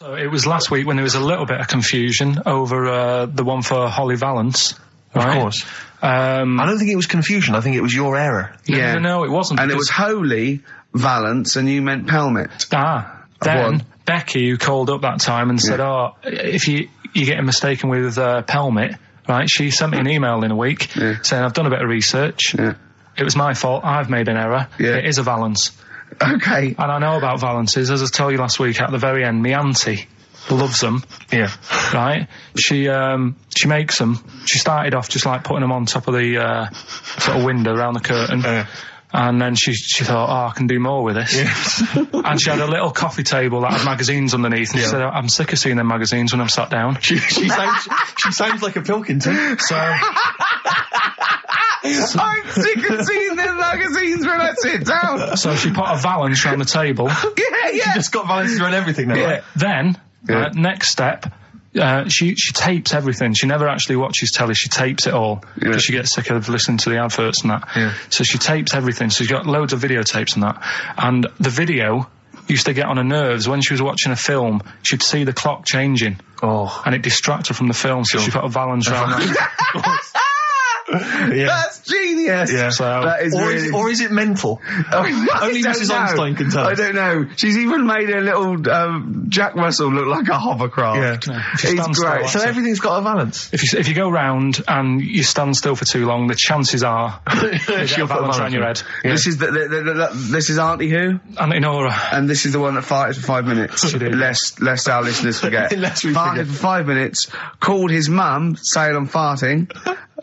So it was last week when there was a little bit of confusion over the one for Holly Valance. Right? Of course. I don't think it was confusion. I think it was your error. No, it wasn't. And it was Holy Valance, and you meant Pelmet. Then Becky, who called up that time and said, if you're getting mistaken with Pelmet, right, she sent me an email in a week saying, I've done a bit of research. Yeah. It was my fault. I've made an error. Yeah. It is a Valance. Okay. And I know about Valances. As I told you last week, at the very end, my auntie loves them. Yeah. Right? She makes them. She started off just like putting them on top of the sort of window around the curtain. And then she thought, I can do more with this. Yeah. And she had a little coffee table that had magazines underneath. And she said, I'm sick of seeing them magazines when I'm sat down. She sounds like a Pilkington. So... I'm sick of seeing them magazines when I sit down. So she put a Valance around the table. She just got Valances around everything now. Right? Then, next step, she tapes everything. She never actually watches telly. She tapes it all because she gets sick of listening to the adverts and that. Yeah. So she tapes everything. So she's got loads of videotapes and that. And the video used to get on her nerves. When she was watching a film, she'd see the clock changing. And it distracted her from the film. So she put a Valance around that. That's genius. Yeah. So that is or is it mental? Only Mrs. Einstein can tell. I don't know. She's even made a little Jack Russell look like a hovercraft. Yeah. He's great. So everything's got a Valance. If you go round and you stand still for too long, the chances are she'll put a Valance around your head. Yeah. This is this is Auntie who? Auntie Nora. And this is the one that farted for 5 minutes. She did. Lest our listeners forget. Farted for 5 minutes. Called his mum saying I'm farting.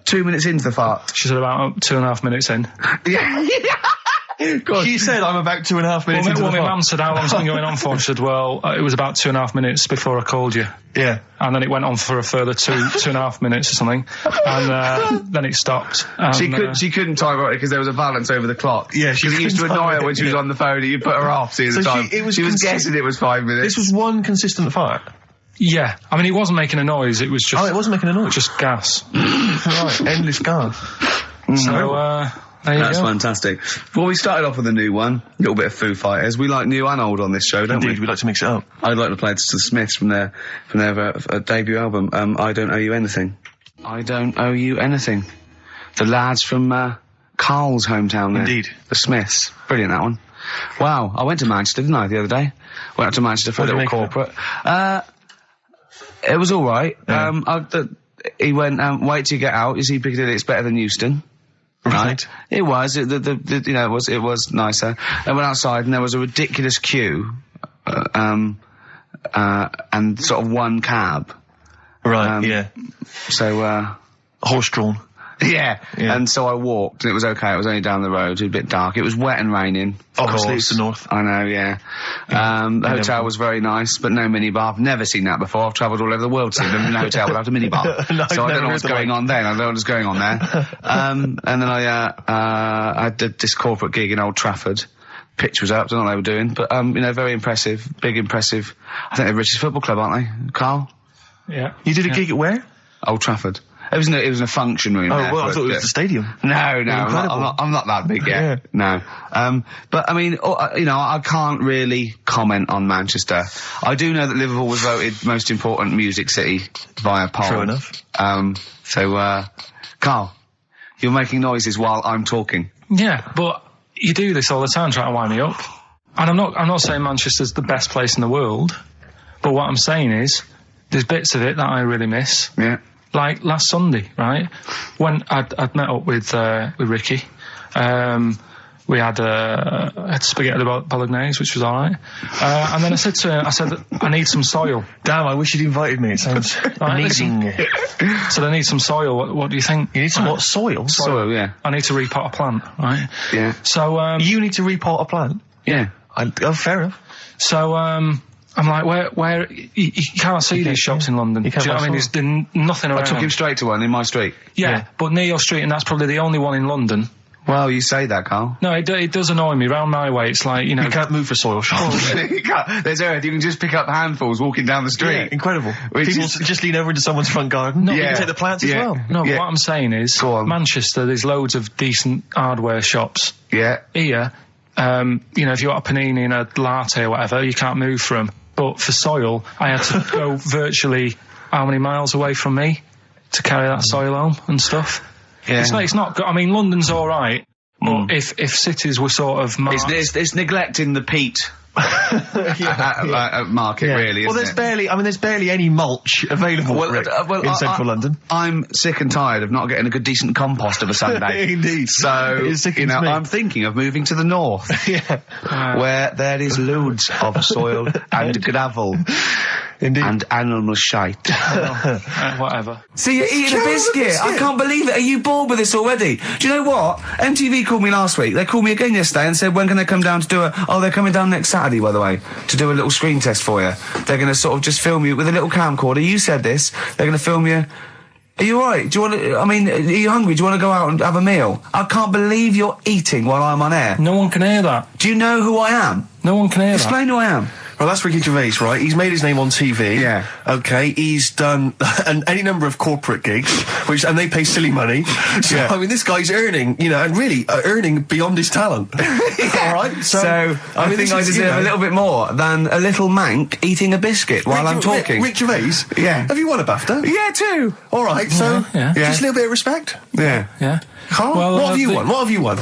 2 minutes into the fart. She said about 2.5 minutes in. God. She said I'm about 2.5 minutes into the fart. My mum said, how long's it been going on for? She said, well, it was about 2.5 minutes before I called you. Yeah. And then it went on for a further 2.5 minutes or something. And then it stopped. She couldn't time it because there was a Valance over the clock. Yeah, she used to annoy her when she was on the phone and you put her off seeing the time. She was guessing it was 5 minutes. This was one consistent fart. Yeah, I mean, it wasn't making a noise, it was just... Oh, it wasn't making a noise? Just gas. Right, endless gas. So, there you go. That's fantastic. Well, we started off with a new one, a little bit of Foo Fighters. We like new and old on this show, don't we? Indeed, we like to mix it up. I'd like to play this to the Smiths from their debut album, I Don't Owe You Anything. I Don't Owe You Anything. The lads from Karl's hometown there. Indeed. The Smiths. Brilliant, that one. Wow, I went to Manchester, didn't I, the other day? Went up to Manchester for a little corporate. It was all right. Yeah. He went, wait till you get out. You see Piccadilly, it's better than Euston. Right. It was. It was nicer. I went outside and there was a ridiculous queue, and sort of one cab. Right. Yeah. So horse-drawn. Yeah. And so I walked, and it was okay. It was only down the road. It was a bit dark. It was wet and raining. Obviously, it's the north. I know, yeah. The hotel was very nice, but no minibar. I've never seen that before. I've travelled all over the world seeing a hotel without a minibar. So I don't know what's going on then. I don't know what's going on there. And then I did this corporate gig in Old Trafford. Pitch was up. Don't know what they were doing, but very impressive, big impressive. I think they're British Football Club, aren't they, Karl? Yeah. You did a gig at where? Old Trafford. It was in a function room. Oh, well, I thought it was the stadium. No, I'm not that big yet. Yeah. No. But I mean, I can't really comment on Manchester. I do know that Liverpool was voted most important music city via poll. True enough. So, Karl, you're making noises while I'm talking. Yeah, but you do this all the time trying to wind me up. And I'm not saying Manchester's the best place in the world, but what I'm saying is, there's bits of it that I really miss. Yeah. Like last Sunday, right? When I'd met up with Ricky, we had spaghetti bolognese, which was alright. And then I said to him, I need some soil. Damn, I wish you'd invited me. It sounds amazing. So I need some soil. What do you think? You need some what? Soil? Soil, yeah. I need to repot a plant, right? Yeah. So, you need to repot a plant? Yeah. Fair enough. So, I'm like, where you can't see these shops in London. Do you know what I mean? There's nothing around. I took him straight to one in my street. Yeah, but near your street, and that's probably the only one in London. Well, you say that, Karl. No, it does annoy me. Round my way, it's like, you can't move for soil shops. There's earth. You can just pick up handfuls walking down the street. Yeah, incredible. People just lean over into someone's front garden. No, you can take the plants as well. No, but what I'm saying is, Manchester, there's loads of decent hardware shops. Yeah. Here, if you want a panini and a latte or whatever, you can't move from. But for soil, I had to go virtually how many miles away from me to carry that soil home and stuff. Yeah. It's not good. I mean, London's all right, but if cities were sort of marked... It's neglecting the peat market, really. Well, there's barely any mulch available in central London. I'm sick and tired of not getting a good, decent compost of a Sunday. Indeed. So, I'm thinking of moving to the north, where there is loads of soil and gravel. Indeed. And animal shite. Whatever. See, you're eating a biscuit. I can't believe it. Are you bored with this already? Do you know what? MTV called me last week. They called me again yesterday and said, when can they come down to do they're coming down next Saturday, by the way, to do a little screen test for you. They're going to sort of just film you with a little camcorder. You said this. They're going to film you. Are you alright? Do you want to, are you hungry? Do you want to go out and have a meal? I can't believe you're eating while I'm on air. No one can hear that. Do you know who I am? No one can hear that. Explain who I am. Well, that's Ricky Gervais, right? He's made his name on TV. Yeah. Okay, he's done any number of corporate gigs, and they pay silly money. So, I mean, this guy's earning, and really earning beyond his talent. All right? So I think I deserve a little bit more than a little mank eating a biscuit while I'm talking. Rick Gervais? Yeah. Have you won a BAFTA? Yeah, too. All right, so just a little bit of respect. Yeah. Yeah. Carl, well, what have you won? What have you won?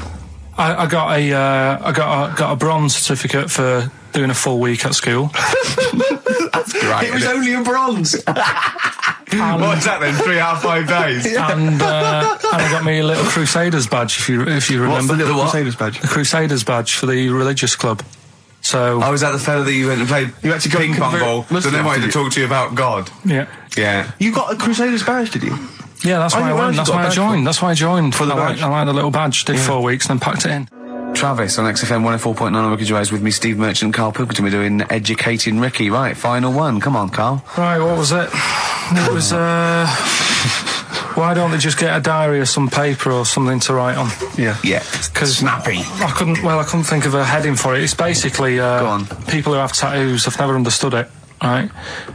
I got a bronze certificate for doing a full week at school. That's great. It was only a bronze. What's that then? 3 out of 5 days. And I got me a little Crusaders badge, if you remember. What's the little Crusaders badge? The Crusaders badge for the religious club. So was that the fella that you went and played ping pong ball? So they wanted to talk to you about God. Yeah. Yeah. You got a Crusaders badge, did you? Yeah, that's why I went. That's why I joined. That's why I joined. For the badge. I like the little badge. Did 4 weeks and then packed it in. Travis on XFM 104.9 on Ricky Gervais with me, Steve Merchant and Karl Pilkington. We're doing Educating Ricky. Right, final one. Come on, Karl. Right, what was it? It was, why don't they just get a diary or some paper or something to write on? Yeah. Yeah. Because snappy. I couldn't think of a heading for it. It's basically, Go on. people who have tattoos, I've never understood it, right?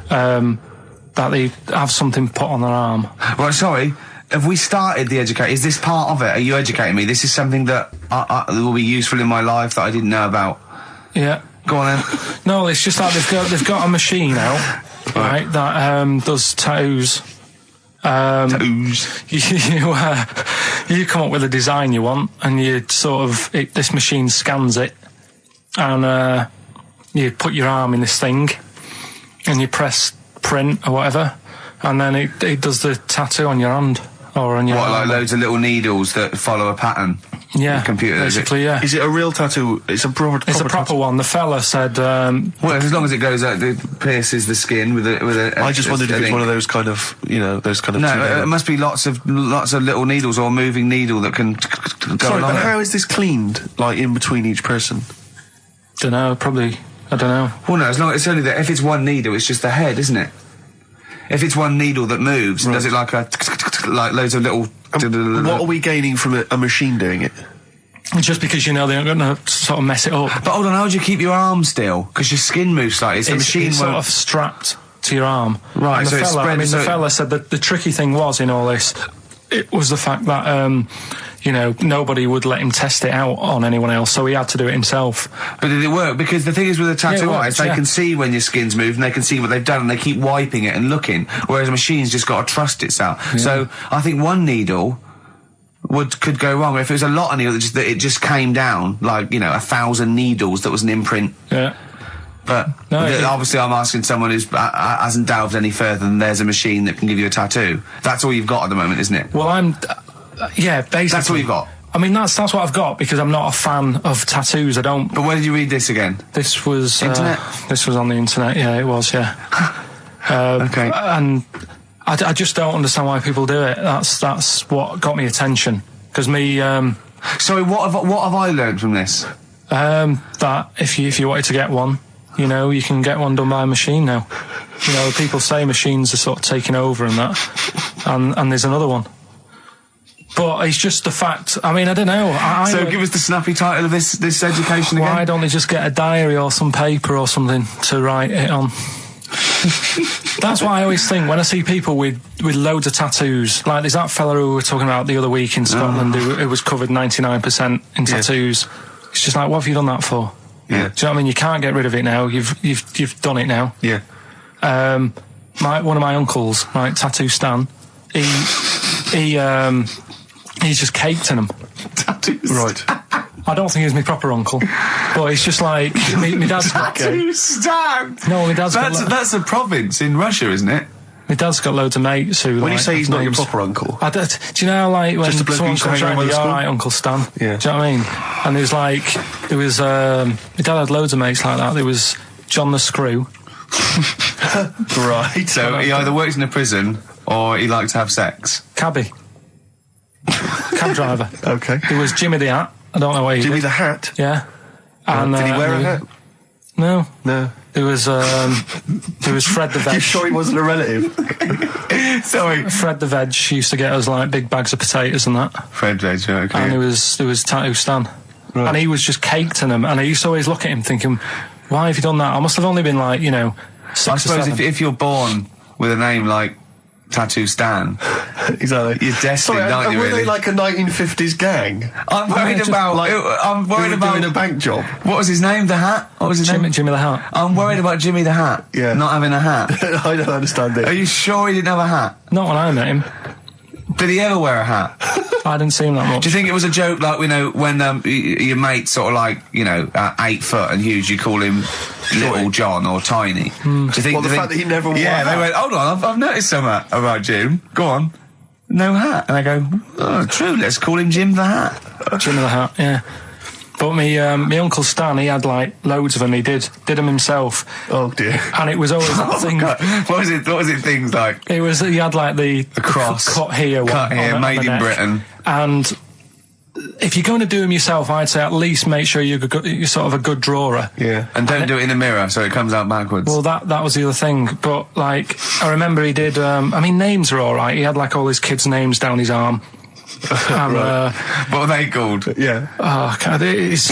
That they have something put on their arm. Right, sorry. Have we started the educate? Is this part of it? Are you educating me? This is something that will be useful in my life that I didn't know about. Yeah. Go on then. No, it's just like they've got a machine out, right, that does tattoos. Tattoos. You come up with a design you want, and you sort of this machine scans it, and you put your arm in this thing, and you press print or whatever, and then it does the tattoo on your hand. Or on your like loads of little needles that follow a pattern? Yeah, the computer, basically, yeah. Is it a real tattoo? It's a proper tattoo one. The fella said... well, as long as it goes out, it pierces the skin with a I just wondered if it's one of those kind of, those kind of... No, it must be lots of little needles or a moving needle that can go Sorry, along but how is this cleaned, like, in between each person? Dunno, probably... I don't know. Well, no, it's only that if it's one needle, it's just the head, isn't it? If it's one needle that moves, and does it like loads of little... What are we gaining from a machine doing it? Just because they're going to sort of mess it up. But hold on, how do you keep your arm still? Because your skin moves slightly. So the machine it's sort of strapped to your arm. Right, and so the fella, it's spread... the fella said that the tricky thing was in all this, it was the fact that... nobody would let him test it out on anyone else, so he had to do it himself. But did it work? Because the thing is with a tattoo artist, they can see when your skin's moved, and they can see what they've done, and they keep wiping it and looking, whereas a machine's just got to trust itself. Yeah. So I think one needle could go wrong. If it was a lot of needles, that it just came down, like, 1,000 needles that was an imprint. Yeah. But obviously I'm asking someone who hasn't delved any further than there's a machine that can give you a tattoo. That's all you've got at the moment, isn't it? Well, yeah, basically. That's what you've got? I mean, that's what I've got, because I'm not a fan of tattoos. I don't... But where did you read this again? This was... Internet? This was on the internet, yeah, it was, yeah. Okay. And I just don't understand why people do it. That's what got me attention. Because me... Sorry, what have I learned from this? That if you wanted to get one, you can get one done by a machine now. People say machines are sort of taking over and that. And there's another one. But it's just the fact. I mean, I don't know. So give us the snappy title of this education again. Why don't they just get a diary or some paper or something to write it on? That's what I always think when I see people with loads of tattoos. Like there's that fella who we were talking about the other week in Scotland who was covered 99% in tattoos. It's just like, what have you done that for? Yeah. Do you know what I mean? You can't get rid of it now. You've done it now. Yeah. One of my uncles, right, Tattoo Stan, he's just caked in them. Tattoos. Right. I don't think he's my proper uncle, but it's just like my dad's got. Tattoo Stan. No, my dad's that's a province in Russia, isn't it? My dad's got loads of mates who. When you say he's not your proper uncle, do you know how, like, when someone comes around and all right, Uncle Stan? Yeah. Do you know what I mean? And there was my dad had loads of mates like that. There was John the Screw. Right. So he either works in a prison or he likes to have sex. Cabbie. Cab driver. Okay. There was Jimmy the Hat. I don't know what he Jimmy did. the Hat? Yeah. And, did he wear a hat? No. No. There was Fred the Veg. You sure he wasn't a relative? Sorry. Fred the Veg used to get us, like, big bags of potatoes and that. Fred Veg, okay. And there was Tattoo Stan. Right. And he was just caked in them. And I used to always look at him thinking, why have you done that? I must have only been, like, 6 I or suppose 7. if you're born with a name like Tattoo Stan, Exactly. you're destined, aren't you, were really? they like a 1950s gang? I'm worried about... I'm worried Who were about... doing a bank job? What was his name? The Hat? What was his name? Jimmy the Hat. I'm worried about Jimmy the Hat. Yeah. Not having a hat. I don't understand it. Are you sure he didn't have a hat? Not when I met him. Did he ever wear a hat? I didn't see him that much. Do you think it was a joke, like, when your mate's sort of like, 8 foot and huge, you call him Little John or Tiny? Do you think... Well, the fact that he never wore a hat. they went, hold on, I've noticed something about Jim. Go on. No hat. And I go, oh, true, let's call him Jim the Hat. Jimmy the Hat, yeah. But my Uncle Stan, he had, like, loads of them. He did them himself. Oh, dear. And it was always that thing. God. What was it things like? He had, like, the cross. cut here. Cut here, made in Britain. And if you're going to do them yourself, I'd say at least make sure you're sort of a good drawer. Yeah. And don't do it in the mirror so it comes out backwards. Well, that was the other thing. But, like, I remember he did, names are all right. He had, like, all his kids' names down his arm. And, what are they called? Yeah. Oh, God, it's...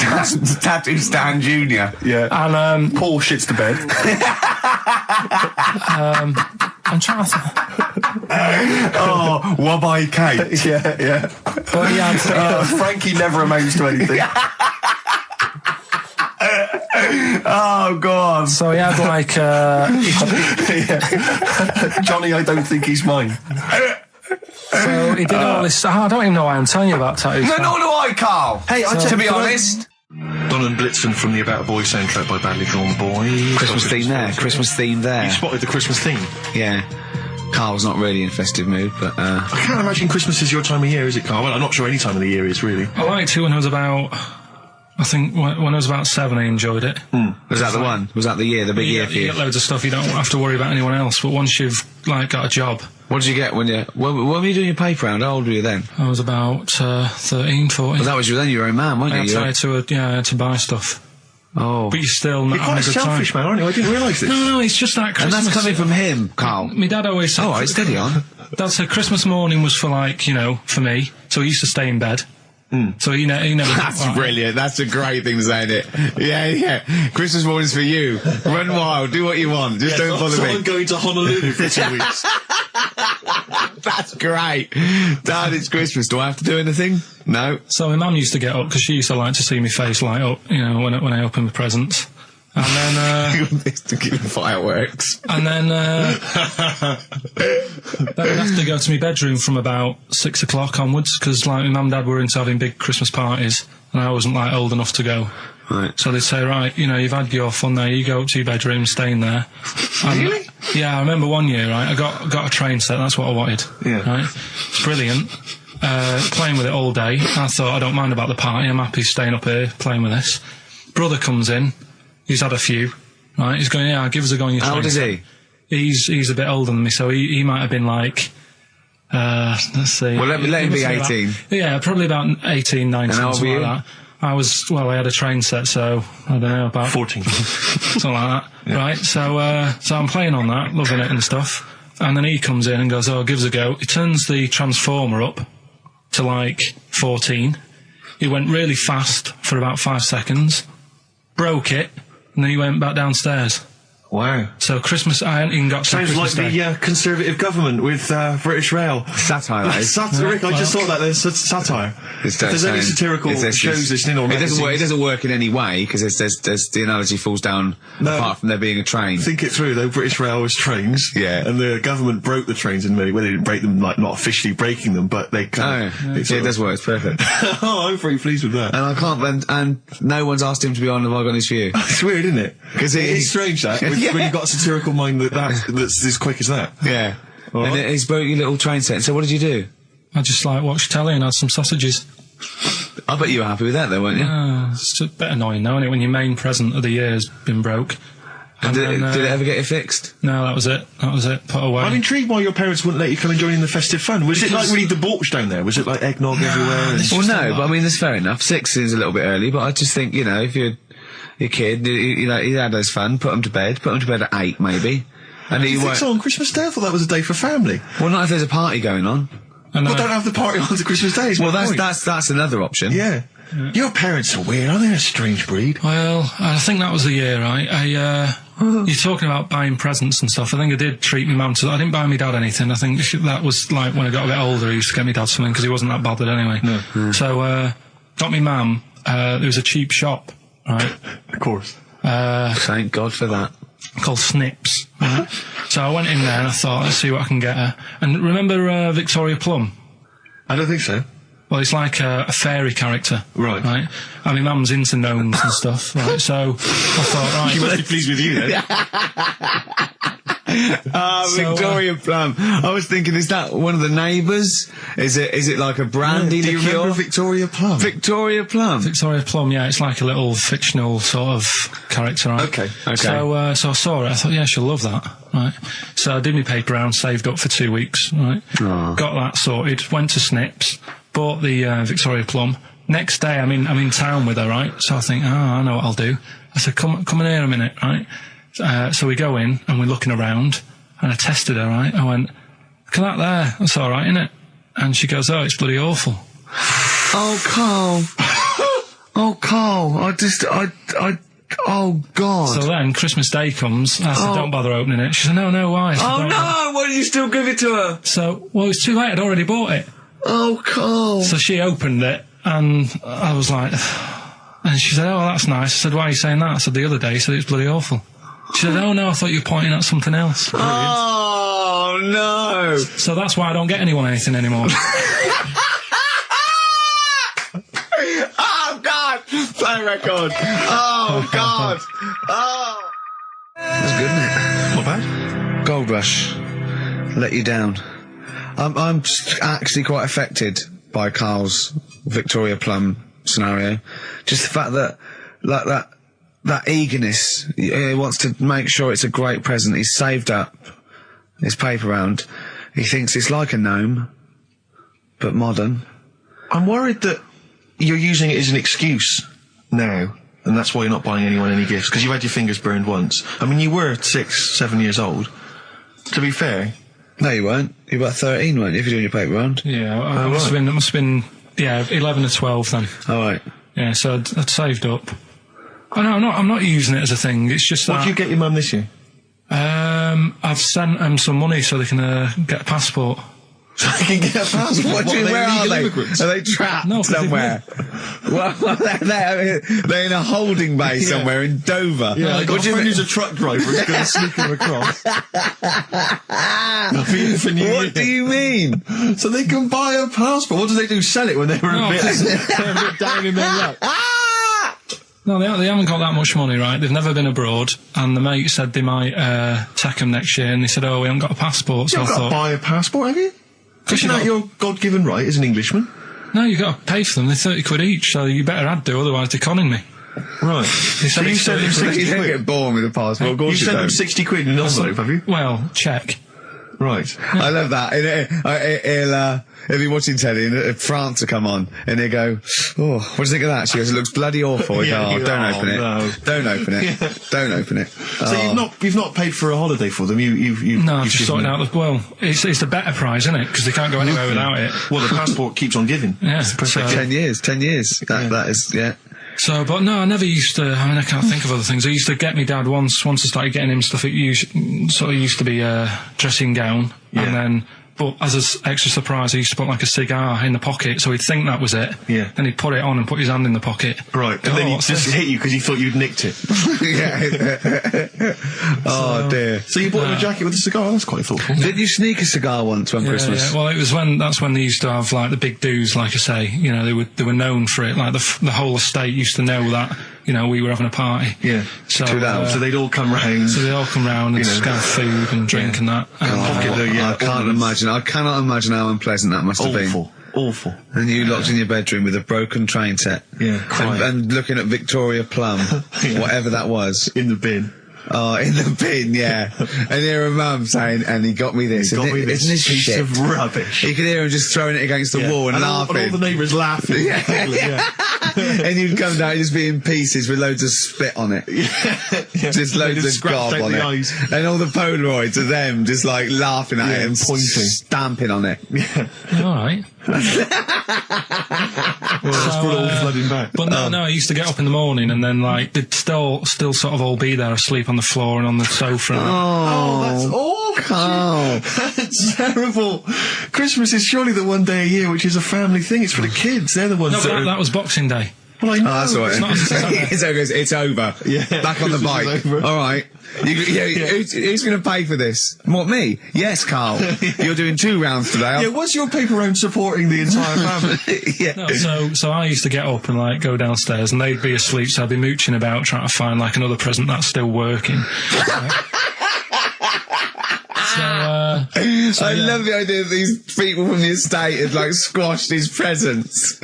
Tattoo Stan Jr. Yeah. And, Paul shits the bed. I'm trying to... Oh, Wabbai Kate. Yeah. But he had... Frankie never amounts to anything. Oh, God. So he had, like, Johnny, I don't think he's mine. So he did all this... I don't even know why I'm telling you about tattoos. No, nor do I, Carl. Hey, to be honest... Don and Blitzen from the About a Boy soundtrack by Badly Drawn Boy. Christmas theme there. You spotted the Christmas theme? Yeah. Carl's not really in a festive mood, but... I can't imagine Christmas is your time of year, is it, Carl? Well, I'm not sure any time of the year is, really. I liked it when I was about... I think when I was about 7, I enjoyed it. Was that the one? Was that the year, the big year for you? You get loads of stuff, you don't have to worry about anyone else, but once you've, like, got a job... What did you get when you... When were you doing your paper round? How old were you then? I was about 13, 14. Well, that was then your own man, weren't you? I had to buy stuff. Oh. But you're still not You're quite a selfish man, aren't you? I didn't realise this. No, it's just that Christmas... And that's coming from him, Carl. My dad always said... All right, steady on. Dad said Christmas morning was for, like, for me, so he used to stay in bed. So he never... That's brilliant. That's a great thing to say, isn't it? Yeah. Christmas morning's for you. Run wild. Do what you want. Just don't bother me. I'm going to Honolulu for 2 weeks. That's great. Dad, it's Christmas. Do I have to do anything? No. So my mum used to get up because she used to like to see my face light up, when I opened the presents. And then... to give fireworks. And then... then I'd have to go to my bedroom from about 6 o'clock onwards because, like, my mum and dad were into having big Christmas parties and I wasn't, like, old enough to go. Right. So they'd say, right, you've had your fun there, you go up to your bedroom, stay in there. Really? Yeah, I remember one year, right, I got a train set, that's what I wanted. Yeah. Right? It's brilliant. Playing with it all day. I thought, I don't mind about the party, I'm happy staying up here playing with this. Brother comes in, he's had a few, right, he's going, yeah, give us a go on your train. How old is he? He's a bit older than me, so he might have been like, let's see. Well, let him be 18. Yeah, probably about 18, 19, And how old something were like that. I had a train set, so, I don't know, about... 14. Something like that. Yeah. Right, so I'm playing on that, loving it and stuff. And then he comes in and goes, oh, give us a go. He turns the transformer up to, like, 14. He went really fast for about 5 seconds, broke it, and then he went back downstairs. Wow. So Christmas, I hadn't even got to Sounds Christmas like Day. the Conservative government with British Rail. Satire, that is. Rick, I just thought that there's satire. If there's any satirical shows listening on it doesn't work in any way, because there's the analogy falls down apart from there being a train. Think it through, though. British Rail was trains. Yeah. And the government broke the trains in many ways. They didn't break them, like, not officially breaking them, but they kind of... It does work, it's perfect. Oh, I'm very pleased with that. And I can't, and no one's asked him to be on Have I Got His View. It's weird, isn't it? Because it's strange, that, when you've got a satirical mind that's as quick as that. Yeah. And he's broke your little train set. So what did you do? I just, like, watched telly and had some sausages. I bet you were happy with that, though, weren't you? It's a bit annoying, though, isn't it, when your main present of the year has been broke. And did it ever get it fixed? No, that was it. Put away. I'm intrigued why your parents wouldn't let you come and join in the festive fun. Was it, like, really debauched down there? Was it, like, eggnog everywhere? Well, no, but I mean, that's fair enough. 6 is a little bit early, but I just think, you know, if you're your kid, you know, he had his fun, put him to bed at 8, maybe. And you think so on Christmas Day? I thought that was a day for family. Well, not if there's a party going on. Well, don't have the party on to Christmas Day. Well, that's another option. Yeah. Your parents are weird, aren't they? A strange breed. Well, I think that was the year, right? You're talking about buying presents and stuff. I think I did treat my mum to that. I didn't buy my dad anything. I think that was like when I got a bit older, I used to get my dad something because he wasn't that bothered anyway. No. So, got me mum, there was a cheap shop, right? Of course. Thank God for that. Called Snips, right? So I went in there and I thought, let's see what I can get her. And remember Victoria Plum? I don't think so. Well, it's like a fairy character. Right. Right? And my mum's into gnomes and stuff, right? So I thought, right... She must be pleased with you, then. Victoria Plum. I was thinking, is that one of the neighbours? Is it like a brandy liqueur? Do you remember Victoria Plum? Victoria Plum. Victoria Plum, yeah, it's like a little fictional sort of character, right? Okay. So I saw it, I thought, yeah, she'll love that, right? So I did my paper round, saved up for 2 weeks, right? Oh. Got that sorted, went to Snips, bought the Victoria Plum. Next day, I'm in town with her, right? So I think, I know what I'll do. I said, come in here a minute, right? So we go in and we're looking around and I tested her, right? I went, look at that there, that's alright, isn't it? And she goes, oh, it's bloody awful. Oh, Karl. Oh, Karl, oh, God. So then Christmas Day comes, I said, don't bother opening it. She said, no, why? I said, oh, no, why did you still give it to her? So, well, it's too late, I'd already bought it. Oh, Karl. So she opened it and I was like, and she said, oh, that's nice. I said, why are you saying that? I said, the other day, so it's bloody awful. She said, oh no, I thought you were pointing at something else. Oh, no. So that's why I don't get anyone anything anymore. Oh, God. Play record. Oh, God. Oh. That's good, isn't it? Not bad. Gold Rush. Let you down. I'm actually quite affected by Karl's Victoria Plum scenario. Just the fact that, like, that eagerness, he wants to make sure it's a great present. He's saved up his paper round. He thinks it's like a gnome, but modern. I'm worried that you're using it as an excuse now, and that's why you're not buying anyone any gifts, because you've had your fingers burned once. I mean, you were 6, 7 years old. To be fair. No, you weren't. You were about 13, weren't you, if you're doing your paper round? Yeah, it must have been, 11 or 12 then. All right. Yeah, so I'd saved up. Oh no, I'm not using it as a thing. It's just that. What did you get your mum this year? I've sent them some money so they can get a passport. So they can get a passport? Where are they? Immigrants? Are they trapped somewhere? Well, they're in a holding bay somewhere in Dover. Yeah, I got a friend who's a truck driver who's going to sneak them across. What do you mean? So they can buy a passport. What do they do? Sell it when they're a bit down in their luck? No, they haven't got that much money, right? They've never been abroad, and the mate said they might take them next year, and they said, oh, we haven't got a passport, so I thought... You've got to buy a passport, have you? Isn't that your God-given right as an Englishman? No, you've got to pay for them. They're 30 quid each, so you better had to, otherwise they're conning me. Right. So you sent them 60 quid? You don't get born with a passport, of course you sent them 60 quid in an envelope, have you? Well, check. Right. I love that. He'll be watching telly and France will come on and he'll go, oh, what do you think of that? She goes, it looks bloody awful. Yeah, don't open it. No. Don't open it. Yeah. Don't open it. So you've not paid for a holiday for them? No, I've just sorted out it's the better prize, isn't it? Because they can't go anywhere without it. Well, the passport keeps on giving. Yeah. So 10 years. That is, yeah. So, but no, I never used to. I mean, I can't think of other things. I used to get me dad once I started getting him stuff. It used to be a dressing gown, and then. But as an extra surprise, he used to put like a cigar in the pocket, so he'd think that was it. Yeah. Then he'd put it on and put his hand in the pocket. Right. And then he'd just hit you because he thought you'd nicked it. Oh dear. So you bought him a jacket with a cigar? That's quite thoughtful. Did you sneak a cigar once one Christmas? Yeah. Well, that's when they used to have like the big do's, like I say. You know, they were known for it. Like the whole estate used to know that. You know, we were having a party. Yeah. So they'd all come round. So they'd all come round and just have food and drink and that. I can't imagine. I cannot imagine how unpleasant that must have been. Awful. And you locked in your bedroom with a broken train set. Yeah. And looking at Victoria Plum, whatever that was. In the bin. Oh, in the bin, yeah. And hear a mum saying, and he got me this. Isn't this piece shit? of rubbish. You could hear him just throwing it against the wall and laughing. And all the neighbours laughing. And you'd come down and just be in pieces with loads of spit on it. Just loads of gob on it. Eyes. And all the Polaroids of them just like laughing at it and pointing. Stamping on it. Alright. Flooding back. But no, I used to get up in the morning and then like they'd still sort of all be there asleep on the floor and on the sofa. That's awful. Carl. That's terrible. Christmas is surely the one day a year which is a family thing. It's for the kids. They're the ones that was Boxing Day. Well, I know. Oh, that's all right. It's over. Yeah. Back on the bike. All right. Who's going to pay for this? What, me? Yes, Carl. You're doing 2 rounds today. Yeah, was your paper round supporting the entire family? Yeah. No, so I used to get up and like go downstairs and they'd be asleep, so I'd be mooching about trying to find like another present that's still working. I love the idea that these people from the estate had like squashed his presents.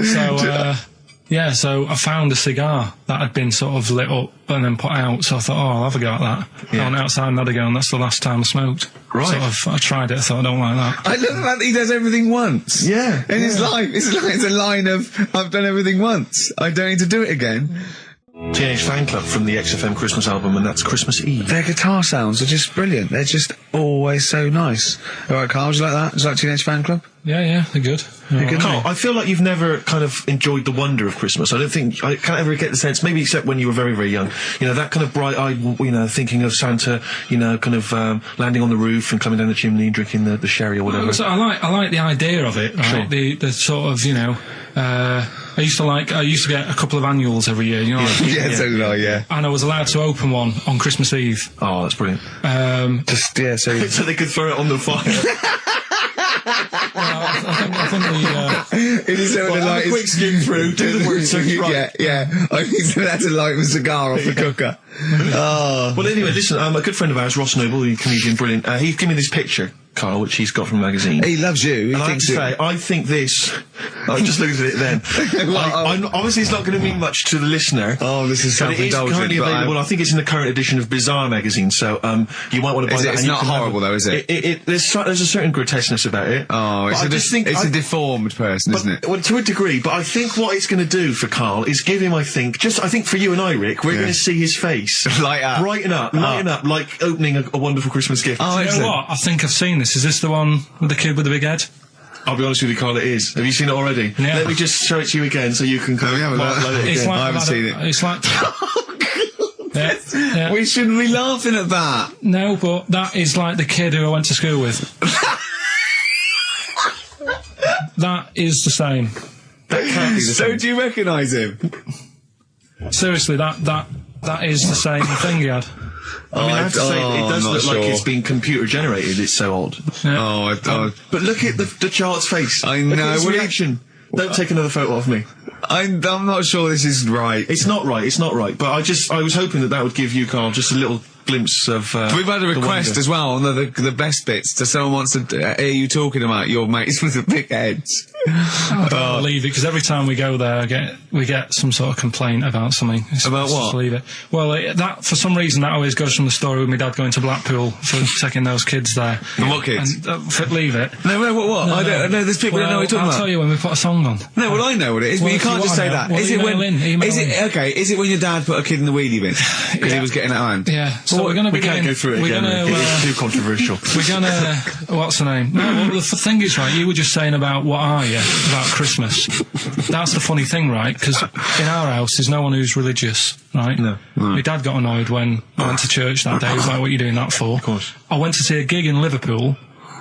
So I found a cigar that had been sort of lit up and then put out, so I thought, I'll have a go at that. I went outside and had a go, and that's the last time I smoked. Right. I tried it, I thought, I don't like that. I love the fact that he does everything once. Yeah. In his life. It's a line of, I've done everything once. I don't need to do it again. Teenage Fan Club from the XFM Christmas album, and that's Christmas Eve. Their guitar sounds are just brilliant. They're just always so nice. All right, Carl, do you like that? Do you like Teenage Fan Club? Yeah, they're good. Carl, I feel like you've never kind of enjoyed the wonder of Christmas. I can't ever get the sense, maybe except when you were very, very young, that kind of bright-eyed, thinking of Santa, kind of landing on the roof and climbing down the chimney and drinking the sherry or whatever. So I like the idea of it, right? Sure. The sort of, I used to get a couple of annuals every year, you know. So did I, yeah. And I was allowed to open one on Christmas Eve. Oh, that's brilliant. So they could throw it on the fire. I think it is have a quick skim through, do the word search right. Yeah. I think that's a light of a cigar off the cooker. Oh. Well, anyway, listen, a good friend of ours, Ross Noble, the comedian, brilliant, he gave me this picture, Carl, which he's got from a magazine. He loves you. And I have to say, I think this... I just looked at it then. Obviously, it's not going to mean much to the listener. Oh, this is self-indulgent. But it is currently available. I think it's in the current edition of Bizarre magazine, so you might want to buy that. It's not horrible, though, is it? There's a certain grotesqueness about it. Oh, it's a deformed person, isn't it? Well, to a degree, but I think what it's going to do for Carl is give him, I think for you and I, Rick, we're going to see his face. Light up. Brighten up, like opening a wonderful Christmas gift. Oh, you know what? I think I've seen this. Is this the one with the kid with the big head? I'll be honest with you, Carl, it is. Have you seen it already? Yeah. Let me just show it to you again so you can I haven't seen it. It's like... Yeah. We shouldn't be laughing at that. No, but that is like the kid who I went to school with. That is the same. That can't be the same. So do you recognise him? Seriously, that is the same thing he had. I mean, I have to say, it does look like it's been computer generated. It's so odd. Yeah. But look at the child's face. I know. Look at his reaction. Don't take another photo of me. I'm not sure this is right. It's not right. But I was hoping that would give you, Carl, just a little glimpse of. We've had a request as well on the best bits. Someone wants to hear you talking about your mates with the big heads. I can't believe it, because every time we go there, we get some sort of complaint about something. About what? Just leave it. Well, that for some reason that always goes from the story with my dad going to Blackpool for taking those kids there. And what kids? And, leave it. No, what? No, I don't know. There's people that know what you're talking about. I'll tell you when we put a song on. No, well, I know what it is, but you can't just say that. Well, Is it when your dad put a kid in the wheelie bin because he was getting out of hand? Yeah. Well, So we're going to we can't go through it again. It's too controversial. We're going to... What's the name? No, well, the thing is, right, you were just saying about what are you, about Christmas. That's the funny thing, right? Because in our house, there's no one who's religious, right? No. My dad got annoyed when I went to church that day. He was like, what are you doing that for? Of course. I went to see a gig in Liverpool.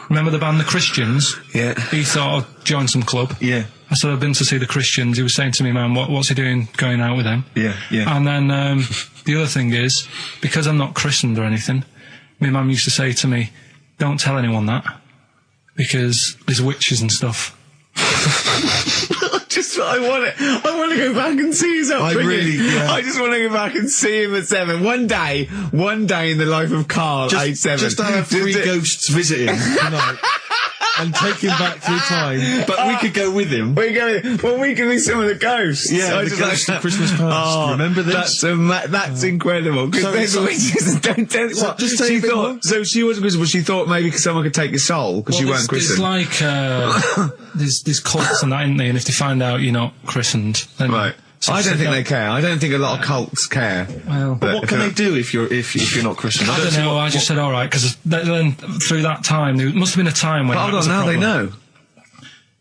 Remember the band The Christians? Yeah. He thought I'd join some club. Yeah. I said, I've been to see The Christians. He was saying to me, man, what's he doing going out with them? Yeah, yeah. And then the other thing is, because I'm not christened or anything, my mum used to say to me, don't tell anyone that, because there's witches and stuff. I want to go back and see his upbringing. I just want to go back and see him at 7. One day in the life of Karl, age 7. Just to have 3 ghosts visiting tonight. And take him back through time. But we could go with him. We can be some of the ghosts. Yeah, the ghosts of Christmas past. Remember this? That's incredible. Because there's witches. Don't tell what. Just tell you so she wasn't christened, but she thought maybe someone could take your soul because you weren't christened. It's like there's cults and that, isn't there? And if they find out you're not christened, then right. So I don't think they care. I don't think a lot of cults care. Well, but what can they do if you're not christened? I don't know. I just said all right because then through that time there must have been a time when. But hold on, now they know.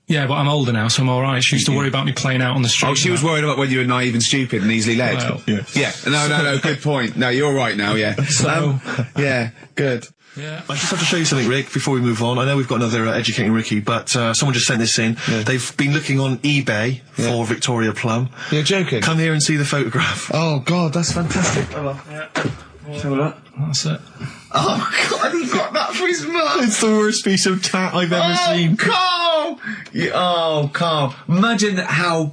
Yeah, but I'm older now, so I'm all right. She used to worry about me playing out on the street. Oh, she was worried about when you were naive and stupid and easily led. Well, yeah. No. Good point. No, you're right now. Yeah. So yeah, good. Yeah. I just have to show you something, Rick, before we move on. I know we've got another Educating Ricky, but someone just sent this in. Yeah. They've been looking on eBay for Victoria Plum. You're joking? Come here and see the photograph. Oh, God, that's fantastic. Yeah. Have a look. That's it. Oh, God, he got that for his mum. It's the worst piece of tat I've ever seen. Carl! Carl. Imagine how...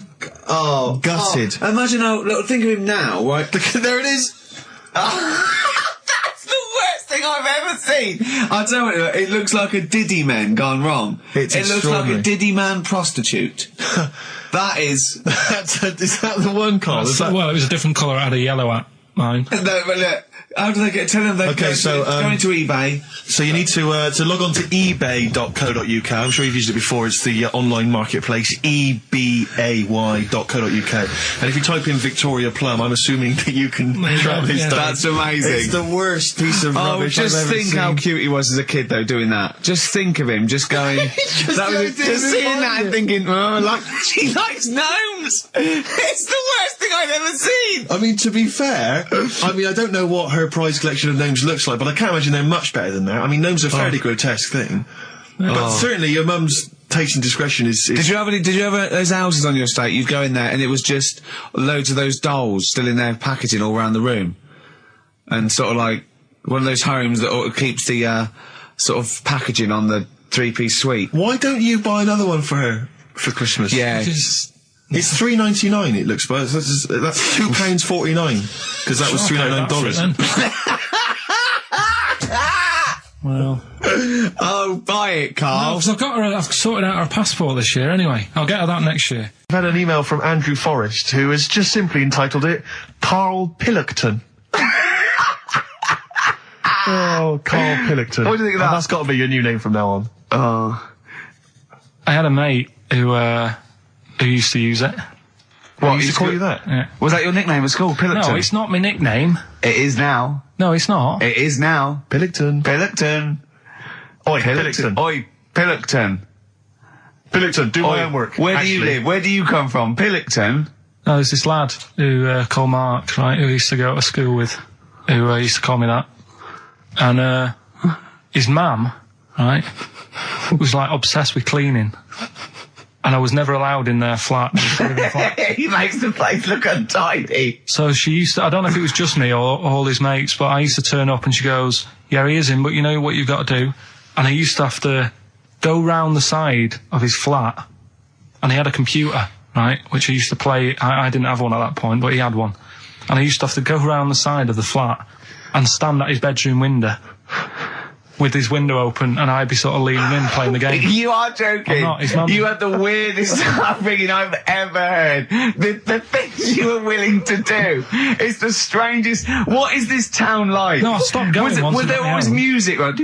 Oh, gutted. Oh, imagine how... Look, think of him now, right? There it is. I've ever seen. I tell you, it looks like a Diddy man gone wrong. It looks like a Diddy man prostitute. That is. Is that the one, Carl? Well, it was a different colour. I had a yellow at mine. No, but look. How do they get? Tell them they go into eBay. So you need to log on to ebay.co.uk. I'm sure you've used it before. It's the online marketplace, ebay.co.uk. And if you type in Victoria Plum, I'm assuming that you can track this down. That's amazing. It's the worst piece of rubbish I've ever seen. Just think how cute he was as a kid, though, doing that. Just think of him, just going... just seeing that and thinking, she likes gnomes! It's the worst thing I've ever seen! I mean, to be fair, I don't know what her prize collection of gnomes looks like, but I can't imagine they're much better than that. I mean, gnomes are a fairly grotesque thing. But certainly your mum's taste and discretion is... Did you have those houses on your estate? You'd go in there and it was just loads of those dolls still in their packaging all around the room. And sort of like one of those homes that keeps the sort of packaging on the 3-piece suite. Why don't you buy another one for her for Christmas? Yeah. It's $3.99. It looks, but that's £2.49 because that was $399. Well. Oh, buy it, Carl. No, because I've sorted out her passport this year anyway. I'll get her that next year. I've had an email from Andrew Forrest who has just simply entitled it Karl Pilkington. Oh, Karl Pilkington. What do you think of that? That's got to be your new name from now on. I had a mate who used to use it. What, used to call you that? Yeah. Was that your nickname at school, Pilkington? No, it's not my nickname. It is now. No, it's not. It is now. Pilkington. Oi, Pilkington. Oi, Pilkington. Pilkington, do my homework. Where do you live? Where do you come from? Pilkington? No, there's this lad who called Mark, right, who used to go to school with, who used to call me that. And his mum, right, was like obsessed with cleaning. And I was never allowed in their flat. He makes the place look untidy. So she used to, I don't know if it was just me or all his mates, but I used to turn up and she goes, yeah, he is in, but you know what you've got to do? And I used to have to go round the side of his flat, and he had a computer, right, which I used to play. I didn't have one at that point, but he had one. And I used to have to go round the side of the flat and stand at his bedroom window with his window open, and I'd be sort of leaning in playing the game. You are joking. I'm not. His mum... You had the weirdest upbringing I've ever heard. The things you were willing to do. It's the strangest. What is this town like? No, I stopped going. Was there always music? Like,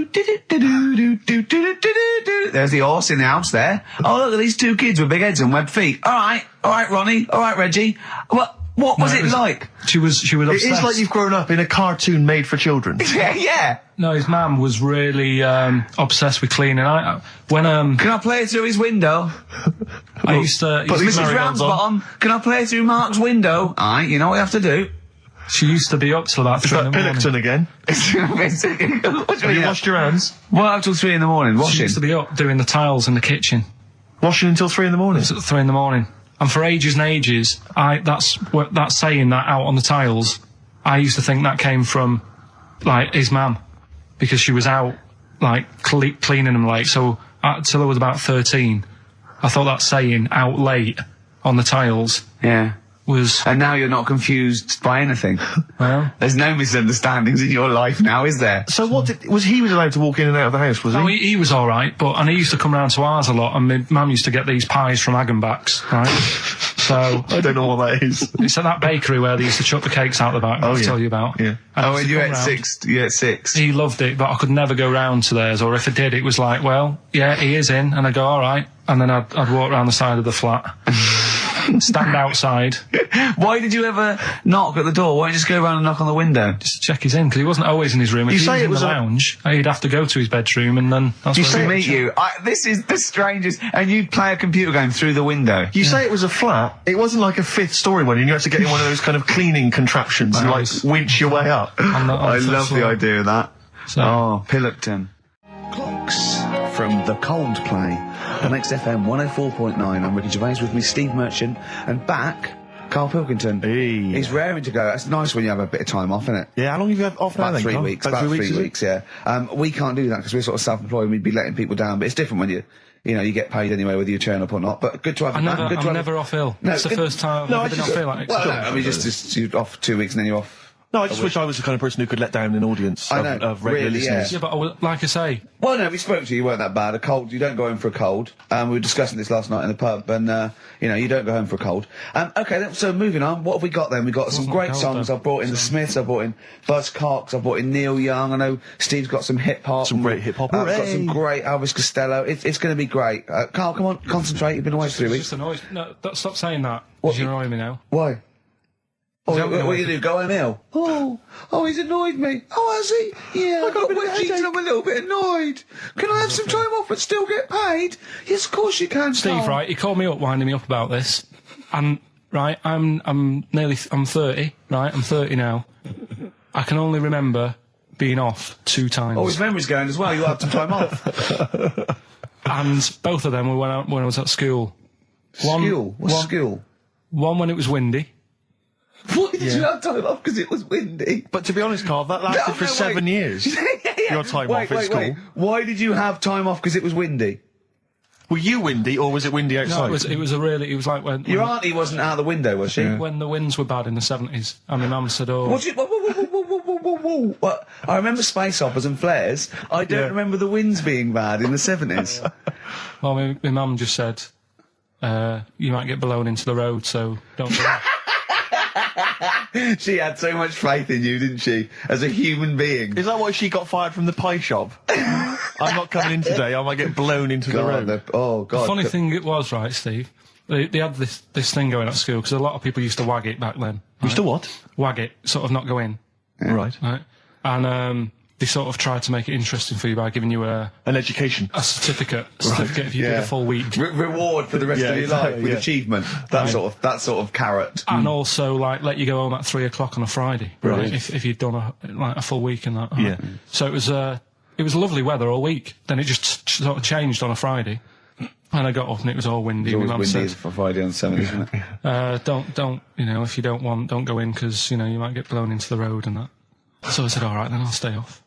there's the horse in the house there. Oh, look at these two kids with big heads and webbed feet. All right, Ronnie. All right, Reggie. What was it like? She was obsessed. It is like you've grown up in a cartoon made for children. Yeah. No, his mum was really obsessed with cleaning. Can I play it through his window? I used to... Mrs. Ramsbottom, can I play it through Mark's window? Aye, you know what you have to do. She used to be up till about 3 in the morning. Pilkington again? Have you washed your hands? What, up till 3 in the morning? Washing? She used to be up doing the tiles in the kitchen. Washing until 3 in the morning? It's at 3 in the morning. And for ages and ages, that's saying that out on the tiles, I used to think that came from, like, his mum. Because she was out, like, cleaning them late. So, till I was about 13, I thought that saying, out late, on the tiles... Yeah. Was... And now you're not confused by anything. Well... There's no misunderstandings in your life now, is there? So he was allowed to walk in and out of the house, was he? No, he was alright, and he used to come round to ours a lot, and my mum used to get these pies from Hagenbach's, right? So... I don't know what that is. It's at that bakery where they used to chuck the cakes out the back, I'll tell you about. Yeah. And you ate six? He loved it, but I could never go round to theirs, or if I did, it was like, well, yeah, he is in, and I'd go, alright, and then I'd walk round the side of the flat. Stand outside. Why did you ever knock at the door? Why don't you just go around and knock on the window? Just to check he's in, because he wasn't always in his room. If he was in the lounge, he'd have to go to his bedroom, and then that's where he'd meet you. This is the strangest. And you'd play a computer game through the window. You say it was a flat. It wasn't like a 5th story one, and you had to get in one of those kind of cleaning contraptions and, like, winch your way up. I love the idea of that. So. Oh, Pilkington. Clocks from The Coldplay. On XFM 104.9, I'm Ricky Gervais, with me Steve Merchant, and back, Karl Pilkington. Hey. He's raring to go. It's nice when you have a bit of time off, isn't it? Yeah, how long have you had off now? About 3 weeks. About 3 weeks, yeah. We can't do that because we're sort of self-employed and we'd be letting people down, but it's different when you get paid anyway whether you turn up or not. But good to have you back. I'm never off ill. No, it's the first time I've been off ill. I mean, just you're off 2 weeks and then you're off. No, I just wish I was the kind of person who could let down an audience of regular listeners. Yeah, but like I say... Well, no, we spoke to you, you weren't that bad. A cold, you don't go home for a cold. We were discussing this last night in the pub, and, you don't go home for a cold. Okay, so moving on, what have we got then? We've got some great songs. I've brought in the Smiths, I've brought in Buzz Cox, I've brought in Neil Young, I know Steve's got some hip-hop. Some great hip-hop. I've got some great Elvis Costello. It's going to be great. Carl, come on, concentrate, you've been away for 3 weeks. Just annoyed. No, stop saying that, because you're annoying me now. Why? What you do? Go home ill? Oh, he's annoyed me. Oh, has he? Yeah, I got a bit of I'm a little bit annoyed. Can I have some time off but still get paid? Yes, of course you can, Steve, right, he called me up, winding me up about this, and, right, I'm 30, right, I'm 30 now. I can only remember being off 2 times. Oh, his memory's going as well, you'll have some time off. And both of them were when I was at school. What's school? One when it was windy. Why did you have time off? Because it was windy. But to be honest, Carl, that lasted for 7 years. Your time off at school. Why did you have time off? Because it was windy. Were you windy, or was it windy outside? No, it was like when... Your auntie wasn't out the window, was she? When the winds were bad in the 70s, and my mum said, oh... What? I remember space operas and flares. I don't remember the winds being bad in the 70s. Well, my mum just said, you might get blown into the road, so don't do that. She had so much faith in you, didn't she? As a human being. Is that why she got fired from the pie shop? I'm not coming in today, I might get blown into the road. Oh, God. The funny thing it was, right, Steve, they had this thing going at school, because a lot of people used to wag it back then. Right? Used to what? Wag it, sort of not go in. Yeah. Right. And they sort of tried to make it interesting for you by giving you an education. A certificate if you did a full week. Reward for the rest of your life with achievement. That sort of carrot. And also, like, let you go home at 3 o'clock on a Friday. Right. If you'd done a full week and that. Yeah. So it was lovely weather all week. Then it just sort of changed on a Friday. And I got up and it was all windy. It was always windy for Friday on Sunday, isn't it? Don't, if you don't go in, because, you might get blown into the road and that. So I said, all right, then I'll stay off.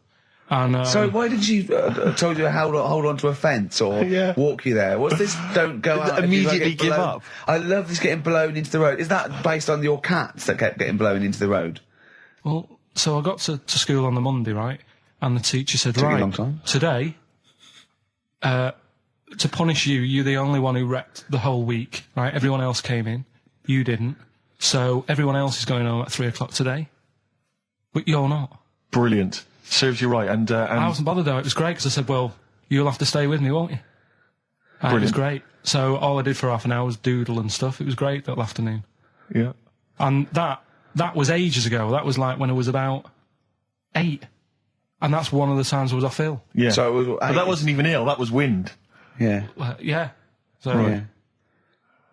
And, so why did she told you to hold on to a fence or walk you there? What's this? Don't go out. Immediately give up. I love this getting blown into the road. Is that based on your cats that kept getting blown into the road? Well, so I got to school on the Monday, right? And the teacher said, right, a long time. Today, to punish you, you're the only one who wrecked the whole week, right? Everyone else came in. You didn't. So everyone else is going home at 3 o'clock today. But you're not. Brilliant. Serves you right. And I wasn't bothered though. It was great because I said, well, you'll have to stay with me, won't you? And it was great. So all I did for half an hour was doodle and stuff. It was great that afternoon. Yeah. And that was ages ago. That was like when I was about 8. And that's one of the times I was off ill. Yeah. So it was, but that wasn't even ill, that was wind. Yeah. Yeah. So, right.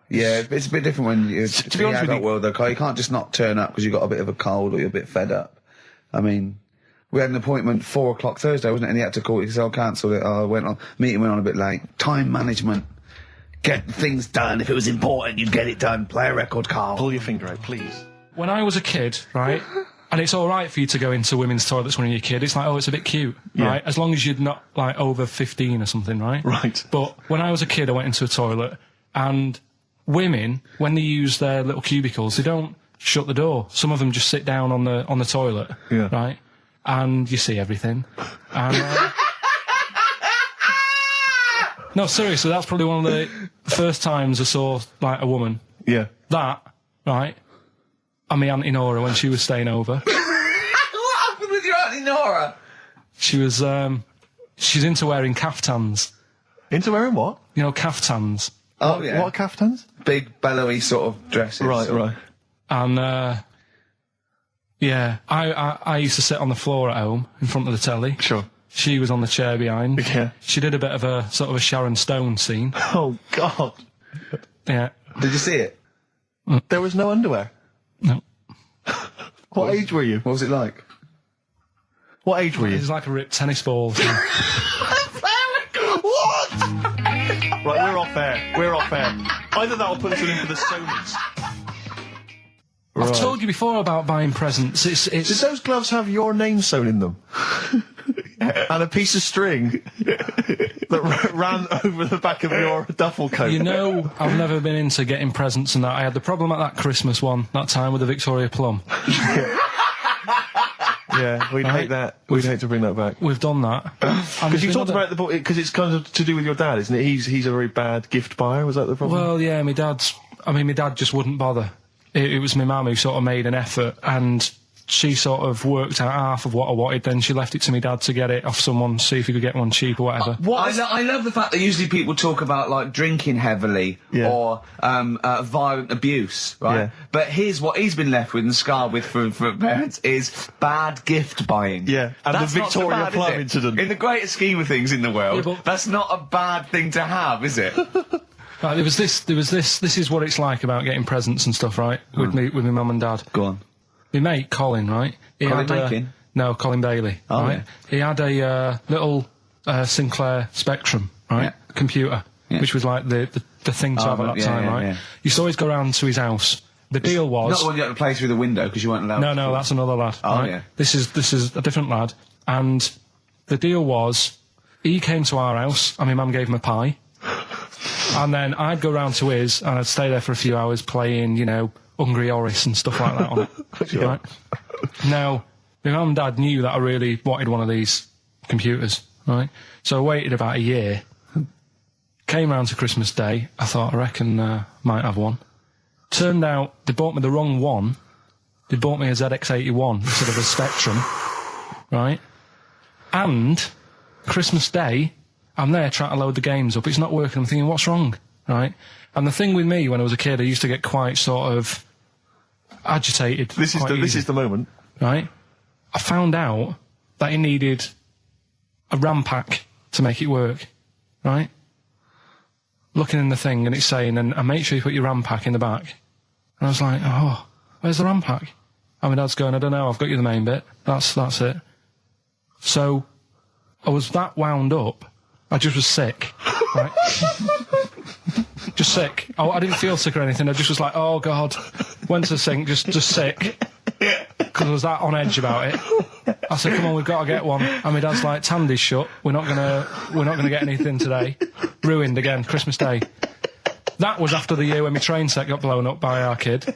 Yeah, it's a bit different when you're to be honest with you, world, though. You can't just not turn up because you've got a bit of a cold or you're a bit fed up. I mean, we had an appointment 4 o'clock Thursday, wasn't it? And he had to call it because I cancelled it. Meeting went on a bit late. Time management. Get things done. If it was important, you'd get it done. Play a record, Karl. Pull your finger out, please. When I was a kid, right, and it's alright for you to go into women's toilets when you're a kid, it's like, oh, it's a bit cute, right? As long as you're not, like, over 15 or something, right? Right. But when I was a kid, I went into a toilet, and women, when they use their little cubicles, they don't shut the door. Some of them just sit down on the toilet, right? And you see everything. And, no, seriously, that's probably one of the first times I saw, like, a woman. Yeah. That, right? And my Auntie Nora when she was staying over. What happened with your Auntie Nora? She was, she's into wearing caftans. Into wearing what? You know, caftans. Oh, yeah. What are caftans? Big, bellowy sort of dresses. Right. And, yeah, I used to sit on the floor at home in front of the telly. Sure. She was on the chair behind. Yeah. She did a bit of a, sort of a Sharon Stone scene. Oh, God. Yeah. Did you see it? There was no underwear? No. What age were you? What was it like? What age were you? It was like a ripped tennis ball. What? Right, we're off air. Either that or put us in for the Sonys. I've told you before about buying presents. Did those gloves have your name sewn in them? And a piece of string that ran over the back of your duffel coat? You know, I've never been into getting presents and that. I had the problem at that Christmas one, that time with the Victoria Plum. Yeah, we'd hate that. We'd hate to bring that back. We've done that. Because you talked about the because it's kind of to do with your dad, isn't it? He's a very bad gift buyer. Was that the problem? Well, yeah, my dad just wouldn't bother. It was my mum who sort of made an effort, and she sort of worked out half of what I wanted, then she left it to me dad to get it off someone, see if he could get one cheap or whatever. I love the fact that usually people talk about, like, drinking heavily or violent abuse, right? Yeah. But here's what he's been left with and scarred with from parents is bad gift buying. Yeah, and that's the Victoria Plum incident. In the greater scheme of things in the world, that's not a bad thing to have, is it? Right, there was this, this is what it's like about getting presents and stuff, right? With my mum and dad. Go on. My mate, Colin, right? No, Colin Bailey, right? Yeah. He had a little Sinclair Spectrum, right? Computer, which was like the thing to have at that time, right? Yeah. You used to always go round to his house. The deal was... Not the one you had to play through the window because you weren't allowed to. No, that's another lad. Oh, right? yeah. This is a different lad. And the deal was, he came to our house and my mum gave him a pie. And then I'd go round to his and I'd stay there for a few hours playing, you know, Hungry Horace and stuff like that on it. Right? Now, my mum and dad knew that I really wanted one of these computers, right? So I waited about a year. Came round to Christmas Day. I thought, I reckon might have one. Turned out they bought me the wrong one. They bought me a ZX81 instead of a Spectrum, right? And Christmas Day, I'm there trying to load the games up. It's not working. I'm thinking, what's wrong, right? And the thing with me, when I was a kid, I used to get quite sort of agitated. This is the moment, right? I found out that it needed a RAM pack to make it work, right? Looking in the thing and it's saying, and make sure you put your RAM pack in the back. And I was like, oh, where's the RAM pack? And my dad's going, I don't know, I've got you the main bit. That's it. So I was that wound up. I just was sick, right? Just sick. Oh, I didn't feel sick or anything. I just was like, oh God. Went to the sink, just sick. Because I was that on edge about it. I said, come on, we've got to get one. And my dad's like, Tandy's shut. We're not gonna get anything today. Ruined again, Christmas Day. That was after the year when my train set got blown up by our kid.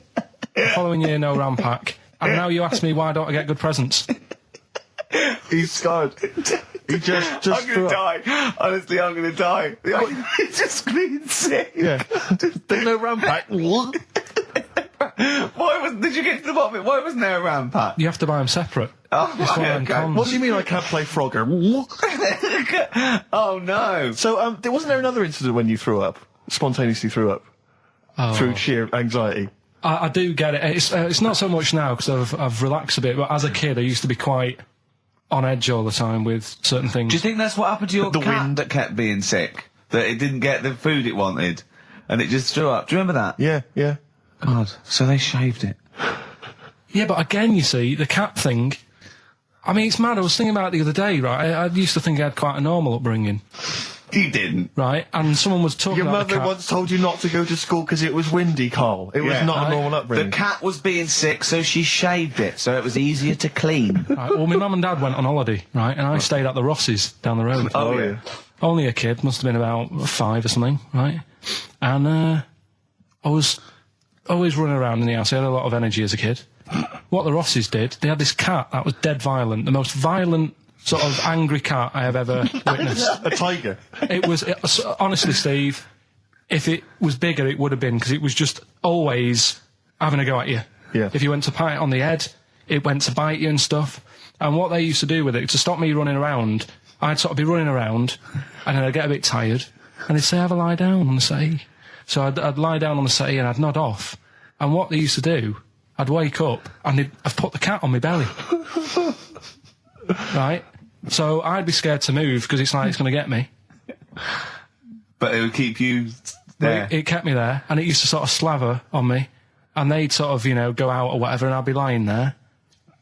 The following year, no RAM pack. And now you ask me, why don't I get good presents? He's scarred. He just I'm gonna die. Honestly, I'm gonna die. He's just clean sick. Yeah. There's no RAM pack. Did you get to the bottom of it? Why wasn't there a RAM pack? You have to buy them separate. Oh, okay. What do you mean I can't play Frogger? Oh no. So, wasn't there another incident when you threw up? Spontaneously threw up? Through sheer anxiety? I do get it. It's not so much now because I've relaxed a bit, but as a kid I used to be quite on edge all the time with certain things. Do you think that's what happened to your cat that kept being sick? That it didn't get the food it wanted and it just threw up? Do you remember that? Yeah. God, so they shaved it. Yeah, but again, you see, the cat thing, I mean, it's mad. I was thinking about it the other day, right? I used to think I had quite a normal upbringing. You didn't. Right, and someone was talking Your about mother once told you not to go to school because it was windy, Carl. It was not a normal upbringing. The cat was being sick, so she shaved it, so it was easier to clean. Right, well, my mum and dad went on holiday, right, and I stayed at the Ross's down the road. Oh, yeah. Only a kid, must have been about 5 or something, right? And I was always running around in the house. I had a lot of energy as a kid. What the Ross's did, they had this cat that was dead violent, the most violent sort of angry cat I have ever witnessed. A tiger. It was honestly, Steve, if it was bigger, it would have been, because it was just always having a go at you. Yeah. If you went to pat it on the head, it went to bite you and stuff. And what they used to do with it, to stop me running around, I'd sort of be running around, and then I'd get a bit tired, and they'd say, have a lie down on the settee. So I'd lie down on the settee and I'd nod off. And what they used to do, I'd wake up, and I'd put the cat on my belly. Right? So I'd be scared to move, because it's like it's going to get me. But it would keep you there. It kept me there, and it used to sort of slaver on me, and they'd sort of, you know, go out or whatever, and I'd be lying there.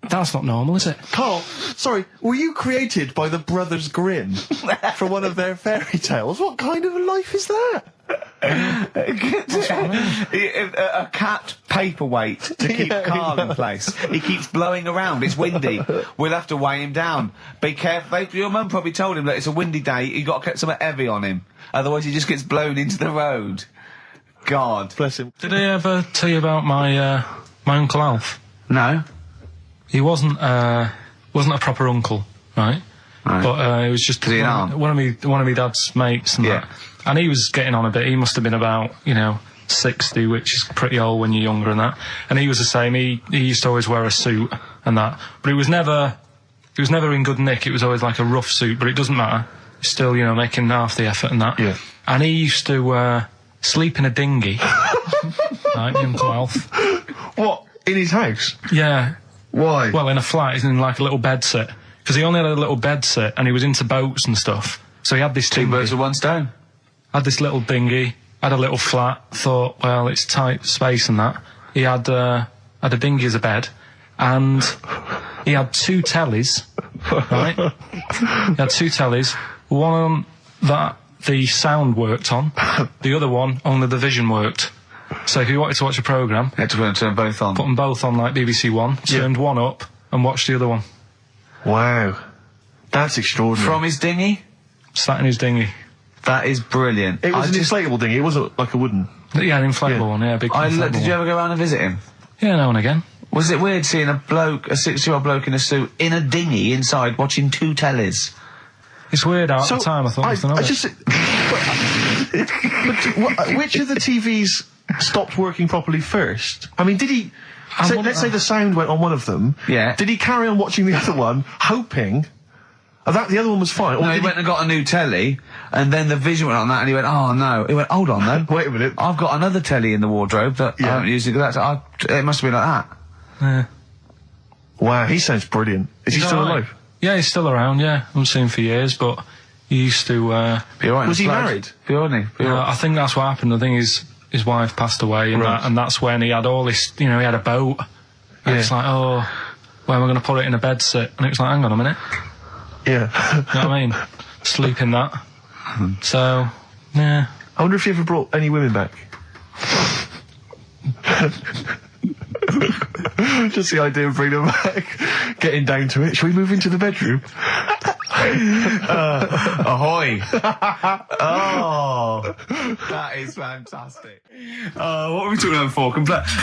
That's not normal, is it? Carl, sorry, were you created by the Brothers Grimm for one of their fairy tales? What kind of a life is that? A cat paperweight to keep Karl in place. He keeps blowing around. It's windy. We'll have to weigh him down. Be careful. Your mum probably told him that it's a windy day. You got to get something heavy on him, otherwise he just gets blown into the road. God bless him. Did I ever tell you about my Uncle Alf? No. He wasn't a proper uncle, right? But it was just one of my dad's mates and that. And he was getting on a bit. He must have been about, 60, which is pretty old when you're younger and that. And he was the same. He used to always wear a suit and that. But it was never in good nick. It was always like a rough suit, but it doesn't matter. He's still, making half the effort and that. Yeah. And he used to sleep in a dinghy. Right, Uncle Alf. What? In his house? Yeah. Why? Well, in a flat, he's in like a little bed sit. Because he only had a little bed sit, and he was into boats and stuff. So he had this Two birds with one stone. Had this little dinghy, had a little flat, thought, well, it's tight space and that. He had a dinghy as a bed, and he had 2 tellies, right? He had 2 tellies, one that the sound worked on, the other one only the vision worked. So if you wanted to watch a programme, you had to turn both on. Put them both on like BBC One, turned one up and watched the other one. Wow. That's extraordinary. From his dinghy? Sat in his dinghy. That is brilliant. It was an inflatable dinghy, it wasn't like a wooden... Yeah, an inflatable one, yeah, big inflatable Did you ever go around and visit him? Yeah, now and again. Was it weird seeing a 60-year-old bloke in a suit in a dinghy inside watching 2 tellies? It's weird at the time, I thought. Which of the TVs stopped working properly first? I mean, did he... let's say the sound went on one of them. Yeah. Did he carry on watching the other one, hoping that the other one was fine? No, he went and got a new telly, and then the vision went on that, and he went, oh no. He went, hold on though. Wait a minute. I've got another telly in the wardrobe that I haven't used. It must have been like that. Yeah. Wow, he sounds brilliant. Is he still alive? Yeah, he's still around, yeah. I haven't seen him for years, but he used to... was he married? I think that's what happened. I think his wife passed away, and that's when he had all this... he had a boat. And it's like, oh, where am I going to put it in a bed sit? And it was like, hang on a minute. Yeah. You know what I mean? Sleep in that. So, yeah. I wonder if you ever brought any women back. Just the idea of bringing them back, getting down to it. Shall we move into the bedroom? Ahoy! Oh, that is fantastic. What were we talking about before?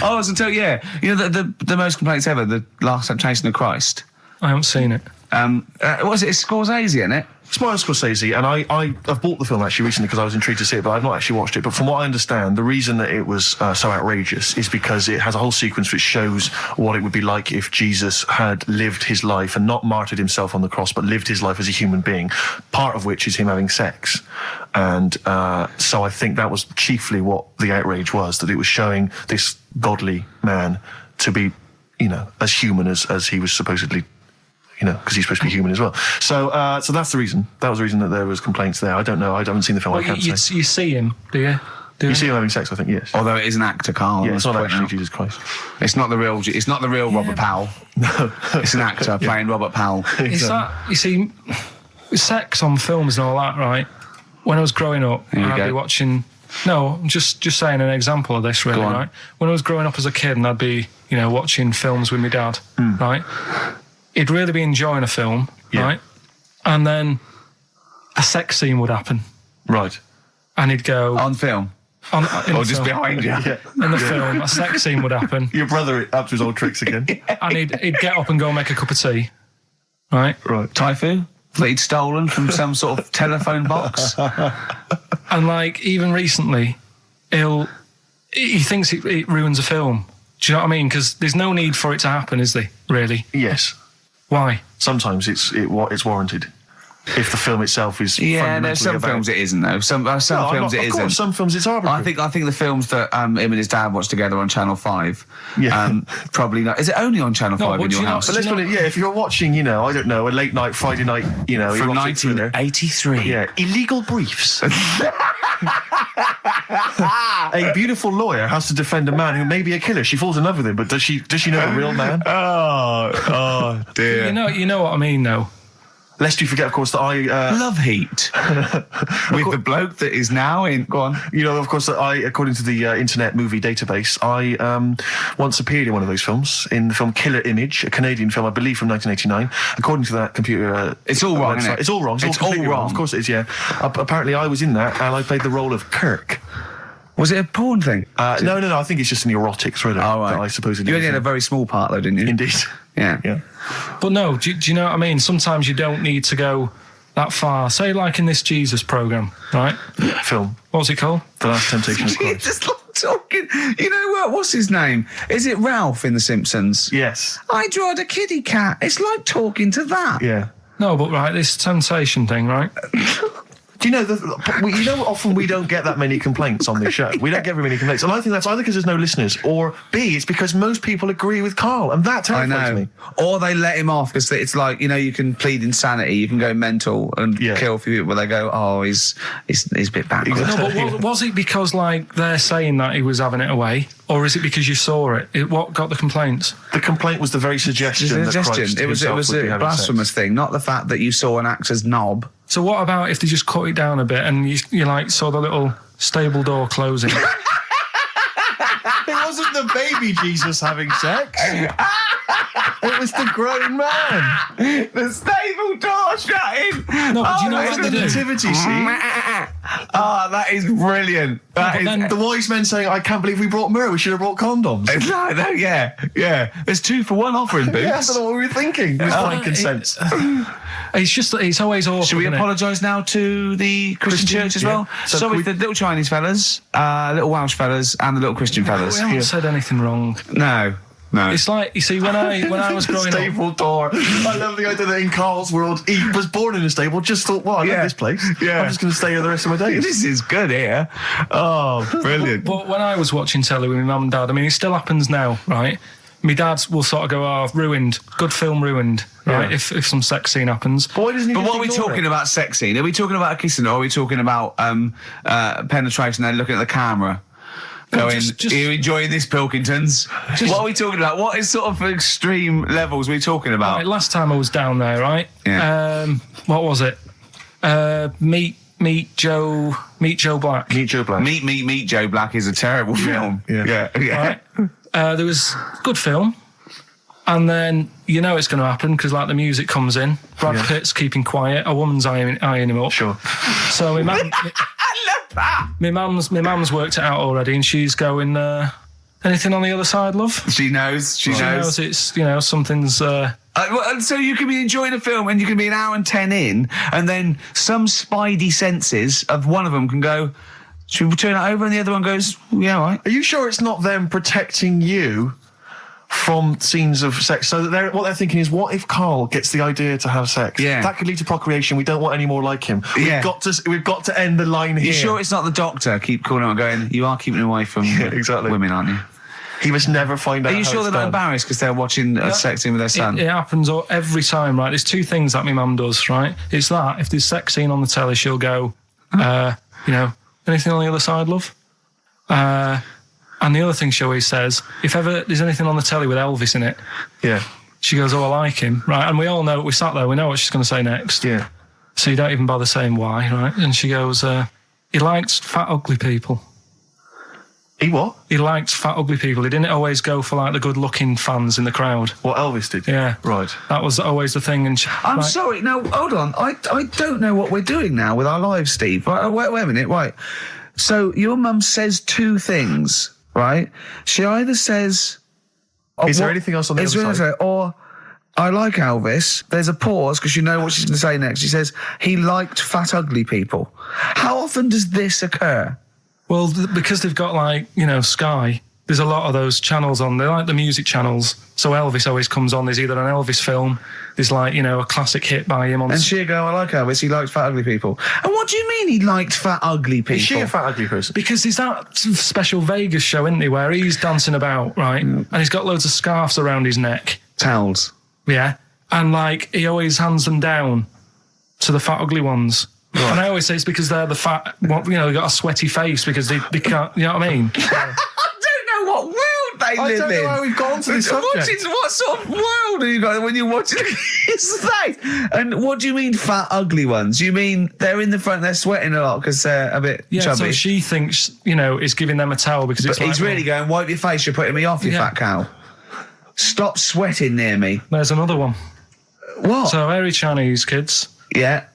I was until the most complaints ever. The Last Temptation of Christ. I haven't seen it. Was it Scorsese, isn't it? It's Martin Scorsese, and I've bought the film actually recently because I was intrigued to see it, but I've not actually watched it. But from what I understand, the reason that it was so outrageous is because it has a whole sequence which shows what it would be like if Jesus had lived his life and not martyred himself on the cross, but lived his life as a human being, part of which is him having sex. And so I think that was chiefly what the outrage was, that it was showing this godly man to be, as human as he was supposedly, because he's supposed to be human as well. So that's the reason. That was the reason that there was complaints there. I don't know. I haven't seen the film. Well, I can't say. You see him, do you? You see him having sex, I think, yes. Although it is an actor, Karl. Yeah, it's not actually Jesus Christ. It's not the real Robert Powell. No. It's an actor playing Robert Powell. Is that, you see, sex on films and all that, right? When I was growing up, I'd be watching... No, I'm just saying an example of this, really, right? When I was growing up as a kid and I'd be, watching films with my dad, right? He'd really be enjoying a film, right? And then a sex scene would happen. Right. And he'd go... On film? Or just behind you? In the film, a sex scene would happen. Your brother up to his old tricks again. And he'd get up and go make a cup of tea, right? Right. Typhoon? That he'd stolen from some sort of telephone box? And, even recently, he thinks it ruins a film. Do you know what I mean? Because there's no need for it to happen, is there, really? Yes. Why? Sometimes it's warranted. If the film itself is there's some films it isn't though. Some films it isn't. Some films it's arbitrary. I think the films that him and his dad watched together on Channel 5. Probably not. Is it only on Channel 5 in your house? But let's put it. Yeah, if you're watching, I don't know, a late night Friday night, from 1983. Yeah, Illegal Briefs. A beautiful lawyer has to defend a man who may be a killer. She falls in love with him, but does she know the real man? Oh dear. You know what I mean, though. Lest you forget, of course, that I... Love Heat. With the bloke that is now in... Go on. Of course, that I, according to the Internet Movie Database, I once appeared in one of those films, in the film Killer Image, a Canadian film, I believe, from 1989. According to that computer... it's all wrong, isn't it? It's all wrong. It's all wrong. Of course it is, yeah. Apparently, I was in that, and I played the role of Kirk. Was it a porn thing? No. I think it's just an erotic thriller. Oh, right. That I suppose it is. You only had a very small part, though, didn't you? Indeed. Yeah. But no, do you know what I mean? Sometimes you don't need to go that far. Say, like in this Jesus programme, right? Film. What's it called? The Last Temptation of Christ. Just like talking. You know what? What's his name? Is it Ralph in The Simpsons? Yes. I drawed a kitty cat. It's like talking to that. Yeah. No, but right, this temptation thing, right? Do you know, often we don't get that many complaints on this show. We don't get very many complaints. And I think that's either because there's no listeners, or B, it's because most people agree with Karl, and that terrifies me. Or they let him off, because it's like, you can plead insanity, you can go mental and kill a few people, where they go, oh, he's a bit bad. No, but was it because, they're saying that he was having it away, or is it because you saw it? What got the complaints? The complaint was the very suggestion that Christ it was a blasphemous thing, not the fact that you saw an actor's knob. So what about if they just cut it down a bit and you saw the little stable door closing? It wasn't the baby Jesus having sex. It was the grown man. The stable door shutting. No, but you know what the nativity scene? That is brilliant. The wise men saying, I can't believe we brought myrrh, we should have brought condoms. Yeah. There's 2 for 1 offering, Boots. Yeah, I don't know what we were thinking. It was frankincense. It's just that it's always awkward. Should we apologise now to the Christian church as well? Sorry, the little Chinese fellas, little Welsh fellas, and the little Christian fellas. We haven't said anything wrong. No. It's like, you see, when I was growing up... Stable door. I love the idea that in Karl's world, he was born in a stable, just thought, I love this place. Yeah. I'm just going to stay here the rest of my days. This is good here. Oh, brilliant. But when I was watching telly with my mum and dad, it still happens now, right? My dad will sort of go, ruined. Good film ruined, right? If some sex scene happens. But what are we talking about sex scene? Are we talking about a kissing, or are we talking about penetration and looking at the camera? Going, are you enjoying this, Pilkingtons? What are we talking about? What is sort of extreme levels are we talking about? Right, last time I was down there, right? Yeah. What was it? Meet Joe Black. Meet Joe Black. Meet Joe Black is a terrible film. Yeah. Right? There was good film, and then it's going to happen because the music comes in. Brad Pitt's keeping quiet. A woman's eyeing him up. Sure. So my mum, my mum's worked it out already, and she's going. Anything on the other side, love? She knows. She knows it's something's. So you can be enjoying a film and you can be an hour and 10 in, and then some spidey senses of one of them can go, should we turn it over? And the other one goes, yeah, all right. Are you sure it's not them protecting you from scenes of sex? So that what they're thinking is, what if Karl gets the idea to have sex? Yeah. That could lead to procreation. We don't want any more like him. Yeah. We've got to end the line here. You sure it's not the doctor? Keep calling out and going, you are keeping away from exactly. women, aren't you? He must never find out. Are you how sure it's they're not done. embarrassed because they're watching a sex scene with their son? It happens every time, right? There's two things that my mum does, right? It's that, if there's sex scene on the telly, she'll go, anything on the other side, love? And the other thing she always says, if ever there's anything on the telly with Elvis in it, she goes, oh, I like him, right? And we all know, we sat there, we know what she's going to say next. Yeah. So you don't even bother saying why, right? And she goes, he liked fat, ugly people. He what? He liked fat, ugly people. He didn't always go for, like, the good-looking fans in the crowd. What Elvis did? Yeah. Right. That was always the thing. And I'm sorry, no, hold on. I don't know what we're doing now with our lives, Steve. Right, wait a minute, right. So your mum says two things, right? She either says... Is there anything else on the other side? Or, I like Elvis. There's a pause because you know what she's going to say next. She says, he liked fat, ugly people. How often does this occur? Well, because they've got, like, Sky, there's a lot of those channels on. They like the music channels. So Elvis always comes on. There's either an Elvis film, there's, like, a classic hit by him on... And she'll go, I like Elvis, he liked fat, ugly people. And what do you mean he liked fat, ugly people? Is she a fat, ugly person? Because there's that special Vegas show, isn't he, where he's dancing about, right? And he's got loads of scarves around his neck. Towels. Yeah. And, like, he always hands them down to the fat, ugly ones. Right. And I always say it's because they're the fat, they got a sweaty face because they can't, you know what I mean? I don't know what world they live in. I don't know how we've gone to this subject. What sort of world are you got when you're watching his face? And what do you mean fat, ugly ones? You mean they're in the front, they're sweating a lot because they're a bit chubby? So she thinks, is giving them a towel because it's he's really going, wipe your face, you're putting me off, you fat cow. Stop sweating near me. There's another one. What? So, hairy Chinese kids. Yeah.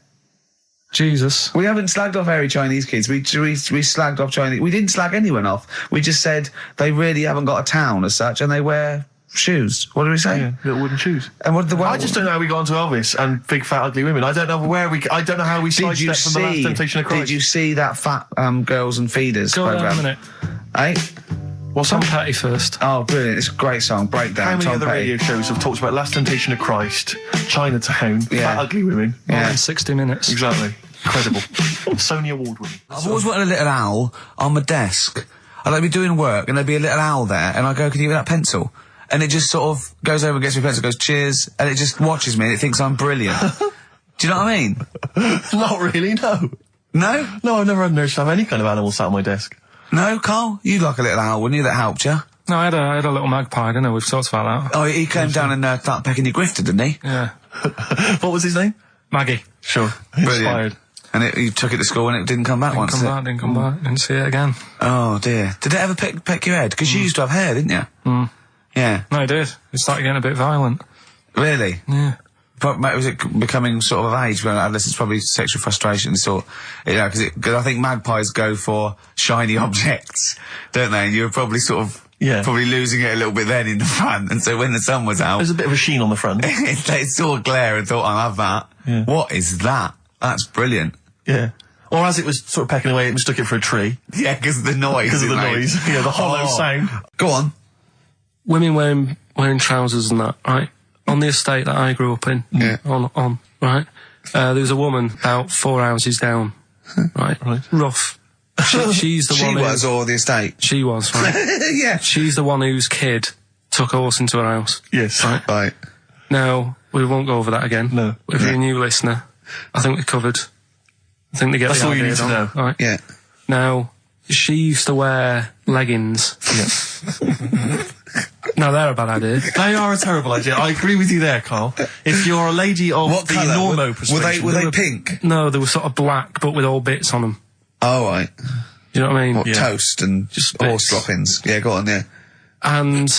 Jesus. We haven't slagged off hairy Chinese kids. We slagged off Chinese... We didn't slag anyone off. We just said they really haven't got a town as such and they wear shoes. What did we say? Yeah, little wooden shoes. And what I just don't know how we got onto Elvis and big fat ugly women. I don't know I don't know how we sidestepped from the Last Temptation of Christ. Did you see that Fat Girls and Feeders program? Go on a minute. Eh? What's Tom Petty first. Oh, brilliant. It's a great song. Breakdown. How many Tom other Petty. radio shows have talked about Last Temptation of Christ, Chinatown, fat ugly women? Yeah. In 60 minutes. Exactly. Incredible. Sony Award winning. I've always wanted a little owl on my desk. I'd like be doing work and there'd be a little owl there and I go, can you get that pencil? And it just sort of goes over and gets me a pencil, goes, cheers, and it just watches me and it thinks I'm brilliant. Do you know what I mean? Not really, no. No? No, I've never had an urge to have any kind of animal sat on my desk. No, Karl? You'd like a little owl, wouldn't you? That helped you? No, I had a little magpie, didn't I? We've talked about that. Oh, he came down and started pecking your grifter, didn't he? Yeah. What was his name? Maggie. Sure. Brilliant. Inspired. And you took it to school and it didn't come back once, Didn't come back. Didn't see it again. Oh, dear. Did it ever peck your head? Because you used to have hair, didn't you? Mm. Yeah. No, it did. It started getting a bit violent. Really? Yeah. But was it becoming sort of age when adolescence, probably sexual frustration sort, because I think magpies go for shiny objects, don't they? And you were probably sort of probably losing it a little bit then in the front, and so when the sun was out, there's a bit of a sheen on the front. They saw a glare and thought, I'll have that. Yeah. What is that? That's brilliant. Yeah. Or as it was sort of pecking away, it mistook it for a tree. Yeah, because of the noise. Because of the noise. Yeah, the hollow sound. Go on. Women wearing trousers and that, right? On the estate that I grew up in, on, right? There was a woman about 4 houses down, right? Rough. She's the one. She was, or the estate? She was, right? Yeah. She's the one whose kid took a horse into her house. Yes. Right. Now, we won't go over that again. No. If you're a new listener, I think we're covered. I think they get That's the all idea you need to know. Right? Yeah. Now, she used to wear leggings. Yeah. No, they're a bad idea. They are a terrible idea. I agree with you there, Karl. If you're a lady of what the colour? normo persuasion... Were they pink? No, they were sort of black, but with all bits on them. Oh, right. Do you know what I mean? What, toast and just horse droppings? Yeah, go on, yeah. And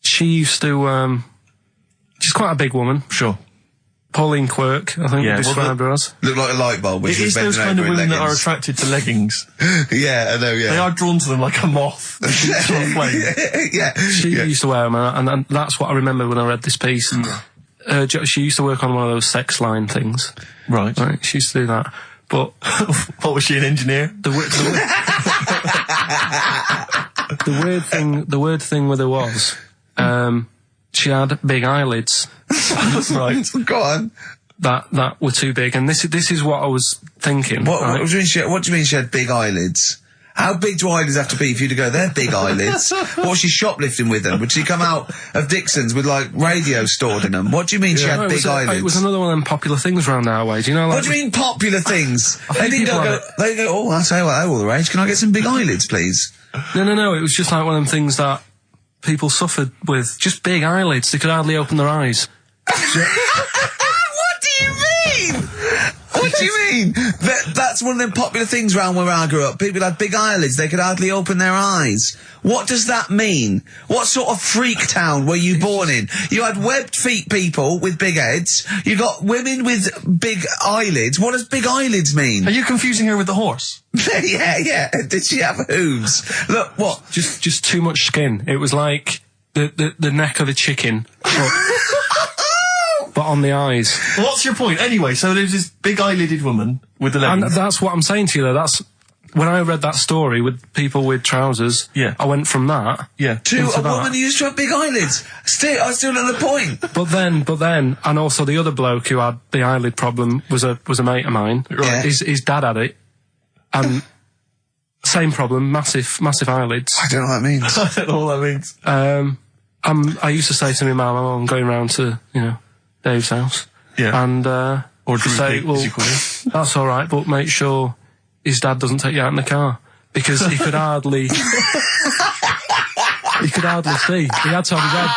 she used to, she's quite a big woman. Sure. Pauline Quirk, I think you described her as. Look like a light bulb. It is those kind of women that are attracted to leggings. Yeah, I know, yeah. They are drawn to them like a moth. Yeah. She used to wear them, and that's what I remember when I read this piece. she used to work on one of those sex line things. Right. She used to do that. But what was she, an engineer? The weird thing with her was, she had big eyelids. Right. Go on. That were too big, and this is what I was thinking. What do you mean she had big eyelids? How big do eyelids have to be for you to go, they're big eyelids? What was she shoplifting with them? Would she come out of Dixon's with, like, radio stored in them? What do you mean she had big eyelids? It was another one of them popular things around our way. Do you know, like... What do you mean popular things? They go, oh, I say, well, all the rage. Can I get some big eyelids, please? No. It was just like one of them things that people suffered with. Just big eyelids. They could hardly open their eyes. What do you mean? What do you mean? That's one of them popular things around where I grew up. People had big eyelids. They could hardly open their eyes. What does that mean? What sort of freak town were you born in? You had webbed feet people with big heads. You got women with big eyelids. What does big eyelids mean? Are you confusing her with the horse? Yeah. Did she have hooves? Look, what? Just too much skin. It was like the neck of a chicken. But on the eyes. What's your point? Anyway, so there's this big eyelided woman with the leggings. And that's what I'm saying to you, though. That's when I read that story with people with trousers. Yeah. I went from that. Yeah. To a woman who used to have big eyelids. I still at the point. But then, and also the other bloke who had the eyelid problem was a mate of mine. Right. Yeah. His dad had it, and same problem, massive eyelids. I don't know what that means. I don't know what that means. I used to say to my mum, I'm going round to Dave's house. Yeah. And, or to say, well, that's alright, but make sure his dad doesn't take you out in the car. Because he could hardly, see. He had to have his head.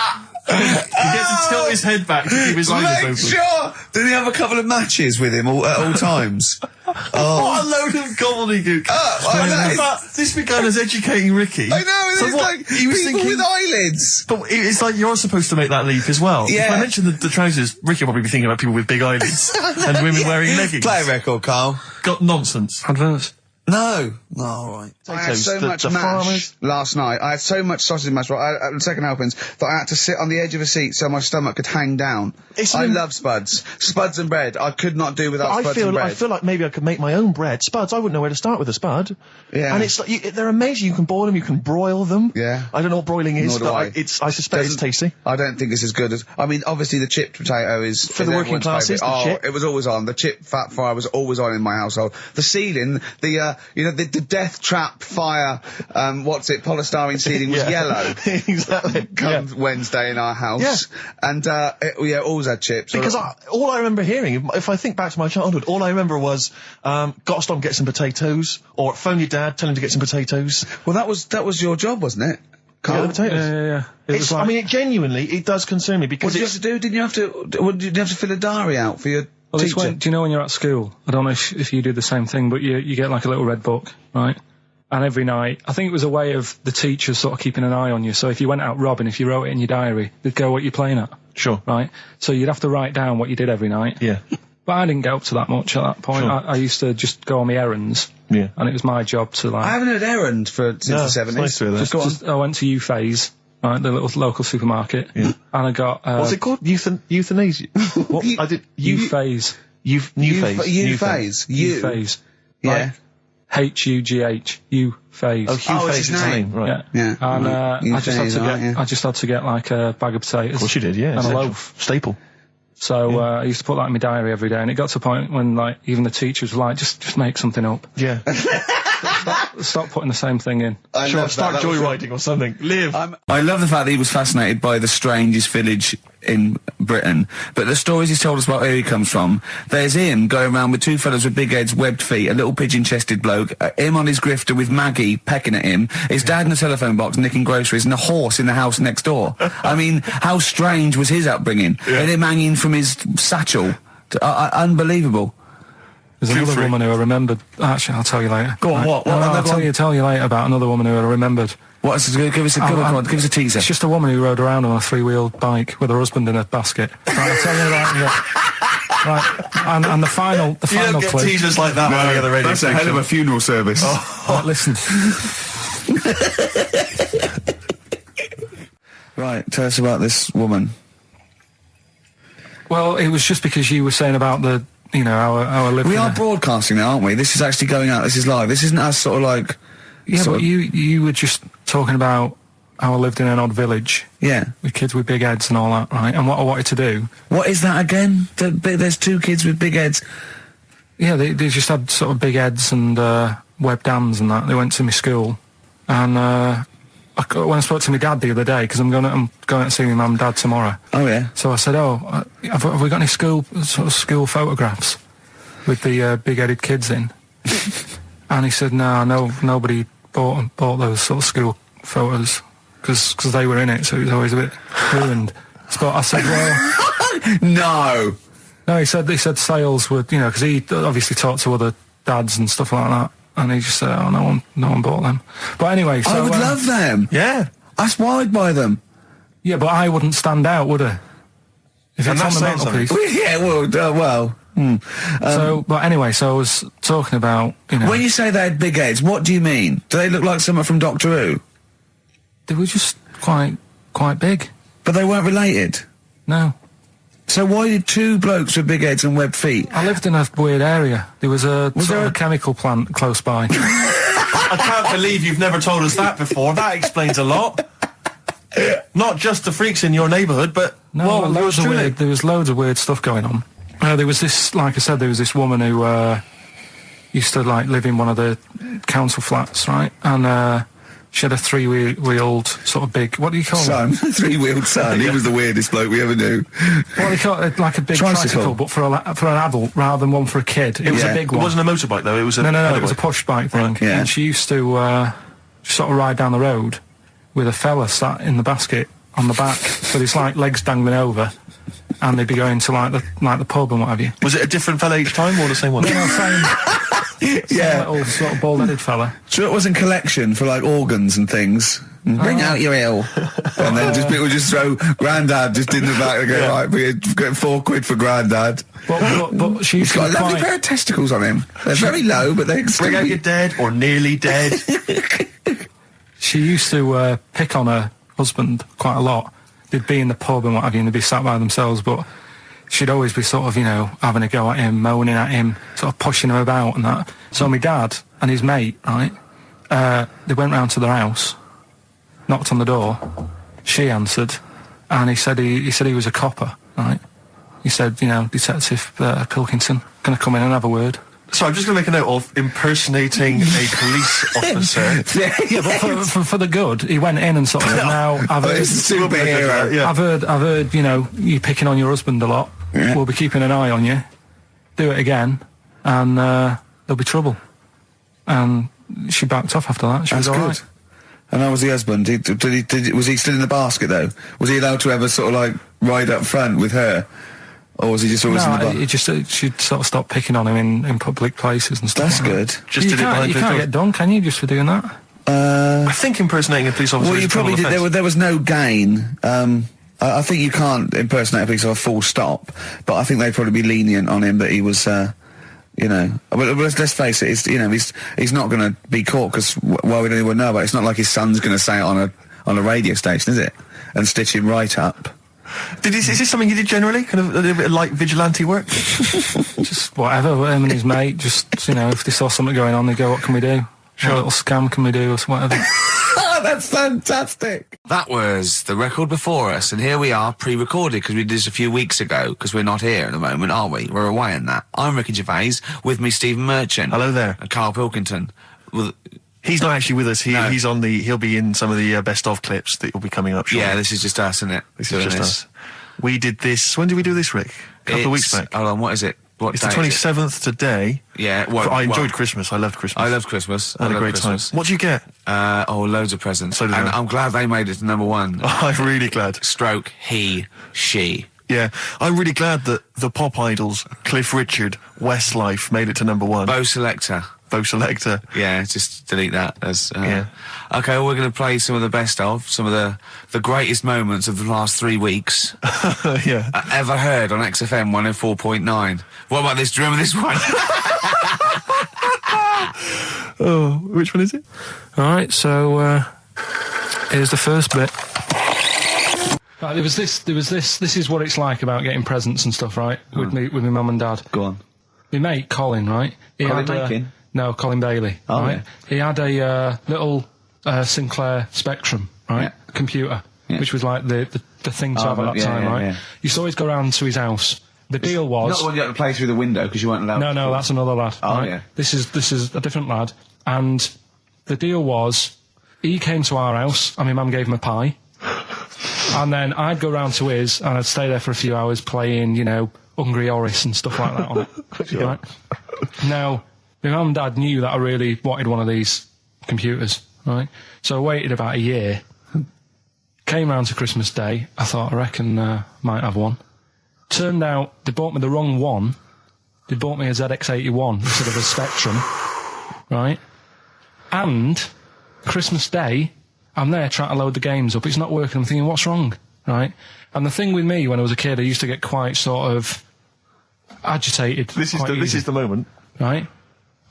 He gets to tilt his head back to keep his eyes open. Make sure! Did he have a couple of matches with him at all times? Oh. What a load of gobbledygook. This began as educating Ricky. I know, it's like he was people with eyelids. But it's like you're supposed to make that leap as well. Yeah. If I mentioned the trousers, Ricky will probably be thinking about people with big eyelids and women wearing leggings. Play a record, Carl. Got nonsense. Adverts. No. Oh, right. I had so much mash last night. I had so much sausage mash, second helpings, that I had to sit on the edge of a seat so my stomach could hang down. I love spuds. Spuds and bread. I could not do without spuds and bread. I feel like maybe I could make my own bread. Spuds, I wouldn't know where to start with a spud. Yeah. And it's like, they're amazing. You can boil them, you can broil them. Yeah. I don't know what broiling is, Nor but do I suspect it's tasty. I don't think it's as good as... I mean, obviously the chipped potato is... For the working classes, the chip. It was always on. The chip fat fry was always on in my household. The ceiling, the death trap fire, polystyrene ceiling was yellow. Exactly. Come Wednesday in our house. Yeah. And, always had chips. Because all I remember hearing, if I think back to my childhood, all I remember was, gotta stop and get some potatoes, or phone your dad, tell him to get some potatoes. Well, that was your job, wasn't it? Yeah, potatoes. Yeah. I mean, it genuinely, it does concern me because... What did you have to do? Didn't you have to fill a diary out for your teacher? Do you know when you're at school? I don't know if you do the same thing, but you get like a little red book, right? And every night, I think it was a way of the teachers sort of keeping an eye on you. So if you went out robbing, if you wrote it in your diary, they'd go what you're playing at. Sure. Right? So you'd have to write down what you did every night. Yeah. But I didn't get up to that much at that point. Sure. I used to just go on my errands. Yeah. And it was my job to like... I haven't heard errand since the 70s. Nice to hear that. I went to U-Phase, right, the little local supermarket. Yeah. And I got... what's it called? Euthanasia? What? I did... U-Phase. U-Phase. U-Phase. Yeah. H-U-G-H. U-Phase. Oh, Hugh Phase is name. Right. Yeah. And I just had to get like a bag of potatoes. Of course you did, yeah. And a loaf. Staple. So I used to put that in my diary every day, and it got to a point when like even the teachers were like, just make something up. Yeah. Stop putting the same thing in. Sure, start joyriding or something. Live. I love the fact that he was fascinated by the strangest village in Britain, but the stories he's told us about where he comes from, there's him going around with two fellas with big heads, webbed feet, a little pigeon-chested bloke, him on his grifter with Maggie pecking at him, his dad in the telephone box nicking groceries, and a horse in the house next door. I mean, how strange was his upbringing? Yeah. And him hanging from his satchel. Unbelievable. There's another woman who I remembered. Actually, I'll tell you later. Go on, right. what? I'll tell you later about another woman who I remembered. What? Give us a teaser. It's just a woman who rode around on a three-wheeled bike with her husband in a basket. Right, I'll tell you that. Right, and the final clip. You don't get teasers like that on any other radio station. That's a hell of a funeral service. Right, listen. Right, tell us about this woman. Well, it was just because you were saying about the, you know, our living. We are broadcasting now, aren't we? This is actually going out. This is live. This isn't us sort of like. Yeah, but you were just talking about how I lived in an odd village. Yeah. With kids with big heads and all that, right? And what I wanted to do. What is that again? There's 2 kids with big heads. Yeah, they just had sort of big heads and webdams and that. They went to my school, and when I spoke to my dad the other day, because I'm going out to see my mum and dad tomorrow. Oh yeah. So I said, have we got any school photographs with the big-headed kids in? And he said, no, nobody bought those sort of school photos because they were in it, so it was always a bit ruined. So I said, well, no. He said sales would, you know, because he obviously talked to other dads and stuff like that. And he just said, no one bought them. But anyway, so... I would love them. Yeah. That's why I'd buy them. Yeah, but I wouldn't stand out, would I? If it's on the mantelpiece. Yeah, well... but anyway, so I was talking about, you know... When you say they had big heads, what do you mean? Do they look like someone from Doctor Who? They were just quite big. But they weren't related? No. So why did 2 blokes with big heads and webbed feet? I lived in a weird area. There was a chemical plant close by. I can't believe you've never told us that before. That explains a lot. Not just the freaks in your neighbourhood, but... No, there was loads of weird stuff going on. There was this, like I said, there was this woman who used to, like, live in one of the council flats, right? And she had a 3-wheeled sort of big... What do you call it? 3-wheeled son. He was the weirdest bloke we ever knew. What do you call it? Like a big tricycle, but for an adult rather than one for a kid. It was a big one. It wasn't a motorbike, though. It was a... No, it was a push bike thing. Right, yeah. And she used to sort of ride down the road with a fella sat in the basket on the back with his, like, legs dangling over, and they'd be going to, like the pub and what have you. Was it a different fella each time, or the same one? No, same little sort of bald-headed fella. So it was in collection for, like, organs and things. Bring out your ill. And then people just throw Grandad just in the back and go, right, we get £4 for Grandad. But she's got a lovely pair of testicles on him. They're very low, but they bring out your dead or nearly dead. She used to pick on her husband quite a lot. They'd be in the pub and what have you, and they'd be sat by themselves, but she'd always be sort of, you know, having a go at him, moaning at him, sort of pushing him about and that. So my dad and his mate, right, they went round to their house, knocked on the door, she answered, and he said he was a copper, right? He said, you know, Detective Pilkington, gonna come in and have a word. So I'm just going to make a note of impersonating a police officer. Yeah, but for the good, he went in and sort of, now I've heard... It's a superhero. Yeah. I've heard, you know, you picking on your husband a lot. Yeah. We'll be keeping an eye on you. Do it again, and there'll be trouble. And she backed off after that. She was all right. And how was the husband? Was he still in the basket, though? Was he allowed to ever sort of, like, ride up front with her? Or was he just always in the bar? She'd sort of stop picking on him in public places and stuff. That's good. You can't get done, can you, just for doing that? I think impersonating a police officer. Well, you probably did. There was no gain. I think you can't impersonate a police officer full stop, but I think they'd probably be lenient on him that he was, you know. But let's face it. He's not going to be caught because well, we don't even know about it. It's not like his son's going to say it on a radio station, is it? And stitch him right up. Is this something you did generally? Kind of a little bit of light vigilante work? Just whatever, him and his mate, just, you know, if they saw something going on, they go, what can we do? Sure. What little scam can we do, or whatever. That's fantastic. That was the record before us, and here we are, pre-recorded, because we did this a few weeks ago, because we're not here at the moment, are we? We're away in that. I'm Ricky Gervais, with me Stephen Merchant. Hello there. And Karl Pilkington. He's not actually with us. He'll be in some of the best of clips that will be coming up shortly. Yeah, this is just us, isn't it? This is just us. We did this. When did we do this, Rick? A couple of weeks back. Hold on, what is it? It's the 27th today. Yeah. I enjoyed Christmas. I loved Christmas. I loved Christmas. I had a great time. What did you get? Loads of presents. So did I. I'm glad they made it to #1. I'm really glad. Stroke, he, she. Yeah, I'm really glad that the pop idols, Cliff Richard, Westlife, made it to #1. Bo Selector. Yeah, just delete that. Yeah. Okay, well, we're going to play some of the best of, some of the greatest moments of the last 3 weeks. Yeah. Ever heard on XFM 104.9. What about this? Do you remember this one? Oh, which one is it? Alright, so, here's the first bit. Right, there was this. This is what it's like about getting presents and stuff, right? With my mum and dad. Go on. My mate Colin, right? No, Colin Bailey. Oh, right? yeah. He had a little Sinclair Spectrum, right? Yeah. Computer, Yeah. which was like the thing to have at that time, right? Yeah. Used to always go round to his house. The deal was Not the one you had to play through the window because you weren't allowed. No, that's another lad. Oh, right? yeah. This is a different lad, and the deal was he came to our house and my mum gave him a pie, and then I'd go round to his and I'd stay there for a few hours playing, Hungry Horace and stuff like that on it. Right? Now, my mum and dad knew that I really wanted one of these computers, right? So I waited about a year. Came round to Christmas Day. I thought, I reckon might have one. Turned out they bought me the wrong one. They bought me a ZX81 instead of a Spectrum, right? And Christmas Day, I'm there trying to load the games up. It's not working. I'm thinking, what's wrong, right? And the thing with me when I was a kid, I used to get quite sort of agitated. This is the moment, right?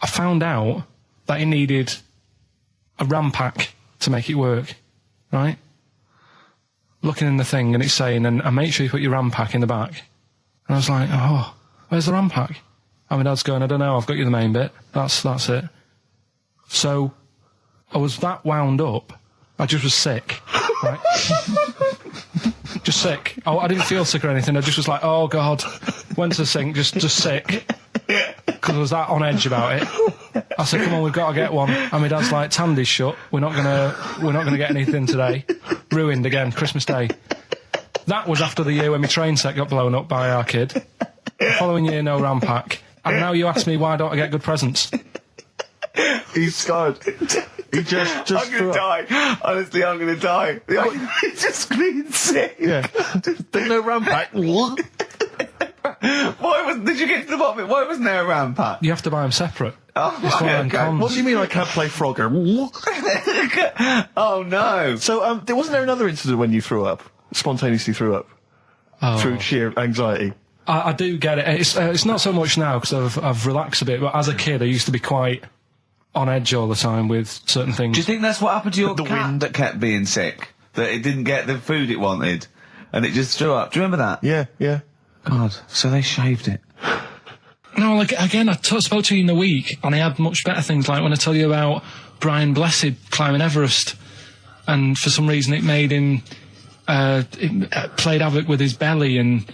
I found out that it needed a RAM pack to make it work, right? Looking in the thing and it's saying, and make sure you put your RAM pack in the back. And I was like, oh, where's the RAM pack? And my dad's going, I don't know, I've got you the main bit. That's it. So I was that wound up, I just was sick, right? Just sick. I didn't feel sick or anything, I just was like, oh God. Went to the sink, just sick. Because I was that on edge about it. I said, come on, we've got to get one. And my dad's like, Tandy's shut. We're not gonna get anything today. Ruined again, Christmas Day. That was after the year when my train set got blown up by our kid. The following year, no RAM pack. And now you ask me why don't I get good presents? He's scarred. He just I'm gonna die. Honestly, I'm gonna die. He's just screaming sick. Yeah. There's no RAM pack. Did you get to the bottom of it? Why wasn't there a RAM pack? You have to buy them separate. Oh, It's one of them okay. cons. What do you mean I can't play Frogger? Oh no. So, wasn't there another incident when you threw up? Spontaneously threw up? Oh. Through sheer anxiety? I do get it. It's not so much now because I've relaxed a bit, but as a kid I used to be quite on edge all the time with certain things. Do you think that's what happened to your The cat wind. that kept being sick? That it didn't get the food it wanted? And it just threw up? Do you remember that? Yeah. God, so they shaved it. No, like, again, I spoke to you in the week, and I had much better things, like when I tell you about Brian Blessed climbing Everest, and for some reason it made him, it played havoc with his belly, and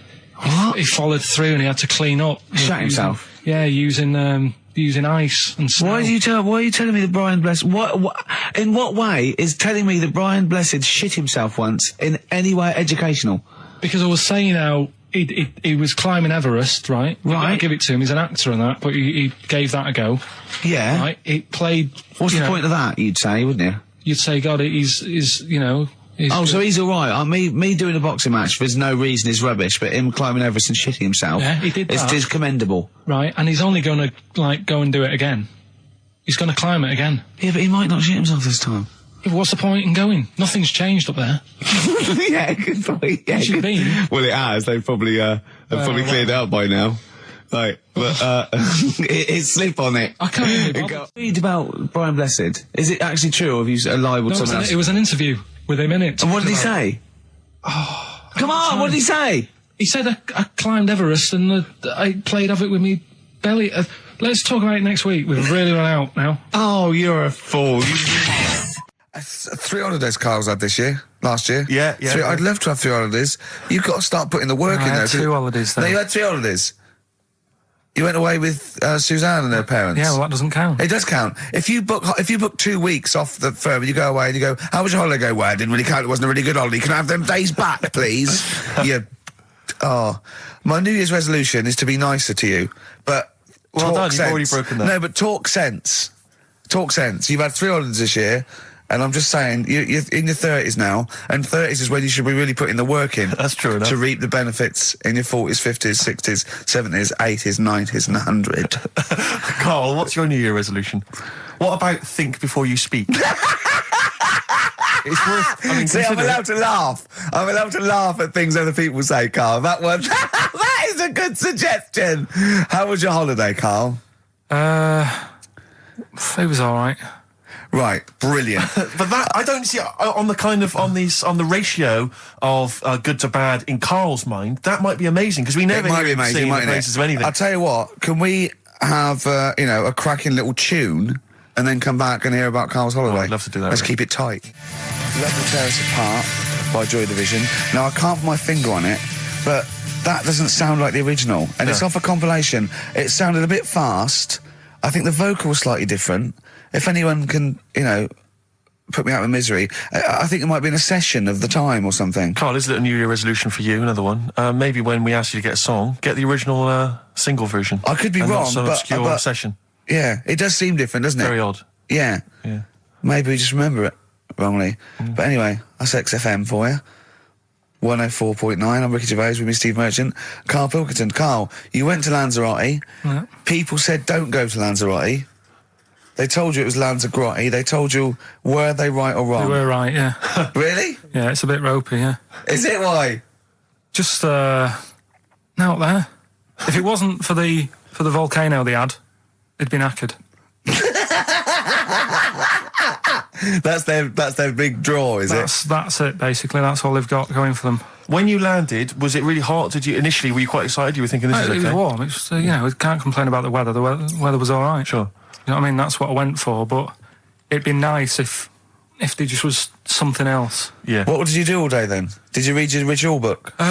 he followed through, and he had to clean up. Shut himself? Yeah, using ice and snow. Why are you telling me that Brian Blessed... in what way is telling me that Brian Blessed shit himself once in any way educational? Because I was saying how he was climbing Everest, right? Right. I give it to him, he's an actor and that, but he gave that a go. Yeah. Right? It played... What's the point of that, you'd say, wouldn't you? You'd say, God, he's So he's alright. Me doing a boxing match for no reason is rubbish, but him climbing Everest and shitting himself... Yeah, he did that. It's commendable. Right, and he's only going to, go and do it again. He's going to climb it again. Yeah, but he might not shit himself this time. Yeah, but what's the point in going? Nothing's changed up there. Yeah, good point. Yeah, It should have been. Well, it has. They've probably cleared it up by now. Like, but it slip on it. I can't even bother. Read about Brian Blessed. Is it actually true, or have you libelled someone else? It was an interview with him in it. And what did he say? Oh, Come on, what did he say? He said I climbed Everest and I played havoc with me belly. Let's talk about it next week. We've really run out now. Oh, you're a fool. 3 holidays Carl's had this year. Last year. Yeah. I'd love to have 3 holidays. You've got to start putting the work in there. I had 2 holidays No, then. you had 3 holidays. You went away with Suzanne and her parents. Yeah, well, that doesn't count. It does count. If you book 2 weeks off the firm and you go away and you go, how was your holiday? Go, well, I didn't really count. It wasn't a really good holiday. Can I have them days back, please? My New Year's resolution is to be nicer to you. But Well talk done, sense. you've already broken that. No, but talk sense. Talk sense. You've had 3 holidays this year. And I'm just saying, you're in your 30s now, and 30s is when you should be really putting the work in. That's true enough. To reap the benefits in your 40s, 50s, 60s, 70s, 80s, 90s, and 100. Carl, what's your New Year resolution? What about think before you speak? It's worth... See, I'm allowed to laugh. I'm allowed to laugh at things other people say, Carl. That one, that is a good suggestion. How was your holiday, Carl? It was all right. Right, brilliant. But that, I don't see, on the ratio of good to bad in Karl's mind, that might be amazing, because we never It might be amazing, sing the mightn't praises it? of anything. I'll tell you what, can we have, a cracking little tune and then come back and hear about Karl's holiday? I'd love to do that. Let's Rick. keep it tight. Love to Tear Us Apart by Joy Division. Now, I can't put my finger on it, but that doesn't sound like the original. And it's off a compilation. It sounded a bit fast. I think the vocal was slightly different. If anyone can, put me out of misery, I think it might be in a session of the time or something. Karl, is it a New Year resolution for you? Another one. Maybe when we ask you to get a song, get the original single version. I could be and wrong, not some but obscure session. Yeah, it does seem different, doesn't it? Very odd. Yeah. Yeah. Maybe we just remember it wrongly. But anyway, that's XFM for you. 104.9, I'm Ricky Gervais with me, Steve Merchant. Karl Pilkington. Karl, you went to Lanzarote. Yeah. People said don't go to Lanzarote. They told you it was Lanzarote. They told you, were they right or wrong? They were right, yeah. Really? Yeah, it's a bit ropey, yeah. Is it? Why? Just, out there. If it wasn't for the volcano they had, it'd been knackered. That's their big draw, is it? That's it, basically. That's all they've got going for them. When you landed, was it really hot? Initially, were you quite excited? You were thinking, this is okay? It was warm. It's we can't complain about the weather. The weather was all right. Sure. You know what I mean? That's what I went for, but it'd be nice if there just was something else. Yeah. What did you do all day then? Did you read your ritual book? No,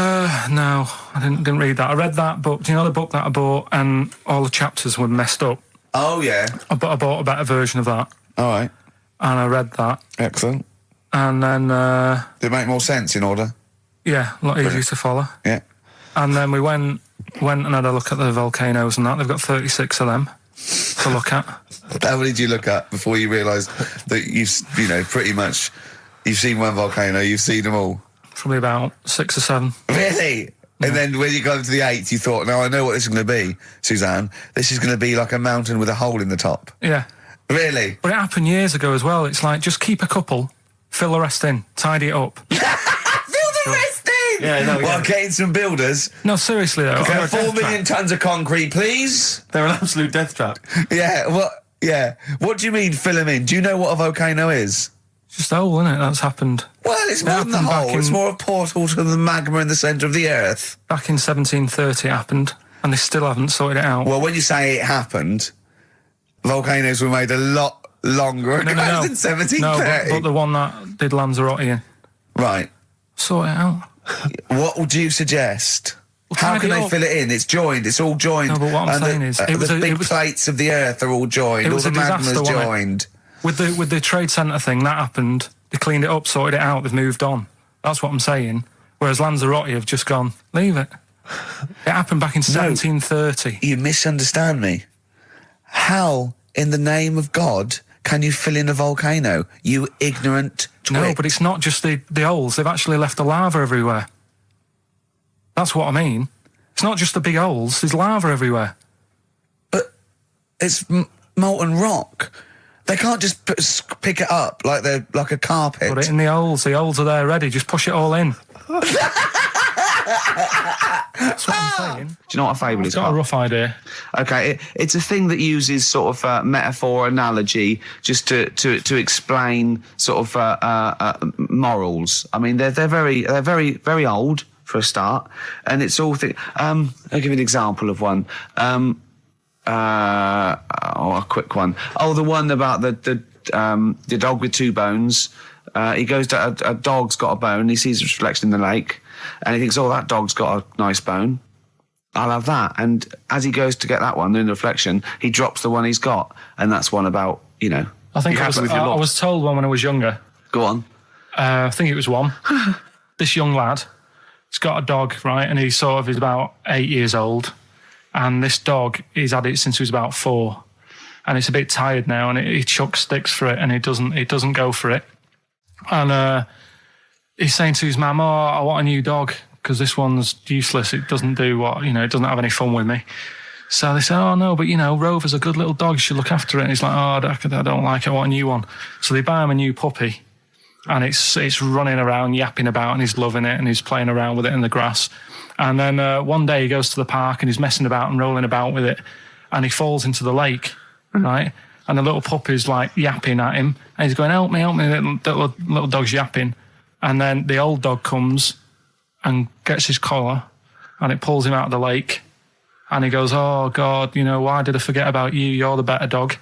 I didn't read that. I read that book. Do you know the book that I bought and all the chapters were messed up? Oh, yeah. I bought a better version of that. All right. And I read that. Excellent. And then... Did it make more sense in order? Yeah, a lot easier to follow. Yeah. And then we went and had a look at the volcanoes and that. They've got 36 of them to look at. How many did you look at before you realised that you've pretty much, you've seen one volcano, you've seen them all? Probably about 6 or 7. Really? Yeah. And then when you got to the 8th, you thought, now I know what this is going to be, Suzanne. This is going to be like a mountain with a hole in the top. Yeah. Really? But it happened years ago as well. It's like, just keep a couple, fill the rest in, tidy it up. Fill the rest in! Yeah, no, Well, getting some builders. No, seriously though. Okay, 4 million tons of concrete, please. They're an absolute death trap. Yeah, what do you mean fill them in? Do you know what a volcano is? It's just a hole, isn't it? That's happened. Well, it's more than the hole. It's more a portal to the magma in the centre of the earth. Back in 1730 it happened, and they still haven't sorted it out. Well, when you say it happened, volcanoes were made a lot longer ago than 1730. No, but the one that did Lanzarote in. Right. Sort it out. What would you suggest? How can they fill it in? It's joined. It's all joined. No, but what I'm saying is... the big plates of the earth are all joined. All the magma's joined. With the trade centre thing, that happened. They cleaned it up, sorted it out, they've moved on. That's what I'm saying. Whereas Lanzarote have just gone, leave it. It happened back in 1730. You misunderstand me. How, in the name of God, can you fill in a volcano? You ignorant twit. No, but it's not just the holes. They've actually left the lava everywhere. That's what I mean. It's not just the big holes. There's lava everywhere. But it's molten rock. They can't just pick it up like they're like a carpet. Put it in the holes. The holes are there ready. Just push it all in. That's what I'm saying. Do you know what a fable is? I've got a rough idea. Okay, it's a thing that uses sort of metaphor, analogy, just to explain sort of morals. I mean, they're very very old for a start, and it's all I'll give you an example of one. A quick one. Oh, the one about the dog with 2 bones. He goes to a dog's got a bone. He sees its reflection in the lake, and he thinks, "Oh, that dog's got a nice bone. I'll have that." And as he goes to get that one in the reflection, he drops the one he's got, and that's one about I think I was told one when I was younger. Go on. I think it was one. This young lad, he's got a dog, right, and he's about 8 years old, and this dog, he's had it since he was about 4, and it's a bit tired now, and he chucks sticks for it, and it doesn't go for it, and he's saying to his mum, "Oh, I want a new dog because this one's useless. It doesn't do it doesn't have any fun with me." So they say, "Oh no, but Rover's a good little dog. You should look after it." And he's like, "Oh, I don't like it. I want a new one." So they buy him a new puppy, and it's running around, yapping about, and he's loving it, and he's playing around with it in the grass. And then one day he goes to the park and he's messing about and rolling about with it, and he falls into the lake, right? and the little puppy's like yapping at him, and he's going, help me, little dog's yapping, and then the old dog comes and gets his collar, and it pulls him out of the lake, and he goes, oh God, why did I forget about you? You're the better dog.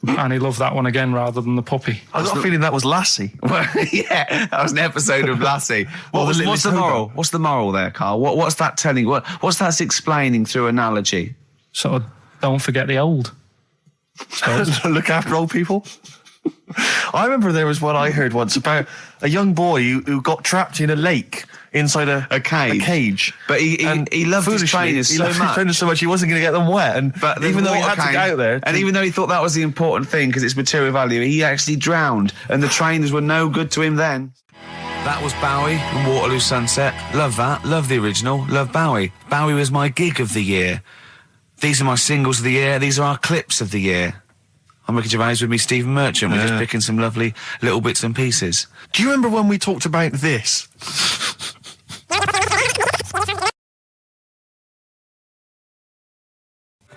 And he loved that one again rather than the puppy. I got a feeling that was Lassie. Well, yeah, that was an episode of Lassie. What's the moral? What's the moral there, Karl? What's that telling? What's that explaining through analogy? Sort of, don't forget the old. Look after old people. I remember there was one I heard once about a young boy who got trapped in a lake inside a cage. But he loved his trainers so much. He wasn't going to get them wet. But even though he had to get out there, and even though he thought that was the important thing because it's material value, he actually drowned, and the trainers were no good to him then. That was Bowie and Waterloo Sunset. Love that. Love the original. Love Bowie. Bowie was my gig of the year. These are my singles of the year. These are our clips of the year. I'm Ricky Gervais, with me Stephen Merchant. We're just picking some lovely little bits and pieces. Do you remember when we talked about this?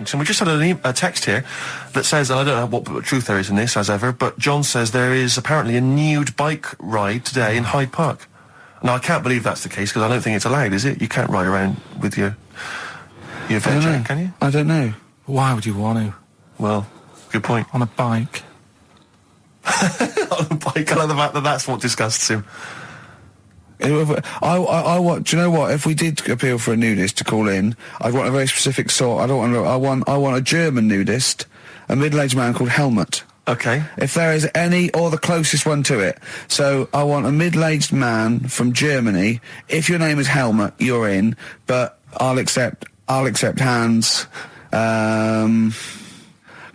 So we just had a text here that says, and I don't know what truth there is in this, as ever, but John says there is apparently a nude bike ride today in Hyde Park. Now, I can't believe that's the case, because I don't think it's allowed, is it? You can't ride around with your veg, can you? I don't know. Why would you want to? Well, good point. On a bike. On a bike, I like the fact that that's what disgusts him. I want. Do you know what? If we did appeal for a nudist to call in, I'd want a very specific sort. I want a German nudist, a middle-aged man called Helmut. Okay. If there is any, or the closest one to it. So I want a middle-aged man from Germany. If your name is Helmut, you're in. But I'll accept Hans.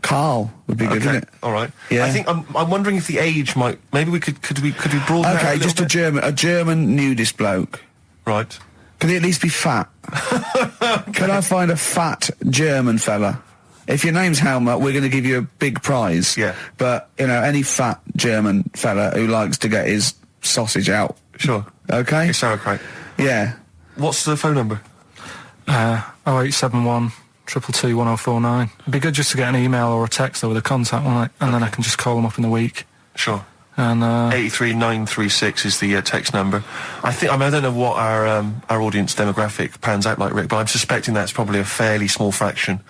Karl would be good, wouldn't it? All right. Yeah. I think I'm wondering if the age might. Maybe we could broaden that. Okay, just a German nudist bloke. Right. Can he at least be fat? Can I find a fat German fella? If your name's Helmut, we're going to give you a big prize. Yeah. But any fat German fella who likes to get his sausage out. Sure. Okay. It's sauerkraut. Yeah. What's the phone number? 0871 222 1049. It'd be good just to get an email or a text with a contact on it, and then I can just call them up in the week. Sure. And 83936 is the text number. I don't know what our audience demographic pans out like, Rick, but I'm suspecting that's probably a fairly small fraction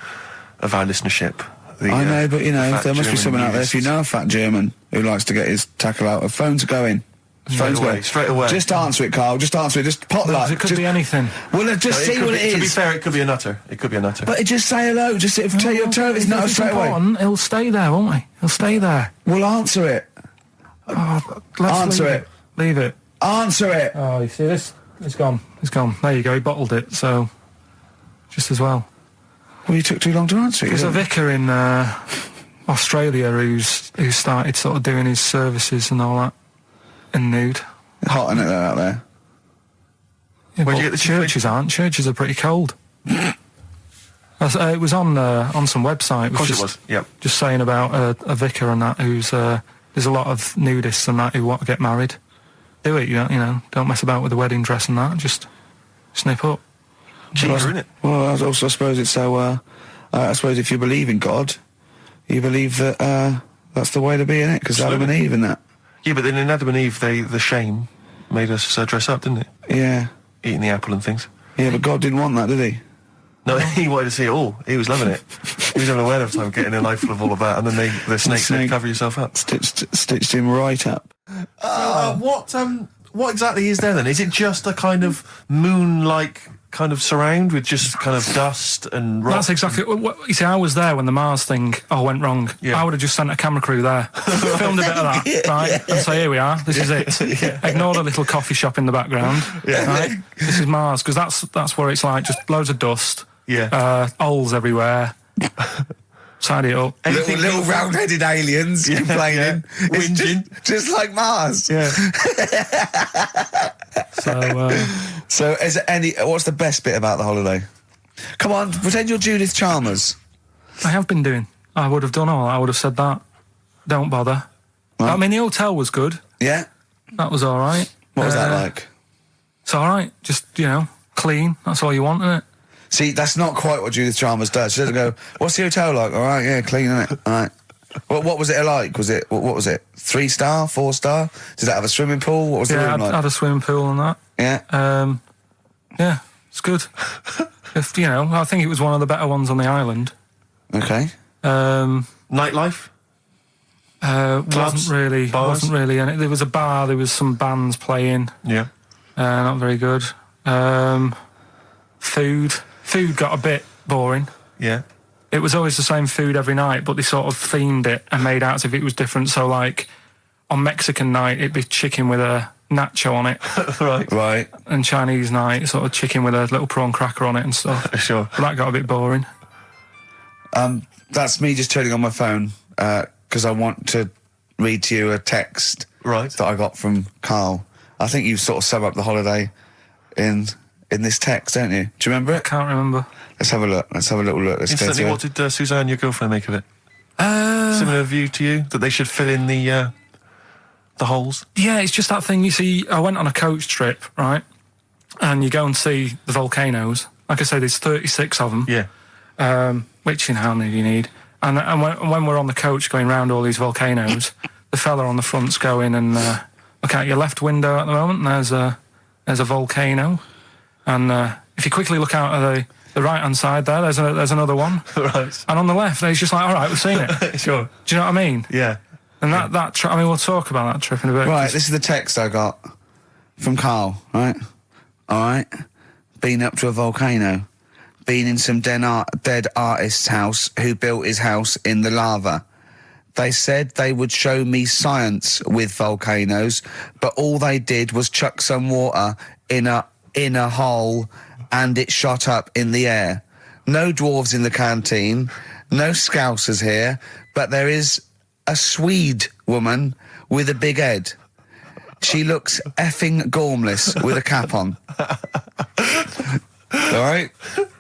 of our listenership. I know, but there must be someone out there. If you know a fat German who likes to get his tackle out, phones are going. Straight away. Just answer it, Karl. Just answer it. Just pot that. It could be anything. Well, just see what it is. To be fair, it could be a nutter. But just say hello. Just tell your turn. It's not straight away. He'll stay there, won't he? He'll stay there. Well, answer it. Answer it. Leave it. Answer it. Oh, you see this? It's gone. It's gone. There you go. He bottled it. So, just as well. Well, you took too long to answer it. There's a vicar in Australia who's started sort of doing his services and all that in nude. Hot, isn't it, out there? Yeah, where'd you get the churches aren't. Churches are pretty cold. It was on some website. Of course it was. Yep. Just saying about a vicar and that who's there's a lot of nudists and that who want to get married. Do it, don't mess about with the wedding dress and that. Just snip up. Cheaper, isn't it? Well, I suppose it's so. I suppose if you believe in God, you believe that that's the way to be, innit? Because Adam and Eve and that. Yeah, but then in Adam and Eve, the shame made us dress up, didn't it? Yeah. Eating the apple and things. Yeah, but God didn't want that, did he? No, he wanted to see it all. He was loving it. He was having a whale of time getting a life full of all of that, and then the snake said, cover yourself up. Stitched him right up. What exactly is there then? Is it just a kind of moon-like kind of surround with just kind of dust and rock? That's exactly what you see. I was there when the Mars thing went wrong. Yeah. I would have just sent a camera crew there, filmed a bit of that, right, and say, here we are, this is it. Yeah. Ignore the little coffee shop in the background. Yeah. Right? This is Mars, because that's where it's like just loads of dust. Yeah. Holes everywhere. Tidy it up. Little round-headed aliens complaining, whinging, just like Mars. Yeah. So is there what's the best bit about the holiday? Come on, pretend you're Judith Chalmers. I have been doing. I would have done all. I would have said that. Don't bother. Right. I mean, the hotel was good. Yeah. That was all right. What was that like? It's all right. Just, clean. That's all you want, isn't it? See, that's not quite what Judith Chalmers does. She doesn't go, what's the hotel like? All right, yeah, clean, isn't it? All right. What was it like? Was it, what was it? 3-star, 4-star? Did it have a swimming pool? What was the room like? Yeah, had a swimming pool and that. Yeah. Yeah, it's good. If, you know, I think it was one of the better ones on the island. Okay. Nightlife? Wasn't really. And there was a bar, there was some bands playing. Yeah. Not very good. Food got a bit boring. Yeah. It was always the same food every night, but they sort of themed it and made out as if it was different. So, like, on Mexican night, it'd be chicken with a nacho on it. Right. And Chinese night, sort of chicken with a little prawn cracker on it and stuff. Sure. But that got a bit boring. That's me just turning on my phone, because I want to read to you a text that I got from Karl. I think you sort of sum up the holiday in this text, don't you? Do you remember it? I can't remember. Let's have a look. Let's have a little look. Instantly, what did Suzanne, your girlfriend, make of it? Similar view to you? That they should fill in the holes? Yeah, it's just that thing, you see, I went on a coach trip, right? And you go and see the volcanoes. Like I say, there's 36 of them. Yeah. Which, you know, how many do you need? And when we're on the coach going round all these volcanoes, the fella on the front's going and look out your left window at the moment, and there's a volcano. And if you quickly look out at the right-hand side there, there's another one. Right. And on the left, he's just like, all right, we've seen it. Sure. Do you know what I mean? Yeah. And that trip, I mean, we'll talk about that trip in a bit. Right, this is the text I got from Karl, right? All right. Been up to a volcano. Been in some dead artist's house who built his house in the lava. They said they would show me science with volcanoes, but all they did was chuck some water in a hole and it shot up in the air. No dwarves in the canteen, no scousers here, but there is a Swede woman with a big head. She looks effing gormless with a cap on. All right?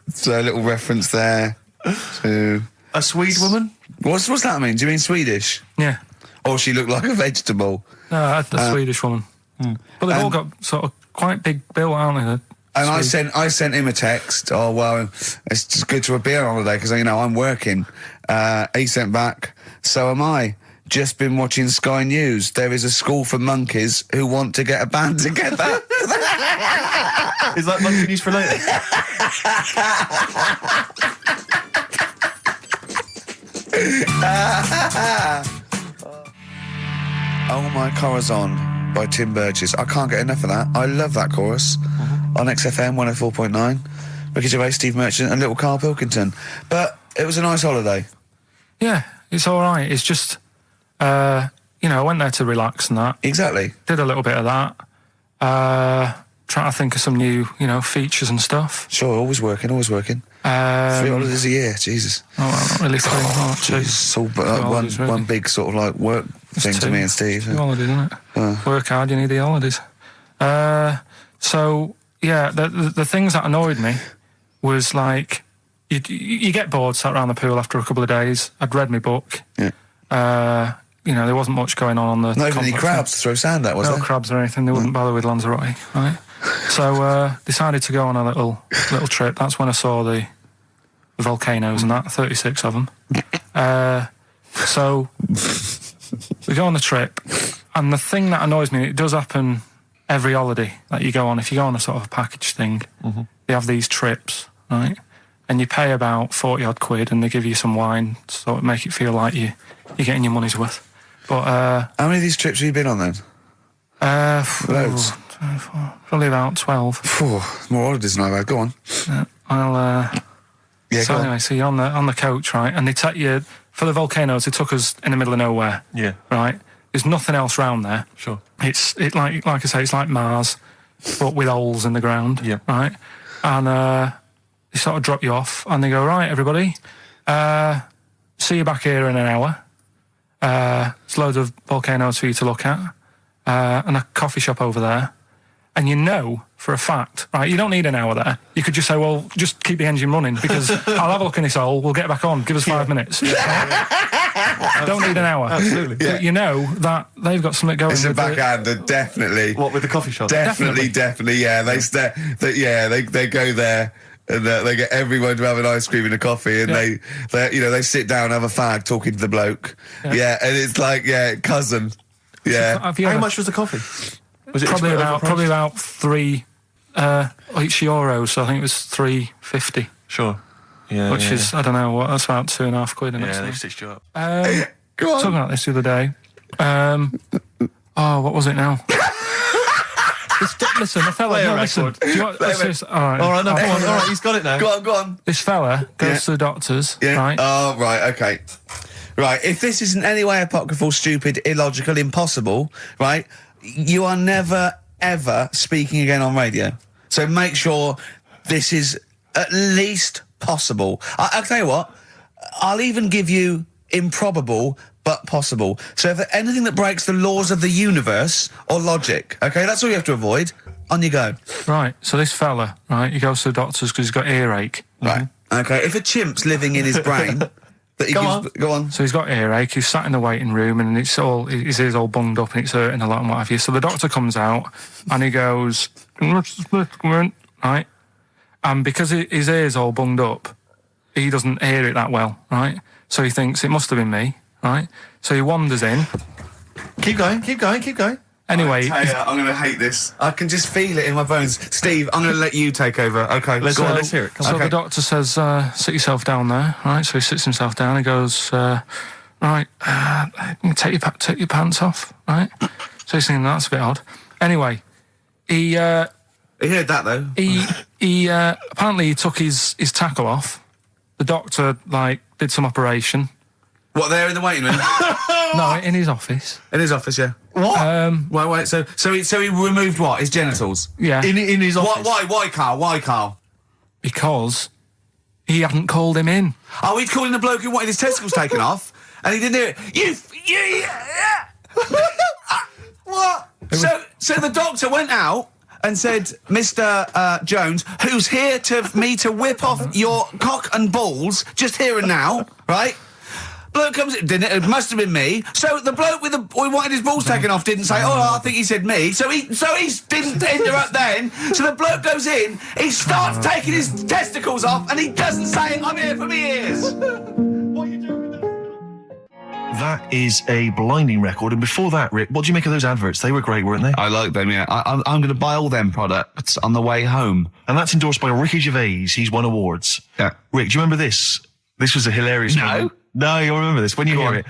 So a little reference there to... A Swede woman? What's that mean? Do you mean Swedish? Yeah. Or she looked like a vegetable? No, a Swedish woman. But they've all got sort of quite big bill, aren't they? And I sent him a text. Oh, well, it's just good to be on holiday because, you know, I'm working. He sent back, so am I. Just been watching Sky News. There is a school for monkeys who want to get a band together. Is that monkey news for later? Oh My Corazon by Tim Burgess. I can't get enough of that. I love that chorus. On XFM 104.9. Ricky Gervais, Steve Merchant and little Karl Pilkington. But it was a nice holiday. Yeah, it's all right. It's just, you know, I went there to relax and that. Exactly. Did a little bit of that. Trying to think of some new, you know, features and stuff. Sure, always working. 3 holidays a year, Jesus. Oh, well, not really 3. Oh, two. It's all one big sort of like work thing to me and Steve. 2 holidays, isn't it? Work hard, you need the holidays. So, yeah, the things that annoyed me was like, you get bored, sat around the pool after a couple of days. I'd read my book. Yeah. You know, there wasn't much going on the... Not even any crabs to throw sand at, was there? No crabs or anything. They wouldn't bother with Lanzarote, right? So, decided to go on a little trip. That's when I saw the volcanoes and that, 36 of them. So, we go on the trip, and the thing that annoys me, it does happen every holiday that you go on. If you go on a sort of a package thing, they have these trips, right? And you pay about 40-odd quid, and they give you some wine, so it make it feel like you're getting your money's worth. But how many of these trips have you been on then? Loads. Probably about 12. More holidays than I've had. Go on. So anyway, so you're on the coach, right? And they take you for the volcanoes. They took us in the middle of nowhere. Yeah. Right. There's nothing else round there. Sure. It's like I say, it's like Mars, but with holes in the ground. Yeah. Right. And they sort of drop you off, and they go, right, everybody, see you back here in an hour. There's loads of volcanoes for you to look at, and a coffee shop over there. And you know for a fact, right, you don't need an hour there. You could just say, well, just keep the engine running because I'll have a look in this hole, we'll get back on, give us 5 minutes. Don't need an hour. Absolutely. But you know that they've got something going. It's a backhander, definitely. What, with the coffee shop? Definitely, yeah. They go there And they get everyone to have an ice cream and a coffee, and they sit down, have a fag, talking to the bloke. Yeah, and it's like, cousin. Yeah. How much was the coffee? Was it probably about €3 euros? So I think it was $3.50. Sure. Yeah. Which is, I don't know what. That's about £2.50. Yeah, they stitched you up. Go on. Talking about this the other day. What was it now? Listen, the fella. No, listen. Do you want, all right, no, go on. All right, he's got it now. Go on. This fella goes to the doctors, right? Oh, right, okay. Right, if this is in any way apocryphal, stupid, illogical, impossible, right, you are never, ever speaking again on radio. So make sure this is at least possible. I'll tell you what, I'll even give you improbable but possible. So if anything that breaks the laws of the universe or logic, okay, that's all you have to avoid. On you go. Right, so this fella, right, he goes to the doctors because he's got earache. Right, okay, if a chimp's living in his brain... Go on. So he's got earache, he's sat in the waiting room and his ears all bunged up and it's hurting a lot and what have you. So the doctor comes out and he goes, right? And because his ear's all bunged up, he doesn't hear it that well, right? So he thinks it must have been me, right? So he wanders in. Keep going. I Anyway, tell you, I'm going to hate this. I can just feel it in my bones. Steve, I'm going to let you take over. Okay, let's hear it. So the doctor says, sit yourself down there, right? So he sits himself down. He goes, right, take your pants off, right? So he's thinking that's a bit odd. Anyway, he heard that though. He apparently he took his tackle off. The doctor did some operation. What, there in the waiting room? No, in his office. In his office, yeah. What? Wait. So he removed what? His genitals? Yeah. In his office. Why, Carl? Because he hadn't called him in. Oh, he'd called in the bloke who wanted his testicles taken off, and he didn't do it. What? So the doctor went out and said, Mr. Jones, who's here to whip off your cock and balls just here and now, right? Bloke comes in, didn't it? It must have been me. So the bloke who wanted his balls taken off didn't say, I think he said me. So he didn't interrupt then. So the bloke goes in, he starts taking his testicles off, and he doesn't say, I'm here for me ears. What are you doing with that? That is a blinding record. And before that, Rick, what do you make of those adverts? They were great, weren't they? I like them, yeah. I'm going to buy all them products on the way home. And that's endorsed by Ricky Gervais. He's won awards. Yeah. Rick, do you remember this? This was a hilarious moment. No, you'll remember this when you hear it.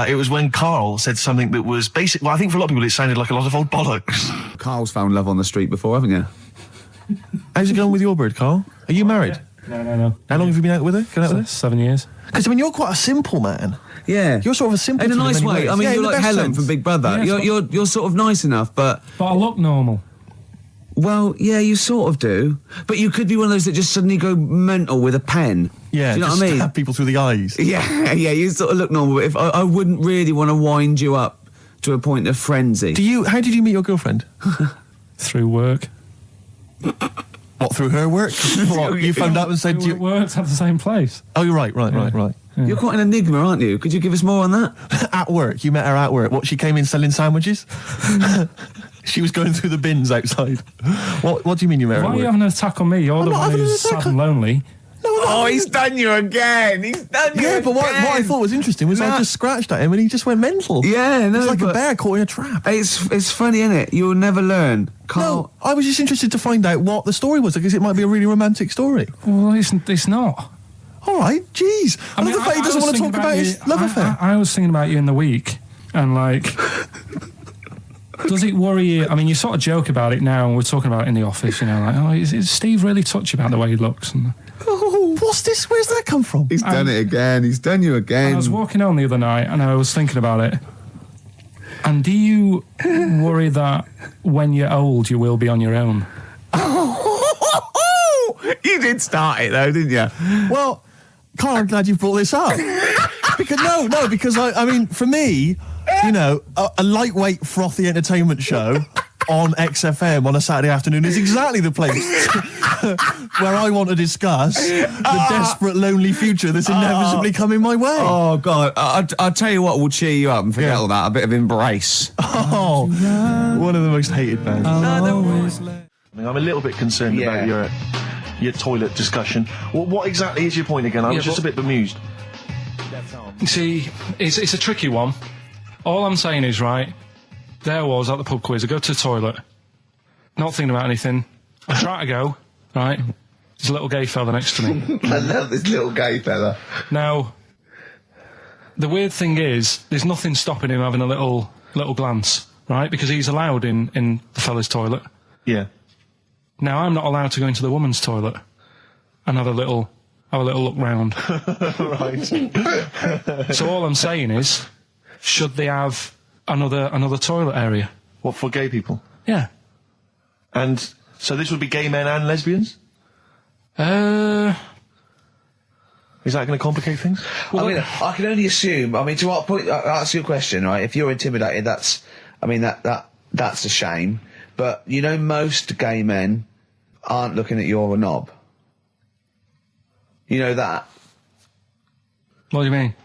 It was when Karl said something that was basic. Well, I think for a lot of people it sounded like a lot of old bollocks. Karl's found love on the street before, haven't you? How's it going with your bird, Karl? Are you married? No. How long have you been out with her? 7 years. Because, you're quite a simple man. Yeah. You're sort of a simple in a nice way. ways. I mean, you're like Helen from Big Brother. Yeah, you're sort of nice enough, but I look normal. Well, yeah, you sort of do. But you could be one of those that just suddenly go mental with a pen. Yeah, do you know just what I mean? Stab people through the eyes. Yeah, you sort of look normal. But if I wouldn't really want to wind you up to a point of frenzy. How did you meet your girlfriend? Through work. What, through her work? What, you phoned up and said... We worked at the same place. Oh, you're right. Yeah. You're quite an enigma, aren't you? Could you give us more on that? At work. You met her at work. What, she came in selling sandwiches? She was going through the bins outside. What do you mean you met her at work? Why are you having an attack on me? You're the one who's sad and lonely. No, he's done you again. Yeah, but what I thought was interesting was I just scratched at him and he just went mental. Yeah, no, it's like a bear caught in a trap. It's funny, isn't it? You'll never learn. No, I was just interested to find out what the story was, because it might be a really romantic story. Well, it's not. All right, jeez. I mean, the fact he doesn't want to talk about his love affair. I was thinking about you in the week, and does it worry you? I mean, you sort of joke about it now, and we're talking about it in the office, is Steve really touchy about the way he looks? And what's this? Where's that come from? He's done it again. He's done you again. I was walking home the other night, and I was thinking about it. And do you worry that when you're old, you will be on your own? You did start it, though, didn't you? Well, Karl, I'm glad you brought this up. because I mean, for me, a lightweight, frothy entertainment show on XFM on a Saturday afternoon is exactly the place where I want to discuss the desperate, lonely future that's inevitably coming my way. Oh, God. I'll tell you what will cheer you up and forget all that. A bit of Embrace. Oh, one of the most hated bands. I'm a little bit concerned about your toilet discussion. What exactly is your point again? I was just a bit bemused. You see, it's a tricky one. All I'm saying is, right, there I was at the pub quiz. I go to the toilet, not thinking about anything. I try to go, right, there's a little gay fella next to me. I love this little gay fella. Now, the weird thing is, there's nothing stopping him having a little glance, right, because he's allowed in the fella's toilet. Yeah. Now, I'm not allowed to go into the woman's toilet and have a little look round. Right. So all I'm saying is, should they have another toilet area? What, for gay people? Yeah. And so this would be gay men and lesbians? Is that going to complicate things? Well, I mean, I can only assume. I mean, to what point? I'll ask you a question, right? If you're intimidated, that's a shame. But you know, most gay men aren't looking at your knob. You know that. What do you mean?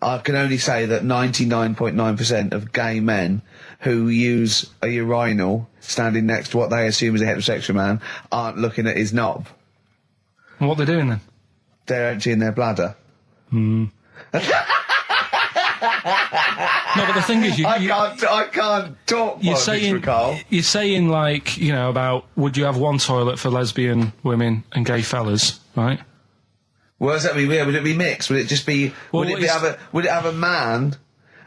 I can only say that 99.9% of gay men who use a urinal standing next to what they assume is a heterosexual man aren't looking at his knob. And what they're doing then? They're emptying their bladder. No, but the thing is, I can't talk. You're saying like, you know, about would you have one toilet for lesbian women and gay fellas, right? What does that mean? Would it be mixed? Would it just be? Would it have a man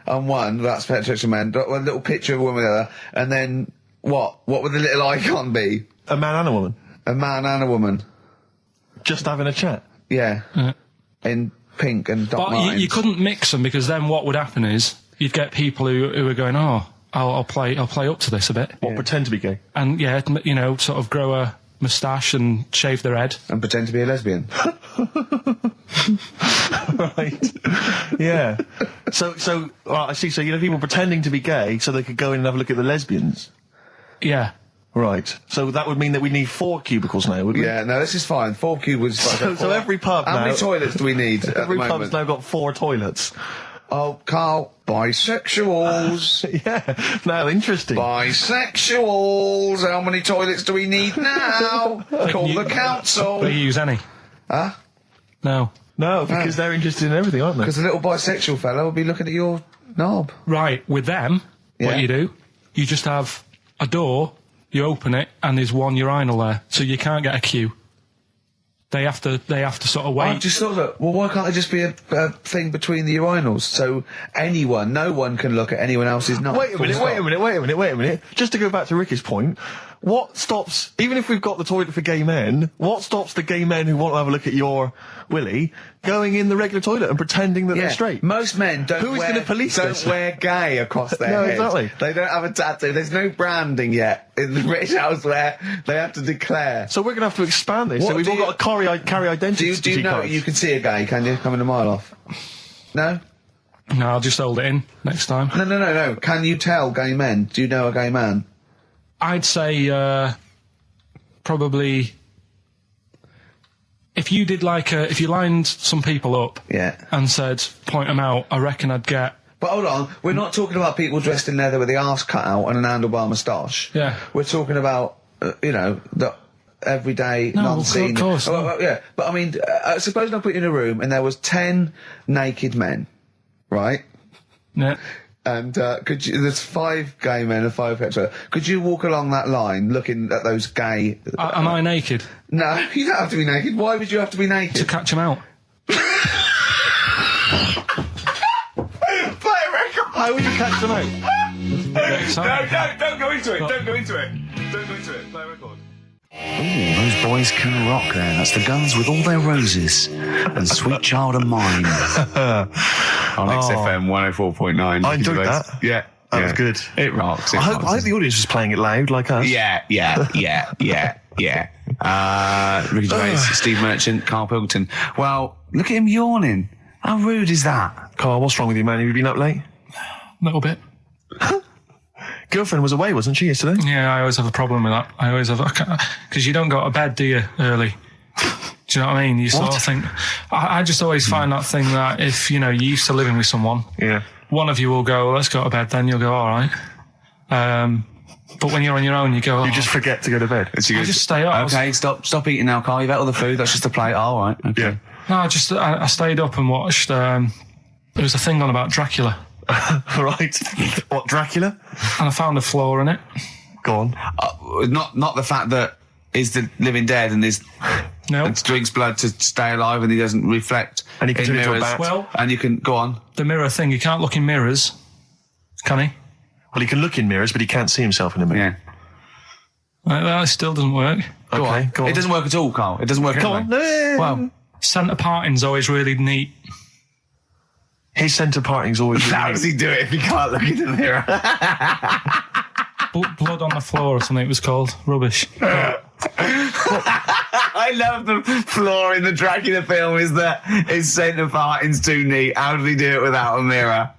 on one? That's heterosexual man. A little picture of a woman on the other, and then what? What would the little icon be? A man and a woman. A man and a woman. Just having a chat. Yeah. In pink and dot lines. But you couldn't mix them, because then what would happen is you'd get people who are going, oh, I'll play up to this a bit. Or pretend to be gay. And yeah, you know, sort of grow a moustache and shave their head. And pretend to be a lesbian. Right. Yeah. So, well, I see. So, you know, people pretending to be gay so they could go in and have a look at the lesbians. Yeah. Right. So that would mean that we need 4 cubicles now, wouldn't we? Yeah, no, this is fine. 4 cubicles. So every pub How now... many toilets do we need at Every the pub's moment? now got 4 toilets. Oh, Carl, bisexuals. Yeah. Now, interesting. Bisexuals. How many toilets do we need now? Call the council. Do you use any? Huh? No. No, because they're interested in everything, aren't they? Because the little bisexual fella will be looking at your knob. Right, with them, what you do, you just have a door, you open it, and there's one urinal there, so you can't get a queue. They have to sort of wait. I just thought that, well, why can't there just be a thing between the urinals, so no one can look at anyone else's knob? Wait a minute. Just to go back to Ricky's point, what stops, even if we've got the toilet for gay men, what stops the gay men who want to have a look at your willy going in the regular toilet and pretending that they're straight? Most men don't wear gay across their head. Exactly. They don't have a tattoo. There's no branding yet in the British House where they have to declare. So we're going to have to expand this. So we've all got to carry identity. Do you know you can see a gay, can you? Coming a mile off. No? No, I'll just hold it in next time. No. Can you tell gay men? Do you know a gay man? I'd say, probably, if you did if you lined some people up and said, point them out, I reckon I'd get... But hold on, we're not talking about people dressed in leather with the arse cut out and an handlebar moustache. Yeah. We're talking about, the everyday, non-seen... of course. Yeah, but I mean, suppose I put you in a room and there was 10 naked men, right? Yeah. And there's 5 gay men and 5 hetero. Could you walk along that line looking at those gay... Am I naked? No, you don't have to be naked. Why would you have to be naked? To catch them out. Play a record! How would you catch them out? No, don't go into it. Don't go into it. Play a record. Ooh, those boys can rock there. That's the Guns with All Their Roses and Sweet Child of Mine. On XFM 104.9. I enjoyed that. Yeah. That was good. It rocks. I hope the audience was playing it loud like us. Yeah. Ricky Gervais, Steve Merchant, Karl Pilkington. Well, look at him yawning. How rude is that? Carl, what's wrong with you, man? Have you been up late? A little bit. Girlfriend was away, wasn't she, yesterday? Yeah, I always have a problem with that. I always have... Because you don't go to bed, do you, early? Do you know what I mean? You sort of think... I just always find that thing that if, you're used to living with someone... Yeah. One of you will go, let's go to bed, then you'll go, all right. But when you're on your own, you go. You just forget to go to bed. I just stay up. Okay, stop eating now, Carl. You've ate all the food. That's just a plate. All right. Okay. Yeah. No, I stayed up and watched. There was a thing on about Dracula. Right. What, Dracula? And I found a flaw in it. Go on. Not the fact that he's the living dead and and drinks blood to stay alive and he doesn't reflect. And he can turn into a mirrors. bat. Well, and you can go on. The mirror thing. You can't look in mirrors, can he? Well, he can look in mirrors, but he can't see himself in a mirror. Yeah. Well, it still doesn't work. Go on. It doesn't work at all, Carl. It doesn't work. Go on. No. Well, Centre parting's always really neat. His centre parting's always. how does he do it if he can't look in the mirror? Blood on the floor or something it was called. Rubbish. I love the flaw in the Dracula film is that his centre parting's too neat. How did he do it without a mirror?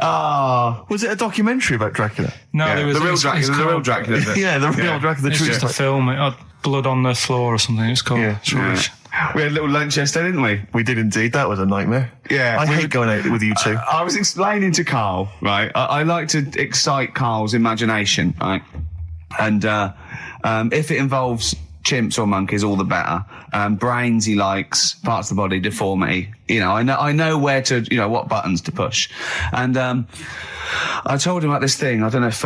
Oh. Was it a documentary about Dracula? No, Yeah, there was the real Dracula. Yeah, the real Dracula. The It's true just a story. film. It had blood on the floor or something. It's called. Yeah. It's rubbish. We had a little lunch yesterday, didn't we? We did indeed. That was a nightmare. Yeah. I hate going out with you two. I was explaining to Carl, right? I like to excite Carl's imagination, right? And if it involves chimps or monkeys, all the better. Brains he likes, parts of the body, deformity. You know, I know where to, what buttons to push. And I told him about this thing. I don't know if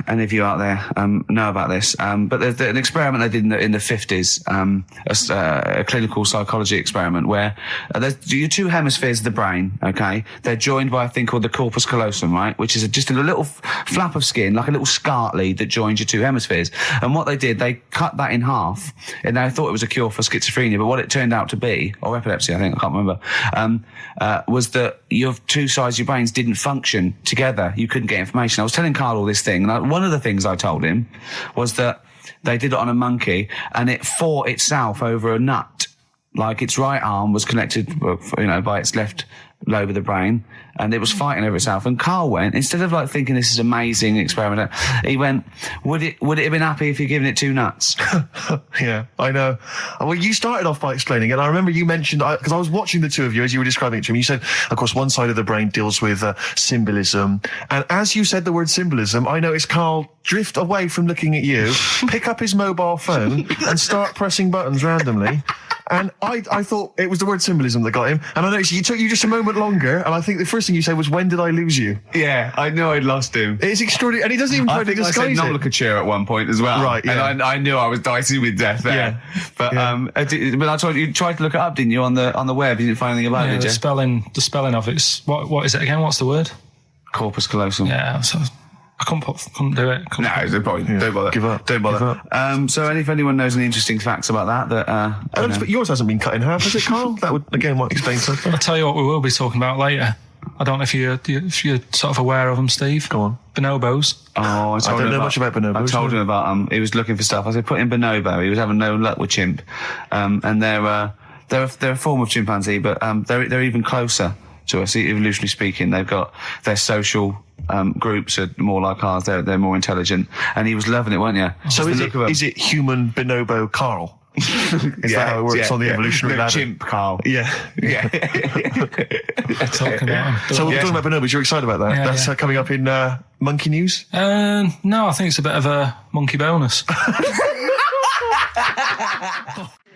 any of you out there know about this, but there's an experiment they did in the 50s, a clinical psychology experiment where there's your two hemispheres of the brain, okay? They're joined by a thing called the corpus callosum, right? Which is just a little flap of skin, like a little scarlet lead that joins your two hemispheres. And what they did, they cut that in half, and they thought it was a cure for schizophrenia, but what it turned out to be, or epilepsy, I think, I can't remember, was that your two sides of your brains didn't function together. You couldn't get information. I was telling Carl all this thing, and one of the things I told him was that they did it on a monkey, and it fought itself over a nut. Like its right arm was connected, by its left lobe of the brain, and it was fighting over itself. And Carl went, instead of thinking this is amazing experiment, he went, would it have been happy if you'd given it two nuts? Yeah, I know. Well, you started off by explaining it. I remember you mentioned, because I was watching the two of you as you were describing it to me, you said, of course, one side of the brain deals with symbolism. And as you said the word symbolism, I noticed Carl drift away from looking at you, pick up his mobile phone and start pressing buttons randomly. And I thought it was the word symbolism that got him. And I noticed you took you just a moment longer. And I think the first thing you said was, when did I lose you? Yeah, I knew I'd lost him. It's extraordinary. And he doesn't even try to disguise I said it. nomenclature at one point as well. Right, yeah. And I knew I was dicey with death there. Yeah. But, Yeah. but I told you tried to look it up, didn't you, on the web? You didn't find anything about it, did The you? spelling of it's what is it again? What's the word? Corpus callosum. Yeah, so I couldn't do it. No, it's no point. Yeah. Don't bother. Give up. Don't bother. Give up. So if anyone knows any interesting facts about that, But yours hasn't been cut in half, has it, Carl? That would, again, might explain something. I'll tell you what we will be talking about later. I don't know if you're sort of aware of them, Steve. Go on. Bonobos. Oh, I don't know much about bonobos. I told him about he was looking for stuff. I said, put in bonobo. He was having no luck with chimp. And they're a form of chimpanzee, but they're even closer to us, evolutionarily speaking. They've got their social groups are more like ours. They're more intelligent. And he was loving it, weren't you? So is it human bonobo Carl? Is that how it works on the evolutionary ladder? Chimp, Carl. Yeah. Yeah. Talking about them. So we're talking about bonobos. You're excited about that? Yeah, That's yeah. Coming up in monkey news? No, I think it's a bit of a monkey bonus.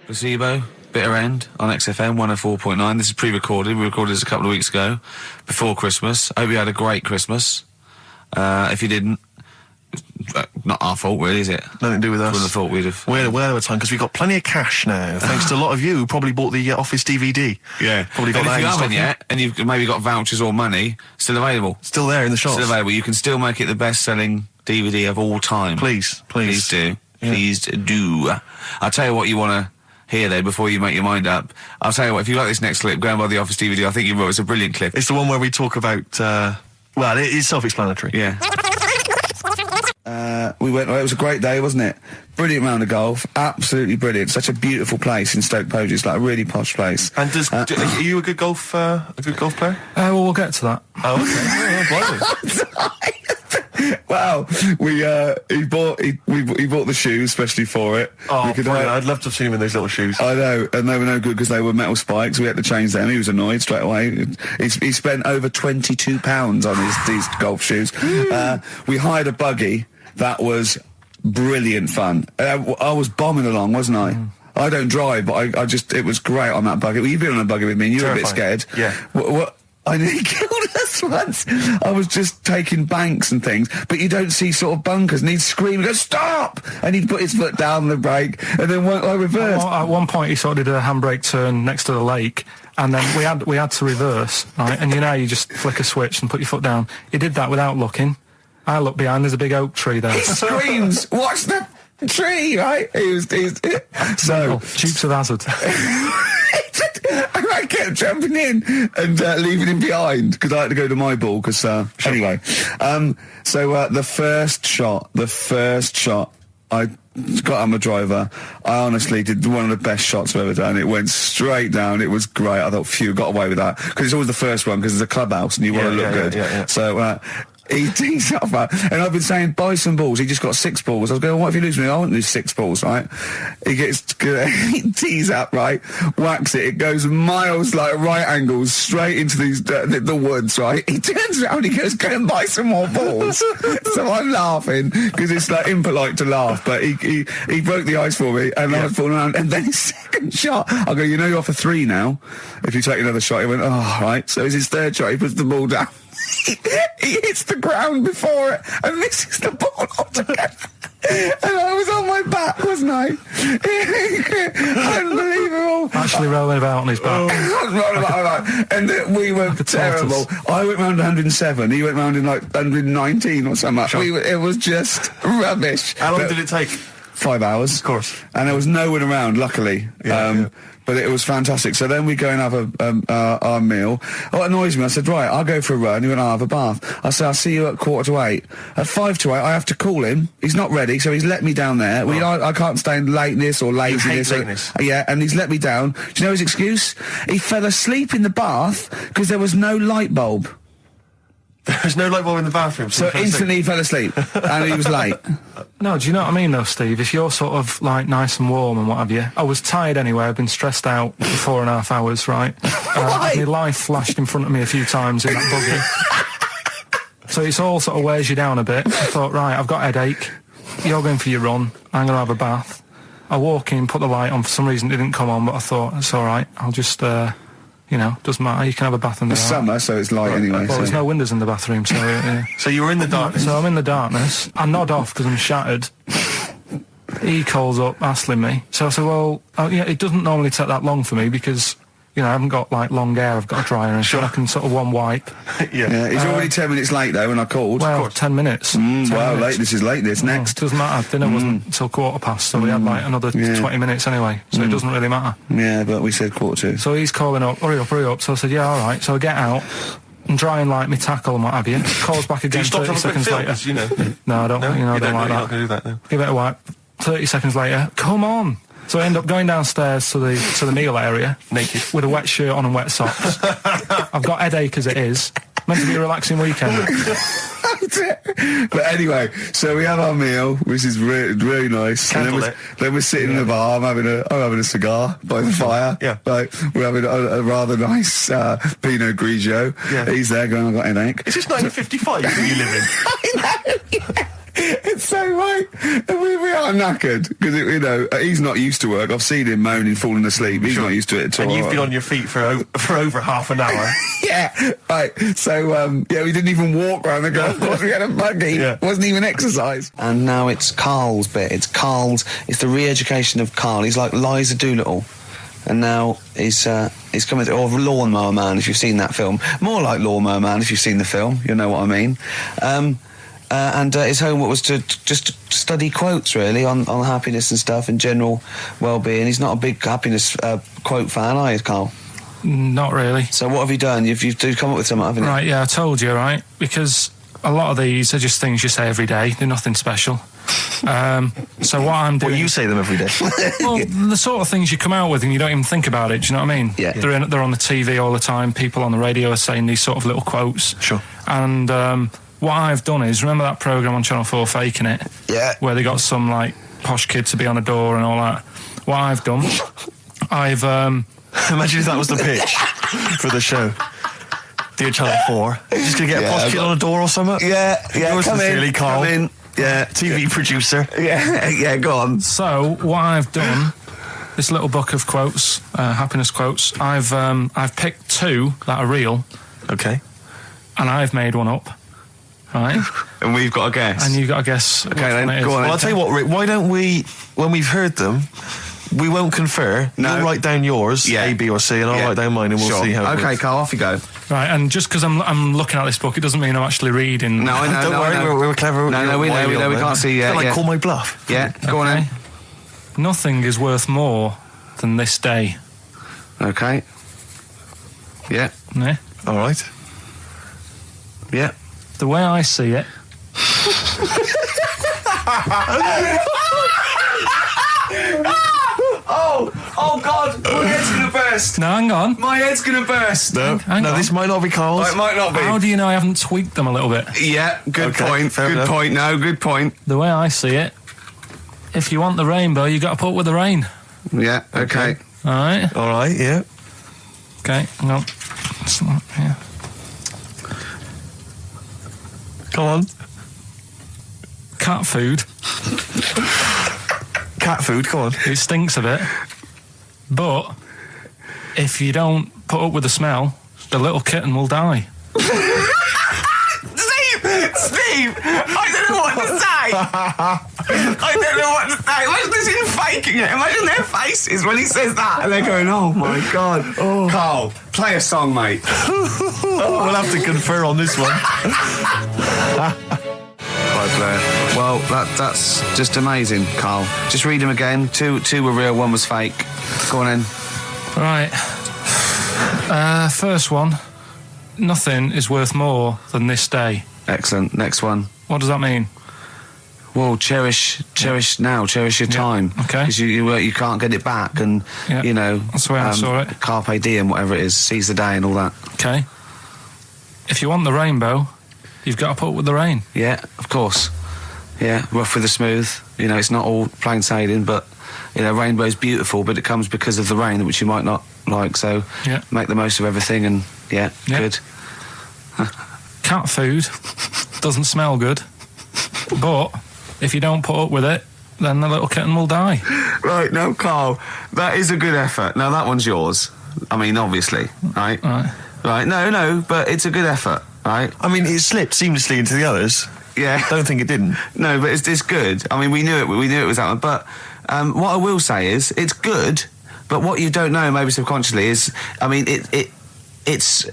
Placebo, Bitter End on XFM 104.9. This is pre-recorded. We recorded this a couple of weeks ago, before Christmas. I hope you had a great Christmas. If you didn't, not our fault, really, is it? Nothing to do with us. Wouldn't have thought we'd have. We're well over time because we've got plenty of cash now, thanks to a lot of you who probably bought the Office DVD. Yeah. Probably got And that if you in stock haven't yet, and you've maybe got vouchers or money, still available. Still there in the shops. Still available. You can still make it the best-selling DVD of all time. Please. Please do. Yeah. Please do. I'll tell you what you want to hear there before you make your mind up. I'll tell you what, if you like this next clip, go and buy the Office DVD. I think you will. It's a brilliant clip. It's the one where we talk about, well, it is self-explanatory. Yeah. We went, it was a great day, wasn't it? Brilliant round of golf. Absolutely brilliant. Such a beautiful place in Stoke Poges. It's like a really posh place. And are you a good golf player? Well, we'll get to that. Oh, okay. Oh, blimey. Wow. he bought the shoes especially for it. Oh, I'd love to have seen him in those little shoes. I know, and they were no good because they were metal spikes. We had to change them. He was annoyed straight away. He spent over £22 on these golf shoes. We hired a buggy. That was brilliant fun. I was bombing along, wasn't I? I don't drive, but it was great on that buggy. Well, you've been on a buggy with me and you were a bit scared. Yeah. What I nearly killed us once. I was just taking banks and things, but you don't see sort of bunkers, and he'd scream, go, stop! And he'd put his foot down the brake, and then I reversed. At one point, he sort of did a handbrake turn next to the lake, and then we had to reverse, right? And you know, you just flick a switch and put your foot down. He did that without looking. I looked behind, there's a big oak tree there. He screams, watch the tree, right? He was so... Dukes of Hazzard. And I kept jumping in and leaving him behind because I had to go to my ball. Because anyway, the first shot, I got on my driver. I honestly did one of the best shots I've ever done. It went straight down. It was great. I thought, phew, got away with that because it's always the first one because it's a clubhouse and you want to look good. Yeah. So. He tees up, and I've been saying, buy some balls. He just got 6 balls. I was going, what if you lose me? I won't lose 6 balls, right? He tees up, right? Whacks it. It goes miles, like right angles, straight into these the woods, right? He turns around, he goes, go and buy some more balls. So I'm laughing because it's like impolite to laugh, but he broke the ice for me, and I was falling around. And then his second shot, I go, you know, you're off a 3 now. If you take another shot, he went, oh, right. So it's his third shot. He puts the ball down. He hits the ground before it and misses the ball altogether. And I was on my back, wasn't I? Unbelievable. Actually rolling about on his back. And we were terrible. I went round 107. He went round in like 119 or something. Sure. It was just rubbish. How long did it take? 5 hours. Of course. And there was no one around, luckily. But it was fantastic. So then we go and have our meal. What annoys me, I said, right, I'll go for a run. He went, I'll have a bath. I said, I'll see you at 7:45. At 7:55, I have to call him. He's not ready, so he's let me down there. Oh. I can't stand lateness or laziness. You hate lateness. Yeah, and he's let me down. Do you know his excuse? He fell asleep in the bath because there was no light bulb. There was no light bulb in the bathroom. So instantly he fell asleep, and he was late. No, do you know what I mean though, Steve? If you're sort of like nice and warm and what have you, I was tired anyway, I've been stressed out for 4.5 hours, right? My life flashed in front of me a few times in that buggy. So it's all sort of wears you down a bit. I thought, right, I've got a headache, you're going for your run, I'm going to have a bath. I walk in, put the light on, for some reason it didn't come on, but I thought, it's alright, I'll just... you know, doesn't matter. You can have a bath in the summer, so it's light anyway. Well, there's no windows in the bathroom, so... So you were in the darkness? So I'm in the darkness. I nod off because I'm shattered. He calls up, hassling me. So I said, well, it doesn't normally take that long for me because, you know, I haven't got, like, long hair. I've got a dryer and sure. I can sort of one wipe. Yeah. He's already 10 minutes late, though, when I called. Well, 10 minutes. 10 minutes. Late. This is late, this. Next. It doesn't matter. Dinner wasn't until 7:15, so we had, like, another 20 minutes anyway. So it doesn't really matter. Yeah, but we said 7:45. So he's calling up, hurry up. So I said, yeah, all right. So I get out and dry and like my tackle and what have you. Calls back again 30 seconds later. You know? No, I don't. No, you know, I don't like that. You're not going to do that, no. Give it a wipe. 30 seconds later, come on. So I end up going downstairs to the meal area, naked, with a wet shirt on and wet socks. I've got headache as it is. Meant to be a relaxing weekend. But anyway, so we have our meal, which is really nice. And then we're sitting in the bar. I'm having a cigar by the fire. Yeah. Like, we're having a rather nice Pinot Grigio. Yeah. He's there going, I've got headache. Is this 1955 that you live in? I know. Yeah. It's so right. And we are knackered because, you know, he's not used to work. I've seen him moaning, falling asleep. He's not used to it at all. And you've been on your feet for over half an hour. Yeah, right. So, we didn't even walk around the golf course. We had a buggy. Yeah. It wasn't even exercise. And now it's Karl's bit. It's the re-education of Karl. He's like Liza Doolittle. And now he's coming to, or Lawnmower Man, if you've seen that film. More like Lawnmower Man, if you've seen the film. You know what I mean. And his homework was to just study quotes, really, on happiness and stuff and general well-being. He's not a big happiness quote fan, are you, Karl? Not really. So what have you done? You've come up with something, haven't you? Right, yeah, I told you, right? Because a lot of these are just things you say every day. They're nothing special. So what I'm doing... Well, you say them every day. Well, the sort of things you come out with and you don't even think about it, do you know what I mean? Yeah. They're on the TV all the time. People on the radio are saying these sort of little quotes. Sure. And... what I've done is, remember that programme on Channel 4, Faking It? Yeah. Where they got some, like, posh kid to be on a door and all that. What I've done, I've, Imagine if that was the pitch for the show. Dear Channel 4, you're just going to get a posh kid on a door or something? Yeah, Yours sincerely, Karl. come in. Yeah. TV producer. Yeah, go on. So, what I've done, this little book of quotes, happiness quotes, I've picked 2 that are real. Okay. And I've made one up. Right? And we've got a guess. And you've got to guess. Okay, then, go on. Well, I'll tell you what, Rick, why don't we, when we've heard them, we won't confer. No. You'll write down yours, A, B, or C, and I'll write down mine, and we'll see how it Okay, works. Karl, off you go. Right, and just because I'm looking at this book, it doesn't mean I'm actually reading. No, I know. Don't worry, we're clever. No, we know. We can't see. Like, call my bluff. Yeah, go on then. Nothing is worth more than this day. Okay. Yeah. Yeah? All right. Yeah. The way I see it. Oh God! My head's gonna burst. No, hang on. My head's gonna burst. No, Hang on. this might not be Karl's. Oh, it might not be. How do you know I haven't tweaked them a little bit? Yeah, good Okay, point. fair Good enough. point. No, good point. The way I see it, if you want the rainbow, you got to put up with the rain. Yeah. Okay. All right. All right, yeah. Okay. Hang on. Yeah. Come on. Cat food. Cat food, come on. It stinks a bit, but if you don't put up with the smell, the little kitten will die. Steve, I don't know what to say. I don't know what to say. Imagine this in faking it. Imagine their faces when he says that, and they're going, "Oh my God." Karl, play a song, mate. We'll have to confer on this one. Right, Blair. Well, that's just amazing, Karl. Just read them again. Two were real, one was fake. Go on then. Right. First one. Nothing is worth more than this day. Excellent. Next one. What does that mean? Well, cherish now, cherish your time. Okay. Because you can't get it back, and you know that's the way I saw it. Carpe diem, whatever it is, seize the day and all that. Okay. If you want the rainbow, you've got to put up with the rain. Yeah, of course. Yeah, rough with the smooth. You know, it's not all plain sailing, but you know, rainbow's beautiful, but it comes because of the rain, which you might not like. So make the most of everything, and good. Cat food doesn't smell good, but if you don't put up with it, then the little kitten will die. Right, now, Karl, that is a good effort. Now, that one's yours. I mean, obviously, right? Right, no, but it's a good effort, right? I mean, it slipped seamlessly into the others. Yeah. Don't think it didn't. No, but it's good. I mean, we knew it was that one. But what I will say is, it's good, but what you don't know, maybe subconsciously, is, I mean, it's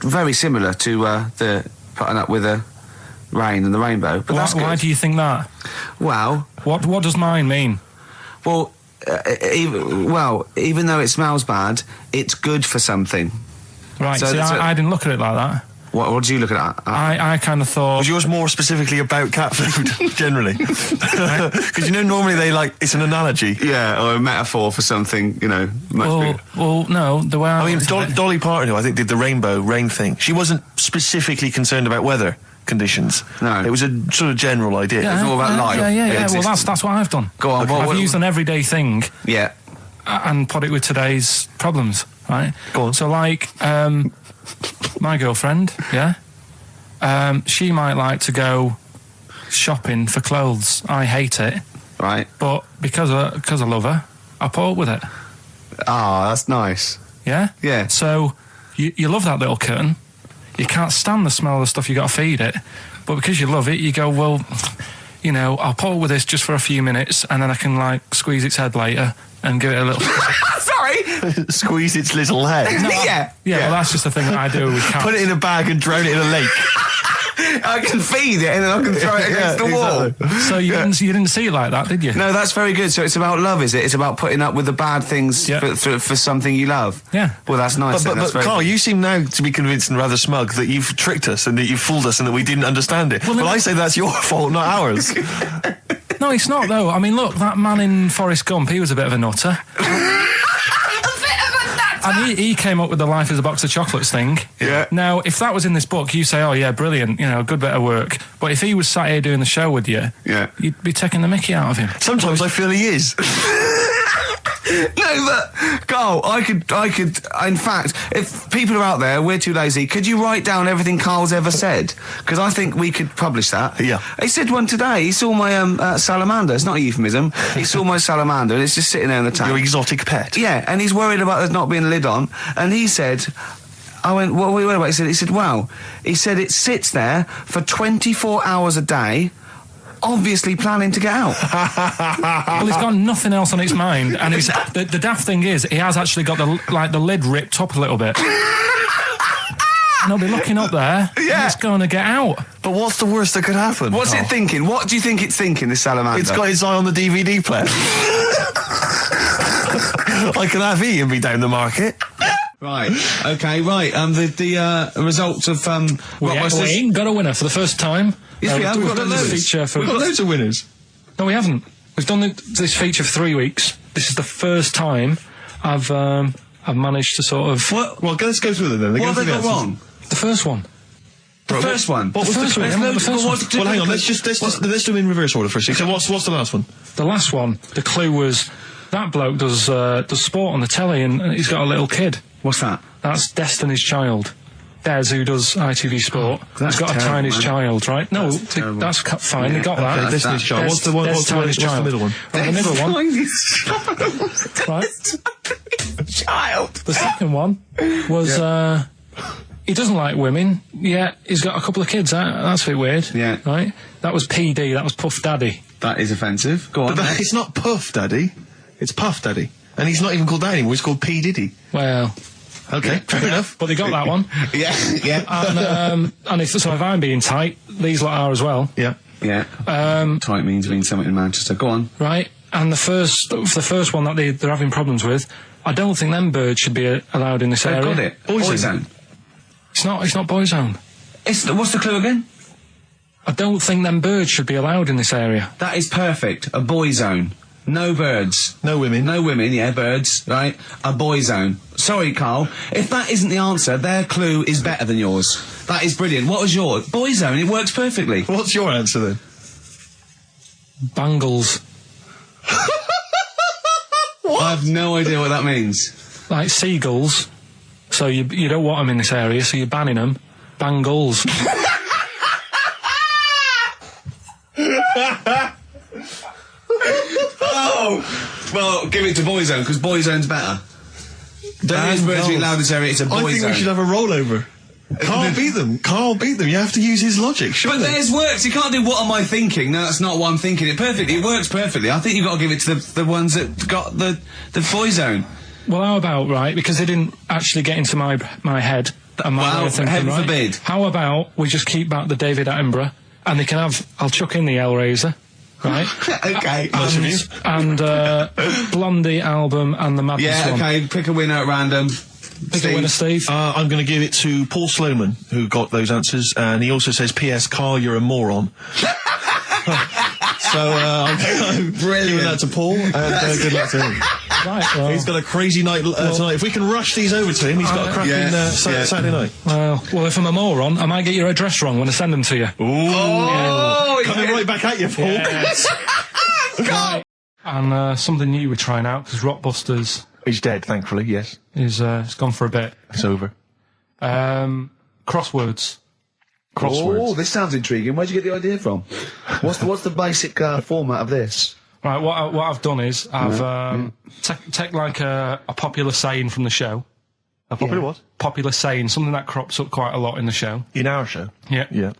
very similar to the putting up with the rain and the rainbow. But that's good. Why do you think that? Well... What does mine mean? Well, even though it smells bad, it's good for something. Right, so I didn't look at it like that. What did you look at? I kind of thought... Was yours more specifically about cat food, generally? Because, you know, normally it's an analogy. Yeah, or a metaphor for something, you know, much bigger. Well, no, the way I mean, Dolly Parton, who I think did the rainbow rain thing, she wasn't specifically concerned about weather conditions. No. It was a sort of general idea. It was all about life. Yeah. Well, that's what I've done. Go on. I've used an everyday thing. Yeah. And put it with today's problems, right? Go on. So, like, my girlfriend, she might like to go shopping for clothes. I hate it. Right. But because I love her, I put up with it. Ah, that's nice. Yeah? Yeah. So, you love that little kitten. You can't stand the smell of the stuff you got to feed it. But because you love it, you go, well, you know, I'll put up with this just for a few minutes, and then I can, like, squeeze its head later and give it a little... Sorry! Squeeze its little head. Yeah, well, that's just the thing that I do with cats. Put it in a bag and drown it in a lake. I can feed it and then I can throw it against the wall. So you didn't see it like that, did you? No, that's very good. So it's about love, is it? It's about putting up with the bad things for something you love. Yeah. Well, that's nice. But Karl, you seem now to be convinced and rather smug that you've tricked us and that you've fooled us and that we didn't understand it. Well, I say that's your fault, not ours. No, it's not, though. I mean, look, that man in Forrest Gump, he was a bit of a nutter. And he came up with the life as a box of chocolates thing. Yeah. Now, if that was in this book, you say, oh yeah, brilliant, you know, good bit of work. But if he was sat here doing the show with you, you'd be taking the mickey out of him. Sometimes I feel he is. No, but Carl, I could. In fact, if people are out there, we're too lazy. Could you write down everything Carl's ever said? Because I think we could publish that. Yeah. He said one today. He saw my salamander. It's not a euphemism. He saw my salamander, and it's just sitting there in the tank. Your exotic pet. Yeah, and he's worried about there not being a lid on. And he said, I went, what are we worried about? He said, wow. He said it sits there for 24 hours a day, obviously planning to get out. Well, he's got nothing else on its mind, and it's, the daft thing is, he has actually got the lid ripped up a little bit. And he'll be looking up there, and it's going to get out. But what's the worst that could happen? What's it thinking? What do you think it's thinking, this salamander? It's got its eye on the DVD player. I can have Ian be down the market. Right. Okay. Right. The results of We ain't got a winner for the first time. Yes, we have. We've done this feature for. We've got loads of winners. No, we haven't. We've done this feature for 3 weeks. This is the first time I've managed to sort of. Well, let's go through them then. What have they got wrong? The first one. The first one. What was the first one? Well, hang on. Let's do them in reverse order first. So what's the last one? The last one. The clue was that bloke does sport on the telly, and he's got a little kid. What's that? That's Destiny's Child. Des, who does ITV Sport, has got a tiny child, right? No, that's fine. They got that. Destiny's Child. What's the middle one? Well, the middle one. Right. Child. The second one was he doesn't like women. Yeah, he's got a couple of kids. That's a bit weird. Yeah. Right. That was PD. That was Puff Daddy. That is offensive. Go on. But it's not Puff Daddy. It's Puff Daddy. And he's not even called that anymore. He's called P Diddy. Well. Okay, fair enough. But they got that one. Yeah. And if I'm being tight, these lot are as well. Yeah. Yeah. Tight means something in Manchester. Go on. Right. And the first one that they're having problems with, I don't think them birds should be allowed in this area. Got it. Boyzone. It's not Boyzone. What's the clue again? I don't think them birds should be allowed in this area. That is perfect. A boy zone. No birds. No women. No women, yeah, birds, right? A boy zone. Sorry, Carl. If that isn't the answer, their clue is better than yours. That is brilliant. What was yours? Boy zone, it works perfectly. What's your answer then? Bangles. What? I have no idea what that means. Like seagulls. So you don't want them in this area, so you're banning them. Bangles. Oh! Well, give it to Boyzone, because Boyzone's better. Don't use birds being loud in this area, it's a Boyzone. I think we should have a rollover. Can't beat them. Can't beat them. You have to use his logic, surely. But theirs works. You can't do what am I thinking. No, that's not what I'm thinking. It perfectly. It works perfectly. I think you've got to give it to the ones that got the Boyzone. Well, how about, right, because they didn't actually get into my head and my way of thinking, heaven right? forbid. How about we just keep back the David Attenborough, and they can have, I'll chuck in the Hellraiser, right? Okay. And Blondie album and the Madness one. Yeah, okay, pick a winner at random. Pick a winner, Steve. I'm going to give it to Paul Sloman, who got those answers, and he also says, P.S. Carl, you're a moron. So, I'm giving that to Paul, and good luck to him. Right, well, he's got a crazy night tonight. If we can rush these over to him, he's got a cracking Saturday night. Well, if I'm a moron, I might get your address wrong when I send them to you. Ooh. Coming right back at you, Paul. Yes. Right. And something new we're trying out, because Rockbusters... He's dead, thankfully, yes. It's gone for a bit. It's over. Crosswords. Oh, this sounds intriguing. Where'd you get the idea from? What's the basic format of this? Right, what I've done is I've take like a popular saying from the show. A popular what? Popular saying, something that crops up quite a lot in the show. In our show? Yeah. Yeah.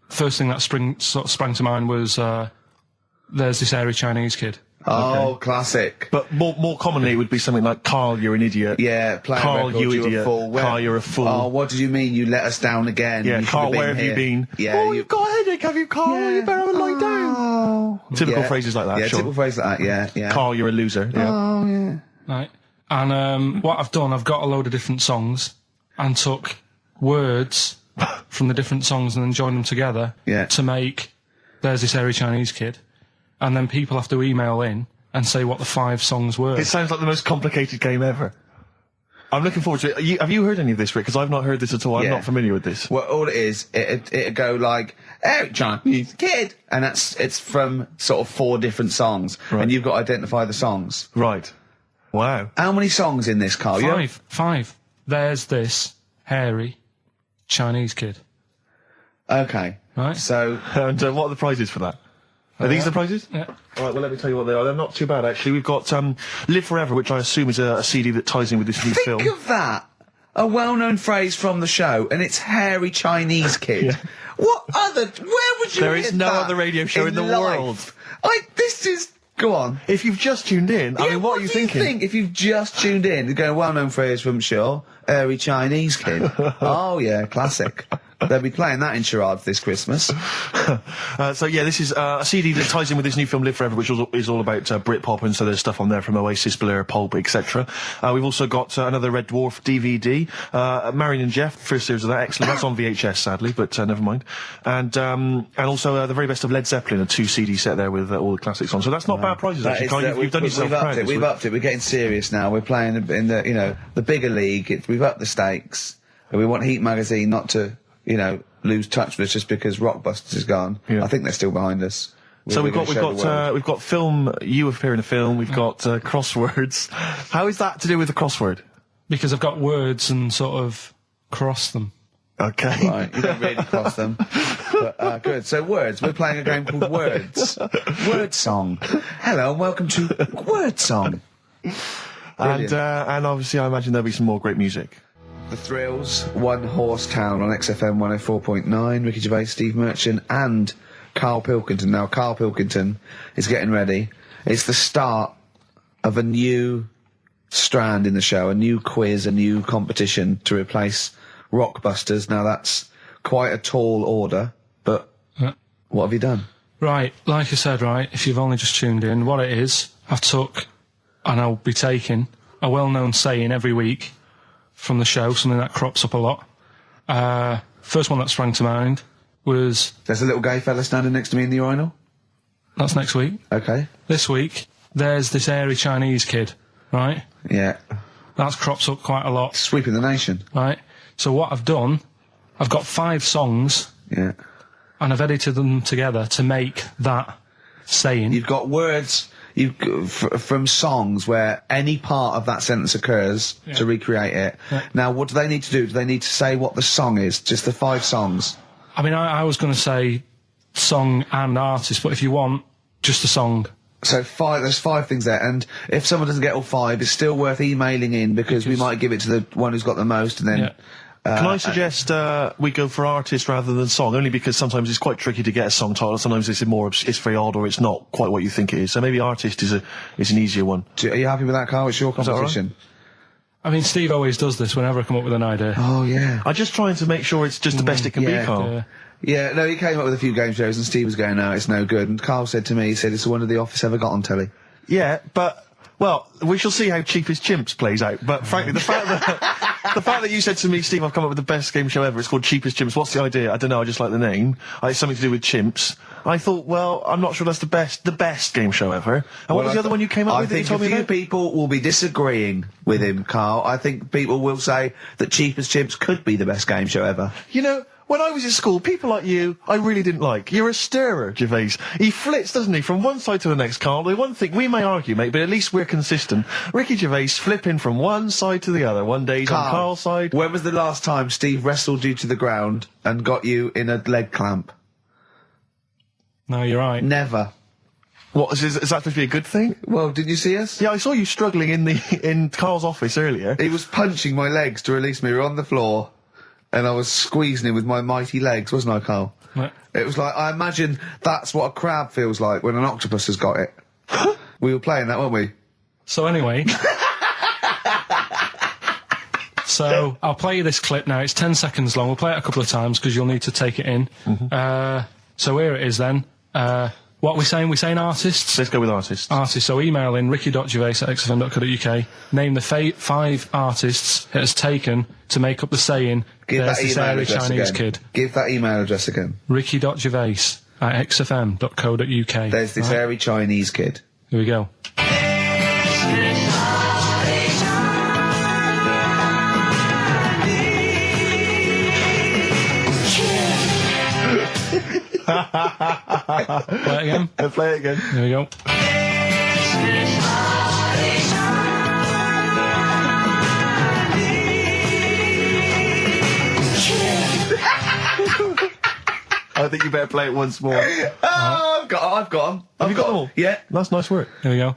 First thing that sprang to mind was there's this airy Chinese kid. Oh, classic. But more commonly, it would be something like, Carl, you're an idiot. Yeah, Carl, you idiot. Carl, you're a fool. Oh, what did you mean? You let us down again. Yeah, Carl, where have you been? Yeah, you've got a headache, have you, Carl? Yeah. You better lie down. Typical phrases like that, yeah, sure. typical phrases like that, yeah. Carl, you're a loser. Yeah. Oh, yeah. Right. And what I've done, I've got a load of different songs and took words from the different songs and then joined them together to make There's This Airy Chinese Kid. And then people have to email in and say what the 5 songs were. It sounds like the most complicated game ever. I'm looking forward to it. Have you heard any of this, Rick? Because I've not heard this at all. I'm not familiar with this. Well, all it is, it'd go like, "Hey, Chinese kid," and it's from sort of 4 different songs, and you've got to identify the songs. Right. Wow. How many songs in this, Karl? 5. There's this hairy Chinese kid. Okay. Right. So, And what are the prizes for that? Are these the prizes? Yeah. All right, well, let me tell you what they are. They're not too bad, actually. We've got Live Forever, which I assume is a CD that ties in with this new film. think of that. A well-known phrase from the show, and it's hairy Chinese kid. Yeah. What other... Where would you There hear is no that other radio show in the life? world. This is... Go on. If you've just tuned in, I mean, what are you do thinking? Think if you've just tuned in? You're going, well-known phrase from Shaw, hairy Chinese kid. Oh, yeah, classic. They'll be playing that in charades this Christmas. So yeah, this is a CD that ties in with this new film Live Forever, which is all about Britpop, and so there's stuff on there from Oasis, Blur, Pulp, etc. We've also got another Red Dwarf DVD, Marion and Jeff, first series of that, excellent. That's on VHS, sadly, but never mind. And also the very best of Led Zeppelin, a 2 CD set there with all the classics on. So that's not bad prizes, actually. Karl, you've done yourself proud. We've upped it. We're getting serious now. We're playing in the the bigger league. We've upped the stakes. And we want Heat Magazine not to lose touch with us just because Rockbusters is gone. Yeah. I think they're still behind us. So we've got film. You appear in a film. We've got crosswords. How is that to do with the crossword? Because I've got words and sort of cross them. Okay. Right, you don't really cross them. But, good. So words. We're playing a game called Words. Word Song. Hello and welcome to Word Song. And obviously I imagine there'll be some more great music. The Thrills, One Horse Town on XFM 104.9, Ricky Gervais, Steve Merchant and Karl Pilkington. Now, Karl Pilkington is getting ready. It's the start of a new strand in the show, a new quiz, a new competition to replace Rockbusters. Now, that's quite a tall order, but what have you done? Right, like I said, if you've only just tuned in, what it is, I've took, and I'll be taking, a well-known saying every week from the show, something that crops up a lot. First one that sprang to mind was... There's a little gay fella standing next to me in the urinal? That's next week. Okay. This week, there's this hairy Chinese kid, right? Yeah. That's crops up quite a lot. Sweeping the nation. Right. So what I've done, I've got 5 songs. Yeah. And I've edited them together to make that saying. You've got words... from songs where any part of that sentence occurs to recreate it. Yeah. Now, what do they need to do? Do they need to say what the song is? Just the 5 songs? I mean, I was going to say song and artist, but if you want, just a song. So there's 5 things there, and if someone doesn't get all 5, it's still worth emailing in because we might give it to the one who's got the most, and then... Yeah. Can I suggest we go for artist rather than song? Only because sometimes it's quite tricky to get a song title. Sometimes it's very odd, or it's not quite what you think it is. So maybe artist is an easier one. Are you happy with that, Karl? It's your competition. Right? I mean, Steve always does this whenever I come up with an idea. Oh yeah. I'm just trying to make sure it's just the best it can be, Karl. Yeah, no, he came up with a few game shows, and Steve was going, "No, it's no good." And Karl said to me, he said, "It's the one of The Office ever got on telly." Yeah, but. Well, we shall see how Cheapest Chimps plays out, but frankly, the fact that you said to me, Steve, I've come up with the best game show ever, it's called Cheapest Chimps, what's the idea? I don't know, I just like the name. It's something to do with chimps. I thought, well, I'm not sure that's the best game show ever. And what was the other one you came up with that you told me about? I think a few people will be disagreeing with him, Karl. I think people will say that Cheapest Chimps could be the best game show ever. You know, when I was in school, people like you, I really didn't like. You're a stirrer, Gervais. He flits, doesn't he, from one side to the next, Karl. The one thing, we may argue, mate, but at least we're consistent. Ricky Gervais flipping from one side to the other. One day he's on Karl's side. When was the last time Steve wrestled you to the ground and got you in a leg clamp? No, you're right. Never. What, is that supposed to be a good thing? Well, did you see us? Yeah, I saw you struggling in Karl's office earlier. He was punching my legs to release me. We were on the floor. And I was squeezing him with my mighty legs, wasn't I, Karl? Right. It was like, I imagine that's what a crab feels like when an octopus has got it. We were playing that, weren't we? So anyway... So, I'll play you this clip now. It's 10 seconds long. We'll play it a couple of times because you'll need to take it in. Mm-hmm. So here it is then. What are we saying? We're saying artists? Let's go with artists. Artists. So email in ricky.gervais@xfm.co.uk. Name the 5 artists it has taken to make up the saying, Give there's that this email hairy address Chinese again. kid. Give that email address again. ricky.gervais@xfm.co.uk. There's this hairy Chinese kid. Here we go. Play it again. Play it again. Here we go. I think you better play it once more. Oh, I've got them. Have you got them all? Yeah. That's nice work. Here we go.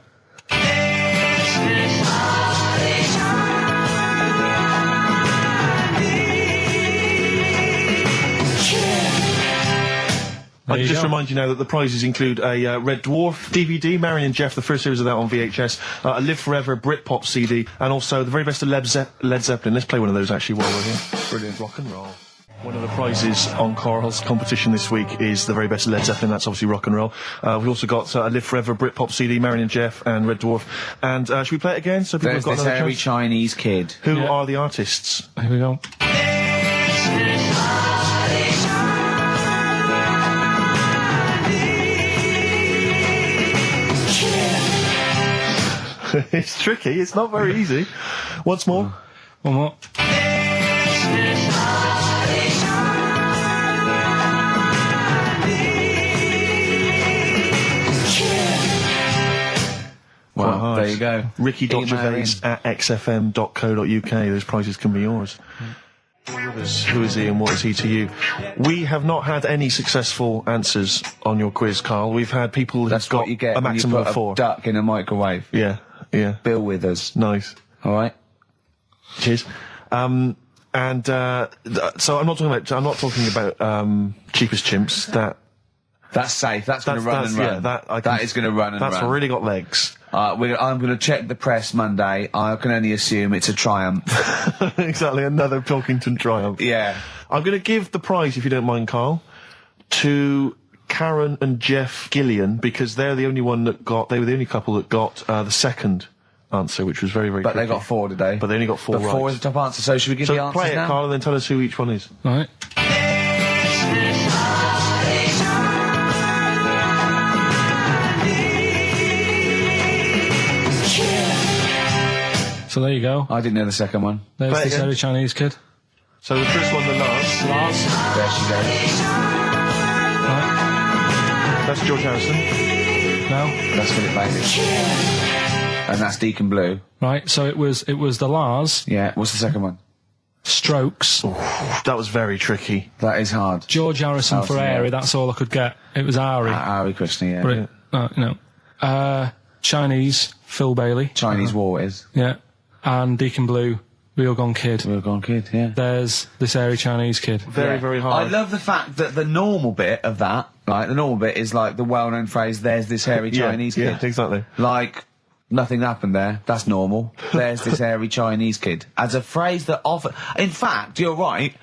I can just remind you now that the prizes include a Red Dwarf DVD, Marion and Jeff, the first series of that on VHS, a Live Forever Britpop CD, and also the very best of Led Zeppelin. Let's play one of those actually while we're here. Brilliant rock and roll. One of the prizes on Karl's competition this week is the very best of Led Zeppelin. That's obviously rock and roll. We've also got a Live Forever Britpop CD, Marion and Jeff, and Red Dwarf. And should we play it again? So people There's have got this another hairy chance? Chinese kid. Who are the artists? Here we go. It's tricky. It's not very easy. Once more. One more. Well, there you go. Ricky.Gervais at xfm.co.uk. Those prizes can be yours. Who is he and what is he to you? We have not had any successful answers on your quiz, Karl. We've had people who've got you get a maximum when you put of 4. A duck in a microwave. Yeah, yeah. Bill Withers. Nice. All right. Cheers. So I'm not talking about Cheapest Chimps. That's safe. That's going to run and run. Yeah, that is going to run and run. That's really got legs. I'm going to check the press Monday. I can only assume it's a triumph. Exactly, another Pilkington triumph. Yeah. I'm going to give the prize, if you don't mind, Karl, to Karen and Jeff Gillian, because they're the only one that they were the only couple that got the second answer, which was very, very But tricky. they got 4 today. But they only got 4 right. 4 is the top answer, so should we give the answers play it, now? Karl, and then tell us who each one is. All right. So there you go. I didn't know the second one. There's Play it this again. hairy Chinese kid. So the first one, the Lars. There she goes. Right. That's George Harrison. No. That's Philip Bailey. And that's Deacon Blue. Right. So it was the Lars. Yeah. What's the second one? Strokes. That was very tricky. That is hard. George Harrison for Airy. That's all I could get. It was Ari. Ari Krishna, yeah. But no. Chinese. Phil Bailey. Chinese War is. Yeah. And Deacon Blue. Real Gone Kid. Real Gone Kid, yeah. There's this hairy Chinese kid. Very, very hard. I love the fact that the normal bit of that, like, the normal bit is like the well-known phrase, there's this hairy Chinese kid. Yeah, exactly. Like, nothing happened there. That's normal. There's this hairy Chinese kid. As a phrase that often... In fact, you're right.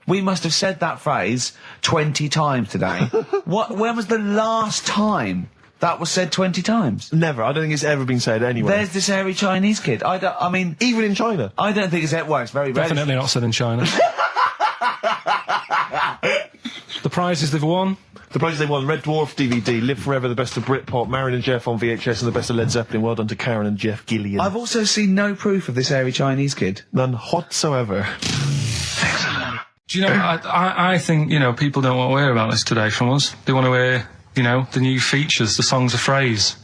We must have said that phrase 20 times today. When was the last time that was said 20 times? Never. I don't think it's ever been said anywhere. There's this hairy Chinese kid. I mean... Even in China. I don't think it's... Well, it's very rare. Definitely not said in China. The prizes they've won. The prizes they won: Red Dwarf DVD, Live Forever, the best of Britpop, Marion and Jeff on VHS, and the best of Led Zeppelin. Well done to Karen and Jeff Gillian. I've also seen no proof of this hairy Chinese kid. None whatsoever. Do you know, I think, people don't want to hear about this today from us. They want to hear, the new features, the songs of phrase.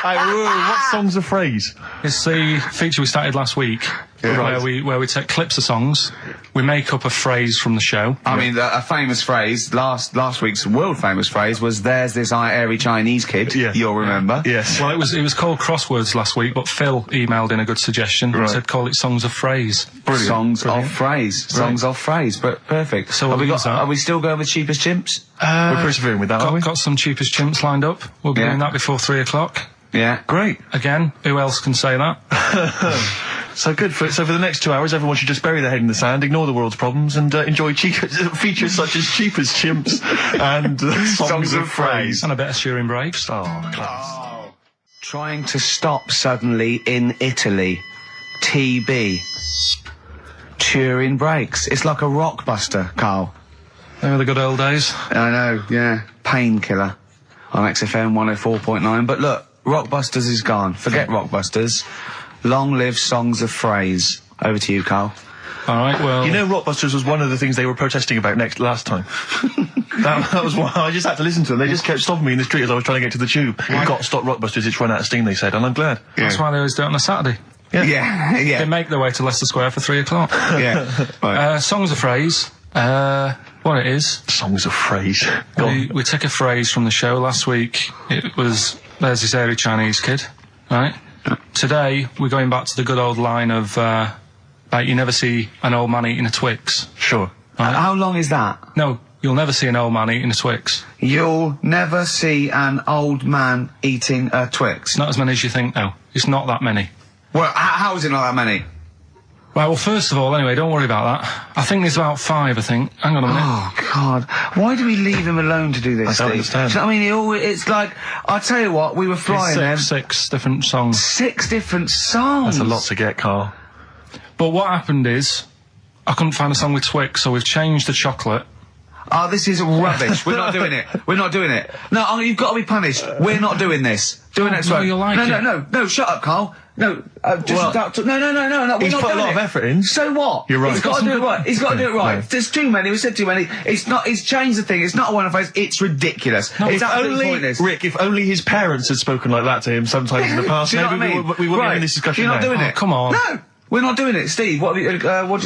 What songs of phrase? It's the feature we started last week, where we take clips of songs, we make up a phrase from the show. I mean, a famous phrase, last week's world famous phrase was, there's this hairy Chinese kid. Yeah. You'll remember. Yes. Well, it was called Crosswords last week, but Phil emailed in a good suggestion and said call it Songs of Phrase. Brilliant. Songs of phrase. Songs of phrase. But perfect. So are we still going with Cheapest Chimps? We're persevering with that, aren't we? Got some Cheapest Chimps lined up. We'll be doing that before 3 o'clock. Yeah. Great. Again, who else can say that? So good. So for the next 2 hours, everyone should just bury their head in the sand, ignore the world's problems, and enjoy features such as Cheapest Chimps and songs of phrase. And a bit of Shearing Braves. Oh, class. Trying to stop suddenly in Italy. TB. Turing brakes. It's like a rockbuster, Karl. They were the good old days. I know, yeah. Painkiller on XFM 104.9. But look, Rockbusters is gone. Forget Rockbusters. Long live Songs of Phrase. Over to you, Karl. All right, well... Rockbusters was one of the things they were protesting about last time. That was why I just had to listen to them. They just kept stopping me in the street as I was trying to get to the tube. You've got to stop Rockbusters, it's run out of steam, they said, and I'm glad. That's why they always do it on a Saturday. Yeah. They make their way to Leicester Square for 3 o'clock. Yeah. Right. Songs of phrase. What it is. Songs of phrase. We took a phrase from the show last week. It was, there's this airy Chinese kid, right? Today, we're going back to the good old line of, like, you never see an old man eating a Twix. Sure. Right? How long is that? No, you'll never see an old man eating a Twix. You'll never see an old man eating a Twix. It's not as many as you think, though. It's not that many. Well, how is it not that many? Right, well, first of all, anyway, don't worry about that. I think there's about 5, I think. Hang on a minute. Oh, God. Why do we leave him alone to do this, I don't Steve? understand. Do you know what I mean? It's like, I'll tell you what, we were flying then. 6 different songs. 6 different songs. That's a lot to get, Carl. But what happened is, I couldn't find a song with Twix, so we've changed the chocolate. Oh, this is rubbish. We're not doing it. We're not doing it. No, you've got to be punished. We're not doing this. Do it next no, one. you'll like it. No, shut up, Carl. No, just no. We're He's not put a doing lot it. of effort in. So what? You're right. He's got to do it right. He's got to do it right. No. There's too many. We said too many. It's not. He's changed the thing. It's not a one-off phrase. It's ridiculous. No, it's absolutely only, pointless. Rick, if only his parents had spoken like that to him sometimes in the past, Do you know maybe what I mean? we wouldn't be in this discussion You're not now. doing it. Come on. No. We're not doing it, Steve. What do you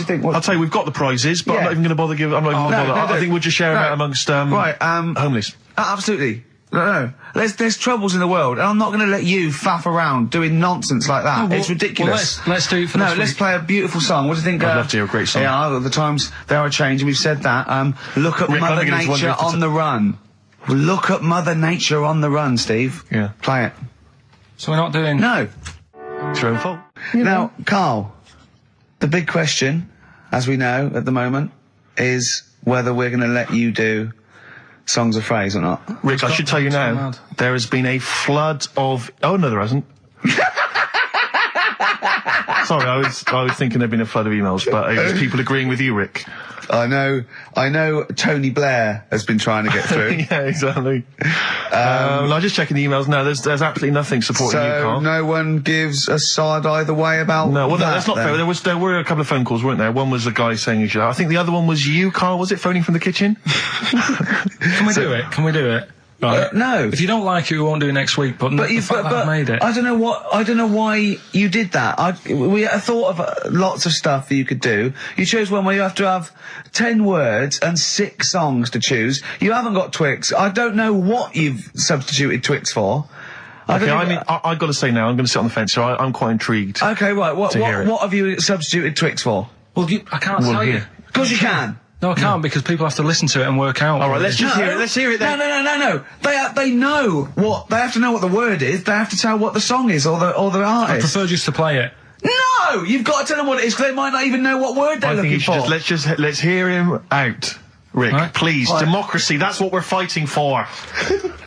think? I'll tell you, we've got the prizes, but I'm not even going to bother giving. I'm not even going to bother. I think we'll just share them out amongst homeless. Absolutely. No. There's troubles in the world, and I'm not going to let you faff around doing nonsense like that. It's ridiculous. Well, let's do it for this let's week. play a beautiful song. What do you think? I'd love to hear a great song. Yeah, the times they are changing. We've said that. Look at Rick, Mother I'm beginning to wonder Nature if it's on the run. Look at Mother Nature on the run, Steve. Yeah. Play it. So we're not doing... No. It's your own fault. Now, Carl, the big question, as we know at the moment, is whether we're going to let you do songs of phrase or not. Rick, I should tell you now, there has been a flood of... Oh, no, there hasn't. Sorry, I was thinking there'd been a flood of emails, but it was people agreeing with you, Rick. I know Tony Blair has been trying to get through. Yeah, exactly. I'm just checking the emails now. There's absolutely nothing supporting you, Carl. No one gives a side either way about No, well, that's not then. fair. There were a couple of phone calls, weren't there? One was a guy saying you should. I think the other one was you, Carl. Was it phoning from the kitchen? Can we do it? Can we do it? Right. No. If you don't like it, we won't do it next week. But I've made it. I don't know why you did that. We thought of lots of stuff that you could do. You chose one where you have to have 10 words and 6 songs to choose. You haven't got Twix. I don't know what you've substituted Twix for. Okay, I've got to say now, I'm going to sit on the fence, so I'm quite intrigued. Okay, right. What have you substituted Twix for? Well, I can't tell you. Of course you can. No, I can't because people have to listen to it and work out. All right, let's just hear it. Let's hear it then. No. They know what they have to know what the word is. They have to tell what the song is or the artist. I prefer just to play it. No, you've got to tell them what it is because they might not even know what word they're looking for. Let's hear him out, Rick. Right. Please, democracy. That's what we're fighting for.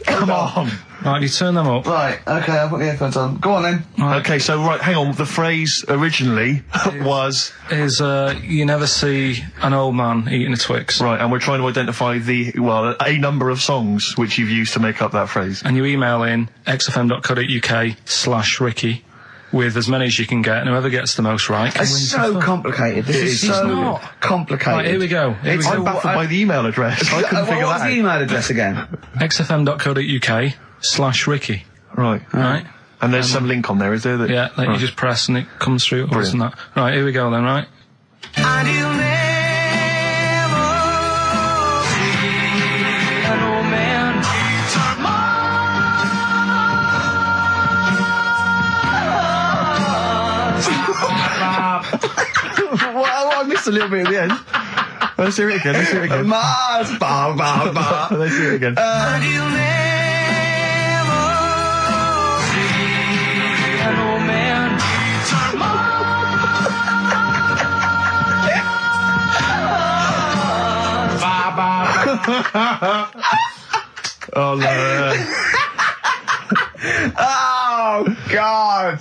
Come on. Right, you turn them up. Right, okay, I'll put the headphones on. Go on then. Right. Okay, so hang on. The phrase originally was you never see an old man eating a Twix. right, and we're trying to identify a number of songs which you've used to make up that phrase. And you email in xfm.co.uk/Ricky with as many as you can get, and whoever gets the most right. It's so complicated. This is so complicated. Right, here we go. I'm baffled by the email address. I couldn't figure what's that the out. email address again? xfm.co.uk/Ricky. Right. Right. And there's some link on there, is there? Yeah, that you just press and it comes through. Brilliant. And that. Right, here we go then, right? And you'll never see an old man turn Well, I missed a little bit at the end. Let's hear it again. Mars, ba ba ba. Let's hear it again. and you'll never see an old man turn Oh no. Oh God.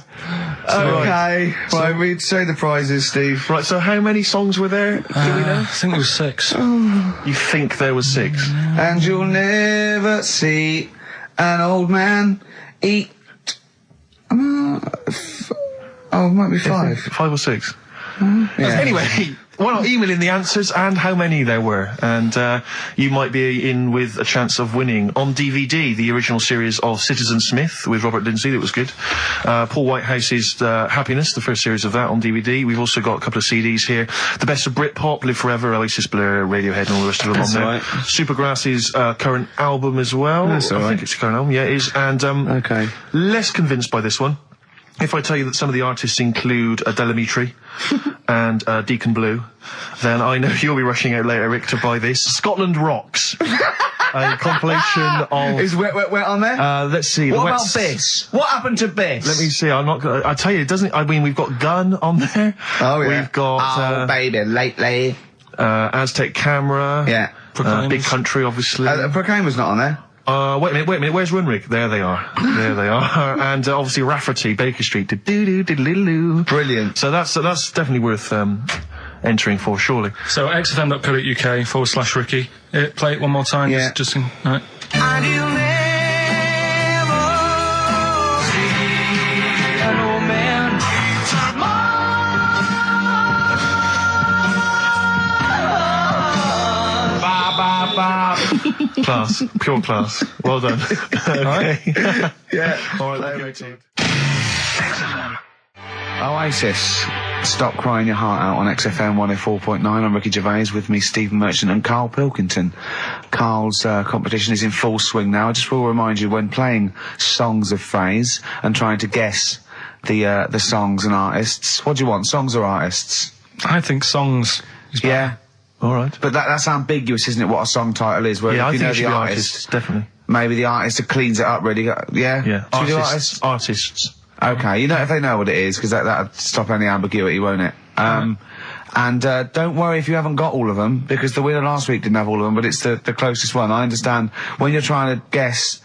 Okay. Right, we'd say the prizes, Steve. Right, so how many songs were there? Do we know? I think there was 6. You think there was 6? And you'll never see an old man eat. It might be 5. 5 or 6? Yeah. Anyway, Well, email in the answers and how many there were, and you might be in with a chance of winning on DVD the original series of Citizen Smith with Robert Lindsay. That was good. Paul Whitehouse's Happiness, the first series of that on DVD. We've also got a couple of CDs here. The Best of Britpop, Live Forever, Oasis, Blur, Radiohead, and all the rest of them on there. Right. Supergrass's current album as well. That's all right. I think it's a current album. Yeah, it is. And okay. Less convinced by this one. If I tell you that some of the artists include Delamitri and Deacon Blue, then I know you'll be rushing out later, Rick, to buy this. Scotland Rocks. A compilation of... Is Wet on there? Let's see. What about Biss? What happened to Biss? Let me see. I'm not gonna... I tell you, it doesn't... I mean, we've got Gun on there. Oh, yeah. We've got... Oh, baby, lately. Aztec Camera. Yeah. Big Country, obviously. Proclaimer's not on there. Wait a minute, where's Runrig? There they are. There they are. And obviously Rafferty, Baker Street, do-do-do-do-do-do. Brilliant. So that's definitely worth entering for, surely. So xfm.co.uk/Ricky. Play it one more time. Yeah. Just right. And you'll never see an old man Class. Pure class. Well done. Okay. Yeah. All right, let's go. Oasis. Stop Crying Your Heart Out on XFM 104.9. I'm Ricky Gervais, with me Stephen Merchant and Karl Pilkington. Karl's competition is in full swing now. I just will remind you, when playing Songs of Phrase and trying to guess the songs and artists, what do you want, songs or artists? I think songs is better. Yeah. All right. But that's ambiguous, isn't it, what a song title is? Where Yeah, if you I know think the it should be artist, artists, definitely. maybe the artist that cleans it up really. Yeah? Yeah. Should we do artists? Artists. Okay, you know, if they know what it is, because that'll stop any ambiguity, won't it? And don't worry if you haven't got all of them, because the winner last week didn't have all of them, but it's the closest one. I understand when you're trying to guess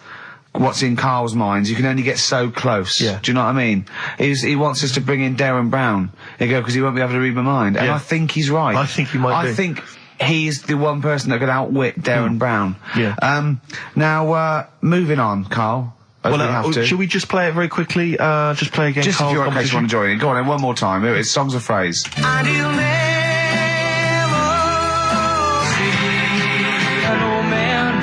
what's in Karl's mind, you can only get so close. Yeah. Do you know what I mean? He wants us to bring in Darren Brown. He go, because he won't be able to read my mind. And Yeah. I think he's right. I think he might be. I think he's the one person that could outwit Darren Brown. Yeah. Now, moving on, Karl. Well, we have to. Should we just play it very quickly? Just play again. Just if you're in case you want to join in. Go on then, one more time. Here it is, Songs of Phrase. and you'll never see an old man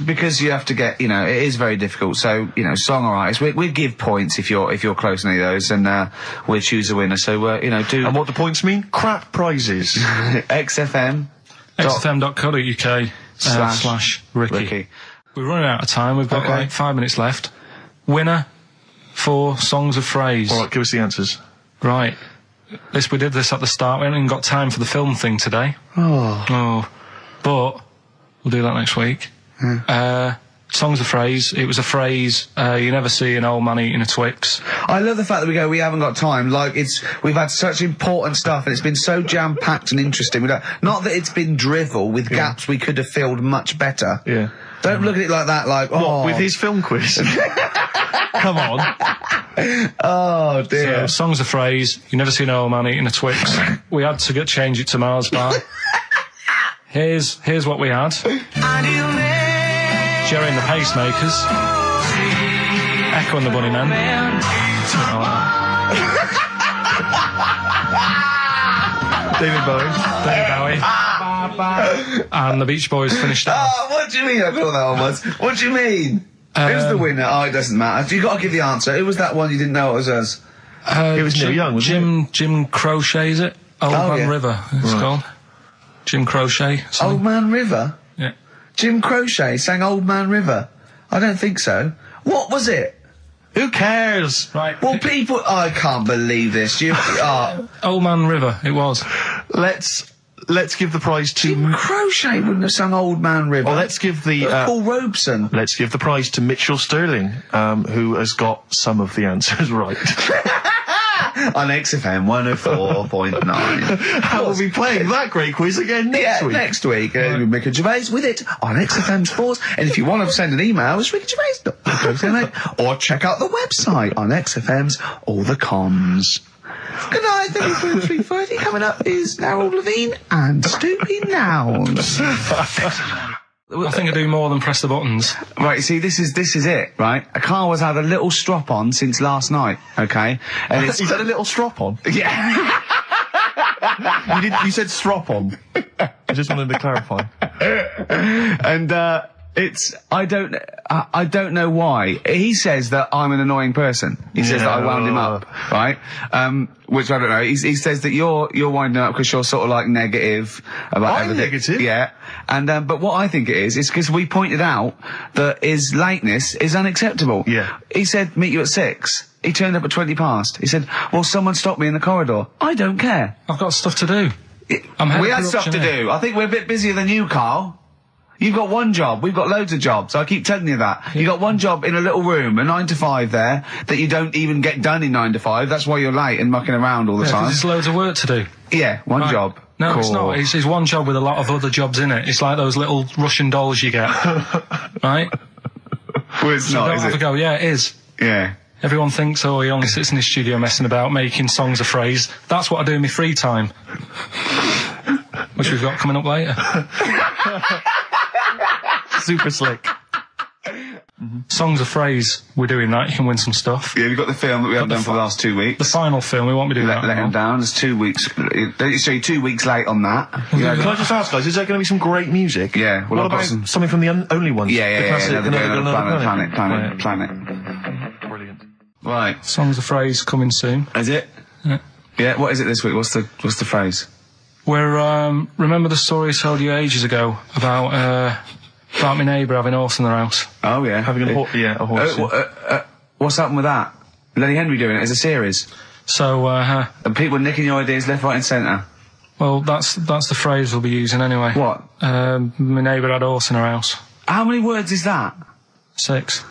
Because you have to get, you know, it is very difficult. So, you know, song or artist, we give points if you're close to any of those, and we'll choose a winner. So, you know, do. And what the points mean? Crap prizes. XFM. xfm.co.uk /Ricky. Ricky. We're running out of time. We've got like 5 minutes left. Winner for Songs of Phrase. All right, give us the answers. Right. We did this at the start. We haven't even got time for the film thing today. Oh. But we'll do that next week. Songs of Phrase. It was a phrase you never see an old man eating a Twix. I love the fact that we haven't got time. Like, we've had such important stuff, and it's been so jam-packed and interesting. Not that it's been drivel with gaps we could have filled much better. Yeah. Don't look at it like that, like, What, with his film quiz? Come on. Oh, dear. So, Songs of Phrase. You never see an old man eating a Twix. We had to change it to Mars Bar. Here's what we had. Jerry and the Pacemakers. Echo and the Bunnymen. David Bowie. And the Beach Boys finished off. Oh, what do you mean? I thought that one was. What do you mean? Who's the winner? Oh, it doesn't matter. You got to give the answer. Who was that one you didn't know it was us? It was Neil Young, wasn't Jim Crochet, is it? Old Man River, it's called. Jim Crochet. Old Man River? Yeah. Jim Crochet sang Old Man River? I don't think so. What was it? Who cares? Right. Well, people... I can't believe this. Old Man River, it was. Let's give the prize to... Jim Crochet wouldn't have sung Old Man River. Well, let's give the... Paul Robeson. Let's give the prize to Mitchell Sterling, who has got some of the answers right. On XFM 104.9. How will we playing that great quiz again next week? Next week. Ricky Gervais with it on XFM Sports. And if you want to send an email, it's rickygervais.co.uk, or check out the website on XFM's All the Comms. Good night, 3:30. Coming up is Narrow Levine and Stoopy Nouns. I think I do more than press the buttons. Right, see, this is it, right? Karl has had a little strop on since last night, okay? And it's... He's had a little strop on? Yeah. You said strop on. I just wanted to clarify. And, I don't know why. He says that I'm an annoying person. He says that I wound him up, right? Which I don't know. He says that you're winding up because you're sort of like negative about everything. Negative? Yeah. And, but what I think it is because we pointed out that his lateness is unacceptable. Yeah. He said, meet you at 6. He turned up at 20 past. He said, well, someone stopped me in the corridor. I don't care. I've got stuff to do. We had stuff to do. I think we're a bit busier than you, Karl. You've got one job. We've got loads of jobs. I keep telling you that. You got one job in a little room, a 9 to 5 there, that you don't even get done in 9 to 5. That's why you're late and mucking around all the time. There's loads of work to do. Yeah, one job. No, cool. It's not. It's one job with a lot of other jobs in it. It's like those little Russian dolls you get. Right? Well, it's so not, don't is have it? a go. Yeah, it is. Yeah. Everyone thinks, oh, he only sits in his studio messing about, making songs of phrase. That's what I do in my free time. Which we've got coming up later. Super slick. Songs of phrase, we're doing that. You can win some stuff. Yeah, we've got the film that we haven't done for the last 2 weeks. The final film, we won't be doing that. Let him down. It's 2 weeks. So you're 2 weeks late on that. Can I just ask, guys, is there going to be some great music? Yeah. Well, what about something from the only ones? Yeah. Planet. Brilliant. Right. Songs of phrase coming soon. Is it? Yeah. What is it this week? What's the phrase? We're remember the story I told you ages ago about my neighbour having a horse in their house. Oh yeah, having a horse. What's happened with that? Lenny Henry doing it as a series. So and people nicking your ideas left, right, and centre. Well, that's the phrase we'll be using anyway. What? My neighbour had a horse in her house. How many words is that? 6.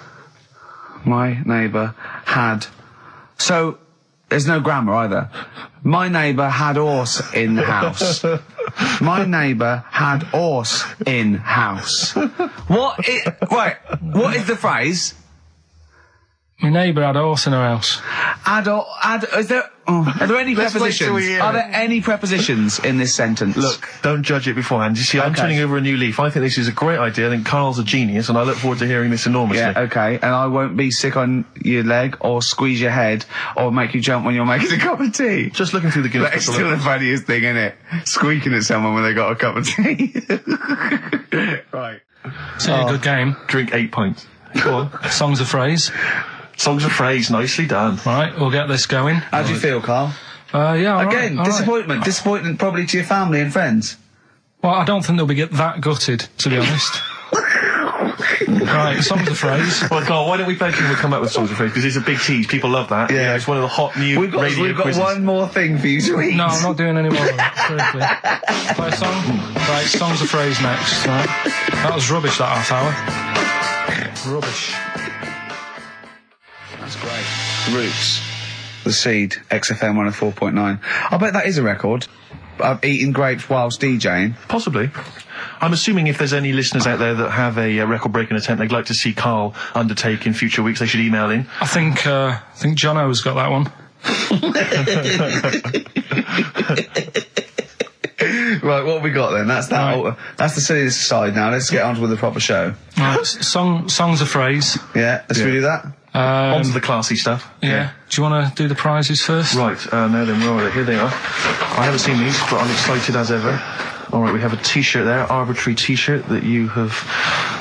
My neighbour had. So there's no grammar either. My neighbour had horse in the house. My neighbour had horse in house. What is the phrase? My neighbour had a horse in her house. Are there any prepositions? Are there any prepositions in this sentence? Look, don't judge it beforehand. You see, I'm turning over a new leaf. I think this is a great idea. I think Karl's a genius, and I look forward to hearing this enormously. Yeah, okay. And I won't be sick on your leg, or squeeze your head, or make you jump when you're making a cup of tea. Just looking through the Guinness Book. That's still the funniest thing, isn't it? Squeaking at someone when they got a cup of tea. Right. It's a good game. Drink 8 pints. Go on. Songs of phrase. Songs of phrase, nicely done. Right, we'll get this going. How do you feel, Karl? Yeah, Again, disappointment. Right. Disappointment probably to your family and friends. Well, I don't think they'll be that gutted, to be honest. Right, songs of phrase. Well, Karl, why don't we play and we'll come up with songs of phrase, because it's a big tease. People love that. Yeah. It's one of the hot new We've got quizzes. one more thing for you to eat. No, I'm not doing any more of that. Play a song? Right, songs of phrase next. Right. That was rubbish, that half hour. Rubbish. That's great. Roots. The Seed, XFM 104.9. I bet that is a record. Eating grapes whilst DJing. Possibly. I'm assuming if there's any listeners out there that have a record-breaking attempt they'd like to see Karl undertake in future weeks, they should email in. I think Jono's got that one. Right, what have we got then? That's that. Right. That's the silliness aside now. Let's get on with the proper show. Right, songs of phrase. Yeah, let's do that. On to the classy stuff. Yeah. Do you want to do the prizes first? Right, now then, where are they? Here they are. I haven't seen these, but I'm excited as ever. Alright, we have a t-shirt there, arbitrary t-shirt that you have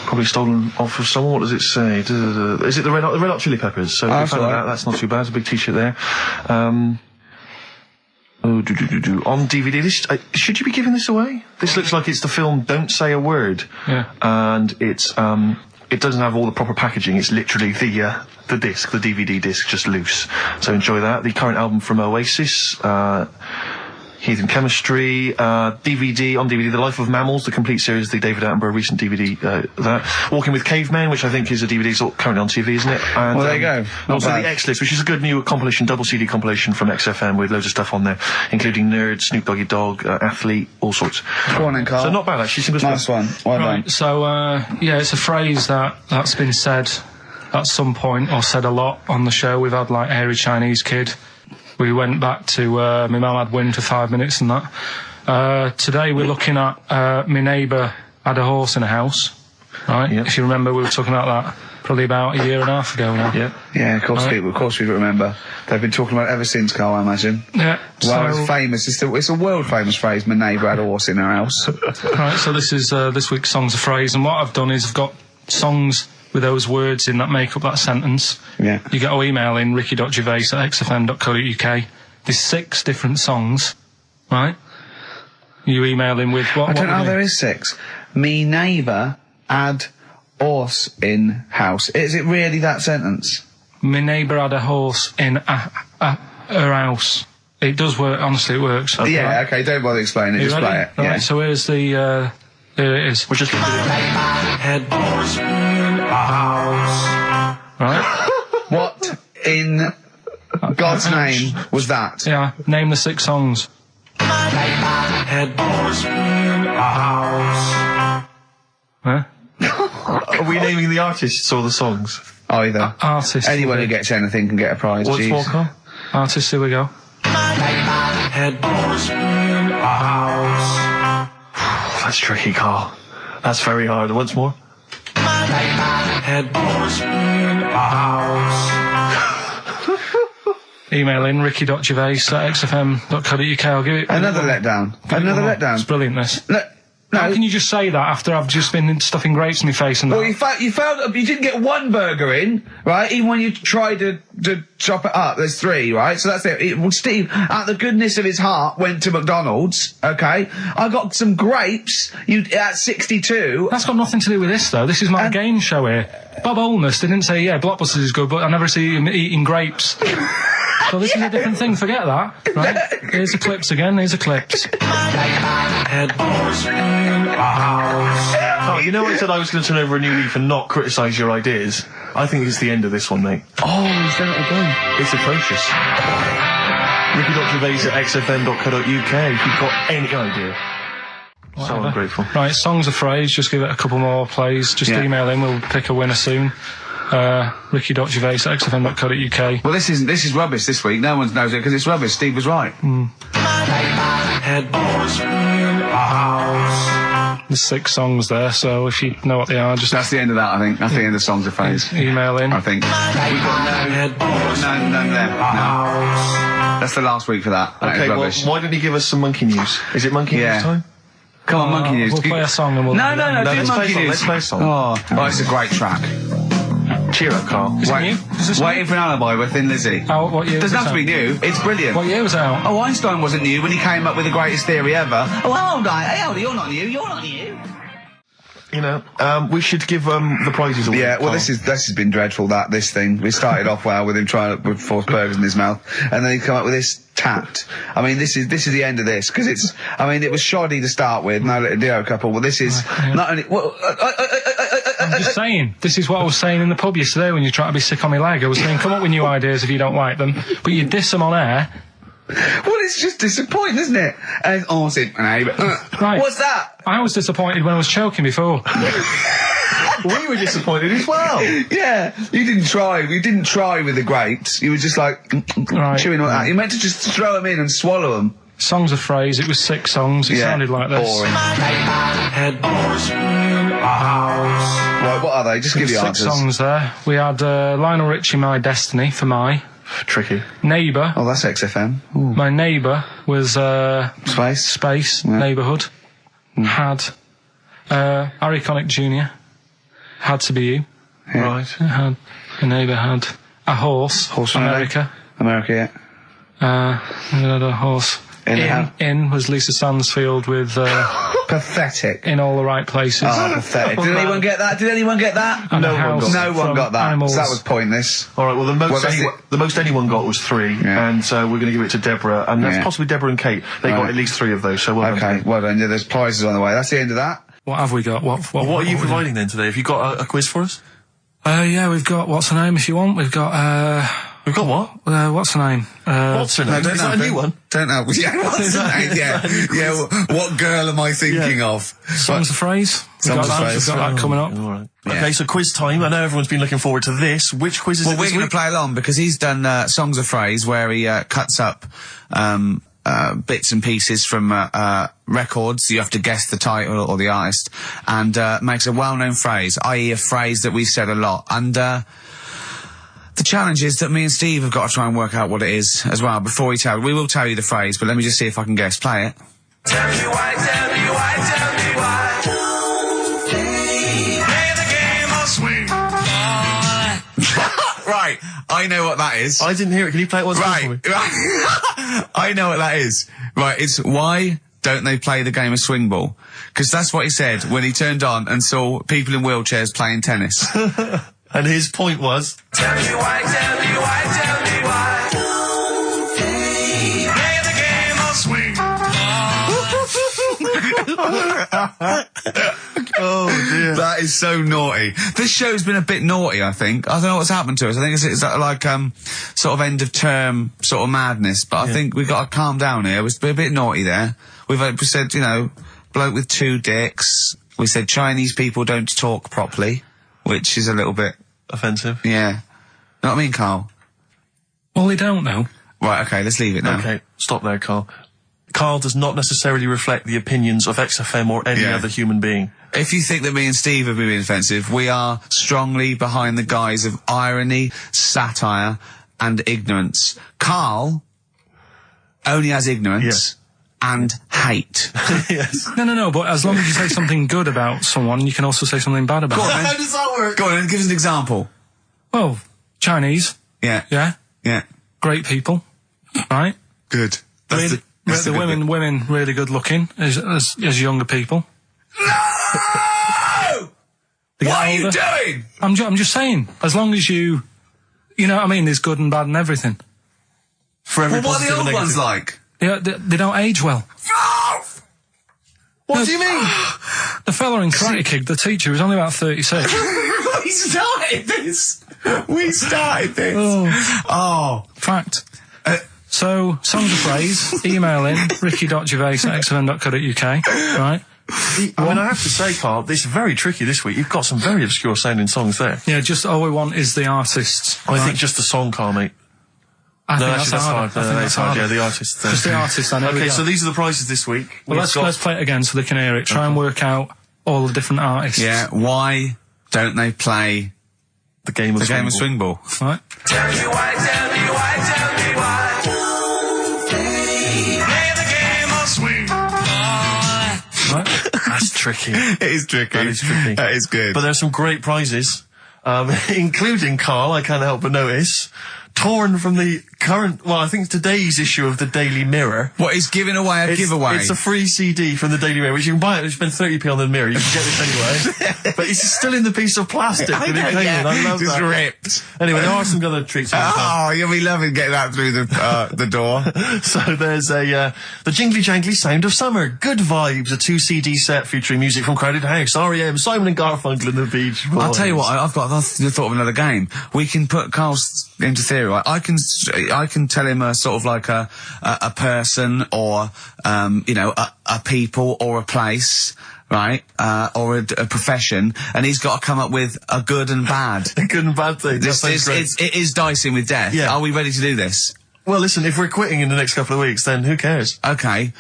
probably stolen off of someone. What does it say? Is it the Red Hot Chili Peppers? So if you found that, that's not too bad. It's a big t-shirt there. On DVD, this should you be giving this away? This looks like it's the film Don't Say a Word. Yeah. And it's it doesn't have all the proper packaging. It's literally the disc, the DVD disc, just loose. So enjoy that. The current album from Oasis, Heathen Chemistry, DVD, on DVD, The Life of Mammals, the complete series, the David Attenborough recent DVD, that. Walking with Cavemen, which I think is a DVD, it's currently on TV, isn't it? And, well, there you go. Also the X-List, which is a good new compilation, double CD compilation from XFM with loads of stuff on there, including Nerd, Snoop Doggy Dogg, Athlete, all sorts. Go on then, Karl. So not bad, actually. Simple nice one. Well done. Right, so, yeah, it's a phrase that's been said at some point, or said a lot on the show. We've had, like, Hairy Chinese Kid. We went back to my mum had wind for 5 minutes and that. Today we're looking at my neighbour had a horse in a house. right? Yep. If you remember, we were talking about that probably about a year and a half ago now. Yeah. Yeah, of course, Right. of course we remember. They've been talking about it ever since, Carl, I imagine. Yeah. Well, it's famous. It's a world famous phrase. My neighbour had a horse in her house. Right, so this is this week's Songs of Phrase, and what I've done is I've got songs with those words in that make up that sentence. Yeah. You get to email in ricky.gervais@xfm.co.uk. There's 6 different songs, right? You email in with what? I don't what know, would there you- is 6. Me neighbour had horse in house. Is it really that sentence? My neighbour had a horse in her house. It does work, honestly, it works. Yeah, okay, don't bother explaining it, You just ready? play it. Right, Yeah. so here's the, here it is. We're just going to do it. Head horse in a house. Right? What in God's name was that? Yeah, name the 6 songs. Head horse in a house. Huh? Are we naming the artists or the songs? Either. Artists. Anyone who gets anything can get a prize. What's jeez. more, Carl? Artists, here we go. Head horse in a house. That's tricky, Carl. That's very hard. Once more. Head horse in a house. Email in ricky.gervais@xfm.co.uk. I'll give it Another letdown. give it Another one more. letdown. It's brilliant, this. How No. can you just say that after I've just been stuffing grapes in my face and that? Well, you didn't get one burger in, right? Even when you tried to chop it up, there's 3, right? So that's it. Well, Steve, out the goodness of his heart, went to McDonald's, okay? I got some grapes, at 62. That's got nothing to do with this, though. This is my game show here. Bob Holness didn't say, yeah, Blockbusters is good, but I never see him eating grapes. So this is a different thing, forget that. Right? Here's the clips again, here's the clips. Head horse in a house. Oh, you know I said I was going to turn over a new leaf and not criticise your ideas? I think it's the end of this one, mate. Oh, he's done it again. It's atrocious. Ricky.gervais@xfm.co.uk if you've got any idea. So Whatever. ungrateful. Right, Songs of Phrase, just give it a couple more plays. Just Yeah. email in, we'll pick a winner soon. Ricky.gervais@xfm.co.uk. Well, this is rubbish this week. No one knows it because it's rubbish. Steve was right. Head horse in a house. There's 6 songs there, so if you know what they are, just That's the end of that, I think. That's the end of Songs of Phrase. email in. I think. We've got Head horse none there. No. house. That's the last week for that. That Okay, is well, rubbish. why don't you give us some monkey news? Is it monkey Yeah. news time? Come on, Monkey News. We'll play a song and we'll... No, No, do let's play a Monkey song, News. let's play a song. Oh, it's a great track. Cheer up, Carl. Is it new? Is this Waiting for an Alibi with Thin Lizzy. Oh, what year was Doesn't it have to be out? new. It's brilliant. What year was it out? Oh, Einstein wasn't new when he came up with the greatest theory ever. Oh, hold on. Hey, hold on. You're not new. You're not new. You know, we should give the prizes away. Yeah, well, Carl. this has been dreadful. This thing. We started off well with him trying to force burgers in his mouth, and then he come up with this tapped. I mean, this is the end of this because it's. I mean, it was shoddy to start with. No little Dio couple. Well, this is not only. Well, I'm just saying, this is what I was saying in the pub yesterday when you try to be sick on my leg. I was saying, come up with new ideas if you don't like them, but you diss them on air. well, it's just disappointing, isn't it? And awesome. Right. What's that? I was disappointed when I was choking before. We were disappointed as well. Yeah, you didn't try. You didn't try with the grapes. You were just like Right. chewing on that. You meant to just throw them in and swallow them. Songs of Phrase, it was 6 songs, it Yeah. sounded like this. Boring. Head horse in a house. Right, what are they? Just give the 6 answers. songs there. We had Lionel Richie, My Destiny, for my. Tricky. Neighbour, Oh, that's XFM. Ooh. my neighbour was Space. Space, Yeah. Neighbourhood. Had Harry Connick Jr. Had to be you. Right. Had a neighbour had a horse. Horse America. America, yeah. We had a horse. In was Lisa Stansfield with Pathetic. In All the Right Places. Oh, pathetic. Did anyone get that? Did anyone get that? And no a one house got No one from got that. Animals. So that was pointless. All right. Well, the most that's the most anyone got was 3, Yeah. and so we're going to give it to Deborah, and that's Yeah. possibly Deborah and Kate. They got Right. at least 3 of those. So well done. Okay, well done. Yeah, there's prizes on the way. That's the end of that. What have we got? What Well, what are you we got? providing then today? Have you got a quiz for us? Yeah, we've got, what's her name if you want? We've got, We've got what? what's her name? What's her name? Is that a new one? Don't know. Yeah, what's the name? Yeah. What girl am I thinking of? Songs of Phrase. We've Songs got of that. Phrase. We've got that coming up. All right. Yeah. Okay, so quiz time. I know everyone's been looking forward to this. Which quiz is Well, it we're this going to week? play along because he's done Songs of Phrase where he cuts up bits and pieces from records. You have to guess the title or the artist, and makes a well-known phrase, i.e. a phrase that we've said a lot. And the challenge is that me and Steve have got to try and work out what it is as well before we will tell you the phrase, but let me just see if I can guess. Play it. Tell me why, tell me why, tell me why. Play the game of swing. Right, I know what that is. I didn't hear it. Can you play it once more for me? I know what that is. Right, it's why don't they play the game of swing ball? Because that's what he said when he turned on and saw people in wheelchairs playing tennis. And his point was... Tell me why, tell me why, tell me why. Play the game of swing. Oh dear. That is so naughty. This show's been a bit naughty, I think. I don't know what's happened to us. I think it's like sort of end of term sort of madness, but I think we've got to calm down here. We're a bit naughty there. We said, you know, bloke with 2 dicks. We said Chinese people don't talk properly, which is a little bit... offensive. Yeah. Know what I mean, Carl? Well, they don't know. Right, okay, let's leave it now. Okay, stop there, Carl. Carl does not necessarily reflect the opinions of XFM or any other human being. If you think that me and Steve have been being offensive, we are strongly behind the guise of irony, satire, and ignorance. Carl only has ignorance and hate. Yes. No, but as long as you say something good about someone, you can also say something bad about them. How does that work? Go on, and give us an example. Well, Chinese. Yeah. Yeah? Yeah. Great people. Right? Good. The women really good looking as younger people. No! What are you doing? I'm just saying, as long as you know what I mean, there's good and bad and everything. For every What are the old ones like? They don't age well. What do you mean? The fella in Karate Kid, the teacher, was only about 36. We started this. Oh. Fact. So, songs of praise, email in, ricky.gervais@xfm.co.uk, right? I mean, I have to say, Carl, this is very tricky this week. You've got some very obscure sounding songs there. Yeah, just all we want is the artists. I think just the song, Carl, mate. I think that's hard. That's hard. Yeah, the artist. Just the artist. I know. Okay, so these are the prizes this week. Well, let's play it again so they can hear it. Try and work out all the different artists. Yeah. Why don't they play the game of swing ball? Right. Tell me why, tell me why, tell me why. Play the game of swing. Right. That's tricky. It is tricky. That is tricky. That is good. But there's some great prizes, including, Carl, I can't help but notice, torn from the current, well, I think today's issue of the Daily Mirror. What, he's giving away a giveaway? It's a free CD from the Daily Mirror, which you can buy it, you spend 30p on the Mirror, you can get this anyway. But it's still in the piece of plastic that it came in. I love just that. ripped. Anyway, there are some other treats. Oh, you'll be loving getting that through the door. So there's the Jingly Jangly Sound of Summer, Good Vibes, a 2 CD set featuring music from Crowded House, R.E.M., Simon and Garfunkel and the Beach Boys. I'll tell you what, I've thought of another game. We can put Carl's into theory, right? I can tell him a sort of like a person or, you know, a people or a place, right? Or a profession, and he's got to come up with a good and bad. A good and bad thing. It is dicing with death. Yeah. Are we ready to do this? Well, listen, if we're quitting in the next couple of weeks, then who cares? Okay.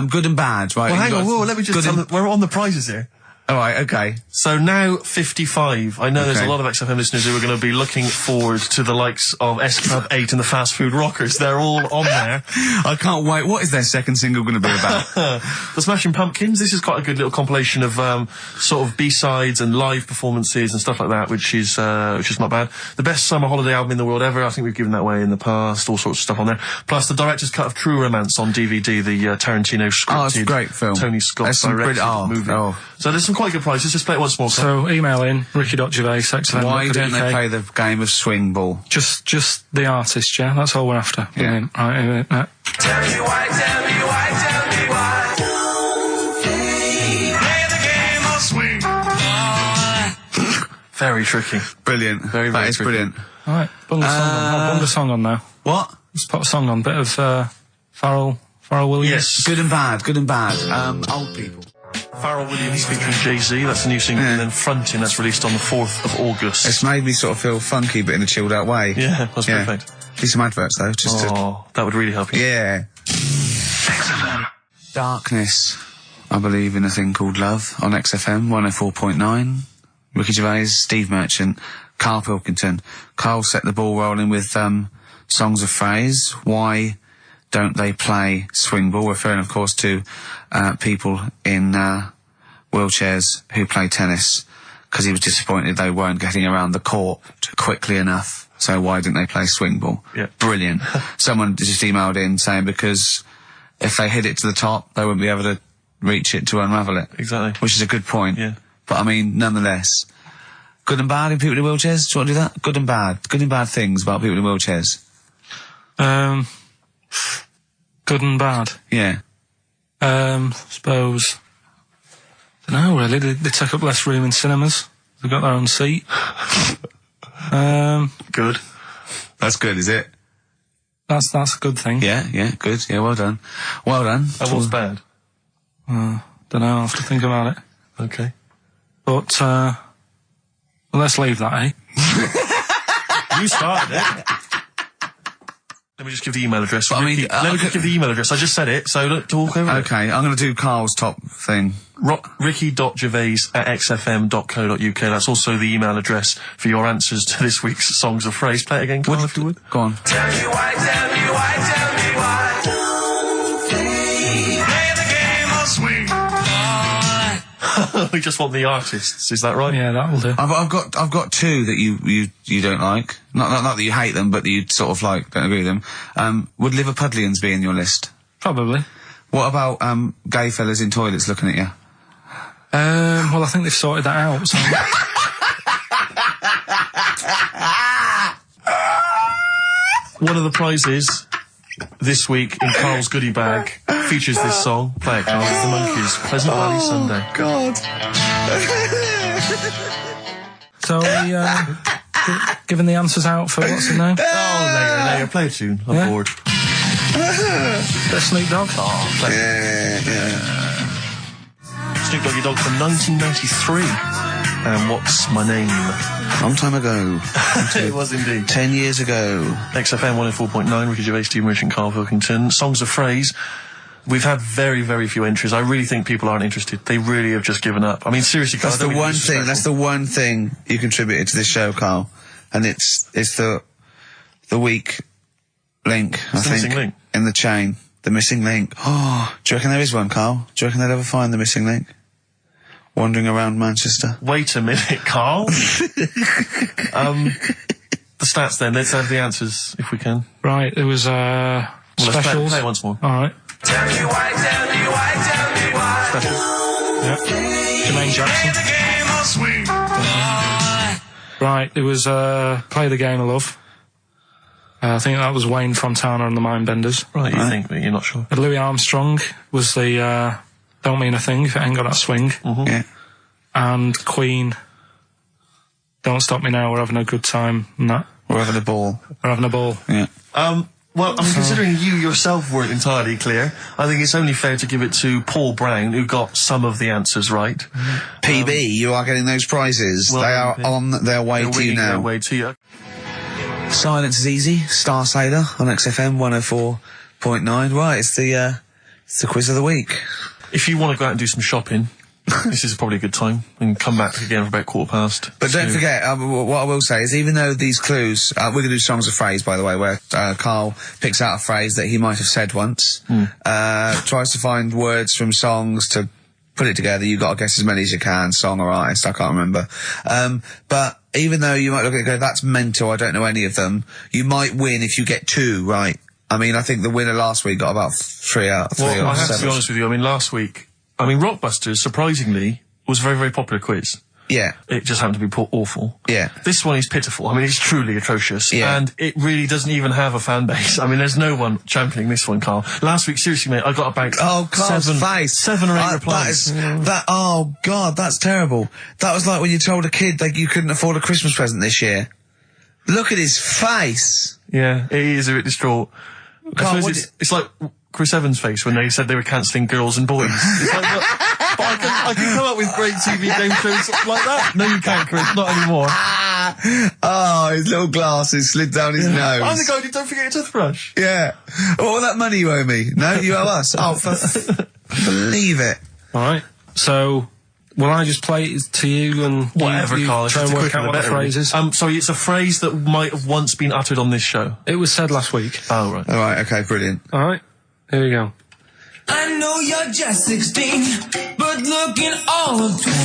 Good and bad, right? Well, hang on, let me just tell them, we're on the prizes here. Alright, okay. So now 55. I know there's a lot of XFM listeners who are going to be looking forward to the likes of S Club 8 and the Fast Food Rockers. They're all on there. I can't wait. What is their second single going to be about? The Smashing Pumpkins. This is quite a good little compilation of sort of B-sides and live performances and stuff like that, which is not bad. The best summer holiday album in the world ever. I think we've given that away in the past. All sorts of stuff on there. Plus the director's cut of True Romance on DVD, the Tarantino scripted. Oh, it's a great film. Tony Scott directed movie. So there's some quite good prizes. Just play it once more. So email in ricky.gervais@xfm.co.uk. Why don't they play the game of swing ball? Just the artist, yeah. That's all we're after. Yeah. Right. Tell me why, tell me why, tell me why. Play the game of swing. Very tricky. Brilliant. Very that is tricky. brilliant. All right. Bung a song on now. What? Let's put a song on. Bit of Pharrell Williams. Yes. Good and bad. Good and bad. Old people. Pharrell Williams featuring Jay-Z, that's a new single, and then Frontin', that's released on the 4th of August. It's made me sort of feel funky, but in a chilled out way. Yeah, that's perfect. Do some adverts though, just that would really help you. Yeah. Darkness. I believe in a thing called love on XFM 104.9. Ricky Gervais, Steve Merchant, Karl Pilkington. Karl set the ball rolling with songs of phrase. Why don't they play swing ball? Referring, of course, to people in wheelchairs who play tennis, because he was disappointed they weren't getting around the court quickly enough. So why didn't they play swing ball? Yeah. Brilliant. Someone just emailed in saying because if they hit it to the top, they wouldn't be able to reach it to unravel it. Exactly. Which is a good point. Yeah. But I mean, nonetheless, good and bad in people in wheelchairs? Do you want to do that? Good and bad. Good and bad things about people in wheelchairs. Good and bad. Yeah. Suppose. Dunno, really. They take up less room in cinemas. They've got their own seat. Good. That's good, is it? That's a good thing. Yeah, good. Yeah, well done. Well done. And what's bad? Dunno, I'll have to think about it. Okay. But, well, let's leave that, eh? You started it. Let me just give the email address. But Ricky, let me just give the email address. I just said it, so don't talk over it. Okay, I'm going to do Karl's top thing. Ricky.gervais@xfm.co.uk. That's also the email address for your answers to this week's Songs of Phrase. Play it again, Karl, if you would. Go on. Tell me why, tell me why, tell me why. Don't play the game of swing ball. We just want the artists, is that right? Yeah, that'll do. I've got two that you don't like. Not that you hate them, but that you sort of like, don't agree with them. Would Liverpudlians be in your list? Probably. What about, gay fellas in toilets looking at you? Well, I think they've sorted that out, so... One of the prizes this week in Karl's goodie bag features this song. Play it, Karl. It's the Monkees. Pleasant Valley Sunday. God. So, giving the answers out for what's the name? Oh, later. Play a tune. I'm bored. The Snoop Dogg? Oh, play it. Yeah. Snoop Doggy Dogg from 1993. And What's My Name? Long time ago. It was indeed. 10 years ago. XFM 104.9, Ricky Gervais, Steve Merchant, Karl Pilkington. Songs of Phrase. We've had very, very few entries. I really think people aren't interested. They really have just given up. I mean, seriously, Karl, That's the one thing you contributed to this show, Karl. And it's the weak link, I think. Missing link. In the chain. The missing link. Oh, do you reckon there is one, Karl? Do you reckon they'll ever find the missing link? Wandering around Manchester. Wait a minute, Karl. The stats then. Let's have the answers, if we can. Right, it was, Well, specials. play it once more. Alright. Tell me why, tell me why, tell me why. Special. Yep. Jermaine Jackson. The game of swing ball. Right, it was, Play the Game of Love. I think that was Wayne Fontana and the Mindbenders. Right, you think, but you're not sure. Louis Armstrong was the, Don't Mean a Thing if it ain't got that swing. Mm-hmm. Yeah. And Queen, Don't Stop Me Now, We're Having a Good Time, and that. We're having a ball. We're having a ball. Yeah. Well, I mean, considering you yourself weren't entirely clear, I think it's only fair to give it to Paul Brown, who got some of the answers right. PB, you are getting those prizes. Well, they are on their way They're to you winging now. their way to you. Silence is Easy, Star Sailor on XFM 104.9. Right, it's the quiz of the week. If you want to go out and do some shopping, this is probably a good time. And come back again for about 2:15. But don't forget, what I will say is, even though these clues, we're going to do Songs of Phrase, by the way, where Karl picks out a phrase that he might have said once, tries to find words from songs to put it together. You've got to guess as many as you can, song or artist, I can't remember. But even though you might look at it and go, that's mental, I don't know any of them, you might win if you get 2 right. I mean, I think the winner last week got about 3 out of 3 Well, or I have 7. to be honest with you, I mean, last week, Rockbusters, surprisingly, was a very, very popular quiz. Yeah. It just happened to be awful. Yeah. This one is pitiful. I mean, it's truly atrocious. Yeah. And it really doesn't even have a fan base. I mean, there's no one championing this one, Karl. Last week, seriously, mate, I got about Karl's face. 7 or 8 replies. Oh God, that's terrible. That was like when you told a kid that you couldn't afford a Christmas present this year. Look at his face. Yeah, it is a bit distraught. Karl, I suppose it's like Chris Evans' face when they said they were cancelling Girls and Boys. It's like, look, but I can come up with great TV game shows like that. No, you can't, Chris. Not anymore. Oh, his little glasses slid down his nose. I'm the guy who don't forget your toothbrush. Yeah. What was that money you owe me? No, you owe us. Oh, Believe it. All right. So, will I just play it to you and whatever, Carl? try and work out what the phrase is? Sorry, it's a phrase that might have once been uttered on this show. It was said last week. Oh, right. All right, okay, brilliant. All right. Here we go. I know you're just 16, but looking all of 21.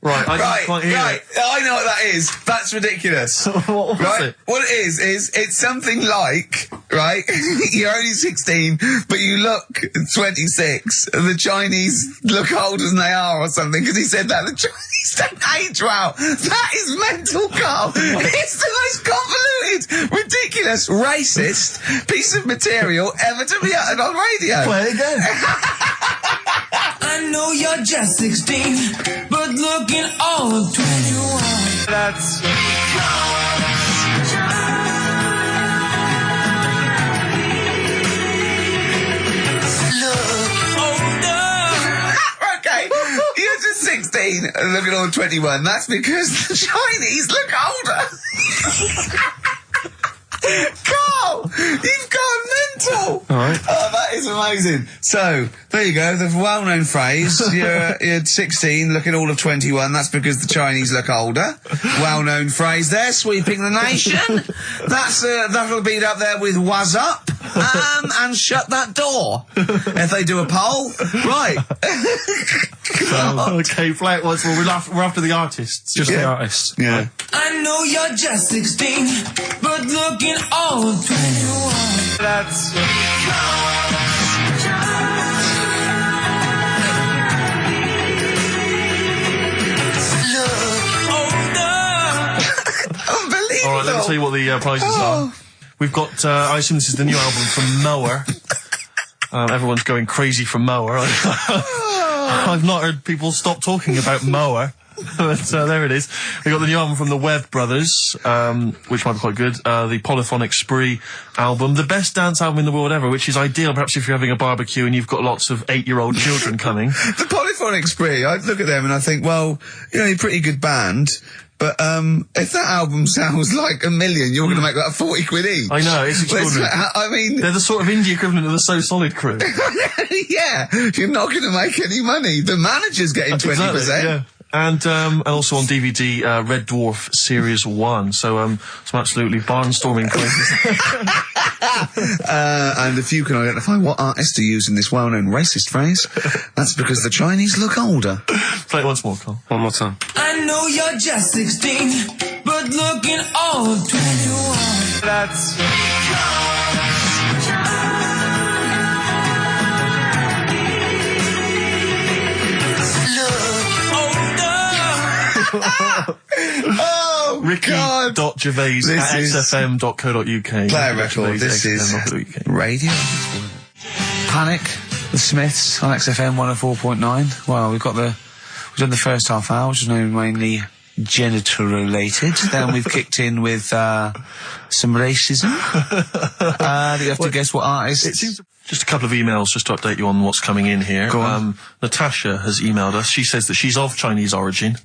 Right, I didn't quite hear right. it. I know what that is. That's ridiculous. What was it? What it is it's something like, right, you're only 16, but you look 26, and the Chinese look older than they are or something, because he said that the Chinese don't age well. That is mental, Carl. It's the most convoluted, ridiculous, racist piece of material ever to be uttered on radio. Play it again. I know you're just 16, but looking all of 21. That's... Okay, you're just 16 and looking all 21. That's because the Chinese look older. Carl, you've gone mental. All right. Oh, that is amazing. So, there you go, the well-known phrase, you're 16, looking all of 21, that's because the Chinese look older. Well-known phrase there, sweeping the nation. That'll be up there with "was up," and "shut that door." If they do a poll. Right. Okay, play it once more. We're after the artists. Just the artists. Yeah. I know you're just 16, but looking all of 21. That's... Unbelievable. All right, let me tell you what the prizes are. We've got, I assume this is the new album from Mower. Everyone's going crazy for Mower. I've not heard people stop talking about Mower. But there it is. We got the new album from the Webb Brothers, which might be quite good. The Polyphonic Spree album, the best dance album in the world ever, which is ideal perhaps if you're having a barbecue and you've got lots of 8-year-old children coming. The Polyphonic Spree, I look at them and I think, well, you know, you're a pretty good band, but if that album sounds like $1 million, you're going to make that 40 quid each. I know, it's extraordinary. I mean... They're the sort of indie equivalent of the So Solid crew. Yeah, you're not going to make any money. The manager's getting 20%. Exactly, yeah. And also on DVD, Red Dwarf Series 1. So, some absolutely barnstorming quizzes. And if you can identify what artist are using this well-known racist phrase, that's because the Chinese look older. Play it once more, Carl. One more time. I know you're just 16, but looking all of 21. That's... Oh, God. Ricky.Gervais at XFM.co.uk. Play a record. This is radio. Panic, the Smiths on XFM 104.9. Well, we've done the first half hour, which is mainly genital related. Then we've kicked in with some racism. You have to guess what artist. It seems just a couple of emails just to update you on what's coming in here. Go on. Natasha has emailed us. She says that she's of Chinese origin,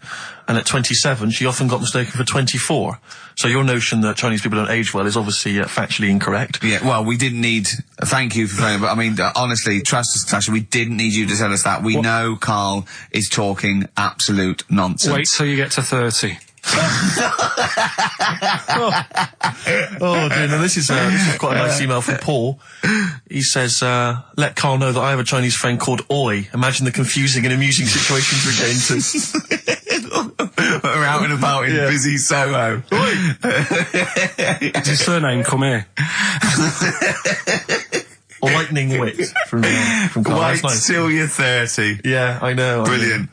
and at 27 she often got mistaken for 24. So your notion that Chinese people don't age well is obviously factually incorrect. Yeah, well, we didn't need... Thank you for playing, but I mean, honestly, trust us, Natasha, we didn't need you to tell us that. We know Carl is talking absolute nonsense. Wait till you get to 30. Oh dear, now this is quite a nice email from Paul. He says, let Carl know that I have a Chinese friend called Oi. Imagine the confusing and amusing situations we get into. We're out and about in busy Soho. Is his surname come here? Or lightning wit from Carl. Wait That's nice. till you're 30. Yeah, I know. Brilliant.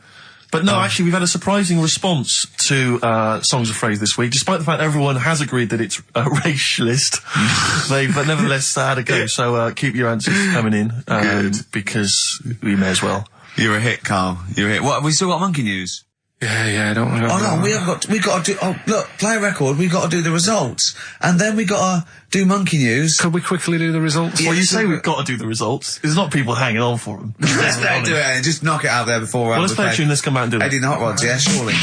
But no, actually, we've had a surprising response to Songs of Phrase this week, despite the fact everyone has agreed that it's racialist. They've nevertheless had a go. So keep your answers coming in, because we may as well. You're a hit, Carl. You're a hit. What, have we still got Monkey News? Yeah, don't worry. Oh no, we got to do, look, play a record, we got to do the results. And then we got to do Monkey News. Could we quickly do the results? Well, you say we've got to do the results. There's not people hanging on for them. Let's do it and just knock it out there before... Well, let's play a tune, let's come out and do it. Eddie and the Hot Rods, yeah, surely.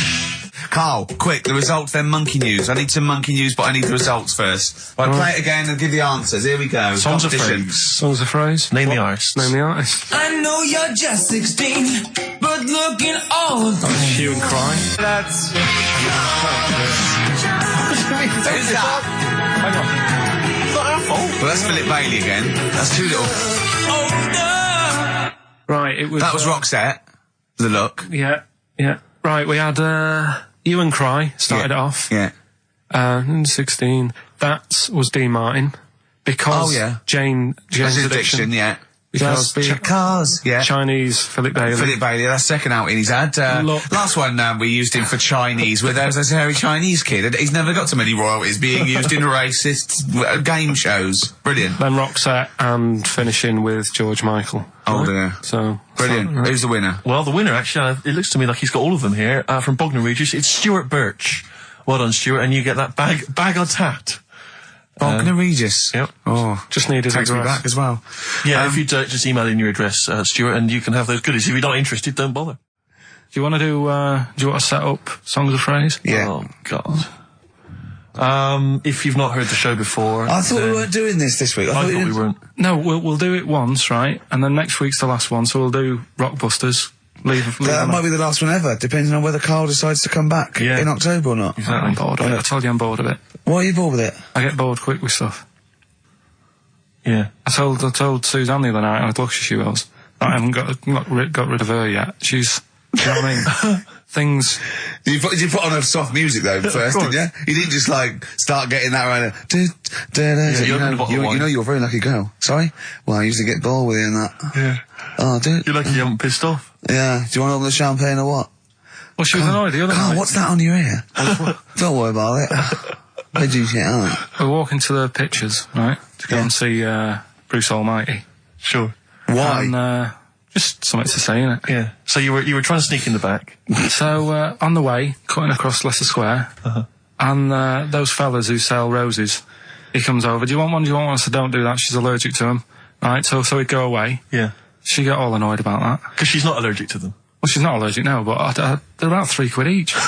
Carl, quick, the results, then Monkey News. I need some Monkey News, but I need the results first. Right, play it again and give the answers. Here we go. Songs of phrase. Songs of phrase. Name the artist. Name the artist. I know you're just 16, but looking old. Hue and Cry. That's... Who's that? Hang on. It's not our fault. Well, that's Philip Bailey again. That's too little. Right, it was... That was Roxette. The Look. Yeah. Right, we had, Hue and Cry started it off. Yeah. 16. That was Dean Martin. Because Jane's Addiction. Yeah. Because yeah. Chinese Philip Bailey. Philip Bailey, that's second outing he's had. Last one, we used him for Chinese, where there was a hairy Chinese kid. He's never got so many royalties being used in racist game shows. Brilliant. Then Roxette and finishing with George Michael. Oh dear. So brilliant. Right. Who's the winner? Well, the winner, actually, it looks to me like he's got all of them here, from Bognor Regis. It's Stuart Birch. Well done, Stuart, and you get that bag of tat. Bognor Regis. Yep. Oh, just need his takes address. me back as well. Yeah, if you just email in your address, Stuart, and you can have those goodies. If you're not interested, don't bother. Do you want to do you want to set up Songs of Phrase? Yeah. Oh, God. If you've not heard the show before... I thought we weren't doing this week. I thought we weren't. No, we'll do it once, right? And then next week's the last one, so we'll do Rockbusters. That might be the last one ever, depending on whether Carl decides to come back in October or not. Exactly. I'm bored of it. I told you I'm bored of it. Why are you bored with it? I get bored quick with stuff. Yeah. I told Suzanne the other night how lucky she was. I haven't got rid of her yet. She's... Do you know what I mean? Things... You put on a soft music though first, didn't you? You didn't just start getting that around. You know you're a very lucky girl. Sorry? Well, I usually get bored with you and that. Yeah. Oh, dude. You're lucky you haven't pissed off. Yeah. Do you want to open the champagne or what? Well, she was annoyed the other night. What's that on your ear? Don't worry about it. Where'd you get on? We're walking to the pictures, right? To go and see Bruce Almighty. Sure. Why? And just something to say, innit? Yeah. So you were trying to sneak in the back. So on the way, cutting across Leicester Square, and those fellas who sell roses, he comes over. Do you want one? Do you want one? I said, don't do that. She's allergic to them. Right. So he'd go away. Yeah. She got all annoyed about that. Because she's not allergic to them. Well, she's not allergic now, but they're about £3 each. But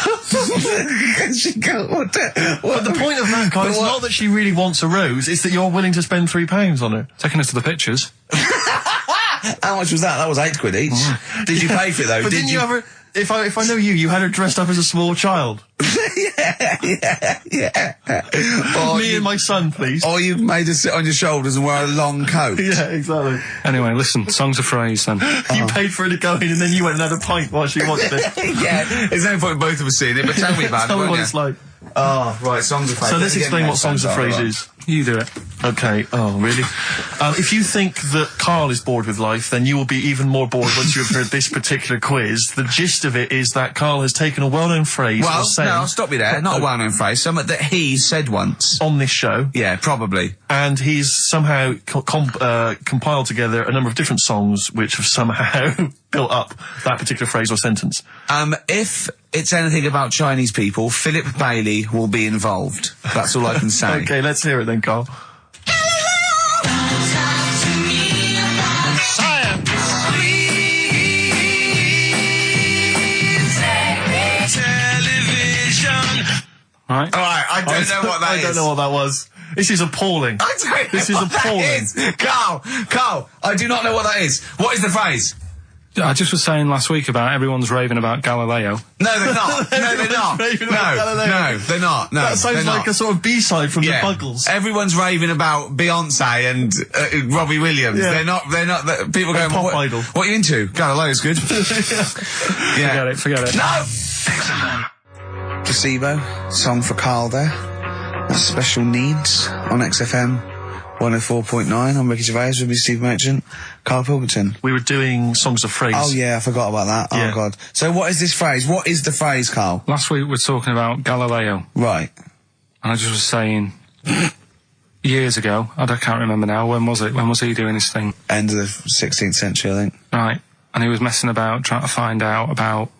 the point of that, Carl, is not that she really wants a rose, it's that you're willing to spend £3 on her. Taking her to the pictures. How much was that? That was £8 each. Did you pay for it though? But didn't you ever... If I know you had her dressed up as a small child. Yeah. Me and my son, please. Or you made her sit on your shoulders and wear a long coat. Yeah, exactly. Anyway, listen, Songs of Phrase then. You paid for her to go in and then you went and had a pint while she watched it. Yeah, there's no point in both of us seeing it, but tell me about Tell it, me what won't it's you? like. Oh, right, Songs of Phrase. So let's explain what Songs of Phrase is. You do it. Okay. Oh, really? If you think that Carl is bored with life, then you will be even more bored once you have heard this particular quiz. The gist of it is that Carl has taken a well-known phrase Well, or saying... no, I'll stop you there. Not a well-known phrase. Something that he said once. on this show. Yeah, probably. And he's somehow compiled together a number of different songs which have somehow built up that particular phrase or sentence. If it's anything about Chinese people, Philip Bailey will be involved. That's all I can say. Okay, let's hear it then, Carl. Right. Alright, I don't know what that is. I don't know what that was. This is appalling. I don't know This is what that appalling. is. Carl, I do not know what that is. What is the phrase? I just was saying last week about everyone's raving about Galileo. No, they're not. No, they're not. Raving about Galileo. No, they're not. No, That sounds they're like not. a sort of B-side from the Buggles. Everyone's raving about Beyonce and Robbie Williams. Yeah. They're not, people going, Pop Idol. What are you into? Galileo's good. Yeah. Forget it. No! Placebo, song for Carl there. That's Special Needs on XFM 104.9. I'm Ricky Gervais with me, Steve Merchant, Karl Pilkington. We were doing Songs of Phrase. Oh yeah, I forgot about that. Yeah. Oh god. So what is this phrase? What is the phrase, Carl? Last week we were talking about Galileo. Right. And I just was saying, years ago, I can't remember now, when was it? When was he doing his thing? End of the 16th century, I think. Right. And he was messing about, trying to find out about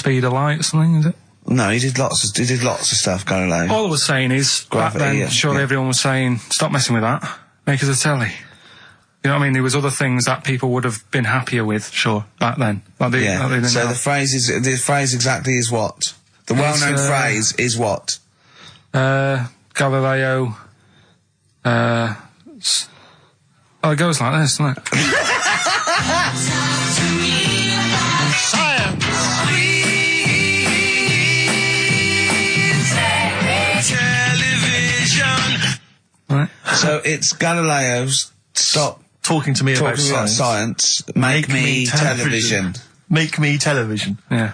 speed of light or something, is it? No, he did lots of stuff, Galileo. All I was saying is, Gravity, back then, yeah, surely everyone was saying, stop messing with that, make us a telly. You know what I mean? There was other things that people would have been happier with, sure, back then. Like they didn't So have. the phrase exactly is what? The well-known phrase is what? Galileo, it goes like this, doesn't it? Right. So it's Galileo's stop Talking to me about science. Make me television. Make me television. Yeah.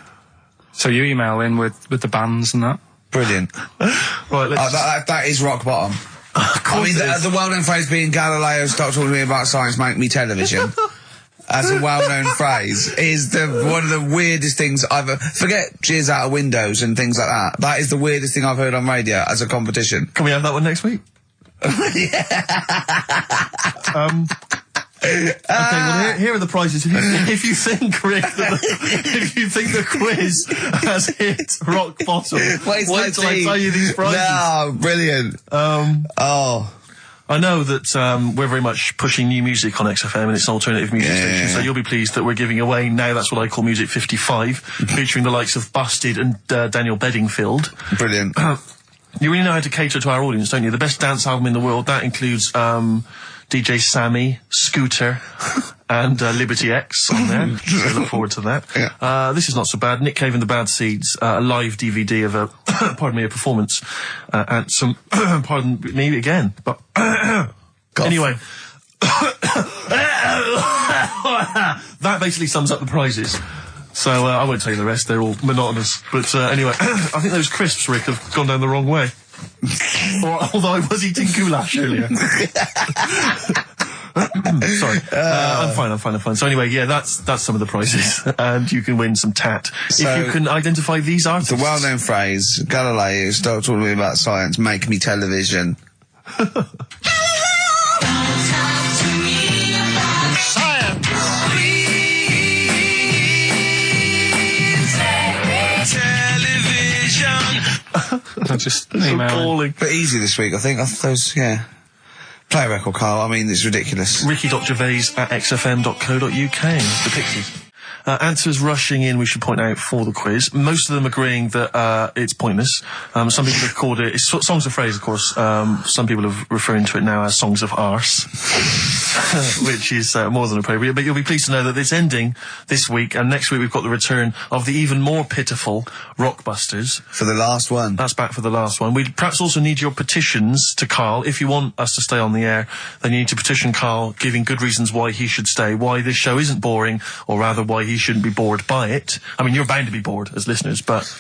So you email in with the bands and that. Brilliant. Right, let's... that is rock bottom. I mean, the well-known phrase being Galileo, stop talking to me about science, make me television. As a well-known phrase is one of the weirdest things I've forget cheers out of windows and things like that. That is the weirdest thing I've heard on radio as a competition. Can we have that one next week? Okay, well here are the prizes. If you think, Rick, if you think the quiz has hit rock bottom, wait till I tell you these prizes. No, brilliant. I know that we're very much pushing new music on XFM, and it's an alternative music station, so you'll be pleased that we're giving away now, that's what I call Music 55, featuring the likes of Busted and Daniel Bedingfield. Brilliant. You really know how to cater to our audience, don't you? The best dance album in the world, that includes DJ Sammy, Scooter, and Liberty X on there. So look forward to that. Yeah. This is not so bad. Nick Cave and the Bad Seeds, a live DVD of a, pardon me, a performance, and some, pardon me again, but, anyway. That basically sums up the prizes. So, I won't tell you the rest, they're all monotonous. But, anyway, I think those crisps, Rick, have gone down the wrong way. Although I was eating goulash earlier. Sorry. I'm fine. So anyway, yeah, that's some of the prizes. And you can win some tat. So, if you can identify these artists. The well-known phrase, Galileo, stop talking to me about science, make me television. I just email. But easy this week, I think. Those, yeah. Play a record, Carl. I mean, it's ridiculous. Ricky.gervais@xfm.co.uk. The Pixies. Answers rushing in, we should point out, for the quiz. Most of them agreeing that it's pointless. Some people have called it... It's songs of phrase, of course. Some people are referring to it now as songs of arse. Which is more than appropriate. But you'll be pleased to know that it's ending this week, and next week we've got the return of the even more pitiful Rockbusters. For the last one. That's back for the last one. We perhaps also need your petitions to Karl. If you want us to stay on the air, then you need to petition Karl, giving good reasons why he should stay, why this show isn't boring, or rather why he shouldn't be bored by it. I mean, you're bound to be bored as listeners, but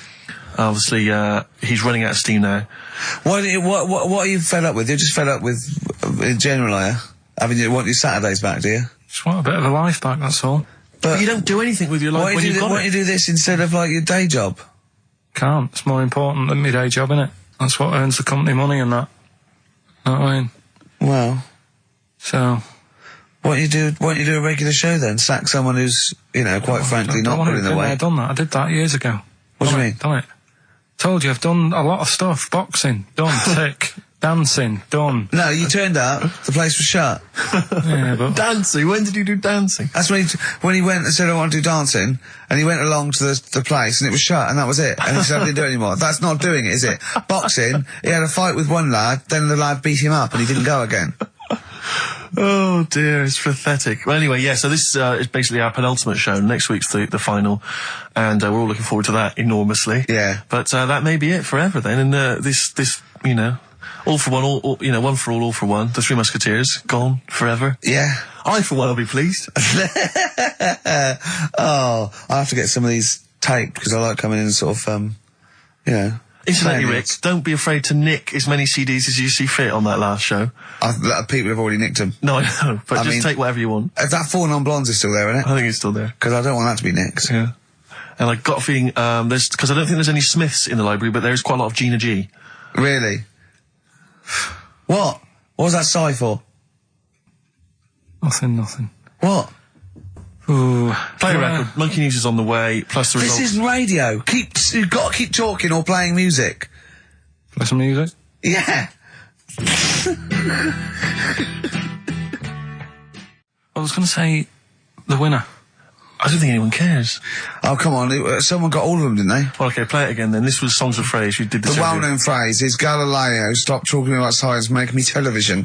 obviously he's running out of steam now. What are you fed up with? You're just fed up with, in general, are you? I mean, you want your Saturdays back, do you? Just want a bit of a life back, that's all. But you don't do anything with your life when you've got it. Why don't you do this instead of, like, your day job? Can't. It's more important than my day job, innit? That's what earns the company money and that. Know what I mean? Well. So... Why don't you do a regular show then? Sack someone who's, you know, quite frankly not putting their weight. I've done that. I did that years ago. What do you mean? Done it. Told you, I've done a lot of stuff. Boxing, done. Tick. Dancing, done. No, you turned up, the place was shut. Yeah, but... Dancing? When did you do dancing? That's when he went and said, I want to do dancing, and he went along to the place, and it was shut, and that was it. And he said, I didn't do it anymore. That's not doing it, is it? Boxing, he had a fight with one lad, then the lad beat him up, and he didn't go again. Oh dear, it's pathetic. Well, anyway, yeah, so this is basically our penultimate show. Next week's the final, and we're all looking forward to that enormously. Yeah. But that may be it forever then, and this, you know, all for one, all, you know, one for all for one. The Three Musketeers, gone forever. Yeah. I, for one, will be pleased. Oh, I have to get some of these taped, because I like coming in and sort of, you know... Incidentally, Rick, don't be afraid to nick as many CDs as you see fit on that last show. People have already nicked them. No, I know, but just take whatever you want. If that 4 Non-Blondes is still there, isn't it? I think it's still there. Because I don't want that to be nicked. Yeah. And I got a feeling, because I don't think there's any Smiths in the library, but there's quite a lot of Gina G. Really? What? What was that sigh for? Nothing. What? Ooh. Play a record. Monkey News is on the way, plus the results. This isn't radio. You've got to keep talking or playing music. Play some music? Yeah. I was going to say the winner. I don't think anyone cares. Oh, come on. Someone got all of them, didn't they? Well, okay, play it again then. This was Songs of Phrase. You did this. The well-known phrase is Galileo, stop talking about science, make me television.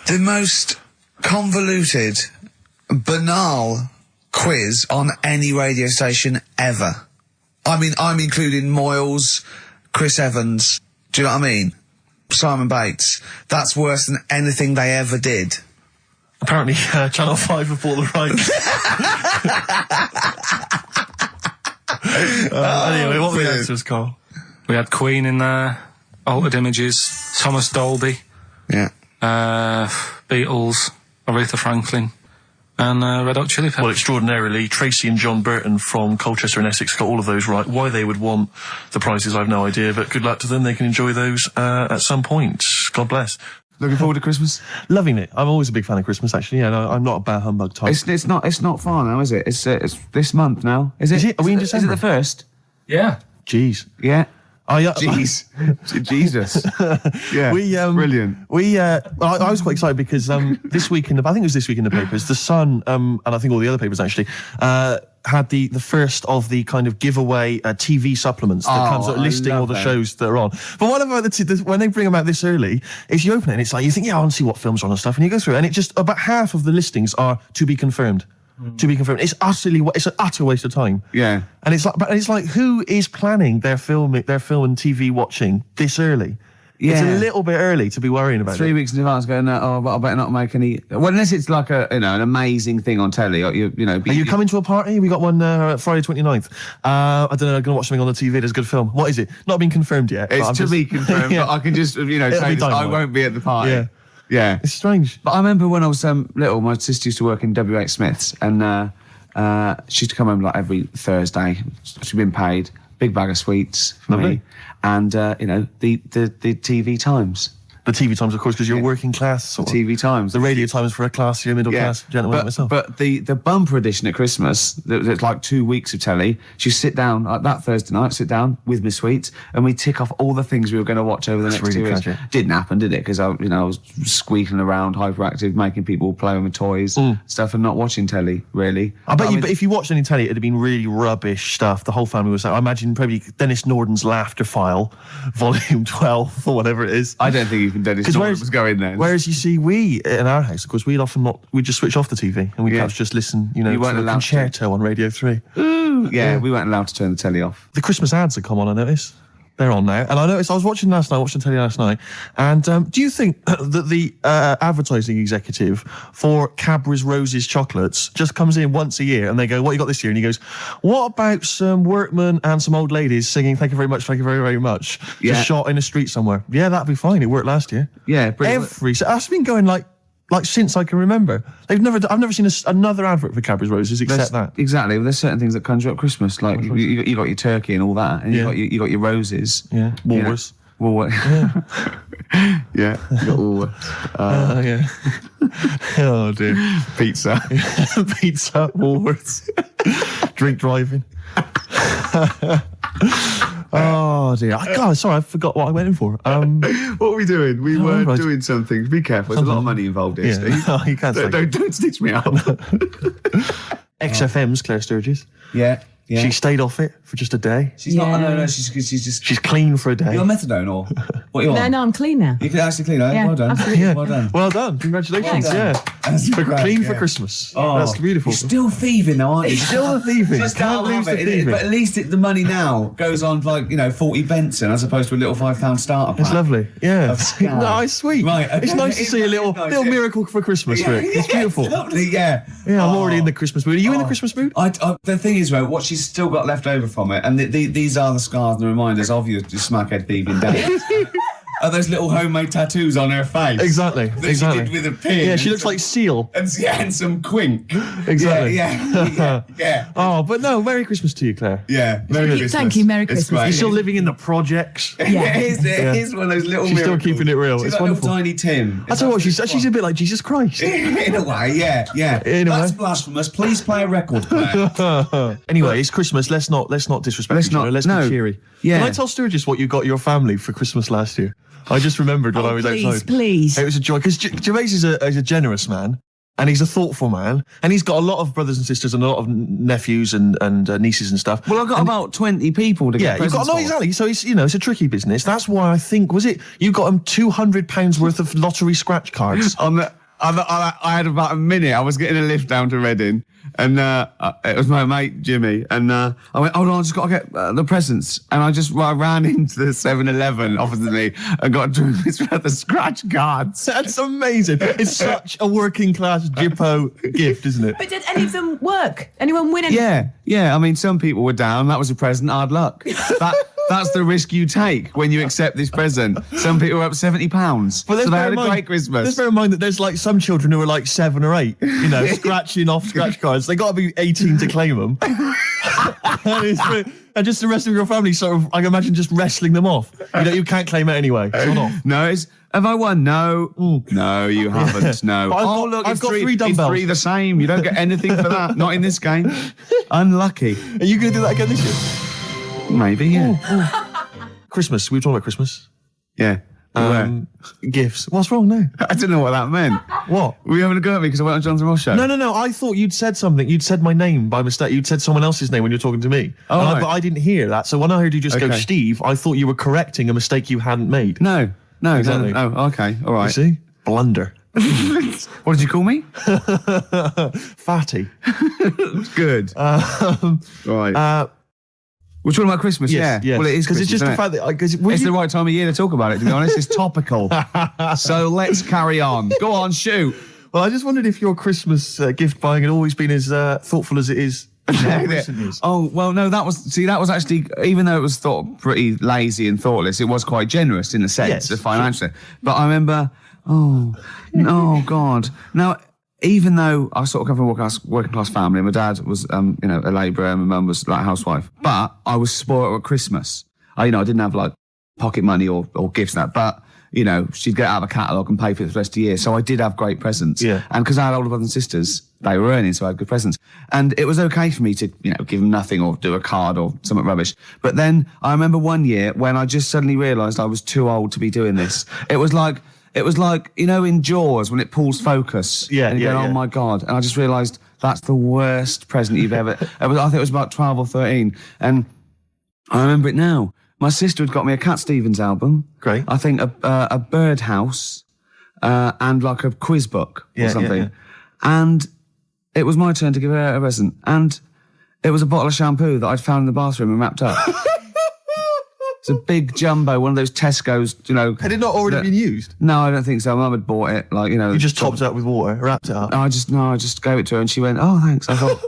The most convoluted, banal quiz on any radio station ever. I mean, I'm including Moyles, Chris Evans, do you know what I mean? Simon Bates. That's worse than anything they ever did. Apparently, Channel 5 have bought the rights. Anyway, what were the answers, Carl? We had Queen in there, Altered Images, Thomas Dolby. Yeah. Beatles, Aretha Franklin, and Red Hot Chili Peppers. Well, extraordinarily, Tracy and John Burton from Colchester and Essex got all of those right. Why they would want the prizes, I've no idea, but good luck to them. They can enjoy those at some point. God bless. Looking forward to Christmas? Loving it. I'm always a big fan of Christmas, actually. Yeah, no, I'm not a bad humbug type. It's not far now, is it? It's this month now. Is it? Are we in December? Is it the 1st? Yeah. Jeez. Yeah. Jeez. Jesus. Yeah. Brilliant. I was quite excited because this week I think it was this week in the papers, The Sun, and I think all the other papers actually, had the first of the kind of giveaway TV supplements that comes out listing all the shows that are on. But what about when they bring them out this early, is you open it and it's like, you think, yeah, I want to see what films are on and stuff, and you go through it, and it just, about half of the listings are to be confirmed. To be confirmed. It's it's an utter waste of time. Yeah. And it's like, who is planning their film and TV watching this early? Yeah. It's a little bit early to be worrying about 3 weeks in advance going, but I better not make any... Well, unless it's like an amazing thing on telly, or Are you coming to a party? We got one Friday 29th. I don't know, I'm going to watch something on the TV, there's a good film. What is it? Not been confirmed yet. It's to be confirmed, but I can just, say I won't be at the party. Yeah. Yeah. It's strange. But I remember when I was little, my sister used to work in W.H. Smith's, and she used to come home like every Thursday. She'd been paid, big bag of sweets for me, and the TV Times. The TV Times, of course, because you're working class. Sort of. TV Times. The radio Times for a classier, middle class gentleman like myself. But the bumper edition at Christmas, it's like 2 weeks of telly. She sit down, like that Thursday night, sit down with my sweets, and we tick off all the things we were going to watch over the next 2 weeks. Didn't happen, did it? Because I was squeaking around, hyperactive, making people play with my toys, stuff, and not watching telly, really. I bet but if you watched any telly, it'd have been really rubbish stuff. The whole family was. I imagine probably Dennis Norden's Laughter File, Volume 12 or whatever it is. I don't think even Dennis Norden was going then. Whereas you see, we in our house, of course, we'd just switch off the TV and we'd perhaps just listen, to the concerto on Radio 3. Ooh, yeah, we weren't allowed to turn the telly off. The Christmas ads have come on, I noticed. They're on now. And I noticed, I was watching the telly last night, and do you think that the advertising executive for Cadbury's Roses chocolates just comes in once a year and they go, what you got this year? And he goes, what about some workmen and some old ladies singing thank you very much, thank you very, very much? Yeah. Just shot in a street somewhere. Yeah, that'd be fine. It worked last year. Yeah, brilliant. That's been going like since I can remember. I've never seen another advert for Cadbury's Roses except that. Exactly. Well, there's certain things that conjure up Christmas, like you got your turkey and all that, and you got your roses. Yeah. Woolworths. Yeah. Yeah. You got Woolworths. Yeah. Oh dear. Pizza. Pizza. Woolworths. Drink driving. Oh dear! Sorry, I forgot what I went in for. What were we doing? We were doing something. Be careful. There's a lot of money involved here, Steve. Oh, you can't say. Don't stitch me up. XFM's Claire Sturgis. Yeah. Yeah. She stayed off it for just a day. She's not. No. She's clean for a day. You're on methadone or what? You on? No, I'm clean now. You can actually clean. Yeah, well done. absolutely. Yeah. Well done. Well done. Congratulations. Well done. Yeah. Clean for Christmas. Oh, that's beautiful. You're still thieving though, aren't you? Still thieving. Just Can't lose the thieving. But at least the money now goes on like 40 Benson as opposed to a little £5 starter pack. It's lovely. Yeah. Nice, sweet. Right. Okay. It's nice to see a little miracle for Christmas, Rick. It's beautiful. Lovely. Yeah. Yeah. I'm already in the Christmas mood. Are you in the Christmas mood? The thing is, though, what she's still got left over from it, and these are the scars and the reminders of your smackhead thieving days. those little homemade tattoos on her face. Exactly. That she did with a pin. Yeah, she looks like Seal. And some quink. Exactly. Yeah. Oh, but no, Merry Christmas to you, Claire. Yeah, Merry Christmas. Thank you, Merry Christmas. You're still living in the projects. Yeah. It is one of those little She's still miracles. keeping it real. She's It's like wonderful. little tiny Tim. I tell you what, she's a bit like Jesus Christ. In a way, yeah. In a That's way. blasphemous. Please play a record player. Anyway, it's Christmas. Let's not disrespect Let's each other. not- Let's no. be cheery. Yeah. Can I tell Sturgis what you got your family for Christmas last year? I just remembered when I was outside. Please. It was a joy because Gervais is a generous man. And he's a thoughtful man, and he's got a lot of brothers and sisters and a lot of nephews and nieces and stuff. Well, I've got about 20 people to get Yeah, you've got presents for. exactly. So it's it's a tricky business. That's why I think you got him £200 worth of lottery scratch cards. I had about a minute. I was getting a lift down to Reading, and it was my mate Jimmy, and I went, hold on, I just got to get the presents, and I ran into the 7-Eleven opposite me and got $200 worth of scratch cards. That's amazing. It's such a working class Jippo gift, isn't it? But did any of them work? Anyone win anything? Yeah. I mean, some people were down. That was a present. Hard luck. That's the risk you take when you accept this present. Some people were up £70. But So they had a great Christmas. Let's bear in mind that there's like some children who are like 7 or 8, scratching off scratch cards. They got to be 18 to claim them. And just the rest of your family sort of, I can imagine, just wrestling them off. You can't claim it anyway. It's not off. No, have I won? No. No, you haven't. No. But I've got 3 dumbbells. It's 3 the same. You don't get anything for that. Not in this game. Unlucky. Are you going to do that again this year? Maybe, yeah. Christmas. We were talking about Christmas. Yeah. Gifts. What's wrong now? I didn't know what that meant. What? Were you having a go at me because I went on Jonathan Ross show? No. I thought you'd said something. You'd said my name by mistake. You'd said someone else's name when you were talking to me. Oh, right. But I didn't hear that. So when I heard you just go, Okay. Steve, I thought you were correcting a mistake you hadn't made. No. Exactly. No. Oh, okay. All right. You see? Blunder. What did you call me? Fatty. Good. Right. We're talking about Christmas, Yes. Well, it is because it's just the Christmas, fact that it's the right time of year to talk about it, to be honest. It's topical. So let's carry on. Go on, shoot. Well, I just wondered if your Christmas gift buying had always been as thoughtful as it is in recent years. Oh, well, no, that was actually, even though it was thought pretty lazy and thoughtless, it was quite generous in the sense of financially. But I remember, oh, God. Now, even though I sort of come from a working class family, my dad was, a labourer, and my mum was like a housewife, but I was spoiled at Christmas. I didn't have like pocket money or gifts and that, but she'd get out of a catalogue and pay for it for the rest of the year. So I did have great presents. Yeah. And because I had older brothers and sisters, they were earning, so I had good presents. And it was okay for me to, give them nothing or do a card or something rubbish. But then I remember one year when I just suddenly realised I was too old to be doing this. It was like, in Jaws when it pulls focus. Yeah, and you go, oh my God. And I just realised that's the worst present you've ever... I think it was about 12 or 13. And I remember it now. My sister had got me a Cat Stevens album. Great. I think a birdhouse and like a quiz book or something. Yeah. And it was my turn to give her a present. And it was a bottle of shampoo that I'd found in the bathroom and wrapped up. It's a big jumbo, one of those Tesco's, Had it not already been used? No, I don't think so. Mum had bought it, You just topped it up with water, wrapped it up. I just gave it to her and she went, oh, thanks. I thought,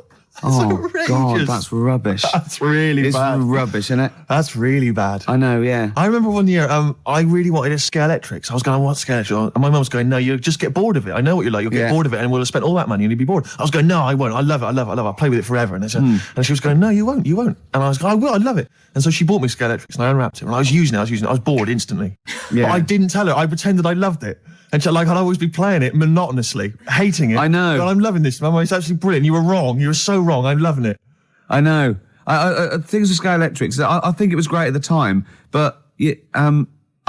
oh, God, that's rubbish. That's really bad. It's rubbish, isn't it? That's really bad. I know, yeah. I remember one year, I really wanted a Scalextric. So I was going, I want Scalextric. And my mum was going, no, you'll just get bored of it. I know what you're like. You'll get bored of it and we'll have spent all that money and you'll be bored. I was going, no, I won't. I love it. I'll play with it forever. And, and she was going, no, you won't. And I was going, I will. I love it. And so she bought me Scalextric and I unwrapped it. And I was using it. I was bored instantly. Yeah. But I didn't tell her. I pretended I loved it. And I'd always be playing it monotonously, hating it. I know. But I'm loving this, Mum. It's absolutely brilliant. You were wrong. You were so wrong. I'm loving it. I know. Things with Scalextrics, I think it was great at the time, but I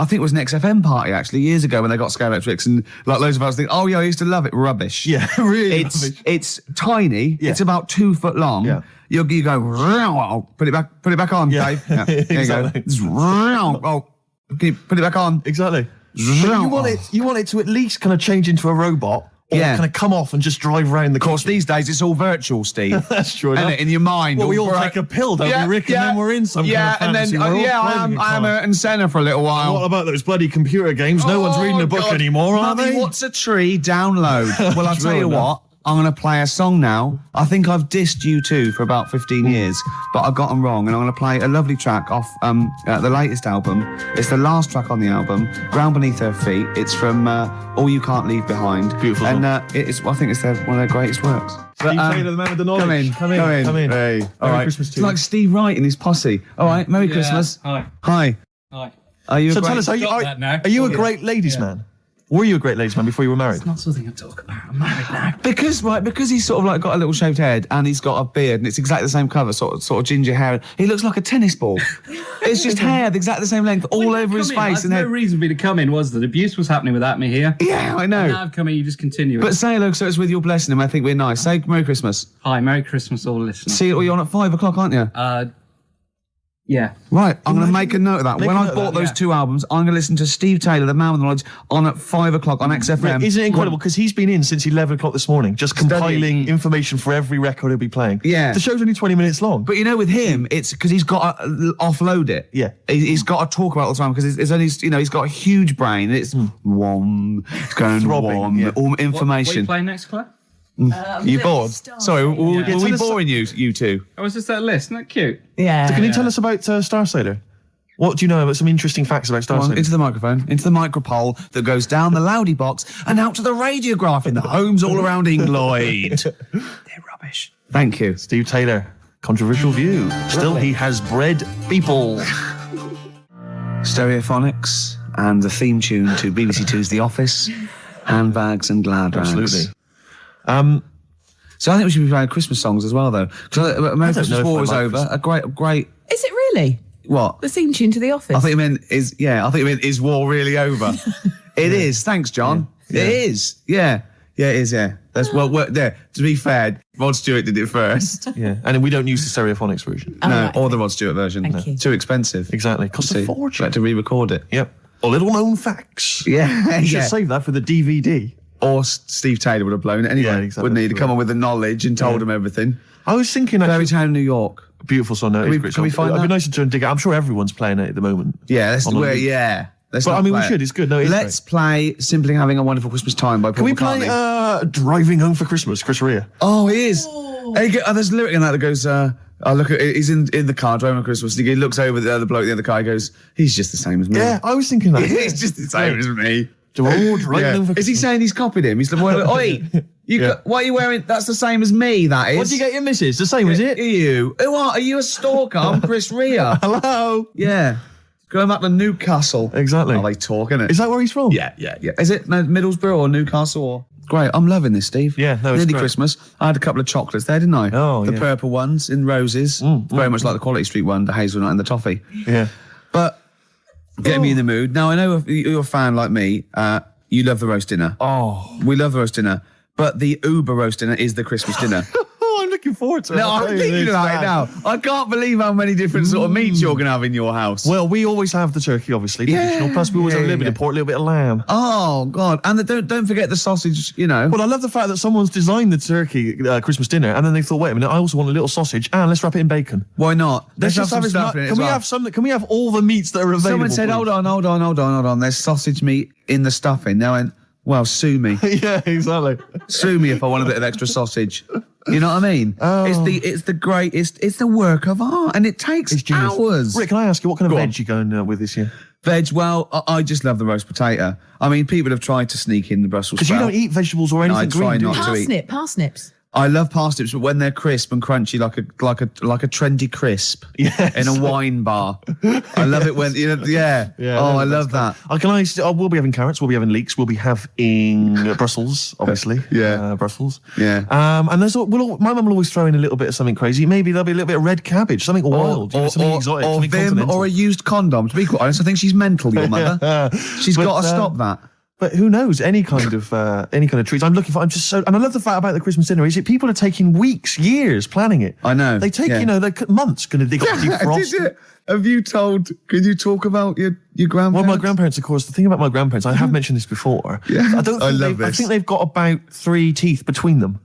think it was an XFM party actually years ago when they got Scalextrics, and like loads of us think, oh yeah, I used to love it. Rubbish. Yeah, really rubbish. It's tiny. Yeah. It's about 2 foot long. Yeah. You go, put it back on, Dave. Yeah. There Exactly. you go. Oh, can you put it back on? Exactly. You want it to at least kind of change into a robot. Or kind of come off and just drive around the Of course, these days it's all virtual, Steve. That's true. Isn't it? In your mind. Well, we all take a pill, don't we, Rick? And then we're in some kind of fantasy world. I am Ayrton Senna for a little while. What about those bloody computer games? No one's reading a book anymore, are Mummy, they? what's a tree? Download. Well, I'll tell you what. I'm going to play a song now. I think I've dissed U2 for about 15 years, but I got them wrong, and I'm going to play a lovely track off the latest album. It's the last track on the album, Ground Beneath Their Feet. It's from All You Can't Leave Behind. Beautiful song. And I think it's one of their greatest works. Steve Taylor, the man with the knowledge. Come in. Hey. All right. Christmas to it's like Steve Wright and his posse. All right, Merry Christmas. Hi. Hi. Are you? So tell us, are you a great ladies' man? Were you a great ladies' man before you were married? It's not something I talk about. I'm married now. Because he's sort of like got a little shaved head and he's got a beard and it's exactly the same colour, sort of ginger hair. He looks like a tennis ball. It's just hair, exactly the same length, all over his face. There's no reason for me to come in, was there? Abuse was happening without me here. Yeah, I know. And now I've come in, you just continue. But say hello, so it's with your blessing, and I think we're nice. Say Merry Christmas. Hi, Merry Christmas, all listeners. See, you're on at 5 o'clock, aren't you? Yeah. Right, I'm going to make a note of that. When I bought those two albums, I'm going to listen to Steve Taylor, the man with the knowledge, on at 5 o'clock on XFM. Isn't it incredible? Because he's been in since 11 o'clock this morning, just compiling information for every record he'll be playing. Yeah. The show's only 20 minutes long. But with him, it's because he's got to offload it. Yeah. He's got to talk about it all the time because it's only, he's got a huge brain. It's warm, it's going Throbbing, warm, all information. What are you playing next, Claire? You bored? Sorry, were we boring you two? Oh, was just that list? Isn't that cute? Yeah. So can you tell us about Star Sailor? What do you know about some interesting facts about Star Sailor? Into the microphone, into the micropole that goes down the loudy box and out to the radiograph in the homes all around England. They're rubbish. Thank you. Steve Taylor, controversial view. Still, he has bred people. Stereophonics and the theme tune to BBC Two's The Office, Handbags and Glad Rags. Absolutely. So I think we should be playing Christmas songs as well, though. Because American Christmas War is over. A great. Is it really? What? The theme tune to The Office. I think it meant is war really over? It is. Thanks, John. Yeah. It is. Yeah. Yeah, it is. Yeah. That's there. To be fair, Rod Stewart did it first. Yeah, and we don't use the Stereophonics version. Or the Rod Stewart version. Thank you. Too expensive. Exactly. Costs a fortune. Had to re-record it. Yep. Or little known facts. Yeah. You should save that for the DVD. Or Steve Taylor would have blown it anyway. Yeah, exactly. Wouldn't he? To come on with the knowledge and told him everything. I was thinking Fairy Town in New York. Beautiful song. No, can we find that? It'd be nice to try and dig it. I'm sure everyone's playing it at the moment. Yeah, Let's we should. It's good. No, let's play Simply Having a Wonderful Christmas Time by Paul McCartney. Can we play Driving Home for Christmas, Chris Rea? Oh, he is. There's a lyric in that goes, he's in the car driving on Christmas. He looks over the other bloke in the other car. He goes, he's just the same as me. Yeah, I was thinking that. He's just the same as me. Is he saying he's copied him? He's like, oi, what are you wearing? That's the same as me, that is. What do you get your missus? The same as it? You. Who are you? A stalker? I'm Chris Rea. Hello. Yeah. Going back to Newcastle. Exactly. Are they talking it? Is that where he's from? Yeah. Is it Middlesbrough or Newcastle or? Great, I'm loving this, Steve. Yeah, no, it's nearly great. Christmas. I had a couple of chocolates there, didn't I? Oh, the purple ones in roses. Very much like the Quality Street one, the hazelnut and the toffee. Yeah. But getting me in the mood. Now, I know if you're a fan like me, you love the roast dinner. Oh. We love the roast dinner. But the Uber roast dinner is the Christmas dinner. I'm looking forward to it. No, I'm thinking about it now. I can't believe how many different sort of meats you're going to have in your house. Well, we always have the turkey, obviously. Traditional. Plus, we always have a little bit of pork, a little bit of lamb. Oh, God. And don't forget the sausage, Well, I love the fact that someone's designed the turkey Christmas dinner, and then they thought, wait a minute, I also want a little sausage, and let's wrap it in bacon. Why not? Let's just have stuff in it as well. Can we have all the meats that are available? Someone said, hold on. There's sausage meat in the stuffing. Now, I went, well, sue me. Yeah, exactly. Sue me if I want a bit of extra sausage. You know what I mean? Oh. It's the work of art, and it takes hours. Rick, can I ask you what kind of veg you going with this year? Veg, well, I just love the roast potato. I mean, people have tried to sneak in the Brussels sprout. Because you don't eat vegetables or anything green, I try do you? not to eat. Parsnips. I love parsnips, but when they're crisp and crunchy, like a trendy crisp in a wine bar. I love it when yeah. Oh, I love that. We'll be having carrots. We'll be having leeks. We'll be having Brussels, obviously. Brussels. Yeah. And my mum will always throw in a little bit of something crazy. Maybe there'll be a little bit of red cabbage, something wild, something exotic, something continental. Or a used condom. To be quite honest, I think she's mental, your mother. She's got to stop that. But who knows? Any kind of treats. And I love the fact about the Christmas dinner is that people are taking weeks, years planning it. I know. They take, months going to dig up defrost. Could you talk about your grandparents? Well, my grandparents, of course, the thing about my grandparents, I have mentioned this before. Yeah. I think they've got about 3 teeth between them.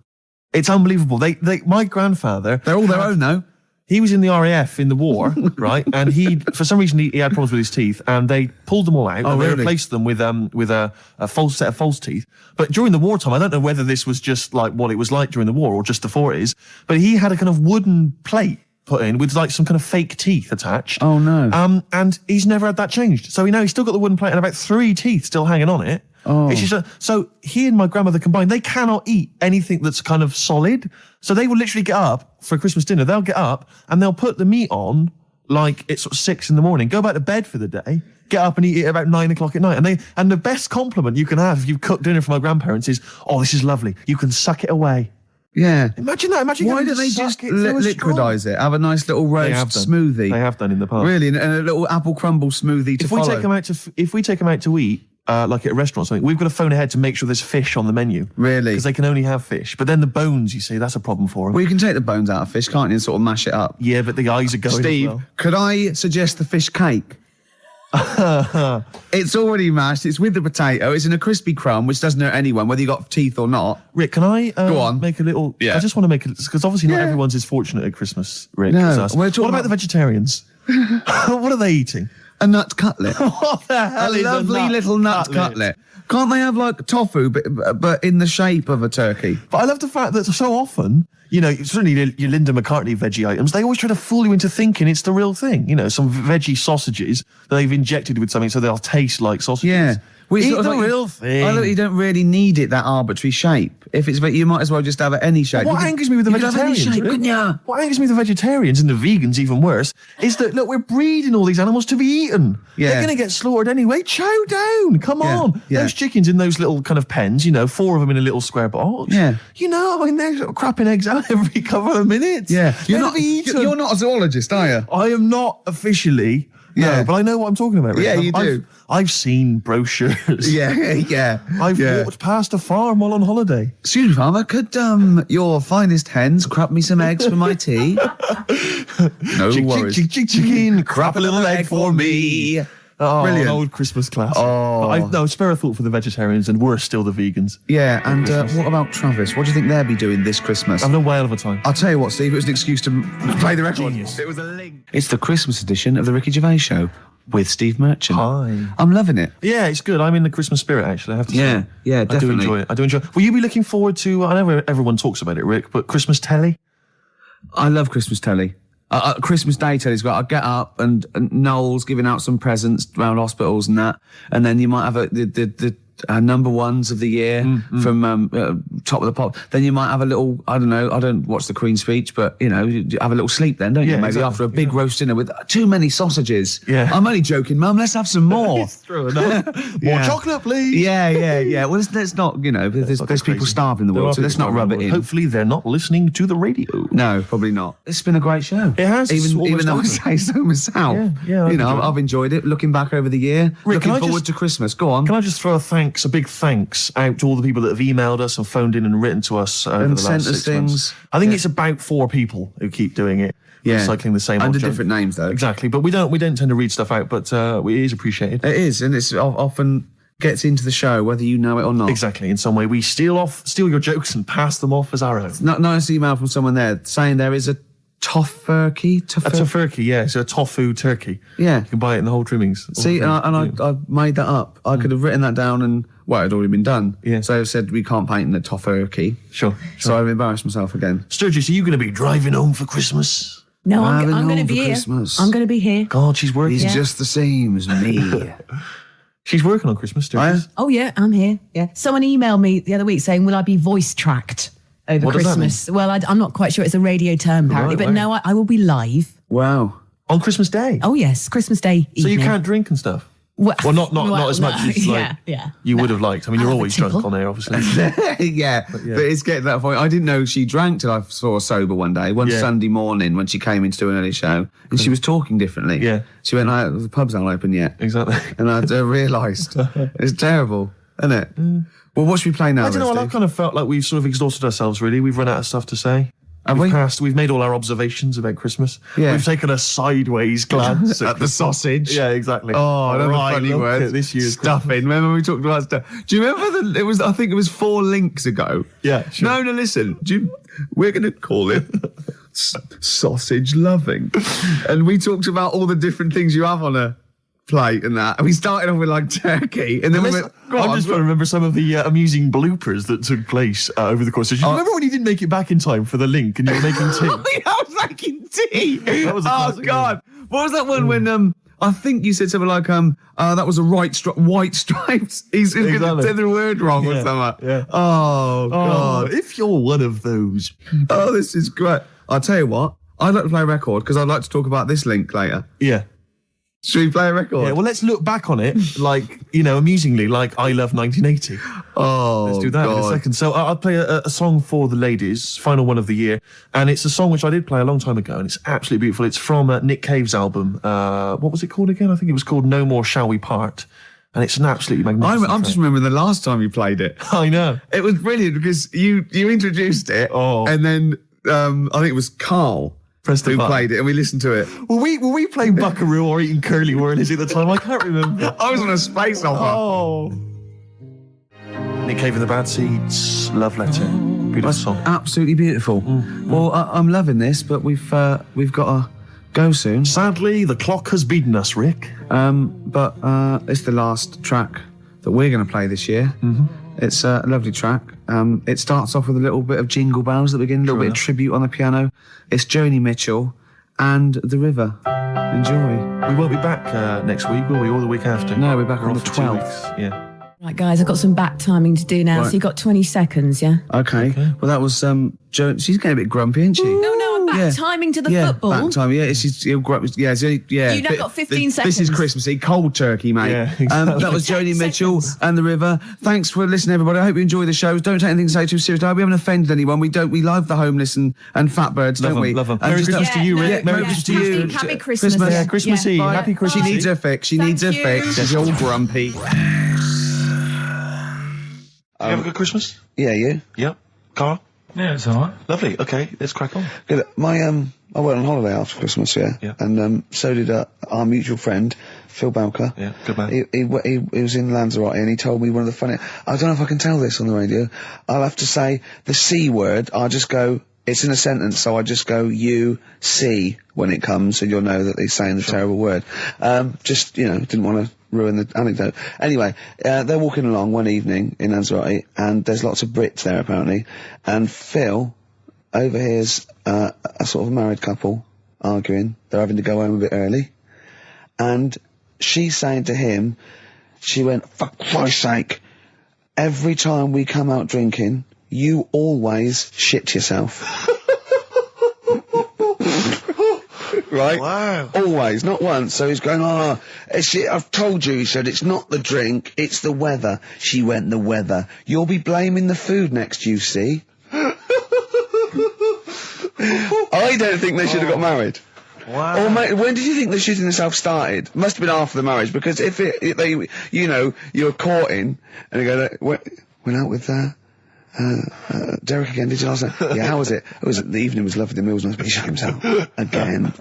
It's unbelievable. My grandfather. They're all their own, though. He was in the RAF in the war, right? And for some reason, he had problems with his teeth, and they pulled them all out, and they replaced them with a false set of false teeth. But during the wartime, I don't know whether this was just like what it was like during the war or just before it is, but he had a kind of wooden plate put in with like some kind of fake teeth attached. Oh no. And he's never had that changed. So he's still got the wooden plate and about 3 teeth still hanging on it. Oh. It's just so he and my grandmother combined, they cannot eat anything that's kind of solid. So they will literally get up for Christmas dinner. They'll get up and they'll put the meat on like it's sort of 6 a.m, go back to bed for the day, get up and eat it about 9 o'clock at night. And the best compliment you can have if you've cooked dinner for my grandparents is, oh, this is lovely. You can suck it away. Yeah. Imagine that. Why don't they just liquidize it? Have a nice little roast smoothie. They have done in the past. Really, and a little apple crumble smoothie to follow. If we take them out to eat, like at a restaurant or something, we've got to phone ahead to make sure there's fish on the menu. Really? Because they can only have fish. But then the bones, you see, that's a problem for them. Well, you can take the bones out of fish, can't you, and sort of mash it up? Yeah, but the eyes are going Steve, as well. could I suggest the fish cake? It's already mashed, it's with the potato, it's in a crispy crumb, which doesn't hurt anyone, whether you got teeth or not. Rick, can I go on. make a little... Yeah. I just want to make it... Because obviously not everyone's as fortunate at Christmas, Rick, No, as us. What about the vegetarians? What are they eating? A nut cutlet. What the hell is a lovely little nut cutlet. Can't they have like tofu, but in the shape of a turkey? But I love the fact that so often, you know, certainly your Linda McCartney veggie items, they always try to fool you into thinking it's the real thing. You know, some veggie sausages that they've injected with something so they'll taste like sausages. Yeah. Well, it's the real thing. I look, you don't really need it that arbitrary shape. If it's, you might as well just have it any shape. What angers me with the vegetarians, what angers me with the vegetarians and the vegans even worse is that look, we're breeding all these animals to be eaten. Yeah. They're going to get slaughtered anyway. Chow down, come on. Yeah. Those chickens in those little kind of pens, you know, 4 of them in a little square box. Yeah. You know, I mean, they're sort of crapping eggs out every couple of minutes. Yeah. You're not a zoologist, are you? I am not officially. Yeah. No, but I know what I'm talking about. Rick. Yeah, you do. I've seen brochures. Yeah. I've walked past a farm while on holiday. Excuse me, farmer, could your finest hens crap me some eggs for my tea? No worries. Chicken, crap a little egg for me. Oh, Brilliant. An old Christmas classic. Oh. Spare a thought for the vegetarians, and we're still the vegans. Yeah, and what about Travis? What do you think they'll be doing this Christmas? Having a whale of a time. I'll tell you what, Steve, it was an excuse to play the record. Genius. It was a link. It's the Christmas edition of the Ricky Gervais Show with Steve Merchant. Hi. I'm loving it. Yeah, it's good. I'm in the Christmas spirit, actually, I have to say. Yeah, definitely. I do enjoy it. Will you be looking forward to, I know everyone talks about it, Rick, but Christmas telly? I love Christmas telly. Christmas Day telly's great. I get up and Noel's giving out some presents around hospitals and that, and then you might have the number ones of the year from Top of the Pop. Then you might have a little, I don't know, I don't watch the Queen's speech, but you know, you have a little sleep then, don't you? Maybe after a big roast dinner with too many sausages. Yeah. I'm only joking, Mum. Let's have some more. It's true enough. More chocolate, please. Yeah. Well, let's not, you know, there's people starving in the world, so let's not rub it in. Hopefully they're not listening to the radio. No, probably not. It's been a great show. It has. Even though I say so myself. Yeah, you know, I've enjoyed it. Looking back over the year, Rick, looking forward to Christmas. Go on. Can I just throw a big thanks out to all the people that have emailed us and phoned in and written to us over the last sent us 6 months. I think it's about 4 people who keep doing it. Yeah. Recycling the same under old different names though. Exactly, but we don't tend to read stuff out, but it is appreciated. It is, and it's often gets into the show whether you know it or not. Exactly. In some way, we steal your jokes and pass them off as our own. Nice email from someone there saying there is a tofurkey. A tofurkey, yeah. So a tofu turkey. Yeah. You can buy it in the whole trimmings. See, I made that up. I could have written that down and, well, it had already been done. Yeah. So I said we can't paint in a tofurkey. Sure. So I've embarrassed myself again. Sturgis, are you going to be driving home for Christmas? No, I'm Driving going to home be for here. Christmas. I'm going to be here. God, she's working. He's just the same as me. She's working on Christmas, Sturgis. Oh, yeah, I'm here. Yeah. Someone emailed me the other week saying, will I be voice tracked over What does that Christmas? Well, I'm not quite sure. It's a radio term, apparently. Right, but no, I will be live. Wow. On Christmas Day? Oh, yes, Christmas Day evening. So you can't drink and stuff? Well, not as much as you would have liked. I mean, you're always drunk on air, obviously. Yeah, but it's getting to that point. I didn't know she drank till I saw her sober one day, Sunday morning when she came in to do an early show, and she was talking differently. Yeah. She went, the pub's not open yet. Exactly. And I realised. It's terrible, isn't it? Well, what should we play now? I don't know, I kind of felt like we've sort of exhausted ourselves, really. We've run out of stuff to say. We've made all our observations about Christmas. Yeah. We've taken a sideways glance at the sausage. Yeah, exactly. Oh, another funny word. This year's stuffing. Christmas. Remember we talked about stuff? Do you remember I think it was 4 links ago. Yeah, sure. No, listen. We're going to call it sausage loving. And we talked about all the different things you have on a plate and that. And we started off with like turkey, and then we went, I'm just trying to remember some of the amusing bloopers that took place over the course of. Remember when you didn't make it back in time for the link and you were making tea? I was making tea. That was a classic God. What was that one when I think you said something like that was a white stripes. He's going to say the word wrong or something. Yeah. Oh God. If you're one of those. Oh, this is great. I'll tell you what. I'd like to play a record because I'd like to talk about this link later. Yeah. Should we play a record? Yeah, well, let's look back on it, like, amusingly, like I Love 1980. Oh, let's do that in a second. So I'll play a song for the ladies, final one of the year, and it's a song which I did play a long time ago, and it's absolutely beautiful. It's from Nick Cave's album. What was it called again? I think it was called No More Shall We Part. And it's an absolutely magnificent I'm just remembering the last time you played it. I know. It was brilliant because you introduced it, and then I think it was Karl who played it, and we listened to it. Were we playing Buckaroo or eating Curly Whirlies at the time? I can't remember. I was on a space opera. Oh. Nick Cave and the Bad Seeds, Love Letter. Beautiful song. Absolutely beautiful. Well, I'm loving this, but we've got to go soon. Sadly, the clock has beaten us, Rick. But it's the last track that we're going to play this year. It's a lovely track. It starts off with a little bit of Jingle Bells at the beginning, a little bit of tribute on the piano. It's Joni Mitchell and The River. Enjoy. We won't be back next week, will we? Or the week after? No, we're back on the 12th. Yeah. Right, guys, I've got some back timing to do now, so you've got 20 seconds, yeah? Okay. Well, that was Jo. She's getting a bit grumpy, isn't she? No, I'm back timing to the football. Back time, yeah. You now got 15 seconds. This is Christmassy. Cold turkey, mate. Yeah, exactly. That was Joni Mitchell and The River. Thanks for listening, everybody. I hope you enjoy the shows. Don't take anything to say too seriously. We haven't offended anyone. We love the homeless and fat birds, don't we? Love them. Merry Christmas to you, Rick. Merry Christmas to you. Happy Christmas. Yeah, Christmas Eve. Happy Christmas. She needs her fix. She needs her fix. She's all grumpy. You have a good Christmas? Yeah, you? Yep. Carl? Yeah, it's all right. Lovely. Okay, let's crack on. Good. I went on holiday after Christmas, and so did our mutual friend Phil Bowker. Yeah, good man. He was in Lanzarote, and he told me one of the funny. I don't know if I can tell this on the radio. I'll have to say the C word. I'll just go. It's in a sentence, so I just go you see when it comes, and you'll know that he's saying the terrible word. Just didn't want to ruin the anecdote. Anyway, they're walking along one evening in Lanzarote, and there's lots of Brits there apparently, and Phil overhears a sort of married couple arguing. They're having to go home a bit early, and she's saying to him, she went, "For Christ's sake, every time we come out drinking, you always shit yourself." Right? Wow. Always, not once. So he's going, I've told you, he said, it's not the drink, it's the weather. She went, the weather. You'll be blaming the food next, you see. I don't think they should have got married. Wow. Or mate, when did you think the shitting themselves started? Must have been after the marriage, because if you're courting, and they go, went out with, Derek again, did you last night? Yeah, how was it? The evening was lovely, the meal was nice, but he shot himself. Again.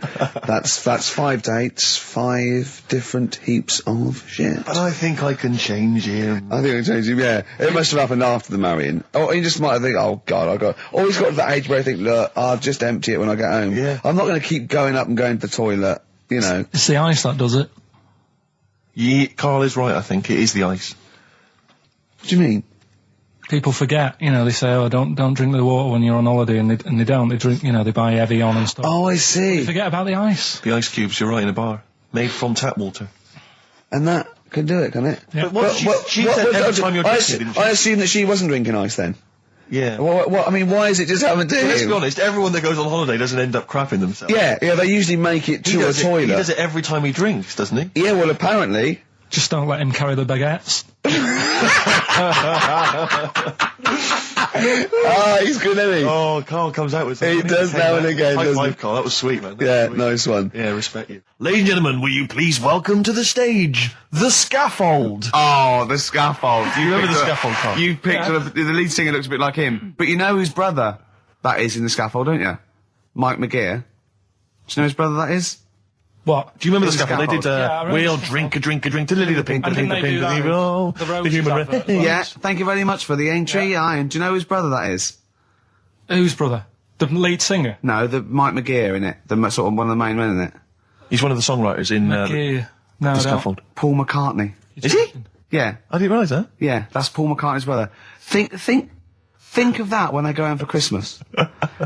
That's 5 dates, 5 different heaps of shit. But I think I can change him. I think I can change him, yeah. It must have happened after the marrying. Or he just might think, oh God, or he's got to that age where I think, look, I'll just empty it when I get home. Yeah. I'm not going to keep going up and going to the toilet, It's the ice that does it. Yeah, Carl is right, I think. It is the ice. What do you mean? People forget, they say, oh, don't drink the water when you're on holiday, and they don't. They drink, they buy Evian and stuff. Oh, I see. They forget about the ice. The ice cubes, you're right, in a bar. Made from tap water. And that can do it, can it? Yeah. But what she said every time you're drinking, didn't she? I assume that she wasn't drinking ice then. Yeah. I mean, why is it just happened to him? Let's be honest, everyone that goes on holiday doesn't end up crapping themselves. Yeah, they usually make it to a toilet. He does it every time he drinks, doesn't he? Yeah, well, apparently. Just don't let him carry the baguettes. He's good, isn't he? Oh, Carl comes out with something. He does now and again, doesn't he? Carl, that was sweet, man. Yeah, nice one. Yeah, respect you. Ladies and gentlemen, will you please welcome to the stage, the Scaffold. Oh, the Scaffold. Do you remember the Scaffold, Carl? You picked the lead singer looks a bit like him. But you know whose brother that is in the Scaffold, don't you? Mike McGear. Do you know whose brother that is? What? Do you remember the Scaffold? They did, Yeah, we'll drink a drink, to Lily the Pink, the Pink, the Pink, the Rose Yeah, thank you very much for the entry. Do you know whose brother that is? Whose brother? The lead singer? No, the Mike McGear in it. Sort of one of the main men in it. He's one of the songwriters in McGear. No, The Scaffold. Paul McCartney. Is he? Yeah. I didn't realise that. Yeah, that's Paul McCartney's brother. Think of that when they go home for Christmas.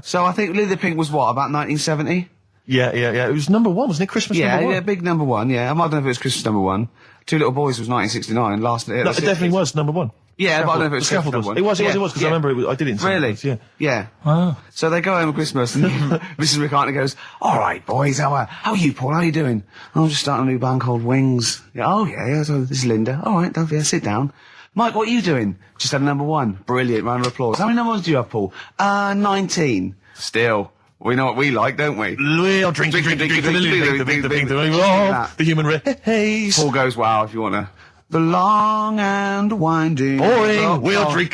So I think Leather Pink was what, about 1970? Yeah. It was number 1, wasn't it? Christmas number 1? Yeah, big number 1, yeah. I don't know if it was Christmas number 1. Two Little Boys was 1969, last... No, it definitely was number 1. Yeah, but I don't know if it was Scaffold number 1. It was, because I remember I did it in Really? Sundays, yeah. Yeah. Oh. So they go home at Christmas and Mrs. McCartney goes, all right, boys, how are you, Paul? How are you doing? I'm just starting a new band called Wings. Yeah, oh, yeah, so this is Linda. All right, sit down. Mike, what are you doing? Just had a number 1. Brilliant, round of applause. How many number 1s do you have, Paul? 19. Still. We know what we like, don't we? We'll drink the human race. Paul goes, wow, if you want to. The long and winding... Boring. We'll drink.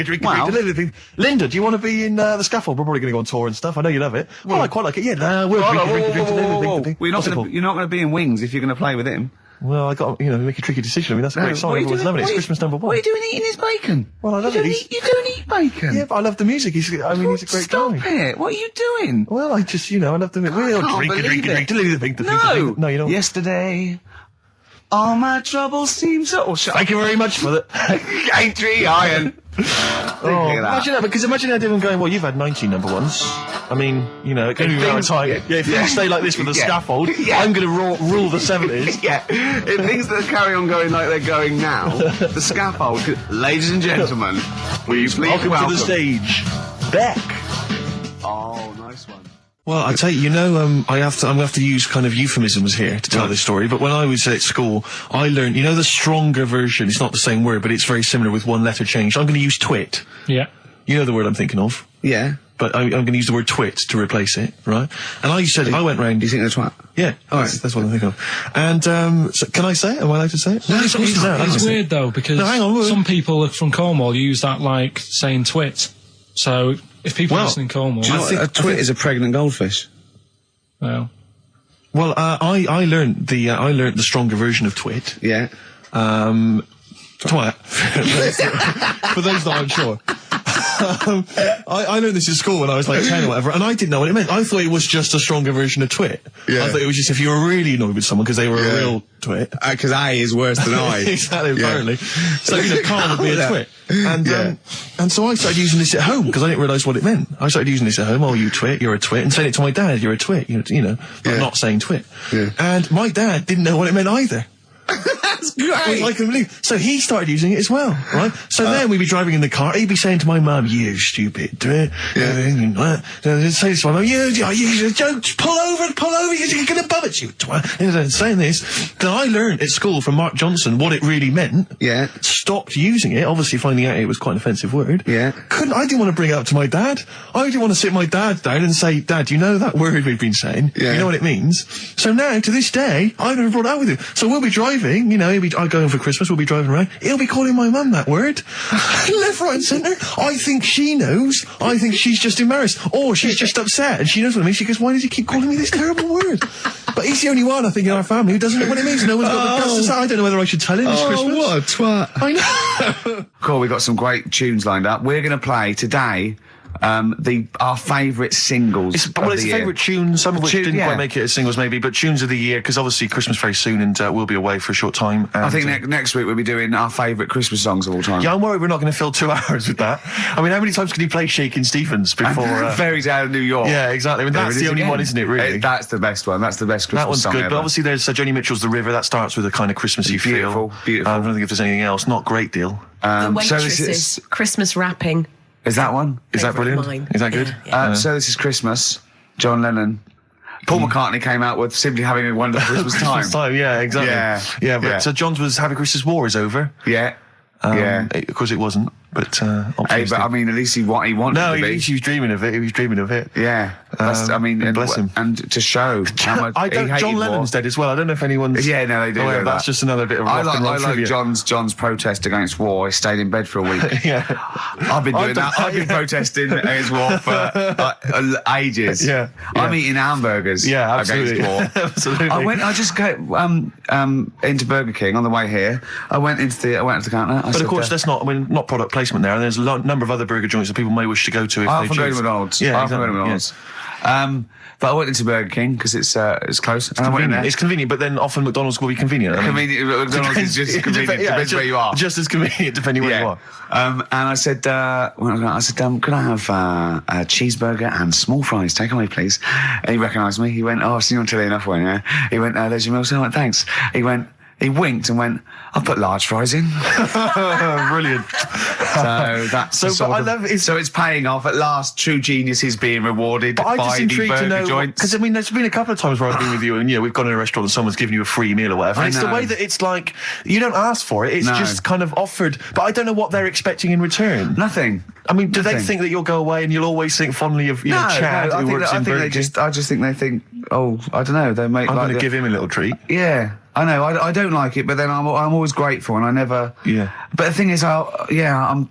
Linda, do you want to be in The Scaffold? We're probably going to go on tour and stuff. I know you love it. Well, I quite like it. Yeah, we'll drink. You're not going to be in Wings if you're going to play with him. Well, I got, make a tricky decision. I mean, that's a great song. Everyone's loving it. It's Christmas number 1. What are you doing eating his bacon? Well, I love it. You don't eat bacon? Yeah, but I love the music. He's a great guy. Stop it. What are you doing? Well, I just, I love the music. We'll drink. No, you don't. Yesterday... all my troubles seem so... Thank you very much for that. Aintree Iron. Imagine that, because imagine how different going, well, you've had 19 number 1s. I mean, it can be around time. Yeah, if things stay like this with The Scaffold, I'm going to rule the 70s. Yeah, if things that carry on going like they're going now, The Scaffold, ladies and gentlemen, will you please welcome to the stage, Beck. Oh, nice one. Well, I tell you, I'm going to have to use kind of euphemisms here to tell this story, but when I was at school, I learned, the stronger version, it's not the same word, but it's very similar with one letter changed. I'm going to use twit. Yeah. You know the word I'm thinking of? Yeah. But I'm going to use the word twit to replace it, right? And I went round... Do you think that's twat? Yeah. All right. That's what I'm thinking of. And, so can I say it? Am I allowed to say it? No, it's weird though, because some people from Cornwall use that like saying twit. So, if people listen in Cornwall... Do you know what a twit is? A pregnant goldfish. Well... Well, I learned the stronger version of twit. Yeah. Twat. For those that aren't sure. I learned this in school when I was like 10 or whatever, and I didn't know what it meant. I thought it was just a stronger version of twit. Yeah. I thought it was just if you were really annoyed with someone because they were a real twit. Because A is worse than I. Exactly, apparently. So, Karl would be a twit. And so I started using this at home because I didn't realise what it meant. I started using this at home. Oh, you twit, you're a twit. And saying it to my dad, you're a twit, but not saying twit. Yeah. And my dad didn't know what it meant either. That's great. I can believe. So he started using it as well, right? So then we'd be driving in the car. He'd be saying to my mum, "You stupid twit." Say this to my mum, "You don't pull over. You're going to bum it, you twat." Saying this. Then I learned at school from Mark Johnson what it really meant. Yeah. Stopped using it. Obviously, finding out it was quite an offensive word. Yeah. I didn't want to bring it up to my dad. I didn't want to sit my dad down and say, "Dad, you know that word we've been saying? Yeah. You know what it means?" So now, to this day, I've never brought it up with him. So we'll be driving. I go home for Christmas, we'll be driving around, he'll be calling my mum that word. Left, right and centre. I think she knows. I think she's just embarrassed. Or she's just upset and she knows what it means. She goes, why does he keep calling me this terrible word? But he's the only one, I think, in our family who doesn't know what it means. No one's got the guts to say. I don't know whether I should tell him this Christmas. What a twat. I know. Cool, we've got some great tunes lined up. We're going to play today our favourite singles. It's a favourite tune, some of which didn't quite make it as singles maybe, but tunes of the year, because obviously Christmas very soon and we'll be away for a short time. And I think next week we'll be doing our favourite Christmas songs of all time. Yeah, I'm worried we're not going to fill 2 hours with that. I mean, how many times can you play Shakin' Stevens before... Fairy Tale of New York. Yeah, exactly. I mean, that's the only one, isn't it, really? That's the best one. That's the best Christmas song That one's good, ever. but obviously there's Joni Mitchell's The River. That starts with a kind of Christmassy feel. Beautiful. I don't think if there's anything else. Not a great deal. The Waitresses, Christmas wrapping. Is that one? Is that brilliant? Mine. Is that good? Yeah. So This Is Christmas, John Lennon. Paul McCartney came out with Simply Having a Wonderful Christmas Time. Christmas time, yeah, exactly. Yeah, but so John's was Happy Christmas War is over. Yeah. Of course it wasn't, but... but I mean, at least he wanted no, to be. he was dreaming of it. He was dreaming of it. Yeah. I mean, bless him. And to show how much he hated John war. Lennon's dead as well. I don't know if anyone's... Yeah, no, they do. Oh, that's just another bit of rock and roll I trivia. like John's protest against war. He stayed in bed for a week. Yeah. I've been doing that. I've been protesting against war for ages. Yeah. I'm eating hamburgers absolutely. against war. Absolutely. I just go into Burger King on the way here. I went to the counter. But of course, that's not product placement there. And there's a number of other burger joints that people may wish to go to if they choose. McDonald's. Yeah, exactly. McDonald's. But I went into Burger King because it's close. It's convenient, but then often McDonald's will be convenient. McDonald's is just convenient. Depends where you are. Just as convenient depending where you are. And I said, could I have a cheeseburger and small fries? Take away, please. And he recognised me. He went, "Oh, I've seen you on telly enough, one." Yeah. He went, "There's your meal." So I went, "Thanks." He winked and went, "I'll put large fries in." Brilliant. So that's so it's paying off at last. True genius is being rewarded by the burger joints. Because I mean, there's been a couple of times where I've been with you, and we've gone to a restaurant and someone's given you a free meal or whatever. And it's the way that it's like you don't ask for it; it's just kind of offered. But I don't know what they're expecting in return. Nothing. I mean, do they think that you'll go away and you'll always think fondly of Chad who works in Burger King? I just think they think, oh, I don't know. They make. I'm going to give him a little treat. Yeah. I know, I don't like it, but then I'm always grateful, and I never... Yeah. But the thing is, I'm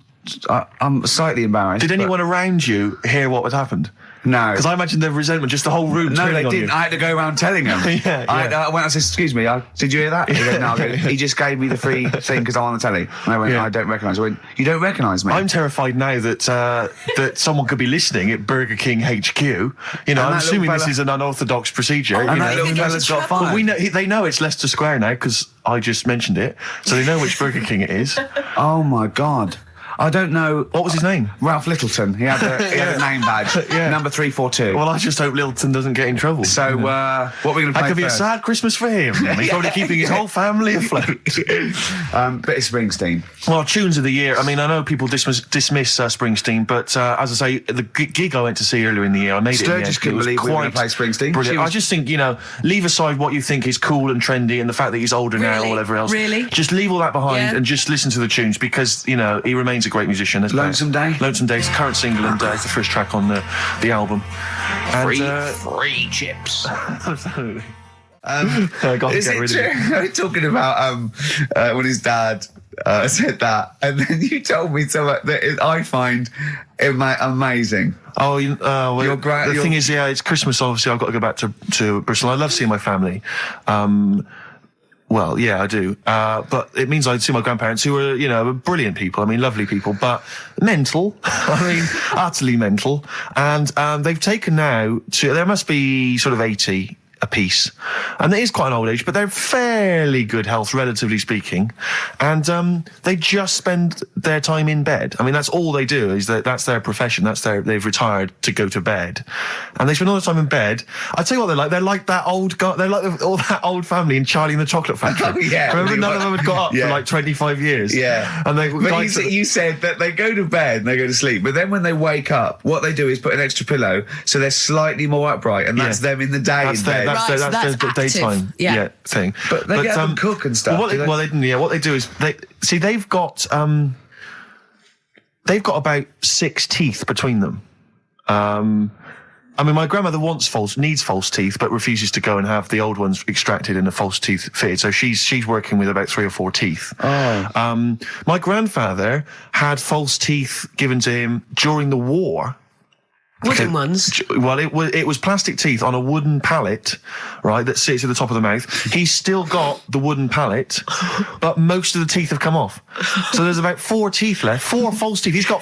slightly embarrassed. Did anyone around you hear what had happened? No. Because I imagine the resentment, just the whole room turning on you. No, they didn't. I had to go around telling them. I went and said, "Excuse me, did you hear that?" He goes, "No." He just gave me the free thing because I'm on the telly. And I went, "I don't recognise." I went, "You don't recognise me?" I'm terrified now that that someone could be listening at Burger King HQ. I'm assuming this is an unorthodox procedure. And that little fella's got fired. Well, they know it's Leicester Square now because I just mentioned it, so they know which Burger King it is. Oh my God. I don't know. What was his name? Ralph Littleton. He had a name badge. Number 342. Well, I just hope Littleton doesn't get in trouble. So, what are we going to play? That could be a sad Christmas for him. He's probably keeping his whole family afloat. Bit of Springsteen. Well, tunes of the year. I mean, I know people dismiss Springsteen, but as I say, the gig I went to see earlier in the year, I made Sturgis couldn't believe we were going to play Springsteen. Brilliant. I just think, leave aside what you think is cool and trendy and the fact that he's older now or whatever else. Really? Just leave all that behind and just listen to the tunes because, he remains a great musician. Lonesome Day? Lonesome Day's current single and it's the first track on the album. Free chips. Absolutely. Is it true? Talking about when his dad said that, and then you told me something that I find amazing. Oh, the thing is, it's Christmas. Obviously, I've got to go back to Bristol. I love seeing my family. Well, yeah, I do. But it means I see my grandparents who are, brilliant people. I mean, lovely people, but mental. I mean, utterly mental. And they've taken now there must be sort of 80 apiece. And it is quite an old age, but they're fairly good health, relatively speaking. And they just spend their time in bed. I mean, that's all they do, that's their profession. They've retired to go to bed. And they spend all the time in bed. I tell you what they're like. They're like that old guy, they're like all that old family in Charlie and the Chocolate Factory. Oh, yeah. Remember, none of them had got up for like 25 years. Yeah. And you said that they go to bed and they go to sleep, but then when they wake up, what they do is put an extra pillow so they're slightly more upright, and that's them in the day in bed. That's the daytime thing. But they get up and cook and stuff. What they do is they've got about 6 teeth between them. I mean, my grandmother needs false teeth, but refuses to go and have the old ones extracted and the false teeth fitted. So she's working with about 3 or 4 teeth. Oh. My grandfather had false teeth given to him during the war. Wooden ones? Well, it was plastic teeth on a wooden pallet, right, that sits at the top of the mouth. He's still got the wooden pallet, but most of the teeth have come off. So there's about 4 teeth left, 4 false teeth. He's got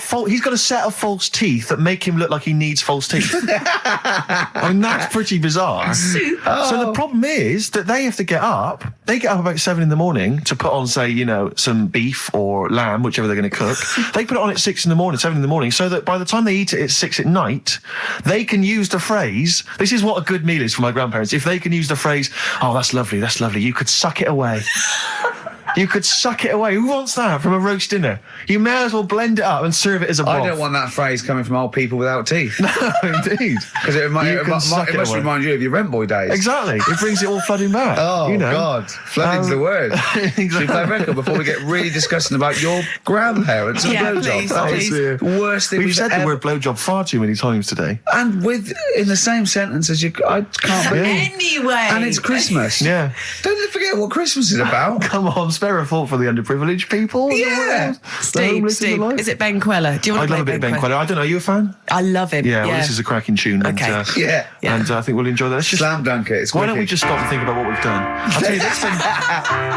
a set of false teeth that make him look like he needs false teeth. I mean, that's pretty bizarre. So the problem is that they have to get up. They get up about 7 in the morning to put on, say, some beef or lamb, whichever they're going to cook. They put it on at 6 in the morning, 7 in the morning, so that by the time they eat it at 6 at night, they can use the phrase, this is what a good meal is for my grandparents, if they can use the phrase, "Oh, that's lovely, you could suck it away." You could suck it away. Who wants that from a roast dinner? You may as well blend it up and serve it as a broth. I don't want that phrase coming from old people without teeth. No, indeed. Because it must remind you of your rent boy days. Exactly. It brings it all flooding back. Oh, you know. God. Flooding's the word. Exactly. Should we play a record before we get really disgusting about your grandparents and blowjob? That is the worst thing we've said the word blowjob far too many times today. And in the same sentence as I can't believe. Anyway. And it's Christmas. Yeah. Don't forget what Christmas is about. Come on, spare a thought for the underprivileged people. Yeah. Steve, is it Ben Queller? Do you want to play I love a bit of Ben Queller. I don't know, are you a fan? I love him. Yeah, well, this is a cracking tune. Okay. And, and I think we'll enjoy that. Let's just slam dunk it. Why don't we just stop and think about what we've done? I'll tell you,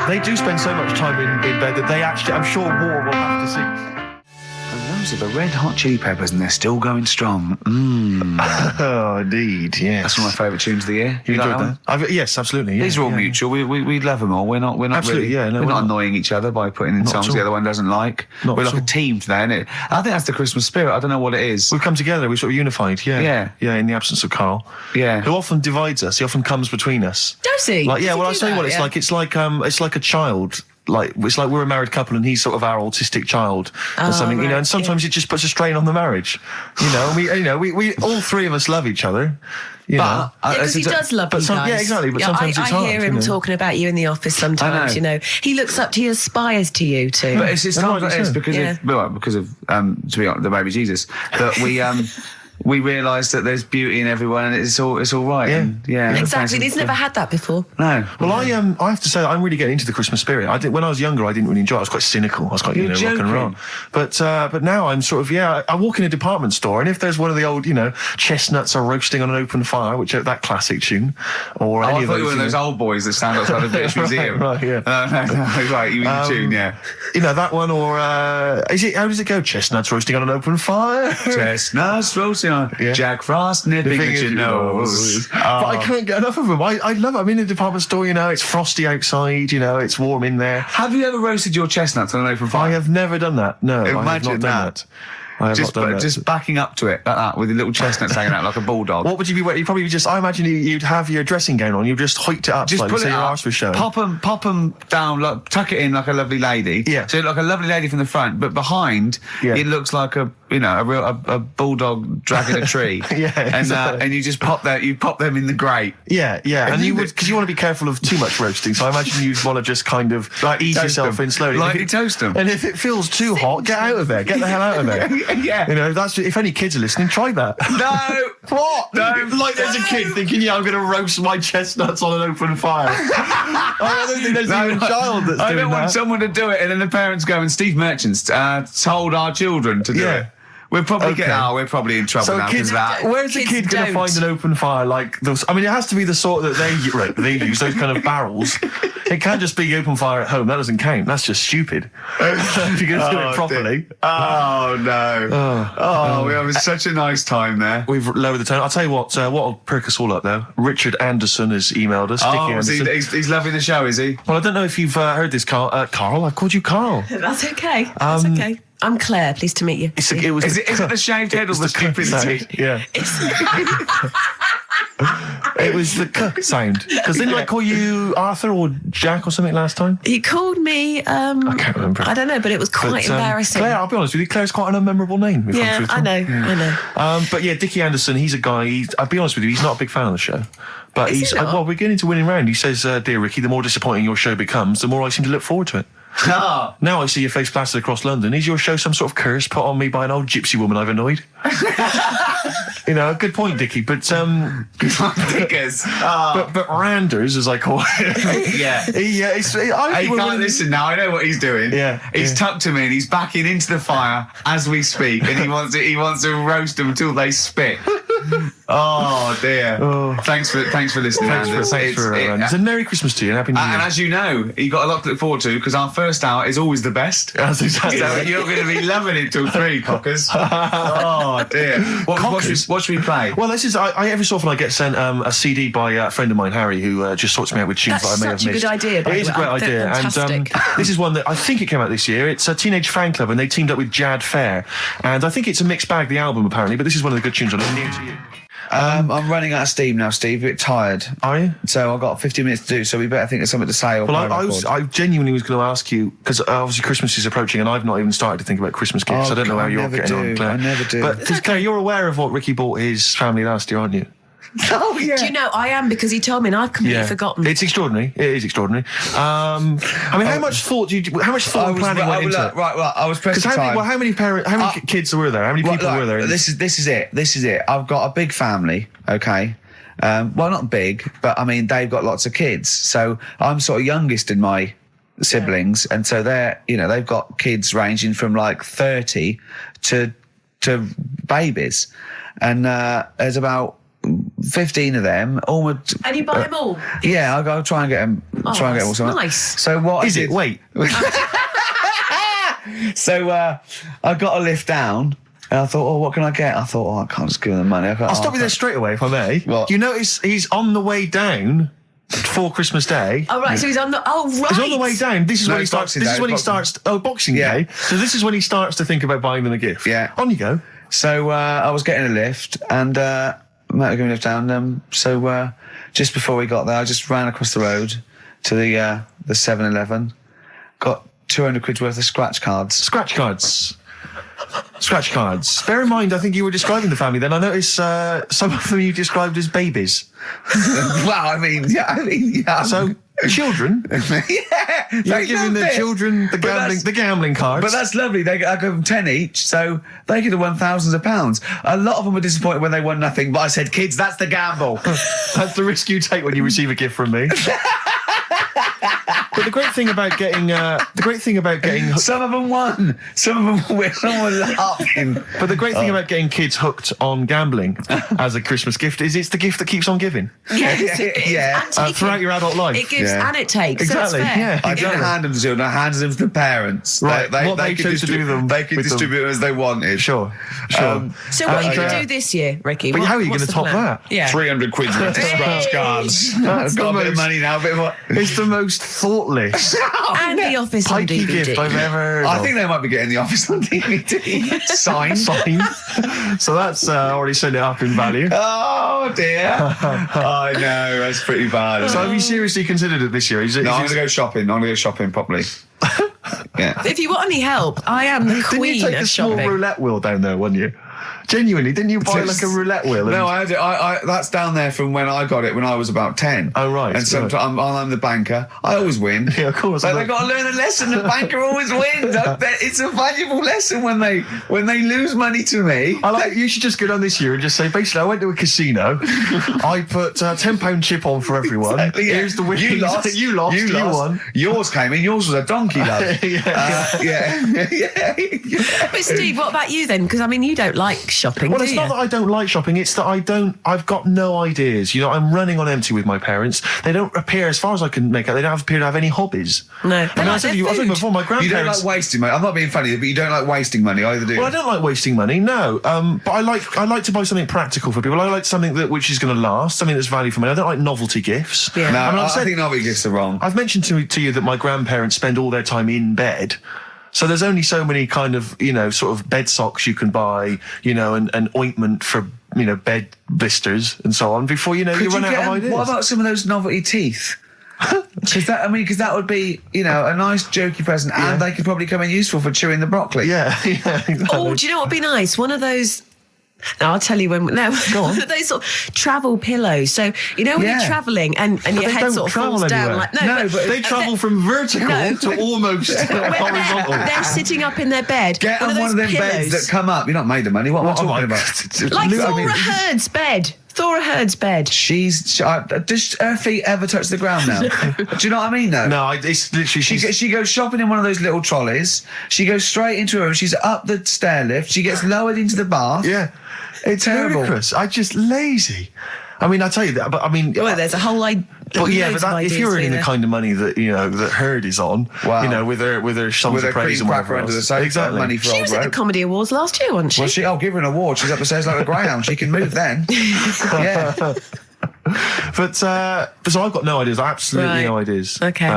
they do spend so much time in bed that they actually, I'm sure, war will have to sing. Those are the Red Hot Chili Peppers, and they're still going strong. Oh, indeed, yes. That's one of my favourite tunes of the year. You enjoyed that? Yes, absolutely. Yeah, these are all mutual. We love them all. We're not absolutely, really. No, we're not annoying each other by putting in songs the other one doesn't like. We're like a team today, isn't it? I think that's the Christmas spirit. I don't know what it is. We've come together. We're sort of unified. Yeah. In the absence of Karl. Yeah. Who often divides us. He often comes between us. Does he? Like, yeah. Well, I'll tell you what it's like. It's like a child. Like, it's like we're a married couple and he's sort of our autistic child or something, you know, and sometimes it just puts a strain on the marriage, you know, we all three of us love each other, you know. Because he does love you guys. Yeah, exactly, but sometimes it's hard. I hear him talking about you in the office sometimes, you know. He looks up to you, aspires to you too. But it's because of to be honest, the baby Jesus, that we realise that there's beauty in everyone and it's all right. Yeah. Exactly. He's never had that before. No. Well, I have to say that I'm really getting into the Christmas spirit. When I was younger, I didn't really enjoy it. I was quite cynical. I was quite, rock and roll. But now I'm sort of, I walk in a department store and if there's one of the old, chestnuts are roasting on an open fire, which are that classic tune, or any of those. I thought you were one of those old boys that stand outside the British Museum. Right, yeah. No, right, you mean the tune, yeah. You know, that one, or, how does it go? Chestnuts roasting on an open fire? Chestnuts roasting on Jack Frost nipping at your nose. But I can't get enough of them. I love it. I'm in a department store, it's frosty outside, it's warm in there. Have you ever roasted your chestnuts on an open fire? I have never done that. No, I have not done that. Just backing up to it like that with your little chestnuts hanging out like a bulldog. What would you be wearing? You'd probably I imagine you'd have your dressing gown on. You'd just hoik it up, just pull it so your up, arse was showing. Pop them down, tuck it in like a lovely lady. Yeah. So like a lovely lady from the front, but behind it looks like a bulldog dragging a tree. And you just pop them in the grate. Yeah. And you would, because you want to be careful of too much roasting. So I imagine you'd want to just kind of ease yourself in slowly. Lightly toast them. And if it feels too hot, get out of there. Get the hell out of there. Yeah. That's if any kids are listening, try that. No. What? No. Like there's a kid thinking, I'm going to roast my chestnuts on an open fire. I don't think there's even a child that's doing that. I don't want someone to do it and then the parents go, and Steve Merchant's told our children to do it. We're probably we're probably in trouble now because of that. Where's a kid going to find an open fire like those? I mean, it has to be the sort that they use, those kind of barrels. It can't just be open fire at home. That doesn't count. That's just stupid. If you're going to do it properly. Oh, no. We're having such a nice time there. We've lowered the tone. I'll tell you what'll perk us all up, though. Richard Anderson has emailed us. He's loving the show, is he? Well, I don't know if you've heard this, Karl. Karl, I've called you Karl. That's okay. That's okay. I'm Claire. Pleased to meet you. Is it the shaved head or the stupidity? Yeah. It was the k sound. Because didn't I call you Arthur or Jack or something last time? You called me, I can't remember. I don't know, but it was quite embarrassing. Claire, I'll be honest with you, Claire's quite an unmemorable name. Yeah, I know. But yeah, Dickie Anderson, he's a guy, I'll be honest with you, he's not a big fan of the show. But well, we're getting to winning round. He says, dear Ricky, the more disappointing your show becomes, the more I seem to look forward to it. Now I see your face plastered across London. Is your show some sort of curse put on me by an old gypsy woman I've annoyed? Good point, Dickie. But Dickers. But Randers, as I call it. He can't listen now. I know what he's doing. He's tucked him in. He's backing into the fire as we speak, and he wants to roast them until they spit. Oh dear. Thanks for listening, Randers. It's a Merry Christmas to you and Happy New Year. And as you know, you've got a lot to look forward to because our first hour is always the best. That's exactly right. You're going to be loving it till 3, cockers. Oh dear. What should we play? Well, this is every so often I get sent a CD by a friend of mine, Harry, who just sorts me out with tunes that I may have missed. That's such a good idea. It is a great idea, and this is one that I think it came out this year. It's a Teenage Fan Club, and they teamed up with Jad Fair, and I think it's a mixed bag, the album apparently. But this is one of the good tunes on it. New to you. I'm running out of steam now, Steve. A bit tired. Are you? So I've got 50 minutes to do, so we better think of something to say. Well, I genuinely was going to ask you, because obviously Christmas is approaching and I've not even started to think about Christmas gifts. I don't know how you're getting on, Claire. I never do. But, Claire, you're aware of what Ricky bought his family last year, aren't you? Oh, yeah. Do you know, I am, because he told me and I've completely forgotten. It's extraordinary. It is extraordinary. I mean, how much thought and planning went into it? Right, I was pressed for time. How many kids were there? How many people were there? This is it. I've got a big family, okay? Well, not big, but I mean, they've got lots of kids. So I'm sort of youngest in my siblings, and so they've got kids ranging from like 30 to babies. And there's about 15 of them. And you buy them all? Yeah, I'll try and get them. Try and get them all. Nice. So what is it? Wait. So I got a lift down. And I thought, what can I get? I thought, I can't just give them the money. I'll stop you there straight away, if I may. What? You notice he's on the way down for Christmas Day. Oh, right, so he's on the... Oh, right. He's on the way down. This is when he starts... Boxing Day. So this is when he starts to think about buying them a gift. Yeah. On you go. So I was getting a lift, and Matt was going to lift down. So just before we got there, I just ran across the road to the 7-Eleven, got 200 quid worth of scratch cards. Scratch cards. Bear in mind, I think you were describing the family then. I noticed some of them you described as babies. Well, I mean, yeah. So, children? Yeah. You're giving the children the gambling cards. But that's lovely. I give them 10 each, so they could have won thousands of pounds. A lot of them were disappointed when they won nothing, but I said, kids, that's the gamble. That's the risk you take when you receive a gift from me. But the great thing about getting some of them won. Some of them were laughing. But the great thing about getting kids hooked on gambling as a Christmas gift is it's the gift that keeps on giving. Yes, throughout your adult life. It gives and it takes. Exactly. So that's fair. I don't hand them to children. I hand them to the parents. Right. They can distribute them as they wanted. Sure. So what are you going to do this year, Ricky? But how are you going to top that? Yeah. 300 quid worth of scratch cards. I've got a bit of money now. It's the most thoughtless and The Office on pikey DVD. gift I've ever heard I of. think they might be getting The Office on DVD. Signed. So that's already sent it up in value. Oh dear. I know, that's pretty bad. So have you seriously considered it this year? I'm going to go shopping. I'm going to go shopping properly. Yeah. If you want any help, I am the queen Didn't you take of a small shopping. roulette wheel down there, weren't you? Genuinely, didn't you buy like a roulette wheel? No, I had it. That's down there from when I got it when I was about 10. Oh, right. And sometimes I'm the banker. I always win. Yeah, of course. But they've got to learn a lesson. The banker always wins. It's a valuable lesson when they lose money to me. You should just go down this year and just say, basically, I went to a casino. I put a £10 chip on for everyone. Exactly, yeah. Here's the winnings. You lost. You won. Yours came in. Yours was a donkey, love. Yeah. But Steve, what about you then? Because I mean, you don't like shopping. Well, do it's you? not that I don't like shopping, it's that I've got no ideas. You know, I'm running on empty with my parents. They don't appear, as far as I can make out, they don't appear to have any hobbies. No. I mean, I said before, my grandparents... You don't like wasting money. I'm not being funny, but you don't like wasting money either, do you? Well, I don't like wasting money, no. But I like to buy something practical for people. I like something which is going to last, something that's value for money. I don't like novelty gifts. Yeah. No, I think novelty gifts are wrong. I've mentioned to you that my grandparents spend all their time in bed. So there's only so many kind of, sort of bed socks you can buy, and ointment for, bed blisters and so on before, you run out of ideas. What about some of those novelty teeth? Because that would be, a nice jokey present, and they could probably come in useful for chewing the broccoli. Yeah, exactly. Oh, do you know what would be nice? One of those... No, I'll tell you when... No, go on. Those sort of travel pillows. So, when you're travelling and your head sort of falls down like... No, but they travel from vertical to almost horizontal. They're sitting up in their bed. Get on one of them beds that come up. You're not made of money. What am I talking about? Like Thora Heard's bed. Thora Heard's bed. Does her feet ever touch the ground now? Do you know what I mean, though? No, it's literally... She goes shopping in one of those little trolleys. She goes straight into her room. She's up the stair lift. She gets lowered into the bath. Yeah. It's terrible. Ludicrous. I'm just lazy. I mean, I tell you that, but I mean... Well, there's a whole idea. But if you're earning the kind of money that, that Heard is on, wow. with her songs of praise and whatever under the else. sofa, exactly. Money for she was at the Comedy Awards last year, wasn't she? Well, I'll give her an award. She's up the stairs like a greyhound. She can move then. Yeah. But so I've got no ideas. Absolutely no ideas. Okay.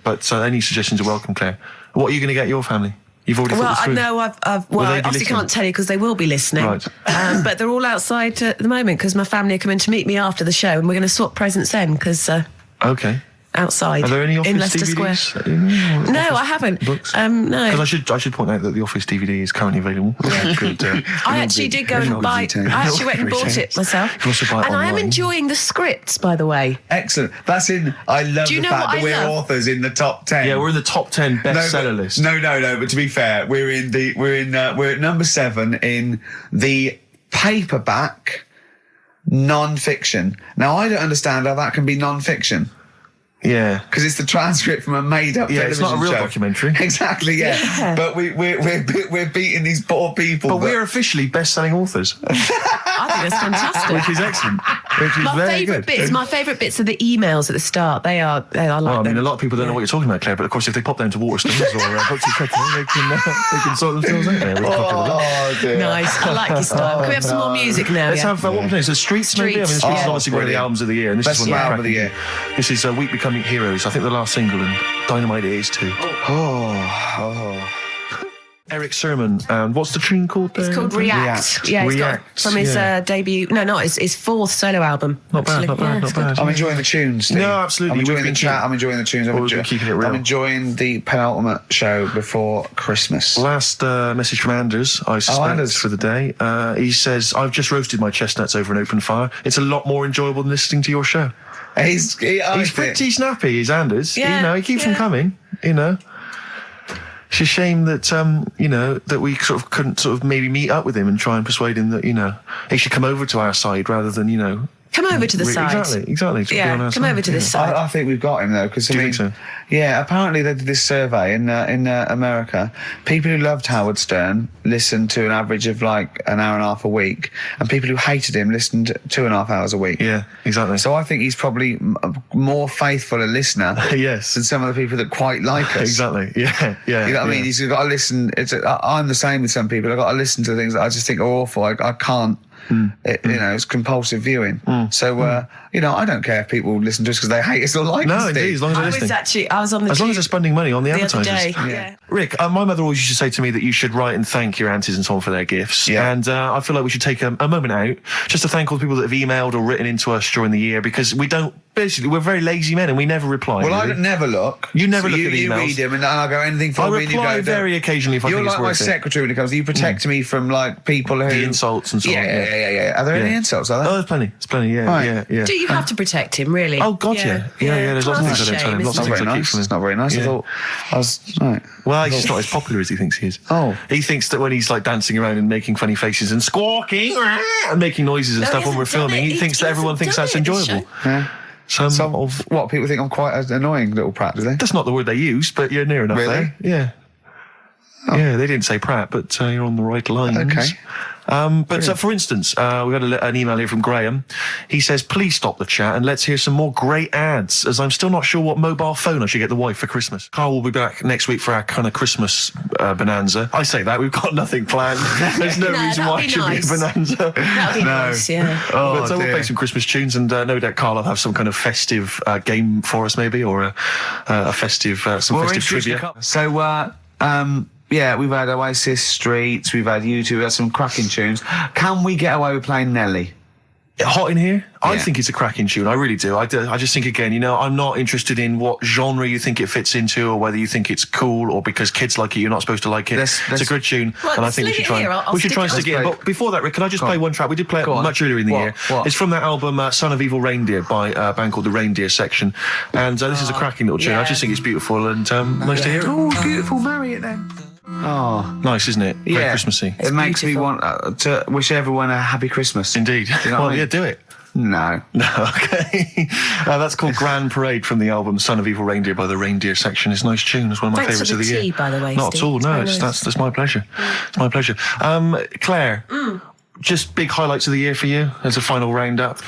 But any suggestions are welcome, Claire. What are you going to get your family? You've already thought this through? No, I obviously can't tell you because they will be listening. Right. But they're all outside at the moment because my family are coming to meet me after the show, and we're going to swap presents then because. Okay. Outside. Are there any Office in Leicester DVDs? Square? No, I haven't. Books? No. Because I should point out that the Office DVD is currently available. I actually did go and buy. I actually went and bought it myself. You can also buy it and I am online. enjoying the scripts, by the way. Excellent. That's in. I love Do you the know fact what that I we're love? authors in the top 10. Yeah, we're in the top 10 bestseller list. No. But to be fair, we're at number 7 in the paperback non-fiction. Now I don't understand how that can be non-fiction. Yeah, because it's the transcript from a made-up television it's not a real show. documentary. Exactly, yeah. But we're beating these poor people. But we're officially best-selling authors. I think that's fantastic. Which is excellent. Which is very good. My favourite bits are the emails at the start. They are like. Well, I mean, a lot of people don't know what you're talking about, Claire. But of course, if they pop down to Waterstones or Books and Treadmill, they can sort themselves out there. Oh dear. Nice. I like your style. Can we have some more music now? Let's have what we're playing. So Streets, maybe. I mean, Streets is obviously one of the albums of the year, and this is one of the album of the year. This is Week Becoming Heroes. I think the last single, and Dynamite it is too. Eric Sermon, and what's the tune called there? It's called React. Yeah, React. From his debut. No, not his fourth solo album. Not bad. I'm enjoying the tunes, Steve. No, absolutely. I'm enjoying the chat. I'm enjoying the tunes. Keeping it real. I'm enjoying the penultimate show before Christmas. Last message from Anders, I suspect, for the day. He says, I've just roasted my chestnuts over an open fire. It's a lot more enjoyable than listening to your show. He's pretty snappy, he's Anders. Yeah, he keeps them coming, It's a shame that, that we sort of couldn't sort of maybe meet up with him and try and persuade him that, he should come over to our side rather than, Come over to the side. Exactly. Yeah, come over to this side. I think we've got him though, because Do you think so? Yeah, apparently they did this survey in America. People who loved Howard Stern listened to an average of like an hour and a half a week, and people who hated him listened 2.5 hours a week. Yeah, exactly. So I think he's probably more faithful a listener, yes, than some of the people that quite like us. Exactly. Yeah. You know what I mean? He's got to listen. I'm the same with some people. I've got to listen to things that I just think are awful. I can't. It's compulsive viewing. So, I don't care if people listen to us because they hate us or like us. No, indeed, as long as they're listening. I was on the as long as they're spending money on the advertisers. Other day. Yeah. Rick, my mother always used to say to me that you should write and thank your aunties and so on for their gifts. Yeah. And I feel like we should take a moment out just to thank all the people that have emailed or written into us during the year, because we don't. Basically, we're very lazy men and we never reply. Well, really. I never look. You never look at emails. You read them and I'll go anything for me. I reply very occasionally if I think it's worth it. You're like my secretary when it comes to you protect me from like people who... The insults and so on. Yeah. Are there any insults? Are there? Oh, there's plenty. Yeah. Do you have to protect him, really? Oh, God, yeah. There's lots of things I don't tell him. Lots of things I keep from him. It's not very nice. I was... Right. Well, he's just not as popular as he thinks he is. Oh. He thinks that when he's like dancing around and making funny faces and squawking and making noises and stuff when we're filming, he thinks that everyone thinks that's enjoyable. Yeah. What, people think I'm quite an annoying little prat, do they? That's not the word they use, but you're near enough there. Yeah. Oh. Yeah, they didn't say prat, but you're on the right lines. Okay. For instance, we got an email here from Graham. He says, please stop the chat and let's hear some more great ads, as I'm still not sure what mobile phone I should get the wife for Christmas. Carl will be back next week for our kind of Christmas bonanza. I say that, we've got nothing planned. There's no reason why it should be a bonanza. That'd be nice, yeah. So we'll play some Christmas tunes, and no doubt Carl will have some kind of festive game for us maybe, or a festive, festive trivia. So, yeah, we've had Oasis, Streets, we've had U2, we've had some cracking tunes. Can we get away with playing Nelly? Hot in here? I think it's a cracking tune. I really do. I just think, again, I'm not interested in what genre you think it fits into, or whether you think it's cool, or because kids like it, you're not supposed to like it. It's a good tune, and I think we should try and stick it in. But before that, Rick, can I just play one track? We did play it much earlier in the year. It's from that album, Son of Evil Reindeer, by a band called The Reindeer Section. And this is a cracking little tune. I just think it's beautiful, and nice to hear it. Oh, beautiful. Marry it then. Oh, nice, isn't it? Very Christmassy. It makes me want to wish everyone a happy Christmas. Indeed. You know yeah, do it. No, okay. That's called Grand Parade from the album Son of Evil Reindeer by the Reindeer Section. It's a nice tune. It's one of my favourites of the year. Thanks for the tea, by the way, Not Steve. at all. No, that's my pleasure. It's my pleasure. Claire, just big highlights of the year for you as a final roundup.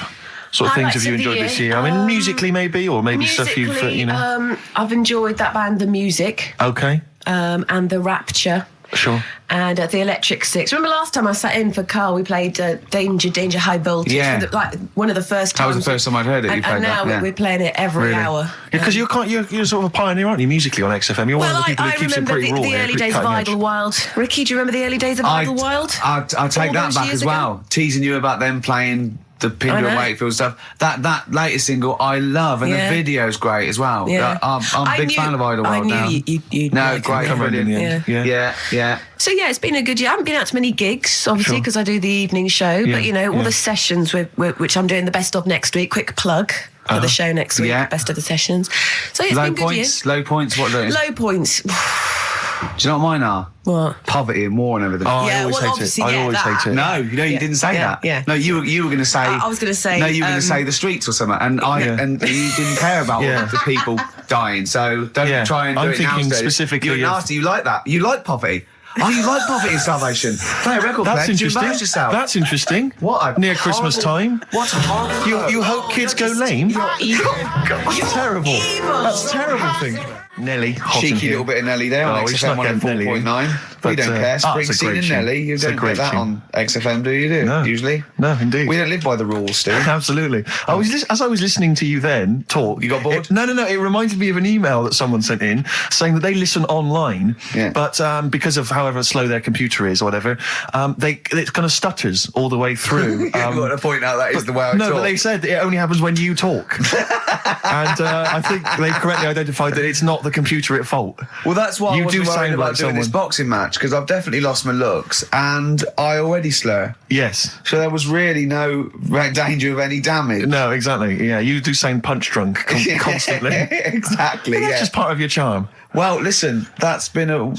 Sort of things have you enjoyed this year? I mean, musically maybe, or maybe stuff you've I've enjoyed that band, The Music. Okay. And The Rapture. Sure. And the Electric Six. Remember last time I sat in for Karl, we played Danger High Voltage. Yeah. For one of the first times. That was the first time I'd heard it. And now we're playing it every hour. Yeah, because you're sort of a pioneer, aren't you, musically on XFM? You're one of the people who keeps it pretty raw. I remember the early days of Idlewild. Ricky, do you remember the early days of Idlewild? I'll take that back as well. Teasing you about them playing the Pinder and Wakefield stuff. That latest single I love, and the video's great as well. Yeah. I'm a big fan of Idlewild now. You'd no, great, brilliant. Yeah. So yeah, it's been a good year. I haven't been out to many gigs, obviously, because I do the evening show. But all the sessions which I'm doing the best of next week. Quick plug for the show next week. Best of the sessions. So it's been a good year. Low points. What do? Low points. Do you know what mine are? What? Poverty and war and everything. Oh, I always hate it. I always hate it. No, you didn't say that. Yeah. No, you were going to say. I was going to say. No, you were going to say the streets or something, and and you didn't care about the people dying. So don't try and do it now. I'm thinking specifically. You're nasty. You like that. You like poverty. Oh, you like poverty and starvation. Play a record player. That's interesting. Yourself. That's interesting. What? Near Christmas time. What a horrible. You hope kids go lame? You're evil. That's terrible. That's a terrible thing. Nelly, cheeky little bit of Nelly there on XFM 104.9. We don't care. Springsteen and Nelly, you don't get that on XFM, do you? No. Usually? No, indeed. We don't live by the rules, Stu. Absolutely. As I was listening to you then talk, you got bored? No. It reminded me of an email that someone sent in saying that they listen online, but because of however slow their computer is or whatever, it kind of stutters all the way through. You want to point out that is the way I talk. No, but they said it only happens when you talk. And I think they correctly identified that it's not the computer at fault. Well, that's why I wasn't worried about doing this someone. Boxing match, because I've definitely lost my looks and I already slur. Yes. So there was really no danger of any damage. No, exactly. Yeah, you do sound punch drunk constantly. Exactly. That's just part of your charm. Well, listen, that's been a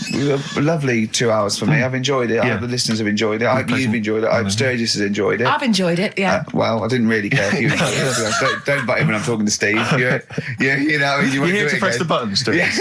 lovely 2 hours for me. I've enjoyed it. I hope the listeners have enjoyed it. I hope you've enjoyed it. I hope Sturgis has enjoyed it. I've enjoyed it, yeah. Well, I didn't really care if you enjoyed it. Don't butt in when I'm talking to Steve. You're here to press the buttons, Sturgis.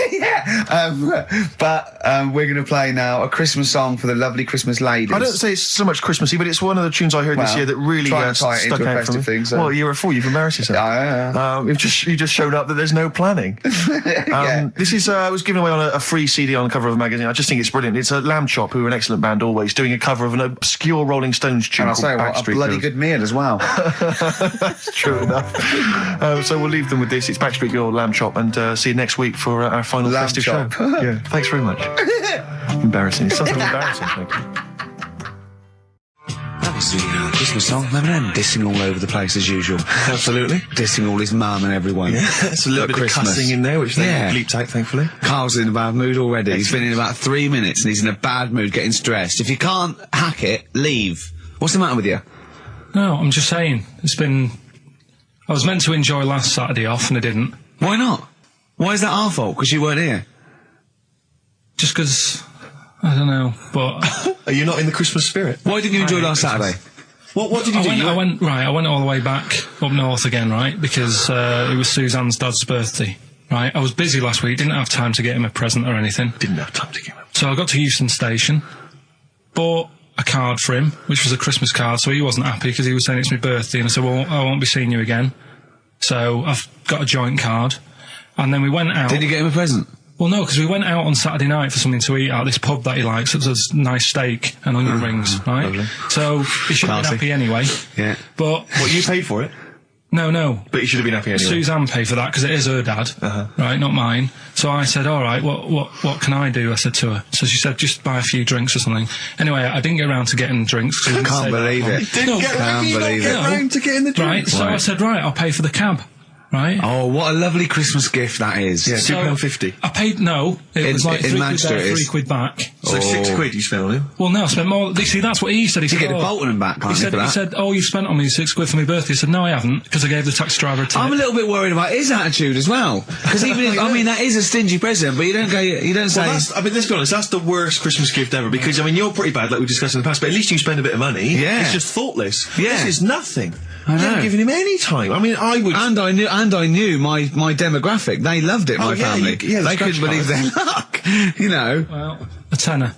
But we're going to play now a Christmas song for the lovely Christmas ladies. I don't say it's so much Christmassy, but it's one of the tunes I heard this year that really stuck out for me. Thing, so. Well, you're a fool. You've embarrassed yourself. You just showed up that there's no planning. This is was given away on a free CD on the cover of a magazine. I just think it's brilliant. It's a Lamb Chop, who are an excellent band always, doing a cover of an obscure Rolling Stones tune. And I'll say what, a bloody good meal as well. That's true enough. So we'll leave them with this. It's Backstreet Girl, Lamb Chop, and see you next week for our final festive show. Yeah, thanks very much. Embarrassing. It's something embarrassing. Thank you. That was the Christmas song. Remember them dissing all over the place as usual. Absolutely. Dissing all his mum and everyone. Yeah, it's a little bit of cussing in there, which they bleeped out, thankfully. Karl's in a bad mood already. He's been in about 3 minutes and he's in a bad mood, getting stressed. If you can't hack it, leave. What's the matter with you? No, I'm just saying. I was meant to enjoy last Saturday off and I didn't. Why not? Why is that our fault? Because you weren't here? Just because... I don't know, but... Are you not in the Christmas spirit? Why didn't you enjoy last Saturday? What did you do? I went all the way back up north again, right? Because it was Suzanne's dad's birthday, right? I was busy last week, didn't have time to get him a present or anything. Didn't have time to get him. So I got to Euston Station, bought a card for him, which was a Christmas card, so he wasn't happy because he was saying it's my birthday, and I said, well, I won't be seeing you again. So I've got a joint card, and then we went out... Did you get him a present? Well, no, because we went out on Saturday night for something to eat at this pub that he likes. It was a nice steak and onion rings, right? Lovely. So he should have been happy anyway. Yeah. But... What, you paid for it? No. But you should have been happy anyway. Suzanne paid for that because it is her dad, right, not mine. So I said, all right, what can I do? I said to her. So she said, just buy a few drinks or something. Anyway, I didn't get around to getting drinks. I can't believe it. Didn't get around to getting the drinks. Right, so I said, right, I'll pay for the cab. Right. Oh, what a lovely Christmas gift that is. Yeah, £2.50. I paid, it was like in Manchester, £3 back. So £6 you spent on him? Well, no, I spent more. See, that's what he said. He said, get the Bolton and back, he said, oh, you spent on me £6 for my birthday. I said, no, I haven't, because I gave the taxi driver a tip. I'm a little bit worried about his attitude as well. Because even, that is a stingy present, but you don't say... Well, let's be honest, that's the worst Christmas gift ever, because, you're pretty bad, like we discussed in the past, but at least you spend a bit of money. Yeah. It's just thoughtless. Yeah. This is nothing. I know. You haven't given him any time. I would... And I knew my demographic. They loved it, my family. They couldn't believe their luck, Well, a tenner.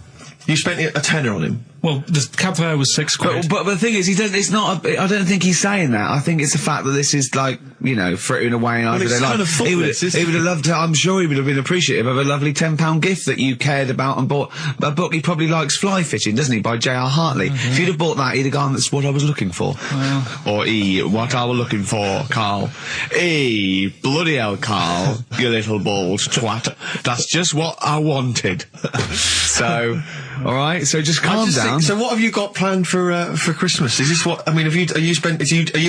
You spent a tenner on him? Well, the cab fare was £6. But the thing is, it's not. I don't think he's saying that. I think it's the fact that this is like, you know, frittering away in everyday life. He would have loved to. I'm sure he would have been appreciative of a lovely £10 gift that you cared about and bought. A book he probably likes, Fly Fishing, doesn't he, by J.R. Hartley? If you'd have bought that, he'd have gone, "That's what I was looking for." Or what I was looking for, Karl. Bloody hell, Karl, you little bald twat. That's just what I wanted. So, all right. So just calm down. So what have you got planned for Christmas? Is this what, I mean, are you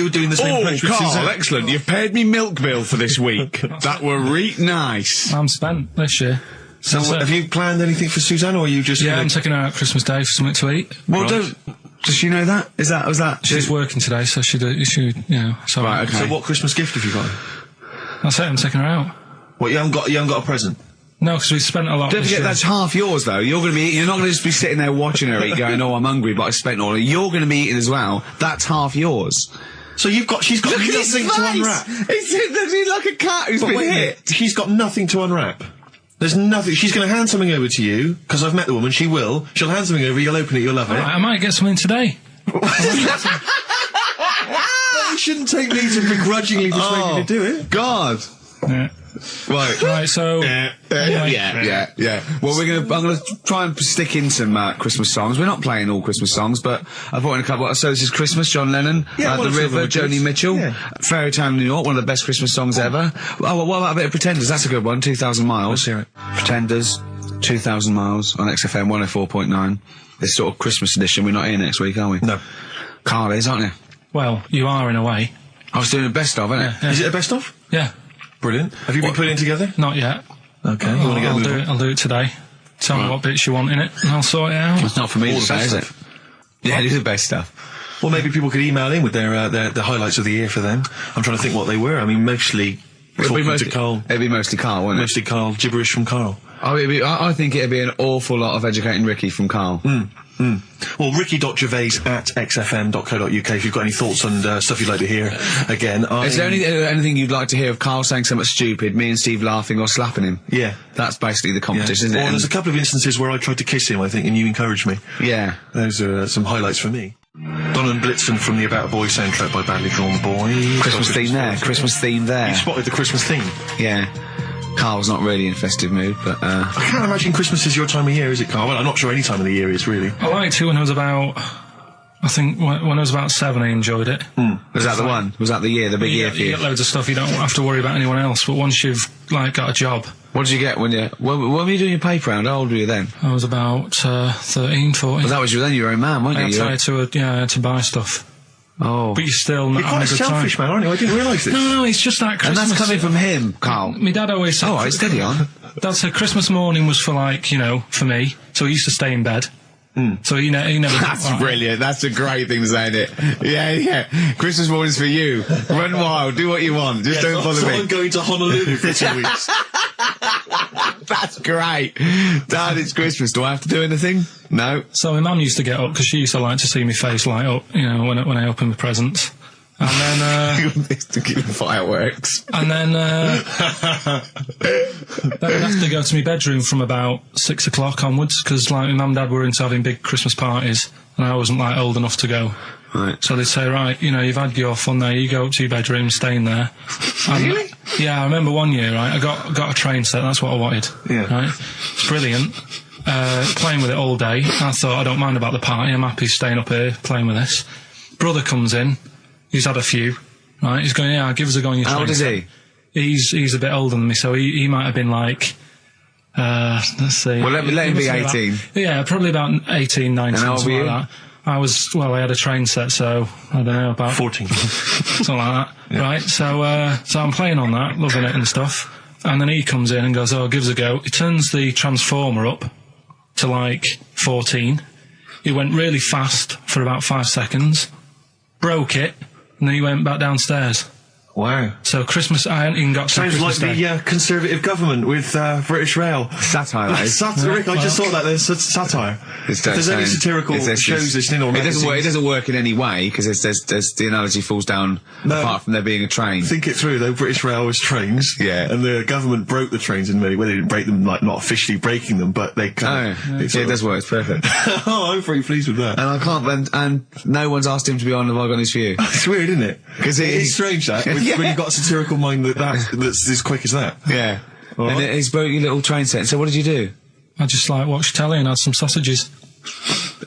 doing the same approach with Karl, Suzanne? excellent. You've paid me milk bill for this week. That were nice. I'm spent this year. So have you planned anything for Suzanne, or are you just... Yeah, I'm taking her out Christmas Day for something to eat. Well, does she know that? Was that? She's working today, so she, you know, so... Right, okay. So what Christmas gift have you got? That's it, I'm taking her out. What, you haven't got a present? No, because we spent a lot. Don't forget, that's half yours, though. You're not going to just be sitting there watching her eat, going, "Oh, I'm hungry, but I spent all." You're going to be eating as well. That's half yours. So she's got nothing to unwrap. He's like a cat who's been hit. She's got nothing to unwrap. There's nothing. She's going to hand something over to you, because I've met the woman. She will. She'll hand something over, you'll open it, you'll love it. I might get something today. You shouldn't take me to begrudgingly persuade you to do it. God. Yeah. Right, so... anyway. Yeah. Well, I'm gonna try and stick in some Christmas songs. We're not playing all Christmas songs, but I brought in a couple. So this is Christmas, John Lennon, The River, Joni Mitchell, Fairy Tale New York, one of the best Christmas songs ever. Oh, well, what about a bit of Pretenders? That's a good one, 2,000 Miles. Let's hear it. Pretenders, 2,000 Miles on XFM 104.9. This sort of Christmas edition. We're not here next week, are we? No. Karl is, aren't you? Well, you are in a way. I was doing a best of, isn't it? Is it a best of? Yeah. Brilliant. Have you been putting it together? Not yet. Okay. You want to get I'll do it today. Tell me what bits you want in it, and I'll sort it out. It's not for me to say, is it? Yeah, it is the best stuff. Well, maybe people could email in with their highlights of the year for them. I'm trying to think what they were. I mean, mostly talking to Karl. It'd be mostly Karl, wouldn't it? Mostly Karl, gibberish from Karl. I think it'd be an awful lot of educating Ricky from Karl. Well, ricky.gervais@xfm.co.uk if you've got any thoughts and stuff you'd like to hear again. Is there anything you'd like to hear of Karl saying something stupid, me and Steve laughing or slapping him? Yeah. That's basically the competition, isn't it? Well, there's a couple of instances where I tried to kiss him, I think, and you encouraged me. Yeah. Those are some highlights for me. Donald Blitzen from the About a Boy soundtrack by Badly Drawn Boys. Christmas theme there. You spotted the Christmas theme? Yeah. Karl's not really in a festive mood, but I can't imagine Christmas is your time of year, is it, Karl? Well, I'm not sure any time of the year is, really. I liked it when I was about... I think when I was about 7 I enjoyed it. Was that the one? Was that the year, the big year for you? You get loads of stuff, you don't have to worry about anyone else, but once you've, got a job... What did you get when were you doing your paper round? How old were you then? I was about 13, 14. Well, that was then you were a man, weren't you? I had to buy stuff. Oh. But you're still not having a good time. You're quite a selfish man, aren't you? I didn't realise this. No, it's just that Christmas... And that's coming from him, Karl. My dad always said... Oh, right, steady on. Dad said Christmas morning was for, for me, so he used to stay in bed. So he never... That's brilliant. That's a great thing to say, isn't it? Yeah. Christmas morning's for you. Run wild, do what you want. Just don't bother me. I'm going to Honolulu for 2 weeks. That's great. Dad, it's Christmas. Do I have to do anything? No. So my mum used to get up, because she used to like to see my face light up, when I opened the presents. And then, to keep fireworks. And then, then I'd have to go to my bedroom from about 6 o'clock onwards, because, my mum and dad were into having big Christmas parties, and I wasn't, old enough to go. Right. So they'd say, right, you've had your fun there, you go up to your bedroom, stay in there. Really? Yeah, I remember one year, right, I got a train set, that's what I wanted. Yeah. Right? It's brilliant. Playing with it all day. I thought, I don't mind about the party, I'm happy staying up here, playing with this. Brother comes in, he's had a few, right, he's going, yeah, give us a go on your train. How old is he? He's a bit older than me, so he might have been let's see. Well, let him be 18. Yeah, probably about 18, 19, and how old were you? like that. I had a train set, so, I don't know, about... 14. Something like that. Yeah. Right, so I'm playing on that, loving it and stuff, and then he comes in and goes, oh, give us a go. He turns the transformer up to, 14. He went really fast for about 5 seconds, broke it, and then he went back downstairs. Wow. So Christmas, I hadn't even got to Sounds Christmas like Day. the Conservative government with British Rail. Satire, that is. Satire, Rick, I just thought that there's satire. If there's any satirical shows listening or it doesn't work in any way, because there's the analogy falls down apart from there being a train. Think it through, though. British Rail was trains. Yeah. And the government broke the trains in many ways. They didn't break them, like, not officially breaking them, but they kind of... It does work, it's perfect. Oh, I'm very pleased with that. And I can't, and no one's asked him to be on Have I Got News For You. It's weird, isn't it? Because it's strange, that, when you've got a satirical mind that's as quick as that. Yeah. Right. And he's broke your little train set. So what did you do? I just watched telly and had some sausages.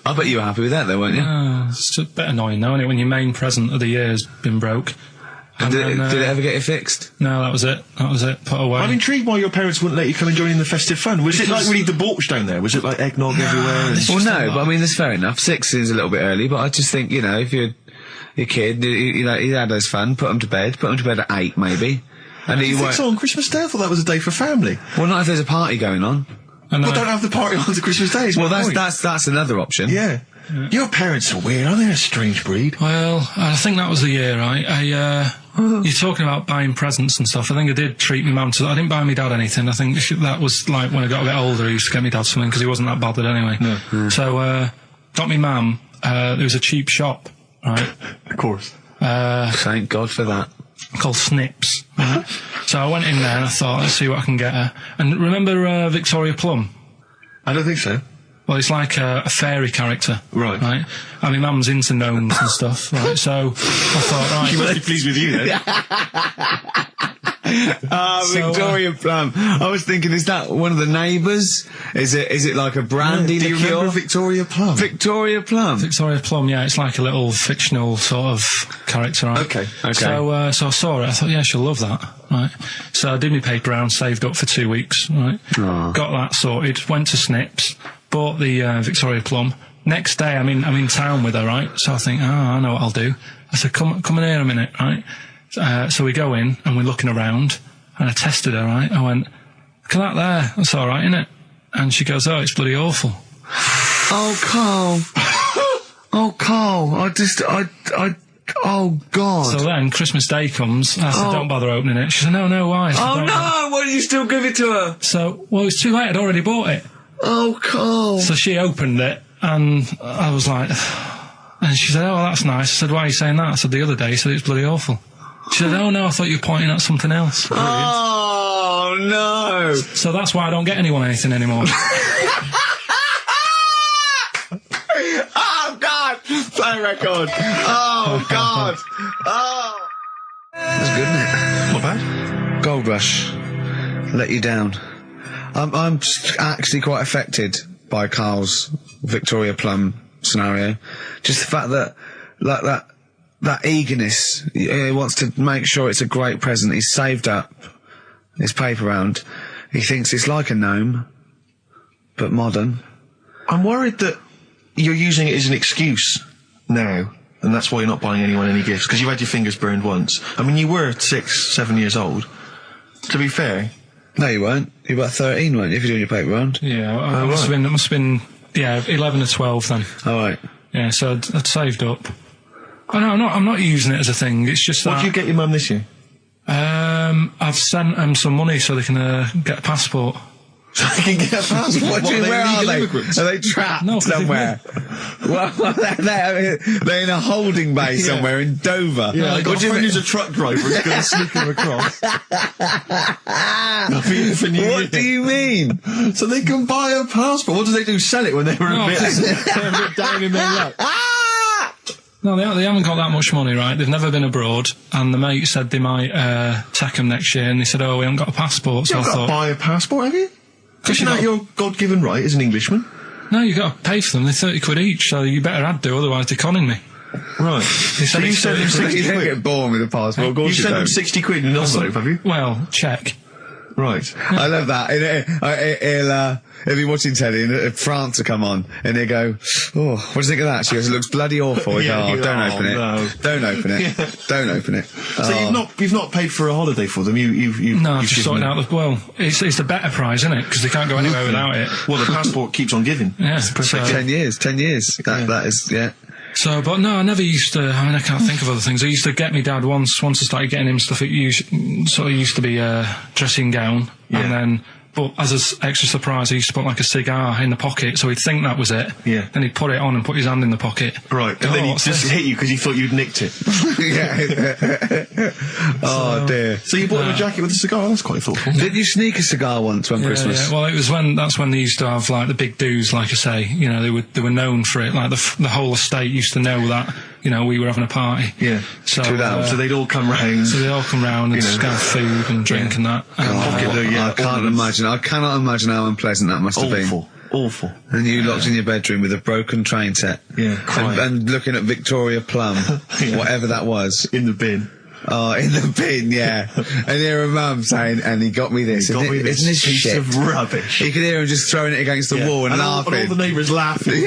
I bet you were happy with that though, weren't you? It's a bit annoying though, isn't it, when your main present of the year has been broke. And did it ever get it fixed? No, that was it. Put away. I'm intrigued why your parents wouldn't let you come and join in the festive fun. Was it like really debauched down there? Was it like eggnog everywhere? Well, no, but I mean, that's fair enough. 6 is a little bit early, but I just think, if you're your kid, he had his fun, put him to bed at 8 maybe. And you think so on Christmas Day? I thought that was a day for family. Well, not if there's a party going on. Well, don't have the party on to Christmas Day. Well, that's another option. Yeah. Your parents are weird, aren't they? A strange breed. Well, I think that was the year, right? You're talking about buying presents and stuff. I think I did treat my mum to... I didn't buy my dad anything. I think that was like when I got a bit older, I used to get my dad something because he wasn't that bothered anyway. No. So, got me mum, there was a cheap shop, right? Of course. Thank God for that. Called Snips. Right? So I went in there and I thought, let's see what I can get her. And remember Victoria Plum? I don't think so. Well, it's like a fairy character. Right. Right? And my mum's into gnomes and stuff, right? So I thought, right... She must be pleased with you, then. Victoria Plum. I was thinking, is that one of the neighbours? Is it like a brandy liqueur? Do you remember Victoria Plum? Victoria Plum. Victoria Plum, yeah. It's like a little fictional sort of character, right? Okay. So I saw it. I thought, yeah, she'll love that, right? So I did my paper round, saved up for 2 weeks, right? Aww. Got that sorted, went to Snips, bought the Victoria Plum. Next day, I'm in town with her, right? So I think, I know what I'll do. I said, come in here a minute, right? So we go in and we're looking around and I tested her, right? I went, look at that there. That's all right, innit? And she goes, oh, it's bloody awful. Oh, Carl. Oh, Carl. Oh, God. So then Christmas Day comes. I said, don't bother opening it. She said, no, why? I said, oh, no. Why did you still give it to her? So, well, it's too late. I'd already bought it. Oh, Carl. So she opened it and I was like, and she said, oh, that's nice. I said, why are you saying that? I said, the other day you said it's bloody awful. She said, oh no, I thought you were pointing at something else. Brilliant. Oh no. So that's why I don't get anyone anything anymore. Oh God. Play record. Oh God. Oh. That's good, isn't it? Not bad. Gold Rush. Let you down. I'm actually quite affected by Carl's Victoria Plum scenario. Just the fact that, like that eagerness, he wants to make sure it's a great present. He's saved up his paper round. He thinks it's like a gnome, but modern. I'm worried that you're using it as an excuse now, and that's why you're not buying anyone any gifts, because you've had your fingers burned once. I mean, you were 6, 7 years old. To be fair... No, you weren't. You were about 13, weren't you, if you're doing your paper round? Yeah, it must have been, 11 or 12 then. Oh, right. Yeah, so I'd saved up. Oh, no, I'm not using it as a thing. It's just that... What did you get your mum this year? I've sent them some money so they can get a passport. So they can get a passport? Where are they? Immigrants? Are they trapped somewhere? Well, they're in a holding bay somewhere in Dover. Yeah, I got a friend who's a truck driver who's going to sneak them across. What do you mean? So they can buy a passport. What do they do? Sell it when they were a bit down in their luck? No, they haven't got that much money, right? They've never been abroad, and the mate said they might take them next year, and they said, oh, we haven't got a passport, so I thought... You've got to buy a passport, have you? Isn't that your God-given right as an Englishman? No, you've got to pay for them. They're 30 quid each, so you better add to, otherwise they're conning me. Right. So you sent them 60 You quid? don't get born with a passport, of course you sent them 60 quid in an envelope, have you? Well, check. Right. I love that. He'll be watching telly and France will come on and he'll go, oh, what do you think of that? She goes, it looks bloody awful. Yeah, don't open it. No. Don't open it. Yeah. Don't open it. So you've not paid for a holiday for them? No, I've just sorted out well, it's the better prize, isn't it? Because they can't go anywhere without it. Well, the passport keeps on giving. Yeah. So 10 years. That is, yeah. So, but no, I never used to. I mean, I can't think of other things. I used to get me dad once I started getting him stuff. It used to be a dressing gown, and then. But as an extra surprise, I used to put like a cigar in the pocket, so he'd think that was it. Yeah. Then he'd put it on and put his hand in the pocket. Right. And then he'd just hit you because he thought you'd nicked it. Oh dear. So you bought him a jacket with a cigar? That's quite thoughtful. Did you sneak a cigar once one Christmas? Yeah. Well, that's when they used to have like the big do's, like I say. You know, they were known for it. Like the whole estate used to know that. You know, we were having a party. Yeah. So they'd all come round. So they'd all come round and just have food and drink and that. I cannot imagine how unpleasant that must have been. Awful. And you locked in your bedroom with a broken train set. Yeah, crying. And looking at Victoria Plum, whatever that was. In the bin. Oh, in the bin, yeah. And hear a mum saying, and he got me this. Isn't this piece shit? Of rubbish. You could hear him just throwing it against the wall and laughing. And all the neighbours laughing.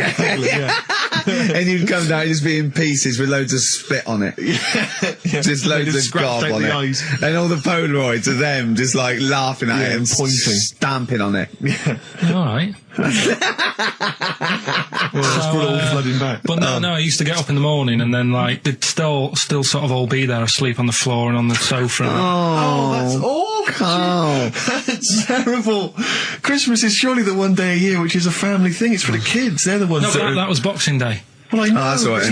And you'd come down and just be in pieces with loads of spit on it. Just loads of gob on it. Eyes. And all the Polaroids of them just like laughing at it and pointing. Stamping on it. Alright. All flooding back. But no, I used to get up in the morning and then like they'd still sort of all be there asleep on the floor and on the sofa. Oh, that's awful. Oh, that's terrible. Christmas is surely the one day a year which is a family thing. It's for the kids. They're the ones that was Boxing Day. Well, I know. Oh, that's all right.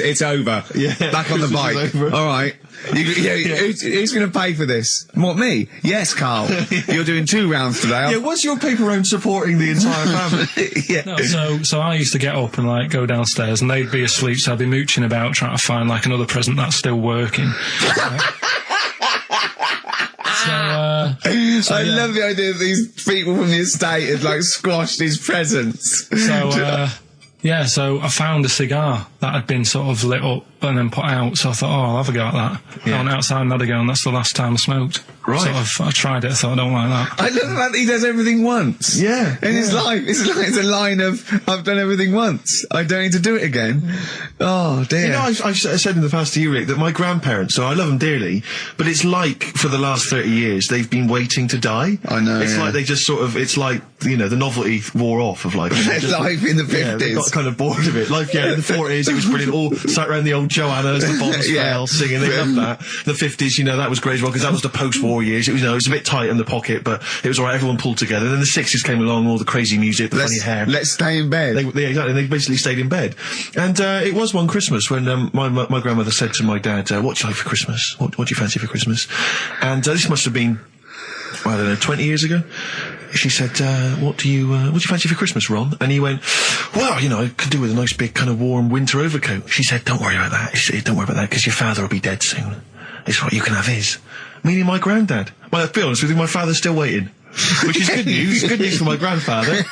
It's over. Yeah. Back on the bike. All right. Who's going to pay for this? What, me? Yes, Carl. You're doing 2 rounds today. Yeah, what's your paper round supporting the entire family? No, so I used to get up and like go downstairs and they'd be asleep, so I'd be mooching about trying to find like another present that's still working. I love the idea that these people from the estate had like squashed his presents. So I found a cigar that had been sort of lit up and then put out, so I thought, I'll have a go at that. I went outside and had a go, and that's the last time I smoked. Right. I tried it, I thought, I don't like that. I love the fact that he does everything once. Yeah. In his life. It's a line of, I've done everything once. I don't need to do it again. Oh, dear. You know, I've said in the past to you, Rick, that my grandparents, so I love them dearly, but it's like, for the last 30 years, they've been waiting to die. I know, It's like they just sort of, it's like, you know, the novelty wore off of life. Life in the 50s. Yeah, they got kind of bored of it. Life, in the 40s, it was brilliant. All sat around the old Joannas, the Bonds singing. They loved that. The 50s, you know, that was great as well, because that was the post-war years. It was, you know, it was a bit tight in the pocket, but it was alright. Everyone pulled together. Then the 60s came along, all the crazy music, the funny hair. Let's stay in bed. Exactly. They basically stayed in bed. And it was one Christmas when my grandmother said to my dad, "What do you like for Christmas? What do you fancy for Christmas?" And this must have been, I don't know, 20 years ago. She said, what do you fancy for Christmas, Ron? And he went, well, you know, I could do with a nice big kind of warm winter overcoat. She said, don't worry about that. She said, don't worry about that, because your father will be dead soon. It's right, you can have his. Meaning my granddad. Well, to be honest with you, my father's still waiting. Which is good news. Good news for my grandfather.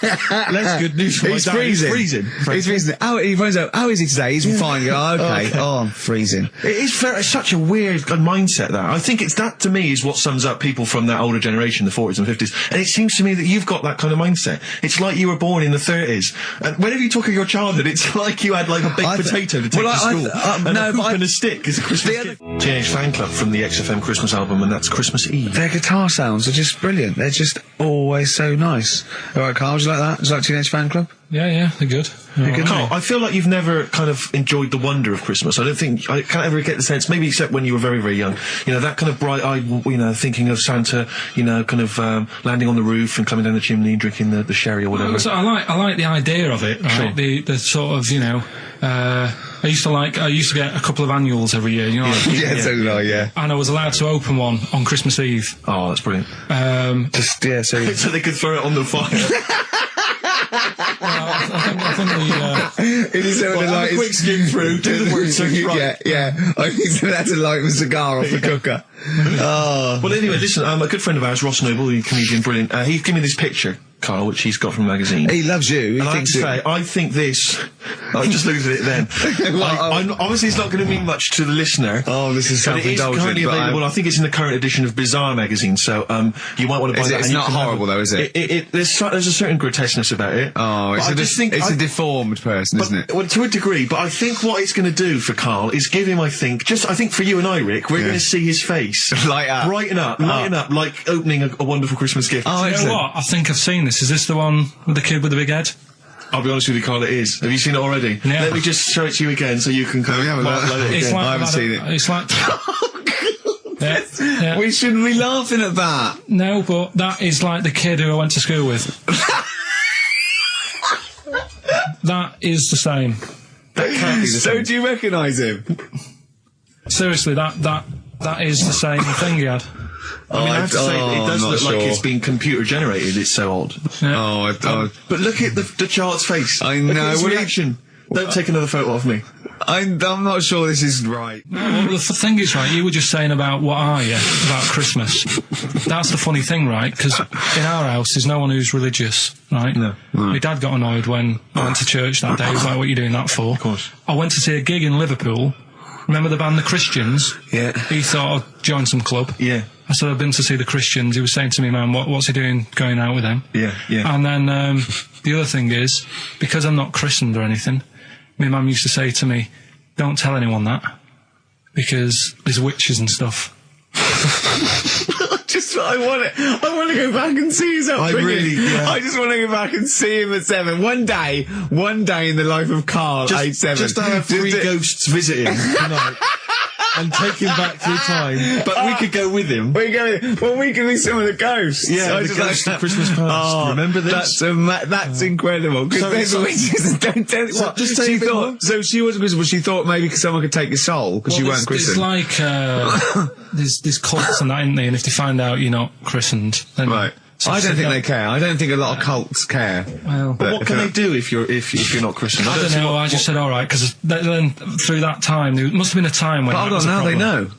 Less good news for my dad. He's freezing. He's freezing. He finds out, how is he today? He's fine. Oh, okay. Oh, I'm freezing. It's such a weird mindset, that. I think that to me is what sums up people from that older generation, the 40s and 50s. And it seems to me that you've got that kind of mindset. It's like you were born in the 30s. And whenever you talk of your childhood, it's like you had like a baked potato to take to school. And a stick as a Christmas gift. Teenage Fan Club from the XFM Christmas album, and that's Christmas Eve. Their guitar sounds are just brilliant. They're just always so nice. Alright, Carl, do you like that? Do you like Teenage Fan Club? Yeah, they're good. Carl, I feel like you've never kind of enjoyed the wonder of Christmas. I can't ever get the sense, maybe except when you were very, very young, you know, that kind of bright-eyed, you know, thinking of Santa, you know, kind of landing on the roof and coming down the chimney and drinking the sherry or whatever. So I like the idea of it, right? Sure. The sort of, you know, I used to get a couple of annuals every year, you know. Yeah. And I was allowed to open one on Christmas Eve. Oh, that's brilliant. So they could throw it on the fire. I think it is a quick skim through, do the work right. Yeah. I think so that's to light a cigar off the cooker. Oh. Well, anyway, listen, a good friend of ours, Ross Noble, the comedian, brilliant, he gave me this picture, Carl, which he's got from a magazine. He loves you. And I have to say, I think this... I just looked at it then. Obviously, it's not going to mean much to the listener. Oh, this is self-indulgent. It is currently available. I think it's in the current edition of Bizarre magazine, so you might want to buy that. It's not horrible, though, is it? There's a certain grotesqueness about it. Oh, it's a deformed person, isn't it? Well, to a degree, but I think what it's going to do for Carl is give him, I think for you and I, Rick, we're going to see his face. Brighten up, like opening a wonderful Christmas gift. Oh, you know what? I think I've seen this. Is this the one with the kid with the big head? I'll be honest with you, Carl, it is. Have you seen it already? Yeah. Let me just show it to you again so you can kind of mark it It's again. like I haven't seen it. It's like. Yeah. We shouldn't be laughing at that. No, but that is like the kid who I went to school with. That is the same. That can't be the So same. do you recognise him? Seriously, that is the same thing he had. I mean, I have to say, it does look like it's been computer generated. It's so odd. Yeah. But look at the child's face. I Look know. at his Well, reaction. Don't take another photo of me. I'm not sure this is right. Well, the thing is, right, you were just saying about what are you, about Christmas. That's the funny thing, right, because in our house there's no one who's religious, right? No. My dad got annoyed when I went to church that day. He was like, what are you doing that for? Of course. I went to see a gig in Liverpool. Remember the band The Christians? Yeah. He thought I'd join some club. Yeah. I said, I've been to see The Christians. He was saying to me, man, what's he doing going out with them? Yeah, yeah. And then the other thing is, because I'm not christened or anything, my mum used to say to me, don't tell anyone that, because there's witches and stuff. I want to go back and see his upbringing. I just want to go back and see him at 7. One day in the life of Carl, age 7. Just to have 3 ghosts visit him tonight. And take him back through time. But we could go with him. We can be some of the ghosts. Yeah, I the ghosts of Christmas past. Remember this? That's incredible. Because there's witches. Don't tell me what. Just say a bit more. So she wasn't Christian, but she thought maybe someone could take your soul because you weren't christened. There's like, there's cults and that, isn't there? And if they find out you're not christened, then... Right. I don't think they care. I don't think a lot of cults care. Well, but what can they do if you're not christened? I don't know. I just said all right because then through that time there must have been a time when. But hold on, now they know.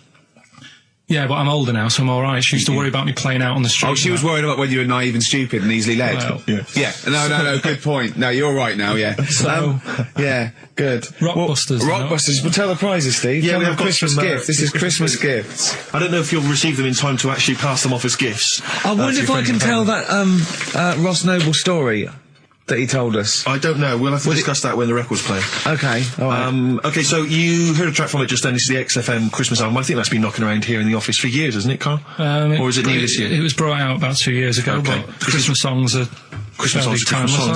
Yeah, but I'm older now, so I'm all right. She used to worry about me playing out on the street. Oh, she was worried about whether you were naive and stupid and easily led. Well, yeah. No. Good point. No, you're right now. Yeah. So, yeah. Good. Rockbusters. Rockbusters. Well, tell the prizes, Steve. Yeah, we have Christmas got some, gifts. This is Christmas gifts. I don't know if you'll receive them in time to actually pass them off as gifts. I wonder if I can tell that Ross Noble story that he told us. I don't know. We'll have to discuss that when the record's playing. Okay. All right. Okay, so you heard a track from it just then. This is the XFM Christmas album. I think that's been knocking around here in the office for years, hasn't it, Carl? Or is it new this year? It was brought out about 2 years ago, but the Christmas songs are Christmas songs.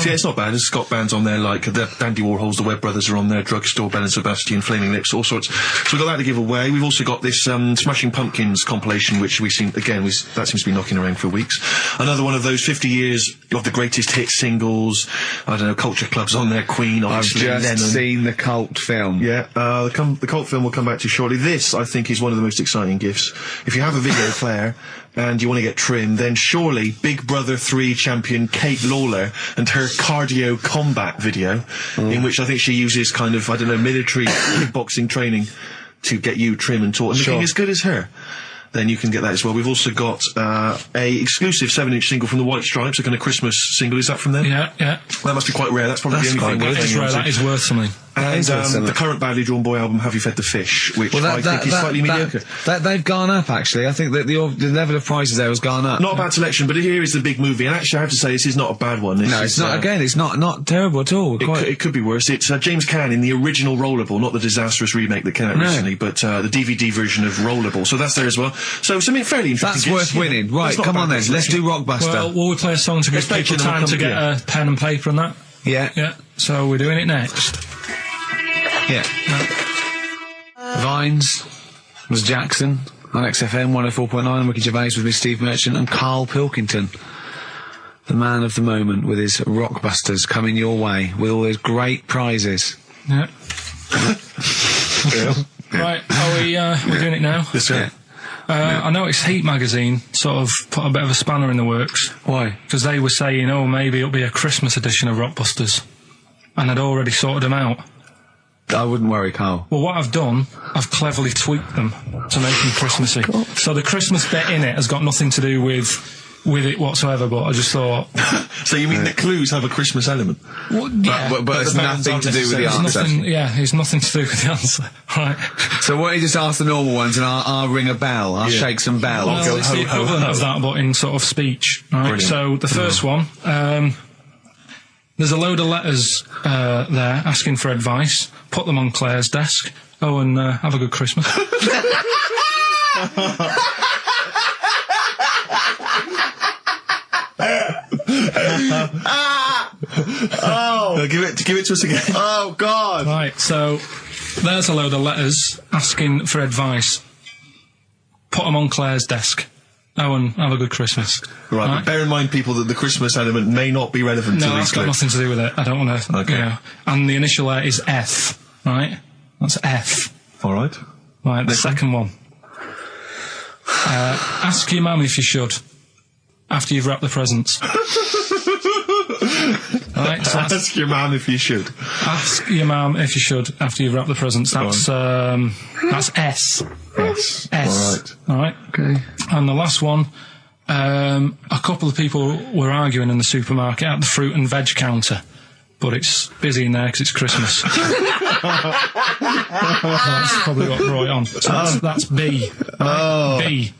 Yeah, it's not bad. There's Scott bands on there, like the Dandy Warhols, the Webb Brothers are on there, Drugstore, Bell and Sebastian, Flaming Lips, all sorts. So we've got that to give away. We've also got this Smashing Pumpkins compilation, which we've seen, again, that seems to be knocking around for weeks. Another one of those 50 years of the greatest hit singles. I don't know, Culture Club's on there, Queen, obviously, I've just Lennon. seen the cult film. Yeah, the cult film we'll come back to shortly. This, I think, is one of the most exciting gifts. If you have a video player and you want to get trimmed, then surely Big Brother 3 champion Kate Lawler and her cardio combat video, in which I think she uses kind of, I don't know, military kickboxing training to get you trim and taut and looking as good as her. Then you can get that as well. We've also got a exclusive 7-inch single from the White Stripes, a kind of Christmas single. Is that from them? Yeah. That must be quite rare. That's probably the only thing. That is rare. That is worth something. And the current Badly Drawn Boy album, Have You Fed the Fish, which I think is slightly mediocre. They've gone up, actually. I think that the level of prices there has gone up. Not a bad selection, but here is the big movie. And actually, I have to say, this is not a bad one. No, it's not. Again, it's not terrible at all. It could be worse. It's James Caan in the original Rollerball, not the disastrous remake that came out recently, but the DVD version of Rollerball. So that's there as well. So something fairly interesting. That's worth winning. Right, come on then. Let's do Rockbuster. Well, will we play a song to give people time to get a pen and paper and that? Yeah. So we're doing it next. Yeah. Vines was Jackson on XFM 104.9. Ricky Gervais with me, Steve Merchant, and Karl Pilkington, the man of the moment, with his Rockbusters coming your way with all those great prizes. Yeah. Right, are we we're doing it now? Yes, sir. I know it's Heat magazine sort of put a bit of a spanner in the works. Why? Because they were saying, maybe it'll be a Christmas edition of Rockbusters, and I'd already sorted them out. I wouldn't worry, Carl. Well, what I've done, I've cleverly tweaked them to make them Christmassy. So the Christmas bit in it has got nothing to do with it whatsoever, but I just thought... So you mean the clues have a Christmas element? Well, yeah. But it's nothing to do with the answer. It's nothing to do with the answer. Right. So why don't you just ask the normal ones and I'll ring a bell. I'll shake some bells. Well, it's the equivalent of that, but in sort of speech. Right? Brilliant. So the first one... there's a load of letters there asking for advice. Put them on Claire's desk. Oh, and have a good Christmas. Oh! Give it to us again. Oh, God! Right, so there's a load of letters asking for advice. Put them on Claire's desk. Owen, have a good Christmas. Right, but bear in mind, people, that the Christmas element may not be relevant to these No, that's got nothing to do with it. I don't want to... Okay. And the initial there is F, right? That's F. All right. Right, the second one. Ask your mum if you should, after you've wrapped the presents. Right, so ask your mum if you should. Ask your mum if you should, after you've wrapped the presents. That's S. S. S. All right. Okay. And the last one, a couple of people were arguing in the supermarket at the fruit and veg counter, but it's busy in there because it's Christmas. That's probably what brought it on. So that's B. Right? B.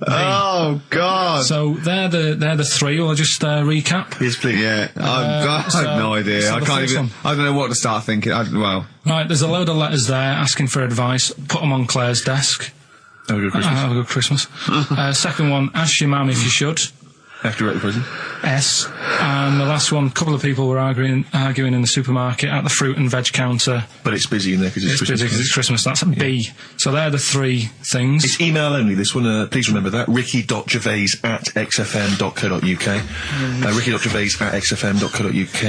Oh, God. So they're the three. Will I just recap? Yes, please. Yeah, I have no idea. so I the can't first even. one. I don't know what to start thinking. Right, there's a load of letters there asking for advice. Put them on Claire's desk. Have a good Christmas. Have a good Christmas. Second one, ask your mum if you should. After at the prison. S. And the last one, a couple of people were arguing in the supermarket at the fruit and veg counter. But it's busy in there because it's Christmas. Busy because it's Christmas. That's a B. So they're the three things. It's email only, this one. Please remember that. ricky.gervais@xfm.co.uk. ricky.gervais@xfm.co.uk.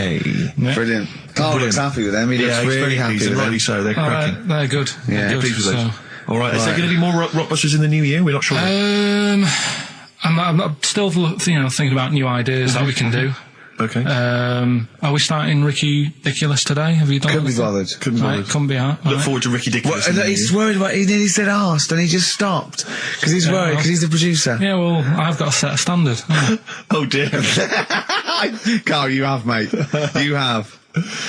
Yeah. Brilliant. Carl looks happy with them. He looks really happy with them. Rightly so. They're cracking. They're good. Yeah, they're good, pleased with those. All right. Is there going to be more Rockbusters in the new year? We're not sure. I'm still, thinking about new ideas that we can do. Okay. Are we starting Ridiculous today? Have you done? Couldn't be bothered. Couldn't be out. Look forward to Ridiculous. Well, he's worried about. He nearly said asked, and he just stopped because he's worried because he's the producer. Yeah, well, I've got to set a standard. Oh dear. Carl, you have, mate. You have.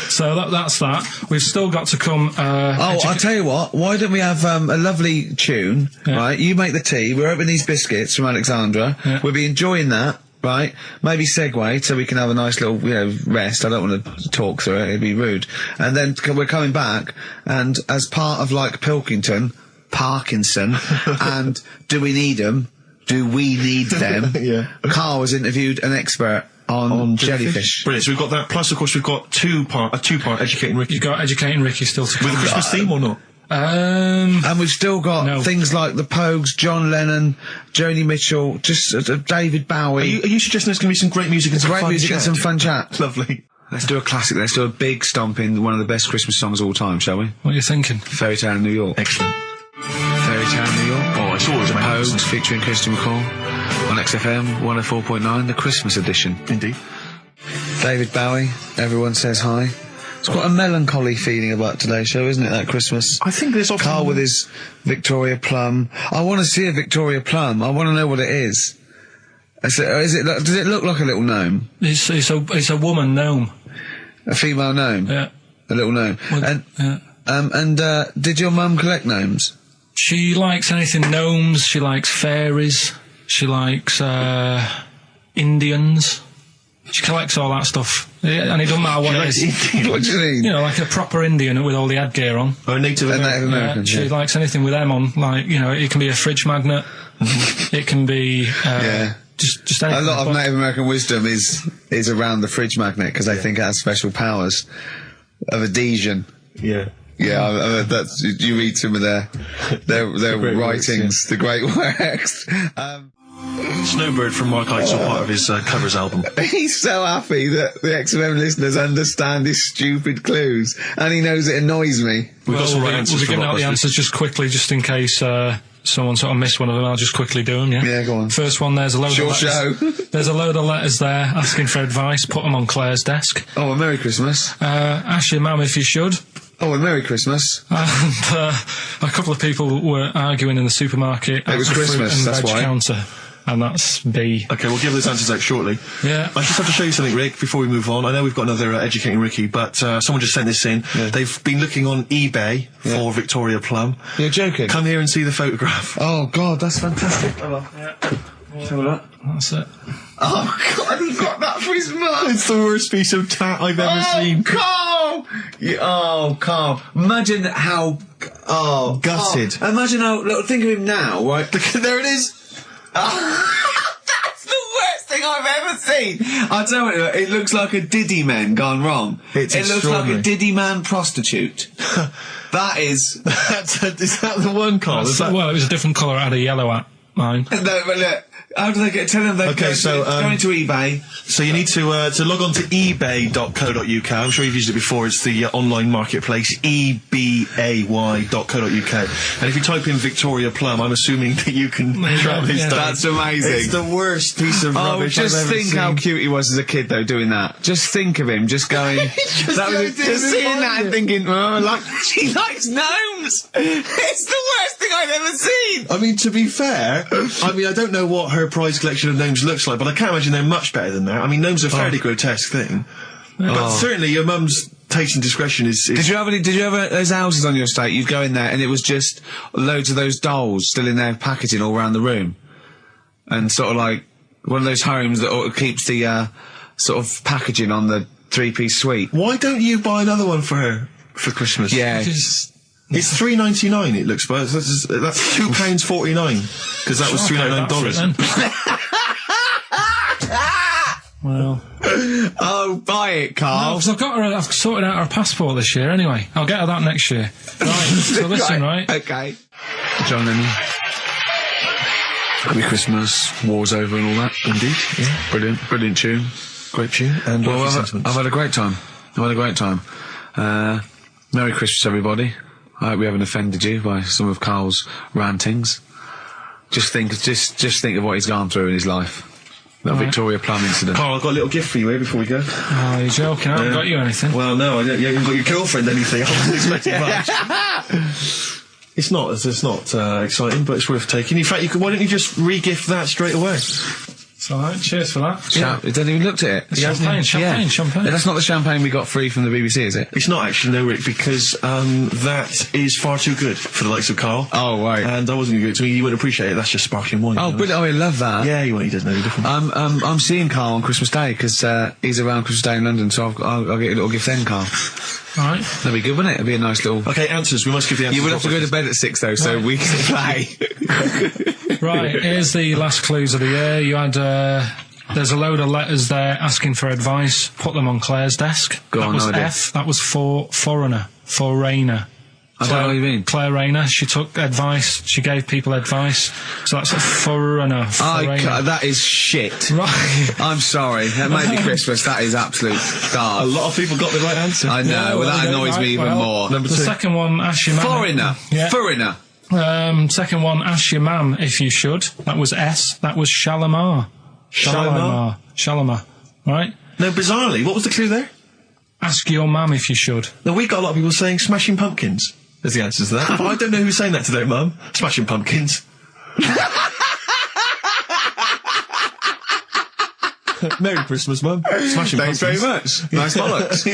So that's that. We've still got to come. I'll tell you what. Why don't we have a lovely tune? Yeah. Right, you make the tea. We're opening these biscuits from Alexandra. Yeah. We'll be enjoying that. Right, maybe segue so we can have a nice little, rest. I don't want to talk through it; it'd be rude. And then we're coming back, and as part of like Pilkington, Parkinson, and Do We Need Them? Do We Need Them? Yeah. Carl has interviewed an expert on jellyfish. Brilliant. So we've got that. Plus, of course, we've got a two-part Educating Ricky. You've got Educating Ricky still to come. With a Christmas theme or not? And we've still got things like the Pogues, John Lennon, Joni Mitchell, just David Bowie. Are you suggesting there's going to be some great music and some fun chat? And some fun chat. Lovely. Let's do a classic. Let's do a big stomp in one of the best Christmas songs of all time, shall we? What are you thinking? Fairy Tale in New York. Excellent. Fairy Tale in New York. Oh, it's always the amazing. Pogues featuring Kirsty McCall on XFM 104.9, the Christmas edition. Indeed. David Bowie. Everyone says hi. It's quite a melancholy feeling about today's show, isn't it, that Christmas? I think there's often... Carl with his Victoria Plum. I want to see a Victoria Plum. I want to know what it is. Does it look like a little gnome? It's a woman gnome. A female gnome? Yeah. A little gnome. Did your mum collect gnomes? She likes anything gnomes. She likes fairies. She likes Indians. She collects all that stuff, and it doesn't matter what it is. What do you mean? Like a proper Indian with all the headgear on. Or a Native American. She likes anything with them on. Like, it can be a fridge magnet. It can be just anything. A lot of Native American wisdom is around the fridge magnet because they think it has special powers of adhesion. Yeah. Yeah, that's you read some of their writings, the great works. Snowbird from Mark Heights are part of his covers album. He's so happy that the XFM listeners understand his stupid clues, and he knows it annoys me. We'll be giving out the answers just quickly, just in case someone sort of missed one of them. I'll just quickly do them. Yeah, go on. First one, there's a load Short of letters. show. There's a load of letters there asking for advice. Put them on Claire's desk. Oh, a Merry Christmas. Ask your mum if you should. Oh, a Merry Christmas. And a couple of people were arguing in the supermarket. It was Christmas, that's why. Counter. And that's B. Okay, we'll give those answers out shortly. Yeah. I just have to show you something, Rick, before we move on. I know we've got another Educating Ricky, but someone just sent this in. Yeah. They've been looking on eBay for Victoria Plum. You're joking? Come here and see the photograph. Oh, God, that's fantastic. Hello. Yeah. Have a look. That's it. Oh, God, he got that for his mum. It's the worst piece of tat I've ever seen. Carl! Carl. Imagine how... Oh, gutted. Carl. Imagine how... Look, think of him now, right? There it is. That's the worst thing I've ever ever seen. I tell you, it looks like a Diddy man gone wrong. It looks like a Diddy man prostitute. That is. Is that the one, Carl? Well, it was a different colour. It had a yellow at mine. No, but look. How do they get? Tell them they go into eBay. So you need to log on to ebay.co.uk. I'm sure you've used it before. It's the online marketplace, ebay.co.uk. And if you type in Victoria Plum, I'm assuming that you can track this down. That's amazing. It's the worst piece of rubbish just I've ever think seen. how cute he was as a kid, though, doing that. Just think of him, just going. just seeing that and thinking, oh, she likes gnomes. It's the worst thing I've ever seen. I mean, to be fair, I don't know what her prize collection of gnomes looks like, but I can't imagine they're much better than that. I mean, gnomes are a fairly grotesque thing. But certainly your mum's taste and discretion is... Did you have those houses on your estate? You'd go in there and it was just loads of those dolls still in their packaging all around the room. And sort of like one of those homes that keeps the sort of packaging on the three-piece suite. Why don't you buy another one for her for Christmas? Yeah. It's $3.99. It looks, but that's £2.49 because that was $3.99. Well, oh, buy it, Carl. No, because I've sorted out her passport this year. Anyway, I'll get her that next year. Right. So listen, right? Okay. John Lennon. Happy Christmas, war's over and all that. Indeed. Yeah. Brilliant tune. Great tune. And I've had a great time. Merry Christmas, everybody. I hope we haven't offended you by some of Carl's rantings. Just think of what he's gone through in his life. That Victoria Plum incident. Carl, I've got a little gift for you here before we go. Oh, you're joking. I haven't got you anything. Well, no, you haven't got your girlfriend anything. I wasn't expecting much. It's not exciting, but it's worth taking. In fact, why don't you just re-gift that straight away? It's alright, cheers for that. He hasn't even looked at it. Champagne. That's not the champagne we got free from the BBC, is it? It's not actually, no, Rick, because that is far too good for the likes of Carl. Oh, right. And I wasn't going to give it to me. You wouldn't appreciate it. That's just sparkling wine. Oh, brilliant. Oh, I love that. Yeah, he doesn't know the difference. I'm seeing Carl on Christmas Day, because he's around Christmas Day in London, so I'll get a little gift then, Carl. Alright. That'd be good, wouldn't it? It'd be a nice little... Okay, answers. We must give the answers. You would have to go to bed at 6, though, so we can play. Right, here's the last clues of the year. You had... there's a load of letters there asking for advice. Put them on Claire's desk. That was F. That was for foreigner. I don't know what you mean. Claire Rayner. She took advice. She gave people advice. So that's a foreigner. That is shit. Right. I'm sorry. That might be Christmas. That is absolute garbage. A lot of people got the right answer. I know. That annoys me even more. Number 2. The second one, ask your mum. Foreigner. Yeah. Foreigner. Second one, ask your mum if you should. That was S. That was Shalimar. Shalimar. Right? No, bizarrely, what was the clue there? Ask your mum if you should. Now, we got a lot of people saying Smashing Pumpkins as the answer to that. But I don't know who's saying that to their mum. Smashing Pumpkins. Merry Christmas, Mum. Smashing Thanks Pumpkins. very much. Nice bollocks.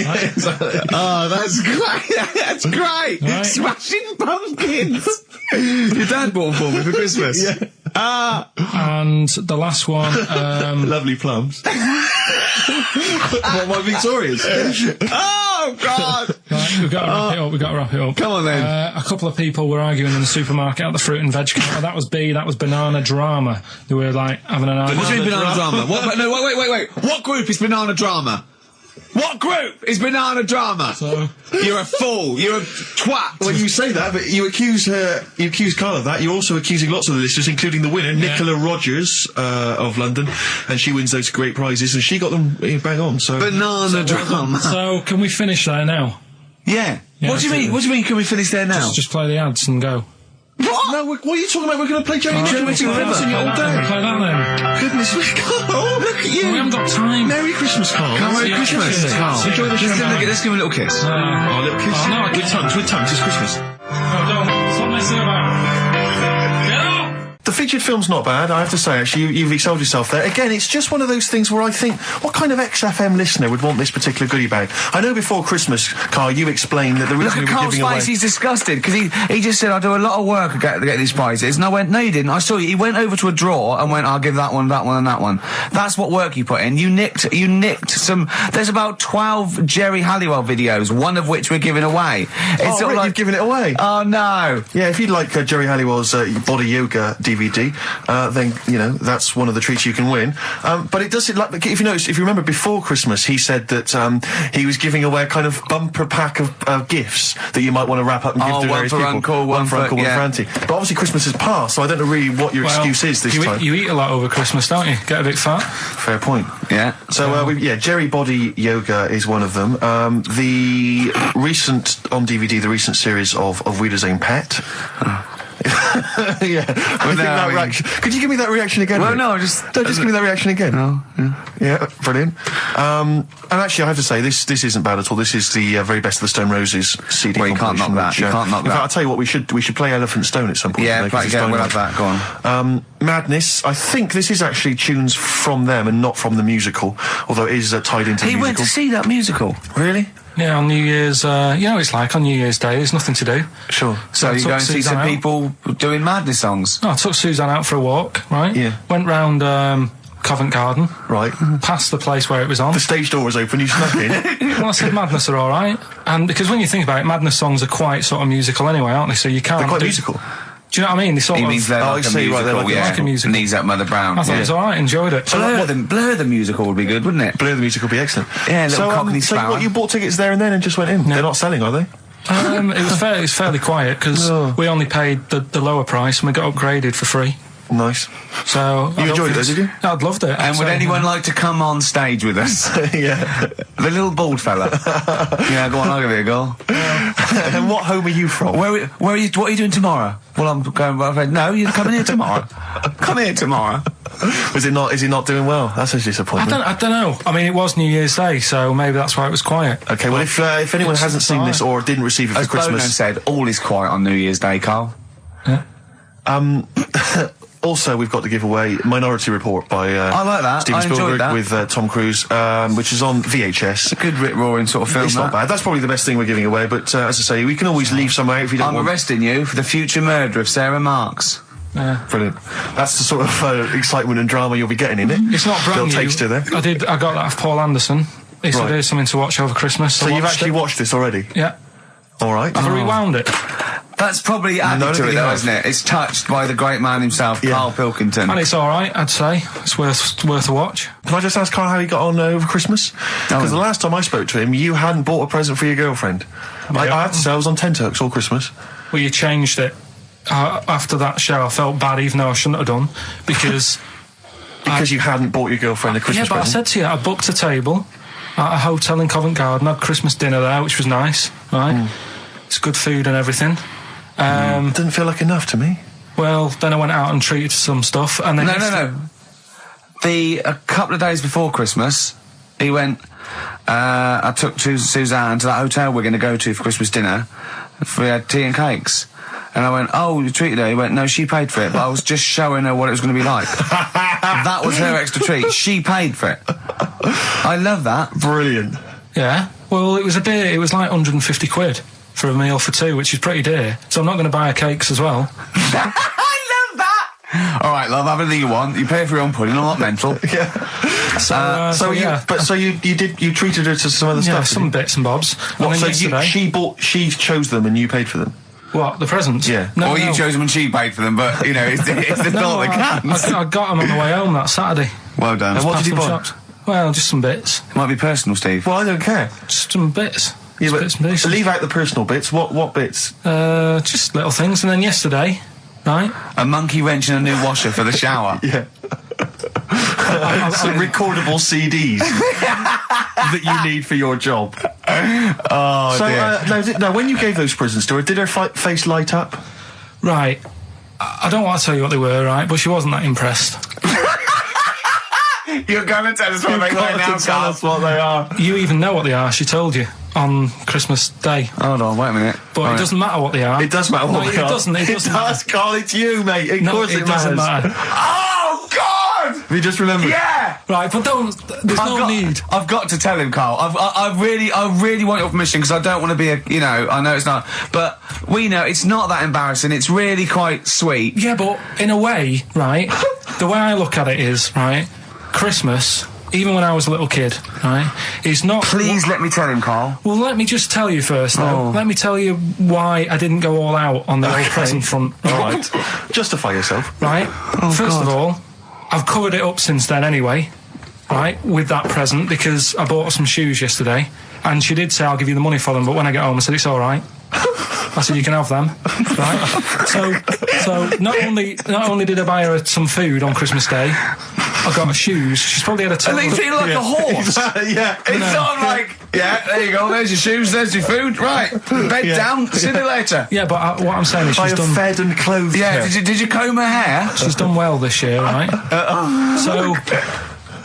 Oh, that's great. That's great. Right. Smashing Pumpkins. Your dad bought them for me for Christmas. Yeah. And the last one, Lovely plums. What, my Victorias? Oh, God. Right, we've got to wrap it up. Come on, then. A couple of people were arguing in the supermarket at the fruit and veg counter. That was B. That was Banana Drama. They were, like, having an argument. What do you mean Banana Drama? What? No, wait. What group is Banana Drama? What group is Banana Drama? So, you're a fool. You're a twat. Well, you say that, but you accuse Carl of that. You're also accusing lots of the listeners, including the winner, Nicola Rogers, of London, and she wins those great prizes, and she got them bang on, so... Banana Drama. So, can we finish there now? Yeah. What do you mean? What do you mean, can we finish there now? Just play the ads and go. What? No, what are you talking about? We're going to play Jerry River all day. Play that then. Goodness me, Carl, look at you. We haven't got time. Merry Christmas, Carl. Merry Christmas, Carl. Enjoy the champagne. Let's give him a little kiss. Oh, a little kiss. Oh, no, with tongues, it's Christmas. Oh, don't. Stop messing about. Get up! The featured film's not bad, I have to say, actually. You've excelled yourself there. Again, it's just one of those things where I think, what kind of XFM listener would want this particular goodie bag? I know before Christmas, Carl, you explained that the reason we were giving away... He's disgusted, because he just said, I do a lot of work to get these prizes. And I went, no, you didn't. I saw you. He went over to a drawer and went, I'll give that one, and that one. That's what work you put in. You nicked some... There's about 12 Jerry Halliwell videos, one of which we're giving away. It's sort of like... you've given it away? Oh, no. Yeah, if you'd like Jerry Halliwell's body yoga DVD, DVD, then, you know, that's one of the treats you can win. But it does, like, if you remember before Christmas, he said that, he was giving away a kind of bumper pack of gifts that you might want to wrap up and give to various people. One for Uncle, one for Auntie. But obviously Christmas has passed, so I don't know really what your excuse is this time. You eat a lot over Christmas, don't you? Get a bit fat. Fair point. Yeah. So, Jerry Body Yoga is one of them. The recent, on DVD, the recent series of Wiedersehen Pet. Yeah. Could you give me that reaction again? Well, Rick? no, just give me that reaction again. No, yeah, brilliant. And actually, I have to say, this isn't bad at all. This is the very best of the Stone Roses CD. Well, you can't knock that. You can't knock that. I'll tell you what, we should play Elephant Stone at some point. Yeah, we'll have that. Go on. Madness. I think this is actually tunes from them and not from the musical, although it is tied into the musical. He went to see that musical. Really? Yeah, on New Year's, you know what it's like on New Year's Day, there's nothing to do. Sure. So you go and see some people doing Madness songs? No, I took Suzanne out for a walk, right? Yeah. Went round Covent Garden. Right. Past the place where it was on. The stage door was open, you snuck in. Well, I said Madness are alright. And because when you think about it, Madness songs are quite sort of musical anyway, aren't they? So you can't... They're quite musical. Do you know what I mean? He means they're like a musical, like a musical. Knees Up Mother Brown. I thought it was alright, enjoyed it. Blur the musical would be good, wouldn't it? Blur the musical would be excellent. Yeah, little Cockney So what, you bought tickets there and then and just went in? No. They're not selling, are they? It was fairly quiet because we only paid the lower price and we got upgraded for free. Nice. So you enjoyed it, did you? I'd loved it. And would anyone like to come on stage with us? Yeah. The little bald fella. Yeah, go on, I'll give it a go. And what home are you from? Where are you? What are you doing tomorrow? Well, I'm going. No, you're coming here tomorrow. Come here tomorrow. Is he not doing well? That's a disappointment. I don't know. I mean, it was New Year's Day, so maybe that's why it was quiet. Okay. Well, if anyone hasn't seen this or didn't receive it for Christmas, as Bono said, all is quiet on New Year's Day, Carl. Yeah. Also, we've got to give away Minority Report by I like that. Steven Spielberg with Tom Cruise, which is on VHS. It's a good rip-roaring sort of film. It's not bad. That's probably the best thing we're giving away, but as I say, we can always leave some out if you don't want. I'm arresting you for the future murder of Sarah Marks. Yeah. Brilliant. That's the sort of excitement and drama you'll be getting in it. It's not brand new. Taster there. I got that off Paul Anderson. He said there's something to watch over Christmas. So you've actually watched this already? Yeah. All right. I've rewound it. That's probably added to it, though, isn't it? It's touched by the great man himself, Karl Pilkington. And it's all right, I'd say. It's worth a watch. Can I just ask Karl how he got on over Christmas? Because the last time I spoke to him, you hadn't bought a present for your girlfriend. Yeah. I have to say, I was on tenterhooks all Christmas. Well, you changed it. After that show, I felt bad, even though I shouldn't have done, because... because you hadn't bought your girlfriend a Christmas present? Yeah, but I said to you, I booked a table at a hotel in Covent Garden, had Christmas dinner there, which was nice, right? It's good food and everything. Didn't feel like enough to me. Well, then I went out and treated some stuff, and then... No. A couple of days before Christmas, he went... I took Suzanne to that hotel we're going to go to for Christmas dinner. We had tea and cakes. And I went, oh, you treated her? He went, no, she paid for it, but I was just showing her what it was going to be like. That was her extra treat. She paid for it. I love that. Brilliant. Yeah. Well, it was like 150 quid for a meal for two, which is pretty dear. So I'm not going to buy her cakes as well. I love that! All right, love, have anything you want. You pay for your own pudding, I'm not mental. Yeah. So you treated her to some other stuff? Yeah, some bits and bobs. What, so she chose them and you paid for them? What, the presents? Yeah. No, you chose them and she paid for them, but, you know, it's the thought that counts. I got them on the way home that Saturday. Well done. And what did you buy? Well, just some bits. It might be personal, Steve. Well, I don't care. Just some bits. Yeah, but bits and pieces. Leave out the personal bits. What bits? Just little things. And then yesterday, right? A monkey wrench and a new washer for the shower. Yeah. Some recordable CDs that you need for your job. Oh, dear. No, when you gave those presents to her, did her face light up? Right. I don't want to tell you what they were, right? But she wasn't that impressed. You're going to tell us what they were now, tell us what they are. You even know what they are. She told you on Christmas Day. Hold on, wait a minute. But it doesn't matter what they are. It does matter what they are. It doesn't. It does, Carl. It's you, mate. Of course it doesn't matters. matter. Oh, God! Have you just remembered? Yeah! Right, but there's no need. I've got to tell him, Carl. I really want your permission, because I don't want to be I know it's not, but we know it's not that embarrassing. It's really quite sweet. Yeah, but in a way, right, the way I look at it is, right, Christmas even when I was a little kid, right? It's not... Please let me tell him, Carl. Well, let me just tell you first, though. Let me tell you why I didn't go all out on the old present front. All right. Justify yourself. Right? First of all, I've covered it up since then anyway, right, with that present, because I bought her some shoes yesterday, and she did say, I'll give you the money for them, but when I get home, I said, it's all right. I said, you can have them, right? So not only did I buy her some food on Christmas Day, I got her shoes. She's probably had a total... And they feel like a horse. Yeah. It's not like, yeah, there you go, there's your shoes, there's your food, right. Bed down, see you later. Yeah, but what I'm saying is she's done... fed and clothed. Yeah, did you comb her hair? She's done well this year, right? So...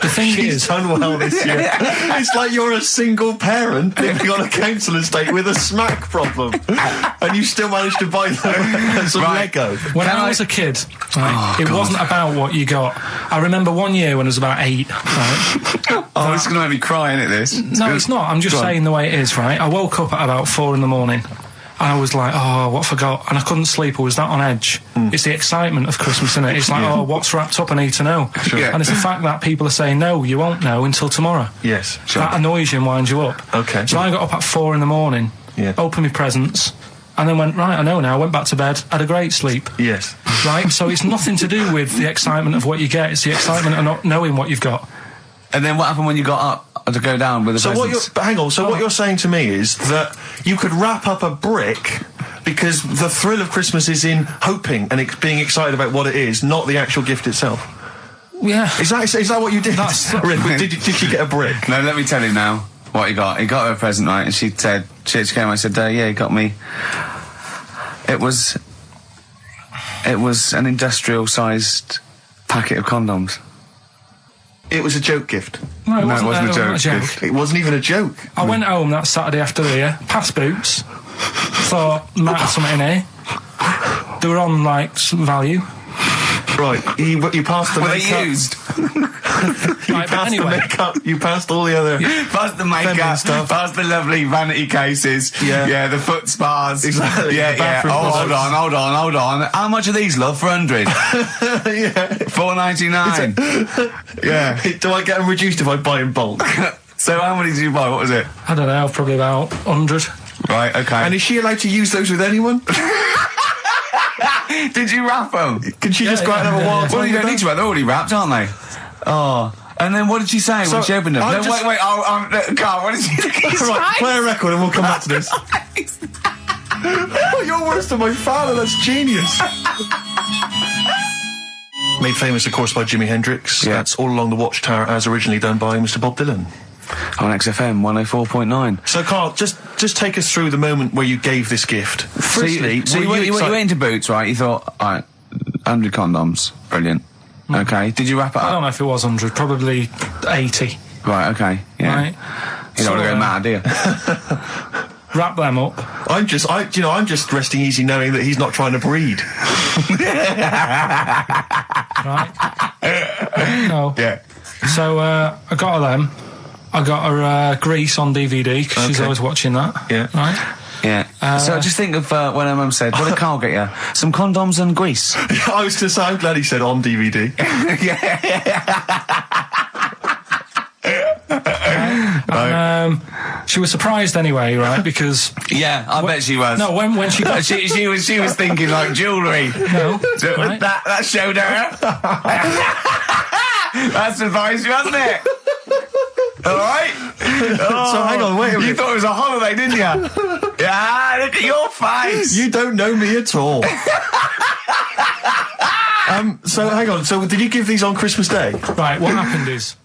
The thing She's done well this year. It's like you're a single parent living on a council estate with a smack problem, and you still managed to buy them some Lego. When I was a kid, right, it wasn't about what you got. I remember one year when I was about 8. Right, it's going to make me cry, isn't it? This? No, it's not. I'm just saying the way it is. Right. I woke up at about 4 in the morning. And I was like, oh, what I forgot? And I couldn't sleep. I was that on edge. It's the excitement of Christmas, isn't it? It's like, oh, what's wrapped up? I need to know. Sure. Yeah. And it's the fact that people are saying, no, you won't know until tomorrow. Yes, sure. That annoys you and winds you up. Okay. So I got up at 4 in the morning, opened my presents, and then went, right, I know now, went back to bed, had a great sleep. Yes. Right? So it's nothing to do with the excitement of what you get. It's the excitement of not knowing what you've got. And then what happened when you got up to go down with the presents? Hang on, so what you're saying to me is that you could wrap up a brick because the thrill of Christmas is in hoping and being excited about what it is, not the actual gift itself. Yeah. Is that what you did? Did you get a brick? No, let me tell you now what he got. He got her a present, right? And she said, she came and I said, yeah, he got me. It was an industrial-sized packet of condoms. It was a joke gift. No, it wasn't a joke gift. It wasn't even a joke. I went home that Saturday after the year, past Boots, thought, might have something in here. They were on, like, some value. Right, you passed the makeup. Were they used? You passed the makeup, you passed all the other... Passed the makeup, stuff. passed the lovely vanity cases. Yeah, the foot spas. Exactly. Yeah. Oh, hold on. How much are these, love, for 100? Yeah. $4.99. Yeah. Do I get them reduced if I buy in bulk? So how many did you buy? What was it? I don't know, probably about 100. Right, okay. And is she allowed to use those with anyone? Did you wrap them? Can she just go out and have a wild... Well, you don't need to wrap, they're already wrapped, aren't they? Oh. And then what did she say when she opened them? No, wait, Carl, what did she say? Right, play a record and we'll come back to this. Oh, you're worse than my father, that's genius. Made famous, of course, by Jimi Hendrix. Yeah. That's All Along the Watchtower, as originally done by Mr. Bob Dylan. On XFM 104.9. So, Carl, just take us through the moment where you gave this gift. Firstly, so you went into Boots, right? You thought, all right, 100 condoms, brilliant. Okay, did you wrap it up? I don't know if it was 100, probably 80. Right, okay, yeah. Right. You don't want to go mad, do you? Wrap them up. I'm just resting easy knowing that he's not trying to breed. Right. No. Yeah. So, I got her them. I got her Grease on DVD, because she's always watching that. Yeah. Right? Yeah. So just think of when her mum said, what did Carl get you? Some condoms and grease. I was going to say, I'm glad he said on DVD. And, she was surprised anyway, right? Because yeah, I bet she was. No, when she got she was thinking like jewellery. No, right? that showed her. That surprised you, hasn't it? All right. So hang on, wait a minute. You thought it was a holiday, didn't you? Yeah, look at your face. You don't know me at all. So hang on. So did you give these on Christmas Day? Right. What happened is